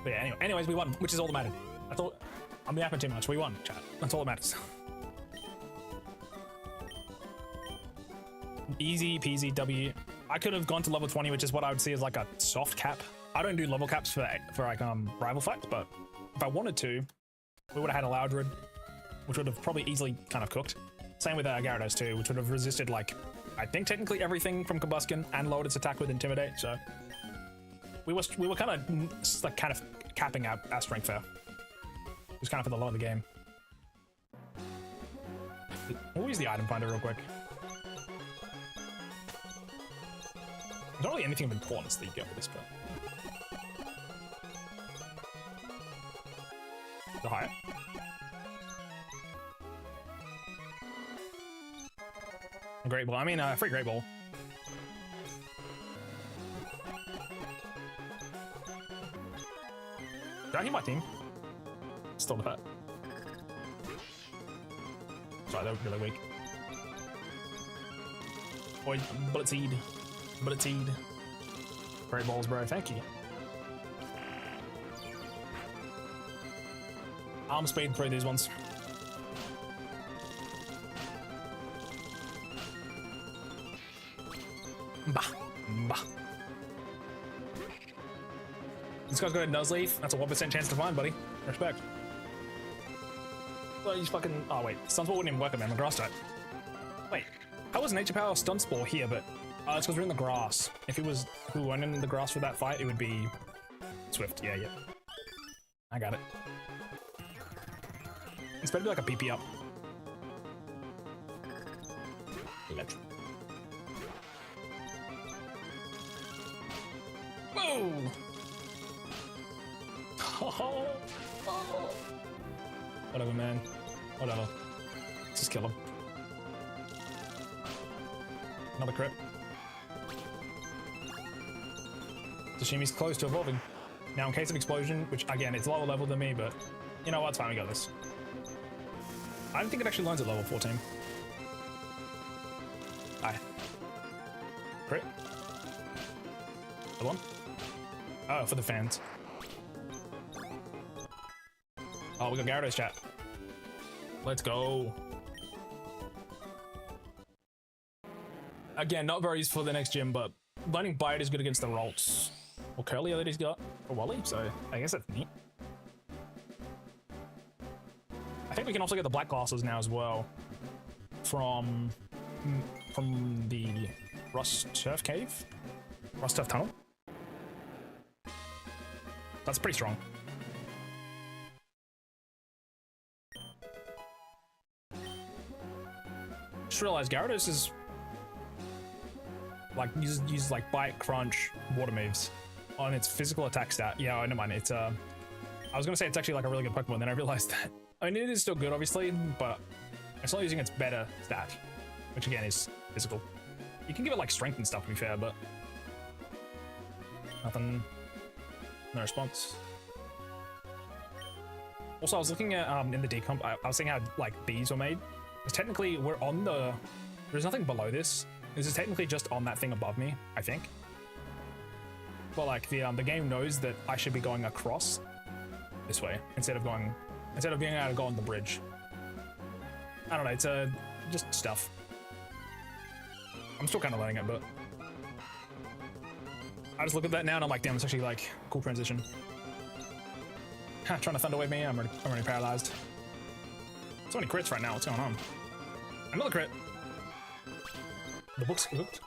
S1: But yeah, anyways, we won, which is all that mattered. I thought I'm yapping too much. We won, chat. That's all that matters. Easy peasy W. I could have gone to level 20, which is what I would see as like a soft cap. I don't do level caps for like rival fights, but if I wanted to, we would have had a Loudred, which would have probably easily kind of cooked. Same with Gyarados too, which would have resisted like I think technically everything from Combuskin and lowered its attack with Intimidate. So we were kind of capping out our strength there. It was kind of for the low of the game. We'll use the item finder real quick. There's not really anything of importance that you get for this, but the higher. Great Ball. I mean, free Great Ball. Did I hit my team? Still the pet. Sorry, they're really weak. Boy, Bullet Seed. Bullet Seed. Great balls, bro. Thank you. Arm speed through these ones. Bah. Bah. This guy's got a Nuzleaf. That's a 1% chance to find, buddy. Respect. Well, he's fucking... Oh, wait. Stun Spore wouldn't even work on them. A grass type. Wait. How was Nature Power Stun Spore here, but... it's because we're in the grass. If it was who went in the grass for that fight, it would be... Swift. Yeah. I got it. It's better to be like a PP up. Boom! Oh! Oh! Oh! Whatever, man. Whatever. Let's just kill him. Another crit. Sashimi's close to evolving. Now, in case of explosion, which again, it's lower level than me, but you know what? It's fine, we got this. I don't think it actually learns at level 14. Hi. Crit. The one. Oh, for the fans. Oh, we got Gyarados chat. Let's go. Again, not very useful for the next gym, but learning Bite is good against the Rolts. Or Curlier that he's got a Wally, so I guess that's neat. I think we can also get the black glasses now as well from the Rust Turf Cave? Rust Turf Tunnel? That's pretty strong. Just realized Gyarados is like uses like Bite, Crunch, Water moves on its physical attack stat. Yeah, never mind. It's I was gonna say it's actually like a really good Pokemon, then I realized that. I mean, it is still good, obviously, but it's not using its better stat, which again is physical. You can give it like strength and stuff, to be fair, but nothing. No response. Also, I was looking at in the decomp. I was seeing how like bees were made. Because technically, we're on the. There's nothing below this. This is technically just on that thing above me, I think. But like the game knows that I should be going across this way instead of being able to go on the bridge. I don't know. It's just stuff. I'm still kind of learning it, but I just look at that now and I'm like, damn, it's actually like cool transition. Trying to thunder wave me. I'm already paralyzed. So many crits right now. What's going on? Another crit. The book's cooked.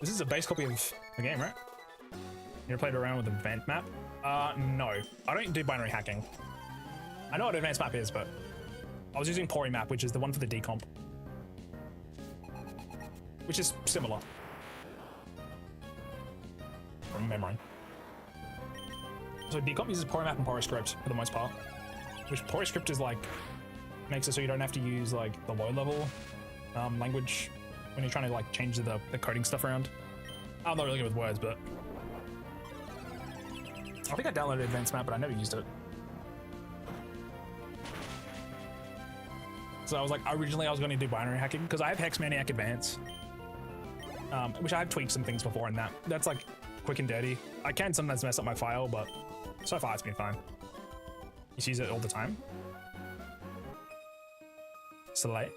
S1: This is a base copy of the game, right? You ever played around with the advanced map? No. I don't do binary hacking. I know what advanced map is, but I was using Pori map, which is the one for the decomp. Which is similar. From memory. So decomp uses Pori map and Pori script for the most part. Which Pori script is like, makes it so you don't have to use like the low level language when you're trying to like change the coding stuff around. I'm not really good with words, but I think I downloaded advanced map, but I never used it. So I was like, originally I was going to do binary hacking because I have Hex Maniac Advance, which I have tweaked some things before in that. That's like quick and dirty. I can sometimes mess up my file, but so far it's been fine. You just use it all the time. Slay.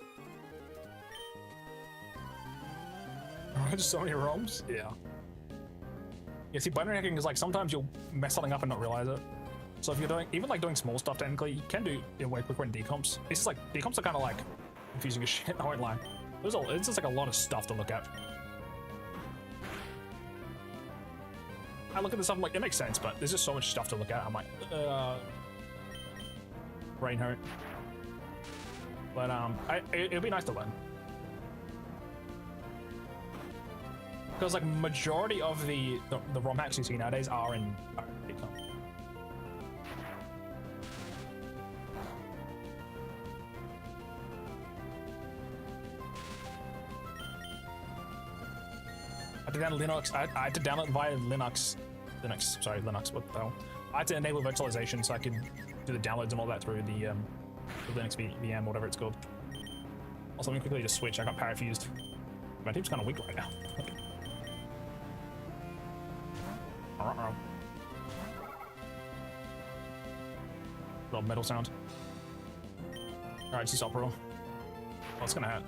S1: Just so many ROMs? Yeah. Yeah, see, binary hacking is like sometimes you'll mess something up and not realize it. So if you're doing, even like doing small stuff technically, you can do it way quicker in decomps. It's just like, decomps are kind of like confusing as shit, I won't lie. It's just like a lot of stuff to look at. I look at this stuff, I'm like, it makes sense, but there's just so much stuff to look at. I'm like, brain hurt. But it'd be nice to learn. Because like majority of the ROM hacks you see nowadays are in decomp. I had to download Linux. I had to download via Linux. Linux. What the hell? I had to enable virtualization so I could do the downloads and all that through the Linux VM, whatever it's called. Also, let me quickly just switch. I got parafused. My team's kind of weak right now. Little metal sound. Alright, she's up roll. Oh, it's gonna hurt.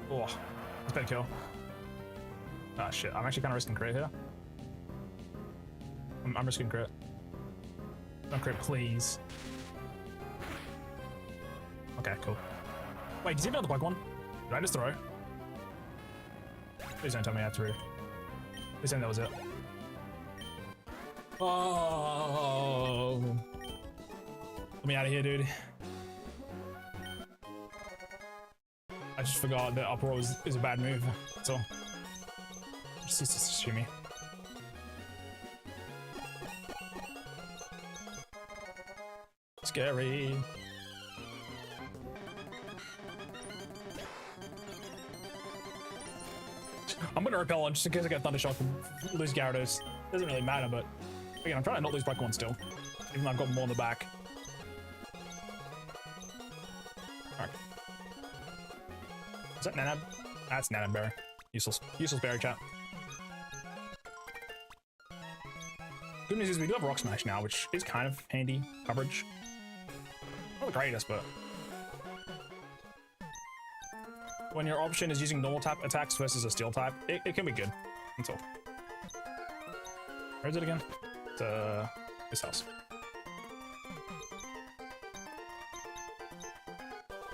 S1: Oh, it's better kill. Ah, shit. I'm actually kind of risking crit here. I'm risking crit. Don't crit, please. Okay, cool. Wait, does he have another bug one? Did I just throw? Please don't tell me I have to. Please tell me that was it. Oh! Let me out of here, dude. I just forgot that uproar is a bad move. That's all. It's just shimmy. Scary. I'm gonna repel on just in case I get Thunder Shock and lose Gyarados. Doesn't really matter, but again, I'm trying to not lose Pokemon still, even though I've got more in the back. Alright. Is that Nanab? That's Nanab Berry. Useless berry chat. Good news is we do have Rock Smash now, which is kind of handy coverage. Not the greatest, but when your option is using normal type attacks versus a steel type, it can be good. That's all. Where is it again? It's this house.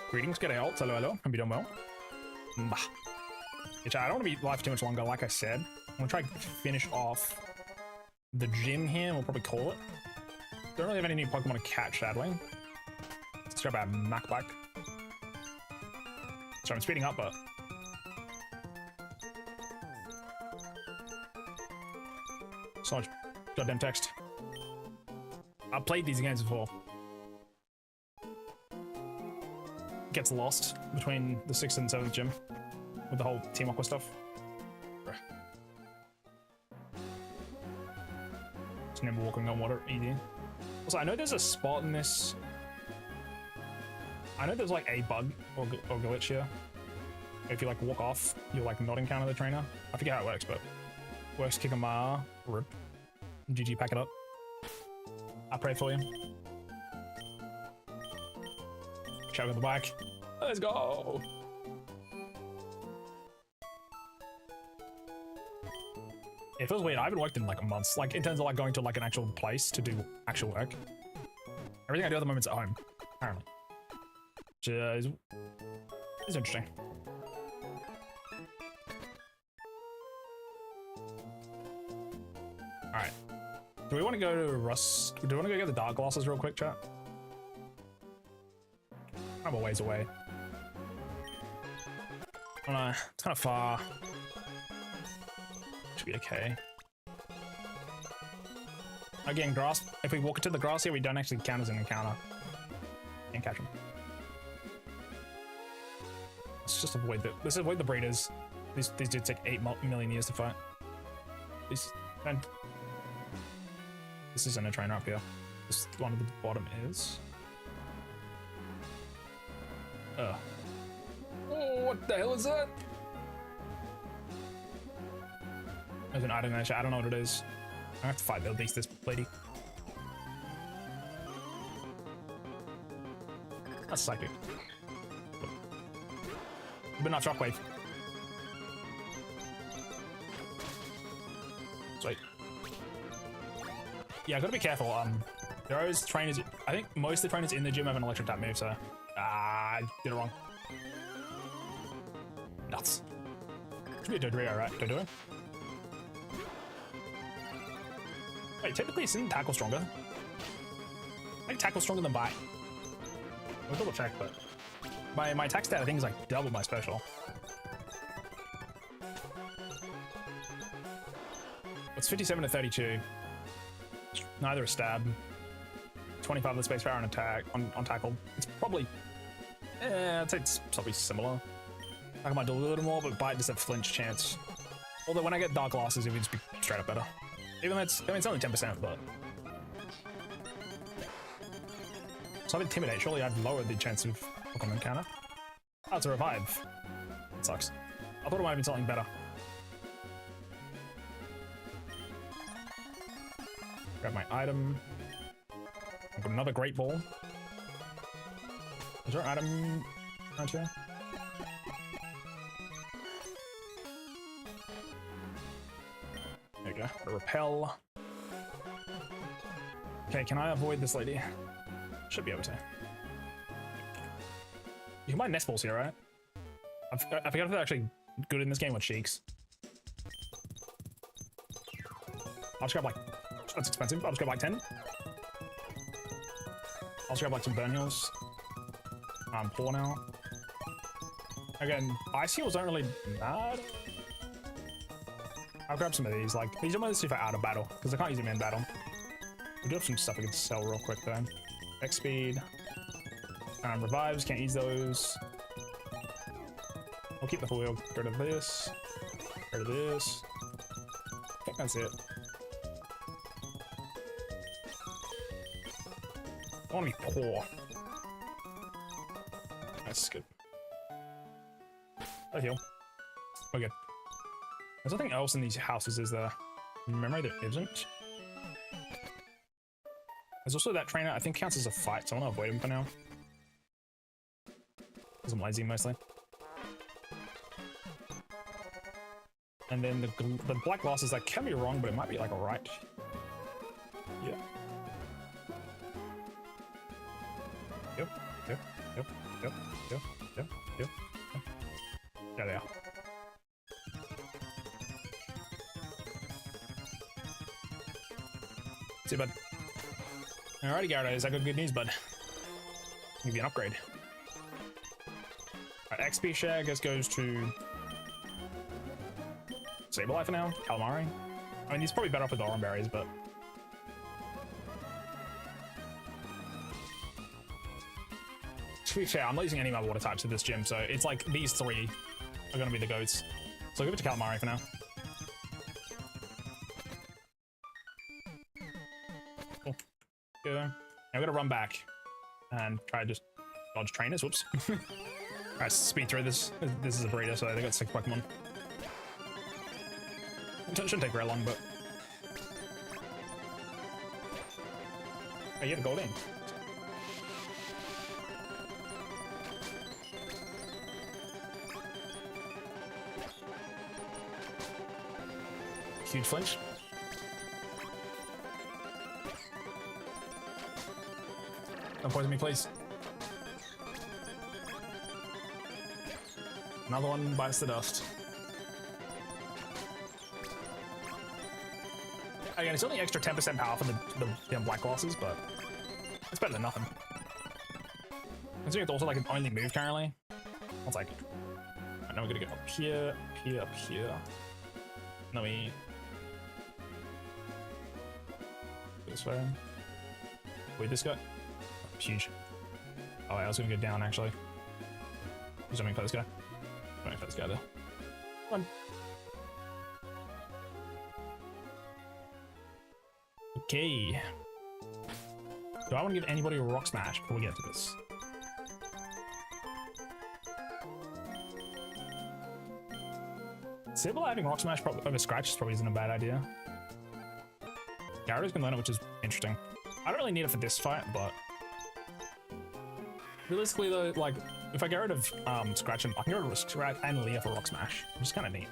S1: Greetings, get out. Hello, hello. Hope you doing well. Bah. Yeah, I don't want to be live for too much longer. Like I said, I'm gonna try to finish off the gym here, and we'll probably call it. Don't really have any new Pokemon to catch, sadly. Let's grab our Mac back. So I'm speeding up, but so much goddamn text. I've played these games before. Gets lost between the 6th and 7th gym with the whole Team Aqua stuff. Just never walking on water, easy. Also, I know there's a spot in this. I know there's like a bug or glitch here. If you like walk off, you'll like not encounter the trainer. I forget how it works, but works. Kick 'em rip. GG, pack it up. I pray for you. Shout at the back. Let's go. It feels weird. I haven't worked in like months. Like in terms of like going to like an actual place to do actual work. Everything I do at the moment's at home, apparently. Which is interesting. Alright. Do we want to go to Rust? Do we want to go get the dark glasses real quick, chat? I'm a ways away. Oh no, it's kind of far. Should be okay. Again, grass. If we walk into the grass here, we don't actually count as an encounter. Can't catch them. Let's just avoid the. Let's avoid the breeders. These dudes take 8 million years to fight. These and this isn't a trainer up here. This one at the bottom is. Oh, what the hell is that? There's an item actually. I don't know what it is. I have to fight at least this lady. That's psychic. But not shockwave. Sweet. Yeah, I gotta be careful. There is trainers. I think most of the trainers in the gym have an electric type move, so I did it wrong. Nuts. Should be a Dodrio, right? Dodo? Wait, technically isn't Tackle stronger? I think Tackle's stronger than Bite. We'll double check, but my attack stat I think is like double my special. It's 57 to 32. Neither a stab. 25 of the space power on attack on tackle. It's probably I'd say it's probably similar. I might do a little more, but Bite just have flinch chance. Although when I get dark glasses, it would just be straight up better. Even though it's, I mean, it's only 10%, but so I've Intimidate. Surely I've lowered the chance of Pokemon encounter. Oh, it's a revive. It sucks. I thought it might have been something better. Grab my item. I've got another Great Ball. Is there an item around here? There we go. A repel. Okay, can I avoid this lady? Should be able to. You can buy nest balls here, right? I forgot if they're actually good in this game with Sheiks. I'll just grab like. That's expensive. I'll just grab like 10. I'll just grab like some burn heals. Poor now. Again, ice heals aren't really bad. I'll grab some of these. Like, these are mostly for out of battle, because I can't use them in battle. We do have some stuff we can sell real quick, though. X speed. Revives, can't use those. We'll keep the wheel. Get rid of this. Get rid of this. I think that's it. I want to be poor. That's good. I heal. We're good. There's nothing else in these houses, is there? In memory, there isn't. There's also that trainer, I think counts as a fight, so I want to avoid him for now. Because I'm lazy mostly. And then the black glasses, that can be wrong, but it might be like a right. Yeah. Yep, yep, yep, yep, yep, yep, yep. There they are. See, bud. Alrighty, Gyarados, I got good news, bud. I'll give you an upgrade. Alright, XP share, I guess, goes to Sableye for now. Calamari. I mean, he's probably better off with the Oran Berries, but to be fair, I'm not using any of my water types in this gym, so it's like these three are going to be the goats. So I'll give it to Calamari for now. Cool. Go. Now I'm going to run back and try to just dodge trainers. Whoops. Alright, speed through this. This is a breeder, so they got 6 Pokemon. It shouldn't take very long, but... Oh, you have a gold in. Huge flinch. Don't poison me, please. Another one bites the dust. Again, it's only extra 10% power for the black glasses, but it's better than nothing. Considering it's also like an only move currently. I'll take it. Right, now we're gonna go up here, up here, up here. Then we this way. Wait, this guy? Huge. Oh wait, I was gonna go down actually. Who's jumping for this guy? Wait for this guy though. Come on. Okay. Do I want to give anybody a rock smash before we get to this? Sableye having rock smash over scratch probably isn't a bad idea. Gyarados can learn it, which is interesting. I don't really need it for this fight, but realistically though, like if I get rid of Scratch and I can get rid of Scratch and Leah for rock smash, which is kind of neat.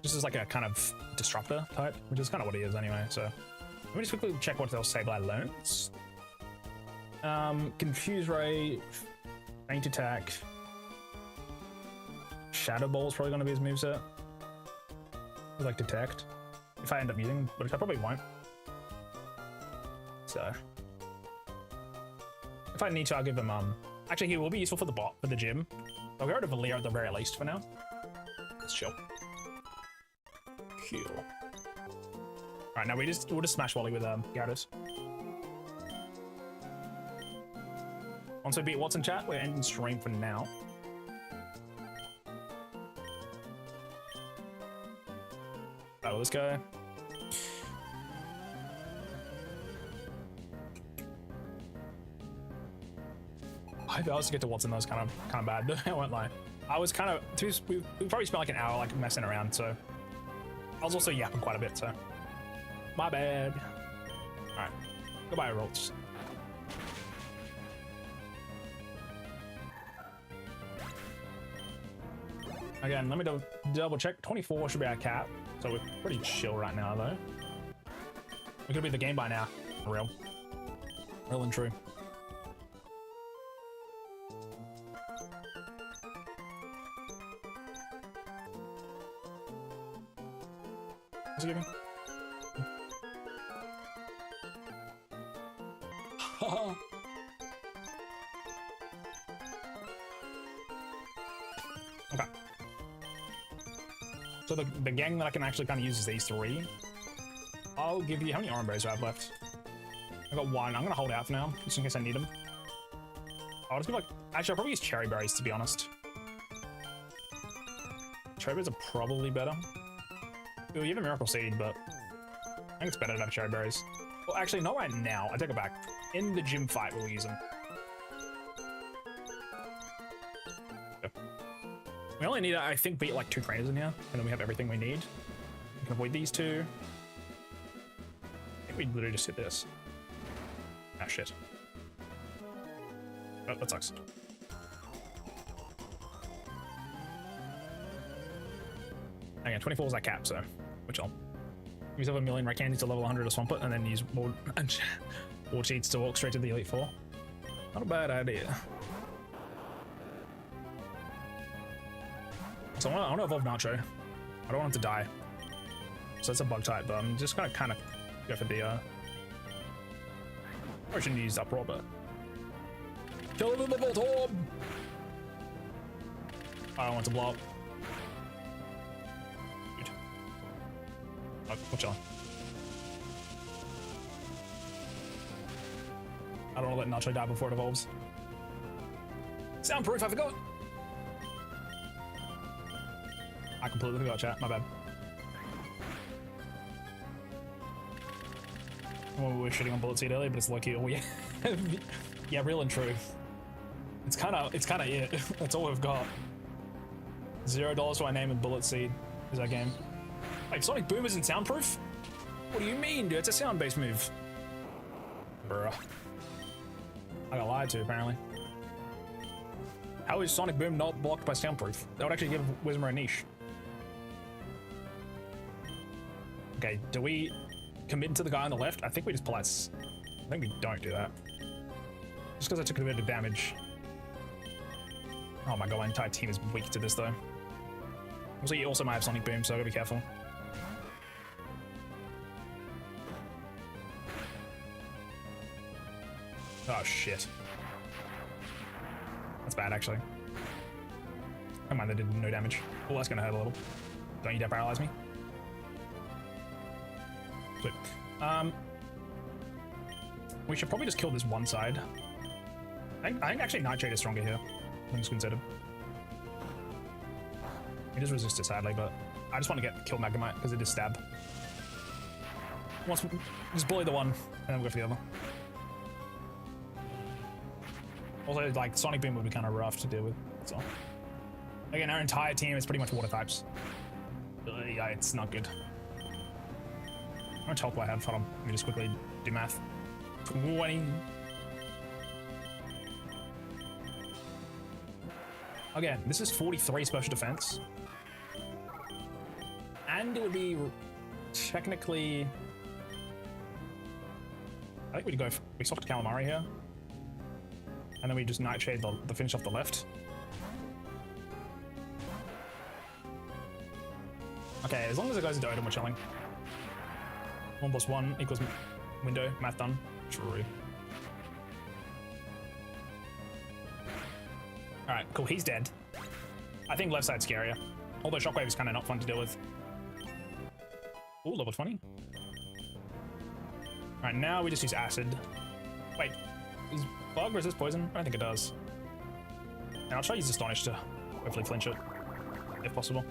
S1: Just as like a kind of disruptor type, which is kind of what he is anyway. So let me just quickly check what else Sableye learns. Confuse Ray, Faint Attack, Shadow Ball is probably going to be his moveset. Like Detect, if I end up using, but I probably won't. So if I need to, I'll give him actually he will be useful for the bot for the gym. I'll get rid of Leah at the very least for now. Let's chill. Cool. Alright, now we'll just smash Wally with Gyarados. Once we beat what's in chat, we're ending stream for now. Alright, let's go. I was to get to what's in those kind of bad. I won't lie. I was kind of we probably spent like an hour like messing around, so I was also yapping quite a bit, so my bad. All right, goodbye, Rolls. Again, let me double check. 24 should be our cap, so we're pretty chill right now, though. We could be the game by now, for real and true. What's he giving? Okay. So the gang that I can actually kind of use is these three. I'll give you, how many orange berries do I have left? I got one. I'm gonna hold out for now, just in case I need them. I'll just give like, actually I'll probably use cherry berries to be honest. Cherry berries are probably better. Ooh, you have a miracle seed, but I think it's better to have cherry berries. Well, actually not right now. I take it back. In the gym fight, we'll use them. Okay. We only need, I think, beat like 2 trainers in here, and then we have everything we need. We can avoid these two. I think we literally just hit this. Ah, shit. Oh, that sucks. Again, 24 is that cap, so which I'll use over a million red candies to level 100 to swamp it, and then use more cheats to walk straight to the Elite Four. Not a bad idea. So I want to evolve Nacho. I don't want him to die. So that's a bug type, but I'm just gonna kind of go for the I shouldn't use Uproar, but kill him with the Voltorb! I don't want to blow up. Good. Oh, watch on. I don't want to let Nacho die before it evolves. Soundproof, I forgot! I completely forgot, chat. My bad. Well, we were shitting on Bullet Seed earlier, but it's lucky. Oh yeah, yeah, real and true. It's kind of it. That's all we've got. $0 to our name and Bullet Seed is our game. Wait, Sonic Boom isn't soundproof? What do you mean, dude? It's a sound-based move. Bruh. I got lied to, apparently. How is Sonic Boom not blocked by soundproof? That would actually give Wizmer a niche. Okay, do we commit to the guy on the left? I think we just pull out. I think we don't do that. Just because I took a bit of damage. Oh my god, my entire team is weak to this though. Also, you also might have Sonic Boom, so I gotta be careful. Oh shit. That's bad actually. Never mind, that did no damage. Oh, that's gonna hurt a little. Don't you dare paralyze me. Sweet. We should probably just kill this one side. I think actually Nightshade is stronger here. Things considered. He does resist it sadly, but I just want to kill Magnemite because it is stab. Once just bully the one, and then we'll go for the other. Also, like Sonic Boom would be kind of rough to deal with. So again, our entire team is pretty much water types. Yeah, it's not good. How much health do I have? Hold on, let me just quickly do math. 20. Again, this is 43 special defense. And it would be technically... I think we'd go... We swap to Calamari here. And then we just Nightshade the finish off the left. Okay, as long as it goes into Odin, we're chilling. 1 + 1 equals window. Math done. True. Alright, cool. He's dead. I think left side's scarier. Although Shockwave is kind of not fun to deal with. Ooh, level 20. Alright, now we just use Acid. Wait, does Bug resist poison? I don't think it does. And I'll try to use Astonish to hopefully flinch it, if possible.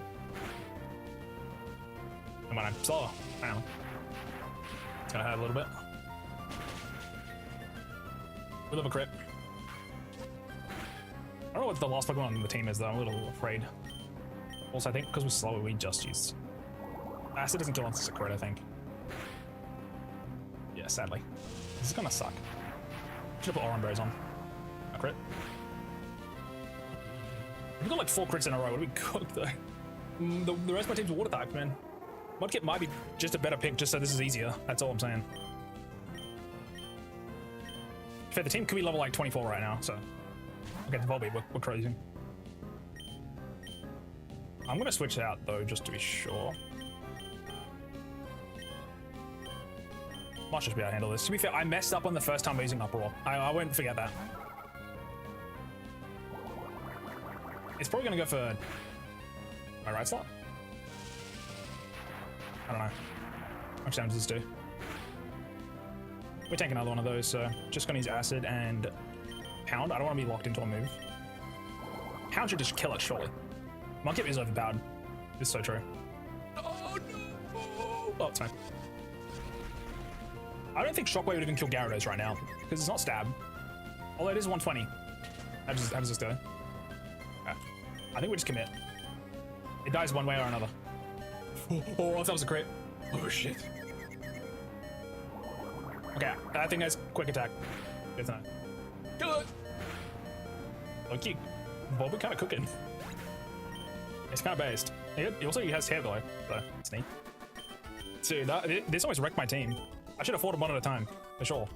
S1: Come on, I'm slower. Hang on. It's gonna hurt a little bit. We'll have a crit. I don't know what the last Pokemon on the team is though, I'm a little afraid. Also, I think because we're slower, we just use... Acid doesn't kill unless it's a crit, I think. Yeah, sadly. This is gonna suck. Should put Oran Berries on. A crit. We've got like 4 crits in a row. What do we cook though? The rest of my team's water type, man. Mudkip might be just a better pick just so this is easier. That's all I'm saying. Fair, the team could be level like 24 right now, so... Okay, the Volbeat, we're crazy. I'm gonna switch out though, just to be sure. Might just be able to handle this. To be fair, I messed up on the first time using Uproar. I won't forget that. It's probably gonna go for my right slot. I don't know. How much damage does this do? We take another one of those, so just gonna use acid and pound. I don't want to be locked into a move. Pound should just kill it, surely. Monkey is overpowered. This is so true. Oh no! Oh, it's fine. I don't think Shockwave would even kill Gyarados right now, because it's not stab. Although it is 120. How does this go? Okay. I think we just commit. It dies one way or another. Oh, that was a crit. Oh shit. Okay, I think that's quick attack. Good time. Kill it! Okay, Bob, kind of cooking. It's kind of based. He also has hair though, so it's neat. Dude, this almost wrecked my team. I should have fought them one at a time, for sure.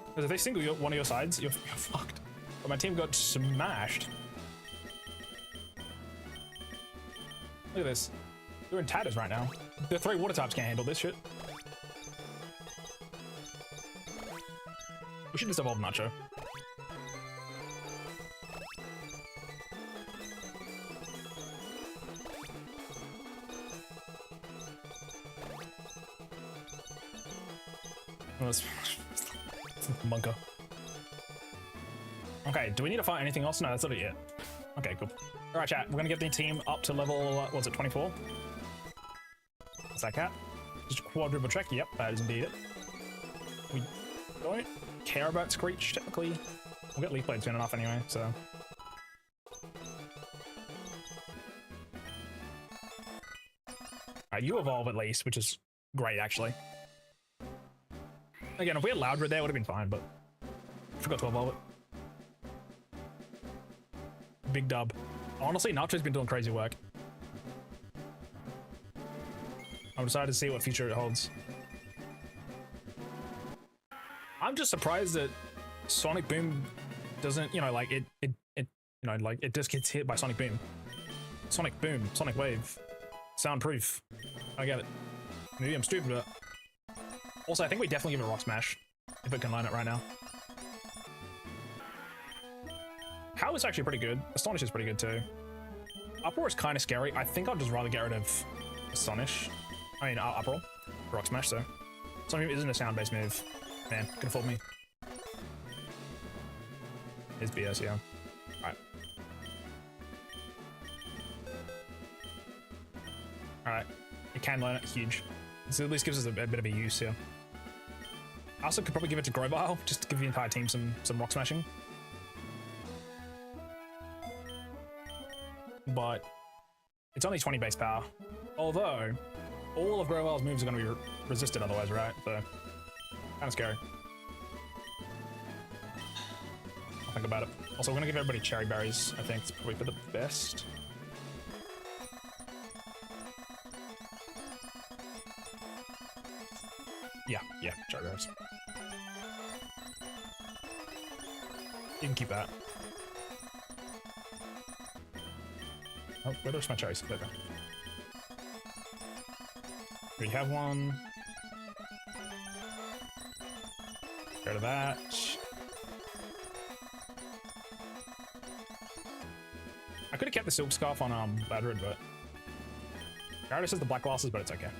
S1: Because if they single one of your sides, you're fucked. But my team got smashed. Look at this. They're in tatters right now. The 3 water types can't handle this shit. We should just evolve Nacho. Oh, that's Bunker. Okay, do we need to fight anything else? No, that's literally it. Okay, cool. All right, chat. We're gonna get the team up to level, what's it, 24? What's that, cat? Just quadruple check. Yep, that is indeed it. We don't care about Screech, technically. We'll get Leaf Blade soon enough anyway, so. Alright, you evolve at least, which is great, actually. Again, if we had Loudred there, it would have been fine, but forgot to evolve it. Big dub. Honestly, Nacho's been doing crazy work. I'm excited to see what future it holds. I'm just surprised that Sonic Boom doesn't, you know, like it just gets hit by Sonic Boom. Sonic Boom, Sonic Wave, soundproof. I get it. Maybe I'm stupid, but also I think we definitely give it a Rock Smash if it can learn it right now. How is actually pretty good. Astonish is pretty good too. Uproar is kind of scary. I think I'd just rather get rid of Astonish. I mean, Uproar. Rock Smash, so. Something isn't a sound-based move. Man, could have fooled me. Is BS, yeah. Alright. Alright. It can learn it, huge. So at least gives us a bit of a use here. I also could probably give it to Grovyle, just to give the entire team some rock smashing. But it's only 20 base power. Although, all of Grovyle's moves are going to be resisted otherwise, right? So, kind of scary. I'll think about it. Also, we're going to give everybody cherry berries. I think it's probably for the best. Yeah, cherry berries. You can keep that. Oh, where's my cherries? There we go. We have one. Get rid of that. I could have kept the Silk Scarf on Ladrid, but Gyarados has the black glasses, but it's okay.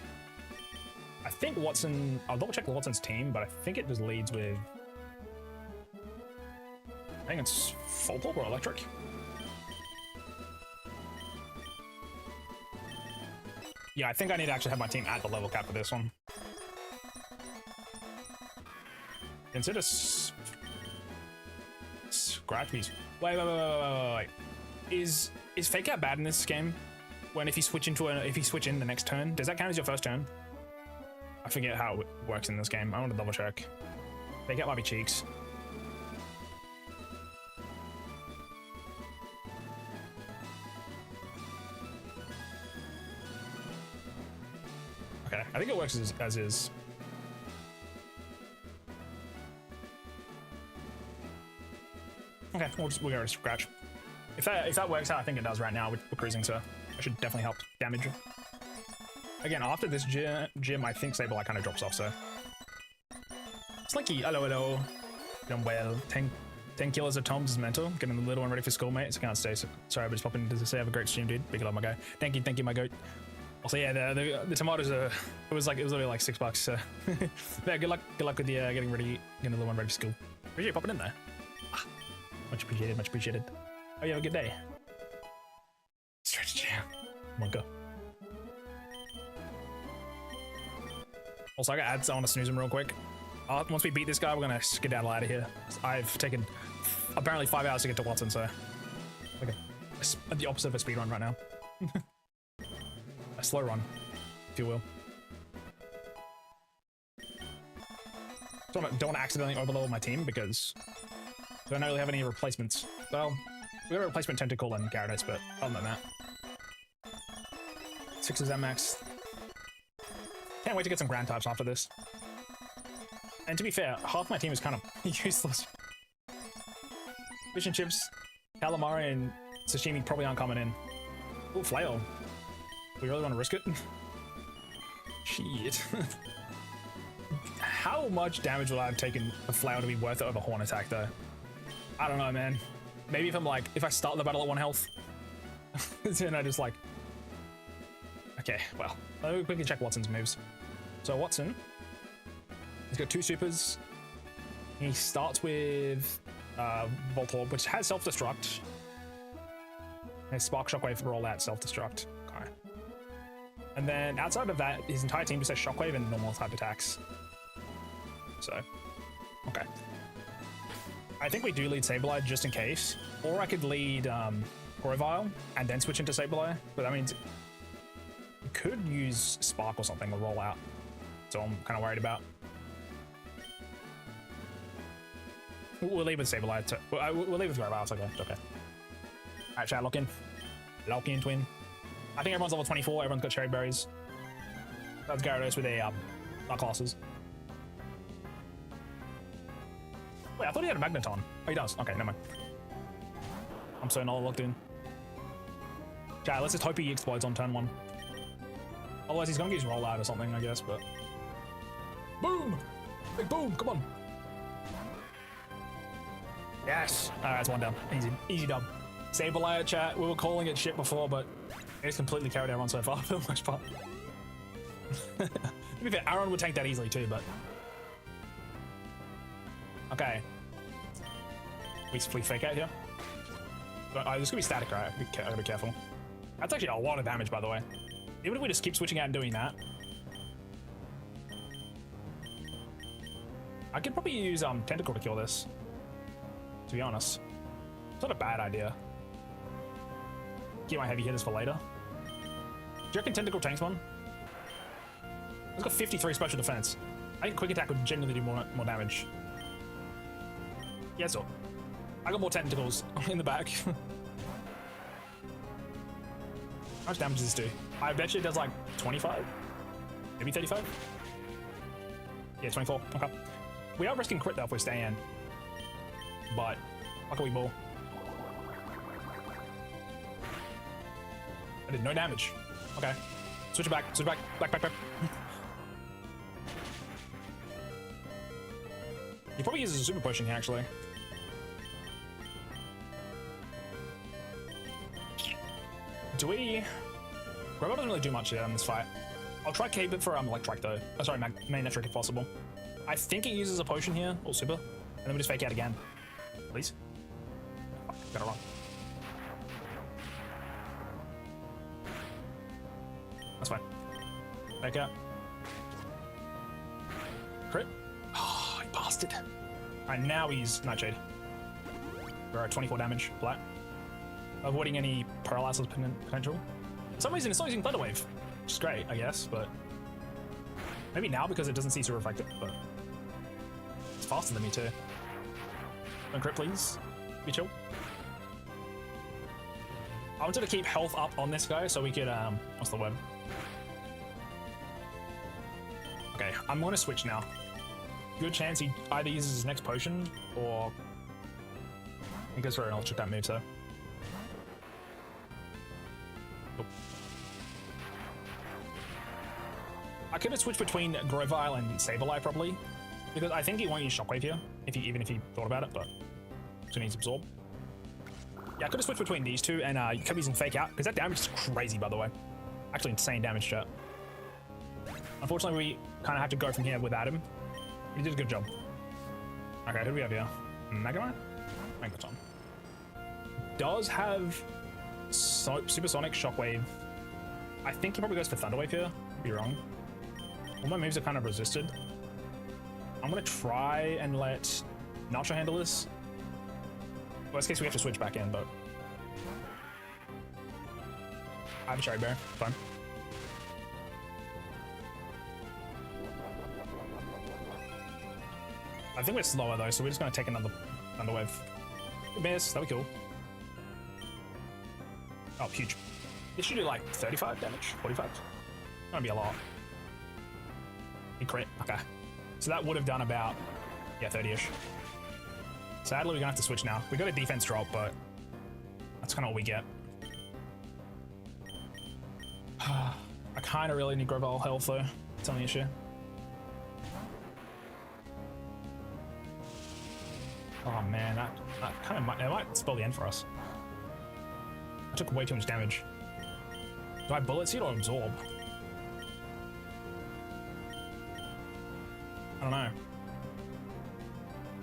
S1: I think Watson. I'll double check Watson's team, but I think it just leads with. I think it's Full Pulp or Electric. Yeah, I think I need to actually have my team at the level cap for this one. Consider Scratch Beast. Wait. Is Fake Out bad in this game? When if you switch in the next turn, does that count as your first turn? I forget how it works in this game. I want to double check. Fake Out might be cheeks. Okay, I think it works as is. Okay, we'll go to Scratch. If that works out, I think it does right now. We're cruising, so I should definitely help damage. Again, after this gym, I think Sableye kind of drops off, so. Slinky, hello. Done well. 10 kilos of Tom's is mental. Getting the little one ready for school, mate. So I can't stay. So sorry, but just popping in to say have a great stream, dude. Big love, my guy. Thank you, my goat. Also, yeah, the tomatoes are. It was literally like $6. So yeah, good luck with the getting the one ready for school. Appreciate you popping in there. Much appreciated, much appreciated. Oh, you have a good day. Stretch jam. Come on, go. Also, I gotta add. I want to snooze him real quick. Once we beat this guy, we're gonna skedaddle out of here. I've taken apparently 5 hours to get to Watson, so okay, the opposite of a speed run right now. A slow run, if you will. Don't want to accidentally overload my team because I don't really have any replacements. Well, we have a replacement Tentacle and Gyarados, but other than that, 6 is max. Can't wait to get some ground types after this. And to be fair, half my team is kind of useless. Fish and chips, calamari, and sashimi probably aren't coming in. Ooh, flail. We really want to risk it? Shit. How much damage will I have taken a flail to be worth it over horn attack, though? I don't know, man. Maybe if I start the battle at 1 health, then I just like. Okay, well, let me quickly check Watson's moves. So Watson, he's got 2 supers. He starts with Voltorb, which has self-destruct. And Spark Shockwave for all that self-destruct. Okay. And then outside of that, his entire team just has Shockwave and normal type attacks. So, okay. I think we do lead Sableye just in case. Or I could lead Grovyle and then switch into Sableye. But that means we could use Spark or something or roll out. So I'm kind of worried about. We'll leave with Sableye. We'll leave with Grovyle. It's okay. It's okay. Alright, chat, lock in. Lock in, twin. I think everyone's level 24. Everyone's got cherry berries. That's Gyarados with a Dark Classes. Wait, I thought he had a Magneton. Oh, he does. Okay, never mind. I'm so not locked in. Chat, let's just hope he explodes on turn 1. Otherwise, he's gonna use rollout or something, I guess, but. Boom! Big boom! Come on! Yes! Alright, that's 1 down. Easy. Easy dub. Sableye chat, we were calling it shit before, but it's completely carried everyone so far for the most part. To be fair, Aaron would tank that easily too, but. Okay. We fake out here. This could be static, right? I gotta be careful. That's actually a lot of damage, by the way. Even if we just keep switching out and doing that. I could probably use Tentacle to kill this. To be honest. It's not a bad idea. Keep my heavy hitters for later. Do you reckon Tentacle tanks one? It's got 53 special defense. I think Quick Attack would generally do more damage. Yeah, so I got more Tentacles in the back. How much damage does this do? I bet you it does like 25? Maybe 35? Yeah, 24. Okay. We are risking crit though if we stay in. But, fuck, we ball. I did no damage. Okay. Switch it back, switch it back, back. He probably uses a super potion here, actually. Do we... Robot doesn't really do much here in this fight. I'll try Cape it for Electric though. Oh, sorry, Magnetric if possible. I think it uses a potion here, or super. And then we just fake out again. Please. Fuck, got it wrong. That's fine. Fake out. Crit. Oh, he passed it. Alright, now he's Nightshade. We're at 24 damage, flat. Avoiding any paralysis potential. For some reason, it's not using Thunder Wave, which is great, I guess, but maybe now because it doesn't see super effective, but it's faster than me too. Don't crit, please. Be chill. I wanted to keep health up on this guy so we could, what's the word? Okay, I'm going to switch now. Good chance he either uses his next potion or he goes for an electric type move, so. I could have switched between Grovyle and Sableye probably, because I think he won't use Shockwave here, even if he thought about it, but so he needs Absorb. Yeah, I could have switched between these two and kept using Fake Out, because that damage is crazy, by the way. Actually, insane damage, chat. Unfortunately, we kind of have to go from here without him. He did a good job. Okay, who do we have here? Magnemite? Magneton. Does have Supersonic, Shockwave. I think he probably goes for Thunderwave here. Could be wrong. All my moves are kind of resisted. I'm gonna try and let Nacho handle this. Worst case, we have to switch back in, but I have a Cherry Berry. Fine. I think we're slower though, so we're just gonna take another Thunderwave. Good miss. That'd be cool. Oh, huge. This should do like 35 damage, 45. Gonna be a lot. He crit. Okay. So that would have done about, yeah, 30-ish. Sadly, we're gonna have to switch now. We got a defense drop, but that's kind of all we get. I kind of really need Grovyle health though. It's only issue. Oh man, that kind of might spell the end for us. I took way too much damage. Do I bullet seed or absorb? I don't know.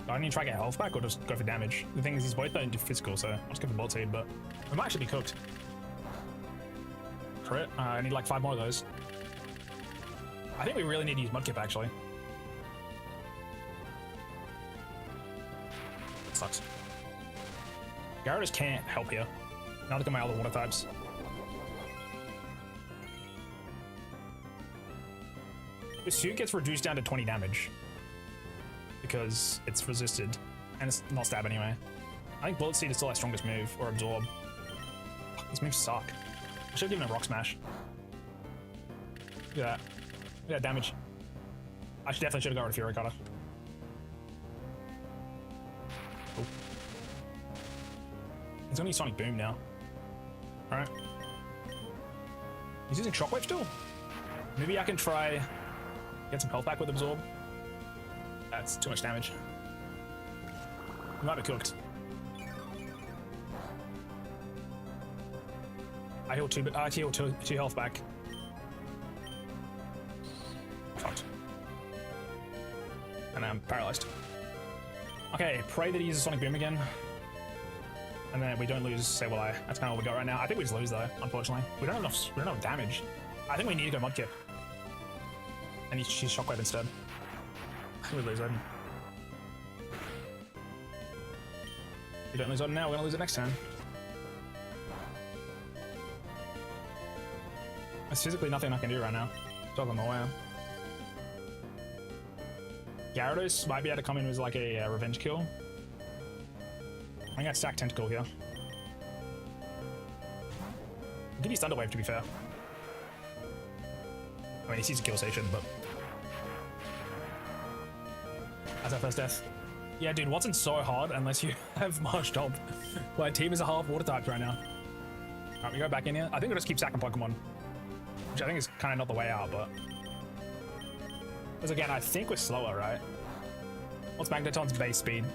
S1: Do I need to try to get health back or just go for damage? The thing is, these both don't do physical, so I'll just go for bullet seed, but we might actually be cooked. Crit. I need like 5 more of those. I think we really need to use Mudkip actually. Sucks. Gyarados can't help here. Now look at my other water types. This suit gets reduced down to 20 damage because it's resisted and it's not stab anyway. I think Bullet Seed is still our strongest move, or Absorb. Fuck, these moves suck. I should have given a Rock Smash. Look at that. Look at that damage. I definitely should have got rid of Fury Cutter. Cool. He's gonna use Sonic Boom now. Alright. He's using Shockwave still? Maybe I can try get some health back with Absorb. That's too much damage. We might be cooked. I heal two health back. Fucked. And I'm paralyzed. Okay, pray that he uses Sonic Boom again. And then we don't lose Sableye. That's kind of what we got right now. I think we just lose though, unfortunately. We don't have enough damage. I think we need to go Mudkip. And he's Shockwave instead. I think we lose Odin. We don't lose Odin now, we're gonna lose it next turn. There's physically nothing I can do right now. Dog on the way. Gyarados might be able to come in with like a revenge kill. I'm gonna stack Tentacle here. I could use Thunder Wave to be fair. I mean, he sees a kill station, but that's our first death. Yeah, dude, Watson's so hard unless you have Marsh Top. My team is a half water types right now. Alright, we go back in here. I think we'll just keep sacking Pokemon, which I think is kind of not the way out, but because again, I think we're slower, right? What's Magneton's base speed?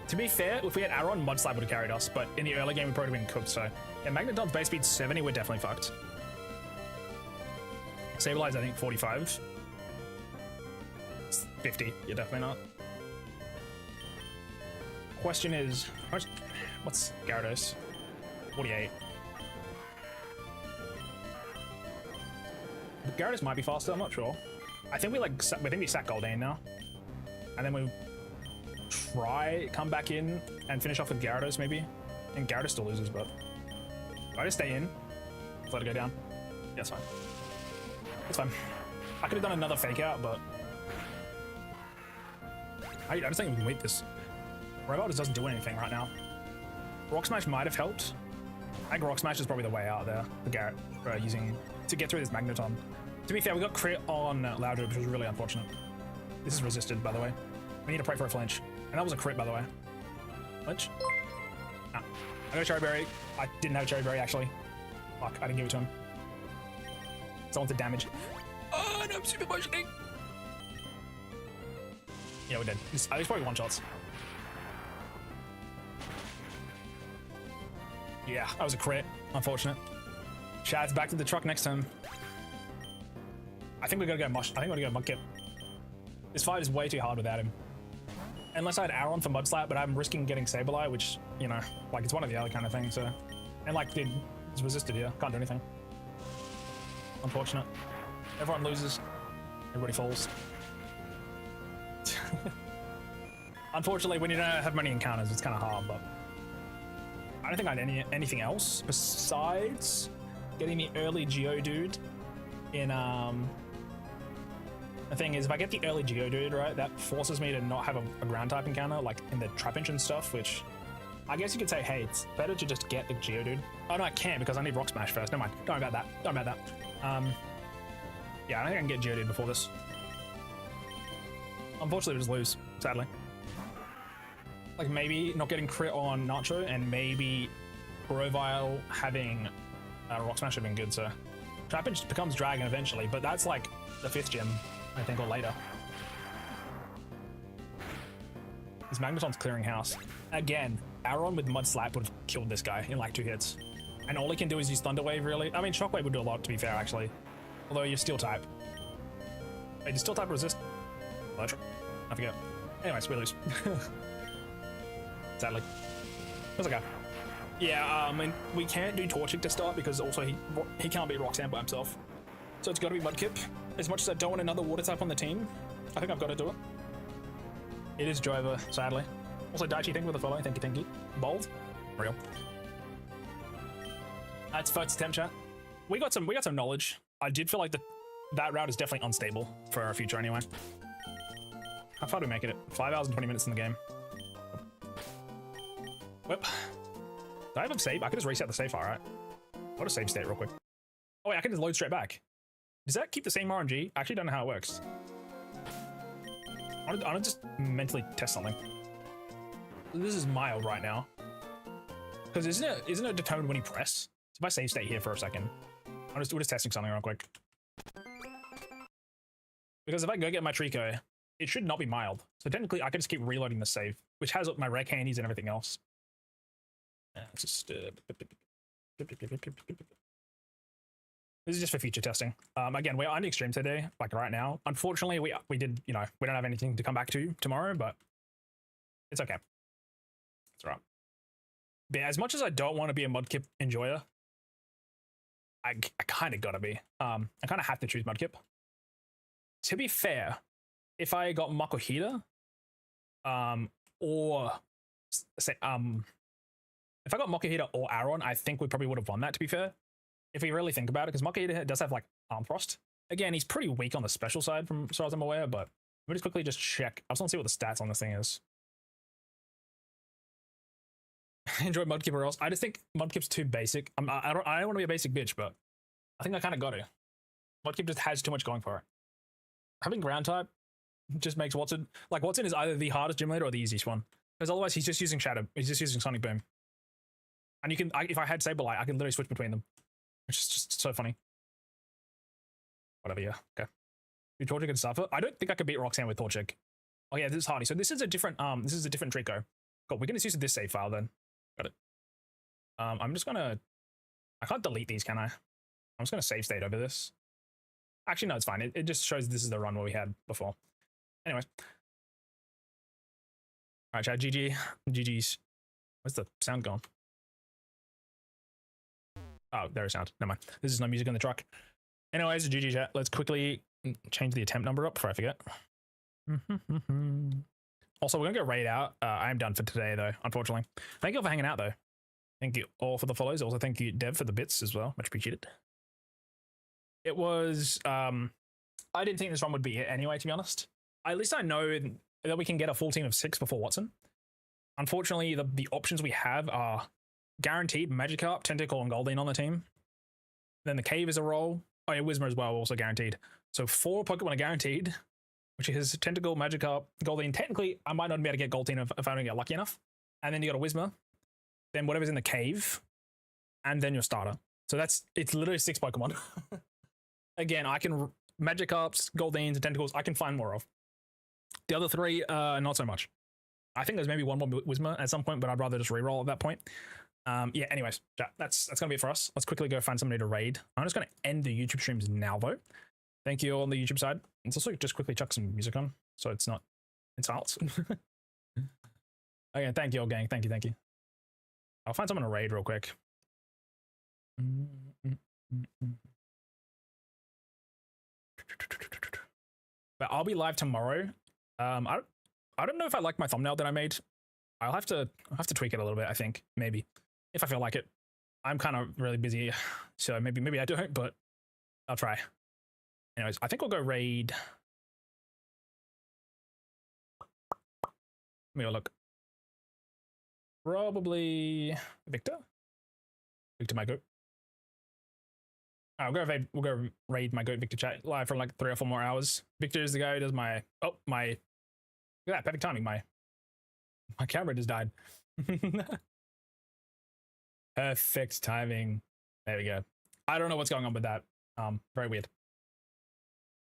S1: To be fair, if we had Aron, Mudslide would have carried us, but in the early game we probably would have been cooked, so yeah, Magneton's base speed 70, we're definitely fucked. Sablei's, I think, 45. It's 50, you're definitely not. Question is, what's Gyarados? 48. But Gyarados might be faster, I'm not sure. I think we sack Goldane now. And then we come back in and finish off with Gyarados maybe. And Gyarados still loses, but do I just stay in? Let it go down? Yeah, it's fine. It's fine. I could have done another fake out, but I just think we can wait this. Robot just doesn't do anything right now. Rock Smash might have helped. I think Rock Smash is probably the way out there for Garrett to get through this Magneton. To be fair, we got crit on Loudred, which was really unfortunate. This is resisted, by the way. We need to pray for a flinch. And that was a crit, by the way. Flinch? Nah. I got a Cherry Berry. I didn't have a Cherry Berry, actually. Fuck, I didn't give it to him. Someone to damage. Oh, no, I'm super motioning. Yeah, we're dead. These probably one-shots. Yeah, that was a crit. Unfortunate. Shad's back to the truck next time. I think we gotta go mush. I think we gotta go Mudkip. This fight is way too hard without him. Unless I had Aaron for Mud Slap, but I'm risking getting Sableye, which, you know, like it's one or the other kind of thing, so. And like, dude, it's resisted here. Can't do anything. Unfortunate. Everyone loses. Everybody falls. Unfortunately, when you don't have many encounters, it's kind of hard, but I don't think I had anything else besides getting the early Geodude in, the thing is, if I get the early Geodude, right, that forces me to not have a ground type encounter, like in the Trapinch and stuff, which I guess you could say, hey, it's better to just get the Geodude. Oh no, I can't because I need Rock Smash first. Never mind. Don't worry about that. Don't worry about that. Yeah, I don't think I can get Geodude before this. Unfortunately, we just lose, sadly. Like maybe not getting crit on Nacho and maybe Grovyle having Rock Smash would have been good, so Trapinch becomes Dragon eventually, but that's like the 5th gym, I think, or later. This Magneton's clearing house. Again, Aron with Mud Slap would have killed this guy in like 2 hits. And all he can do is use Thunder Wave, really. I mean, Shockwave would do a lot, to be fair, actually. Although you're Steel type. Wait, does Steel type resist? Electric? I forget. Anyways, we lose. Sadly. That's okay. Yeah, I mean, we can't do Torchic to start because also he can't beat Roxanne by himself. So it's got to be Mudkip. As much as I don't want another water type on the team, I think I've got to do it. It is Driver, sadly. Also, Deschy, thank you for the follow. Thank you. Bold. Real. That's first attempt, chat. We got some knowledge. I did feel like that route is definitely unstable for our future anyway. How far do we make it? 5 hours and 20 minutes in the game. Whip. Do I have a save? I could just reset the save file, right? I'll just save state real quick. Oh wait, I can just load straight back. Does that keep the same RNG? I actually don't know how it works. I want to just mentally test something. This is mild right now. Because isn't it determined when you press? So if I save state here for a second, we're just testing something real quick. Because if I go get my Trico, it should not be mild. So technically I can just keep reloading the save, which has my rare candies and everything else. It's just this is just for future testing. Again, we're on extreme today, like right now. Unfortunately, we did, you know, we don't have anything to come back to tomorrow, but it's okay. It's all right. But yeah, as much as I don't want to be a Mudkip enjoyer, I kind of gotta be. I kind of have to choose Mudkip. To be fair, if I got Makuhita, or say, if I got Makuhita or Aron, I think we probably would have won that, to be fair. If we really think about it, because Makuhita does have like Arm Frost. Again, he's pretty weak on the special side from as far as I'm aware, but let me just quickly just check. I just want to see what the stats on this thing is. Enjoy Mudkip or else. I just think Mudkip's too basic. I don't want to be a basic bitch, but I think I kind of got to. Mudkip just has too much going for it. Having ground type just makes Watson, like Watson is either the hardest gym leader or the easiest one. Because otherwise he's just using Shadow. He's just using Sonic Boom. And you can, if I had Sableye, I can literally switch between them. Which is just so funny. Whatever, yeah. Okay. Do Torchic and Suffer? I don't think I could beat Roxanne with Torchic. Oh yeah, this is Hardy. So this is a different Trico. Cool, we can just use this save file then. Got it. I'm just gonna, I can't delete these, can I? I'm just gonna save state over this. Actually, no, it's fine. It just shows this is the run where we had before. Anyways. All right, chat. GG. GG's. Where's the sound gone? Oh, there's sound. Never mind. This is no music on the truck. Anyways, GG chat. Let's quickly change the attempt number up before I forget. Also, we're gonna go raid out. I am done for today, though, unfortunately. Thank you all for hanging out, though. Thank you all for the follows. Also, thank you, Dev, for the bits as well. Much appreciated. It was, I didn't think this one would be it anyway, to be honest. At least I know that we can get a full team of 6 before Watson. Unfortunately, the options we have are guaranteed Magikarp, Tentacle, and Goldeen on the team. Then the Cave is a roll. Oh yeah, Whismur as well, also guaranteed. So 4 Pokemon are guaranteed, which is Tentacle, Magikarp, Goldeen. Technically, I might not be able to get Goldeen if I don't get lucky enough. And then you got a Whismur. Then whatever's in the Cave. And then your starter. So it's literally 6 Pokemon. Again, I can Magikarps, Goldeens, and Tentacles, I can find more of. The other 3, not so much. I think there's maybe one more Whismur at some point, but I'd rather just reroll at that point. Yeah, anyways, chat, that's gonna be it for us. Let's quickly go find somebody to raid. I'm just gonna end the YouTube streams now though. Thank you all on the YouTube side. Let's also just quickly chuck some music on so it's not in silence. Okay, thank you all, gang. Thank you. I'll find someone to raid real quick. But I'll be live tomorrow. I don't know if I like my thumbnail that I made. I'll have to tweak it a little bit, I think. Maybe. If I feel like it. I'm kind of really busy, so maybe I don't, but I'll try. Anyways, I think we'll go raid. Let me go look. Probably Victor. Victor, my goat. We'll go raid my goat Victor chat live for like 3 or 4 more hours. Victor is the guy who does my look at that, perfect timing. My camera just died. Perfect timing. There we go. I don't know what's going on with that. Very weird.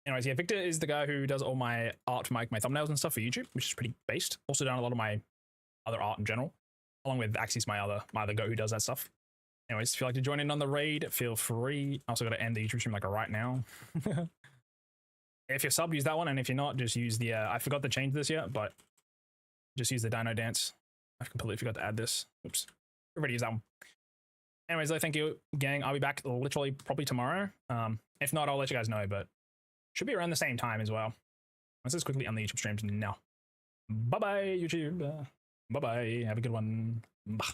S1: Anyways, yeah, Victor is the guy who does all my art for my thumbnails and stuff for YouTube, which is pretty based. Also done a lot of my other art in general, along with Axie's my other goat who does that stuff. Anyways, if you'd like to join in on the raid, feel free. I also got to end the YouTube stream like right now. If you're sub, use that one, and if you're not, just use the I forgot to change this yet, but just use the Dino Dance. I completely forgot to add this. Oops. Everybody use that one. Anyways, thank you, gang. I'll be back literally probably tomorrow. If not, I'll let you guys know, but should be around the same time as well. Let's just quickly on the YouTube streams now. Bye-bye, YouTube. Bye-bye. Have a good one. Bye.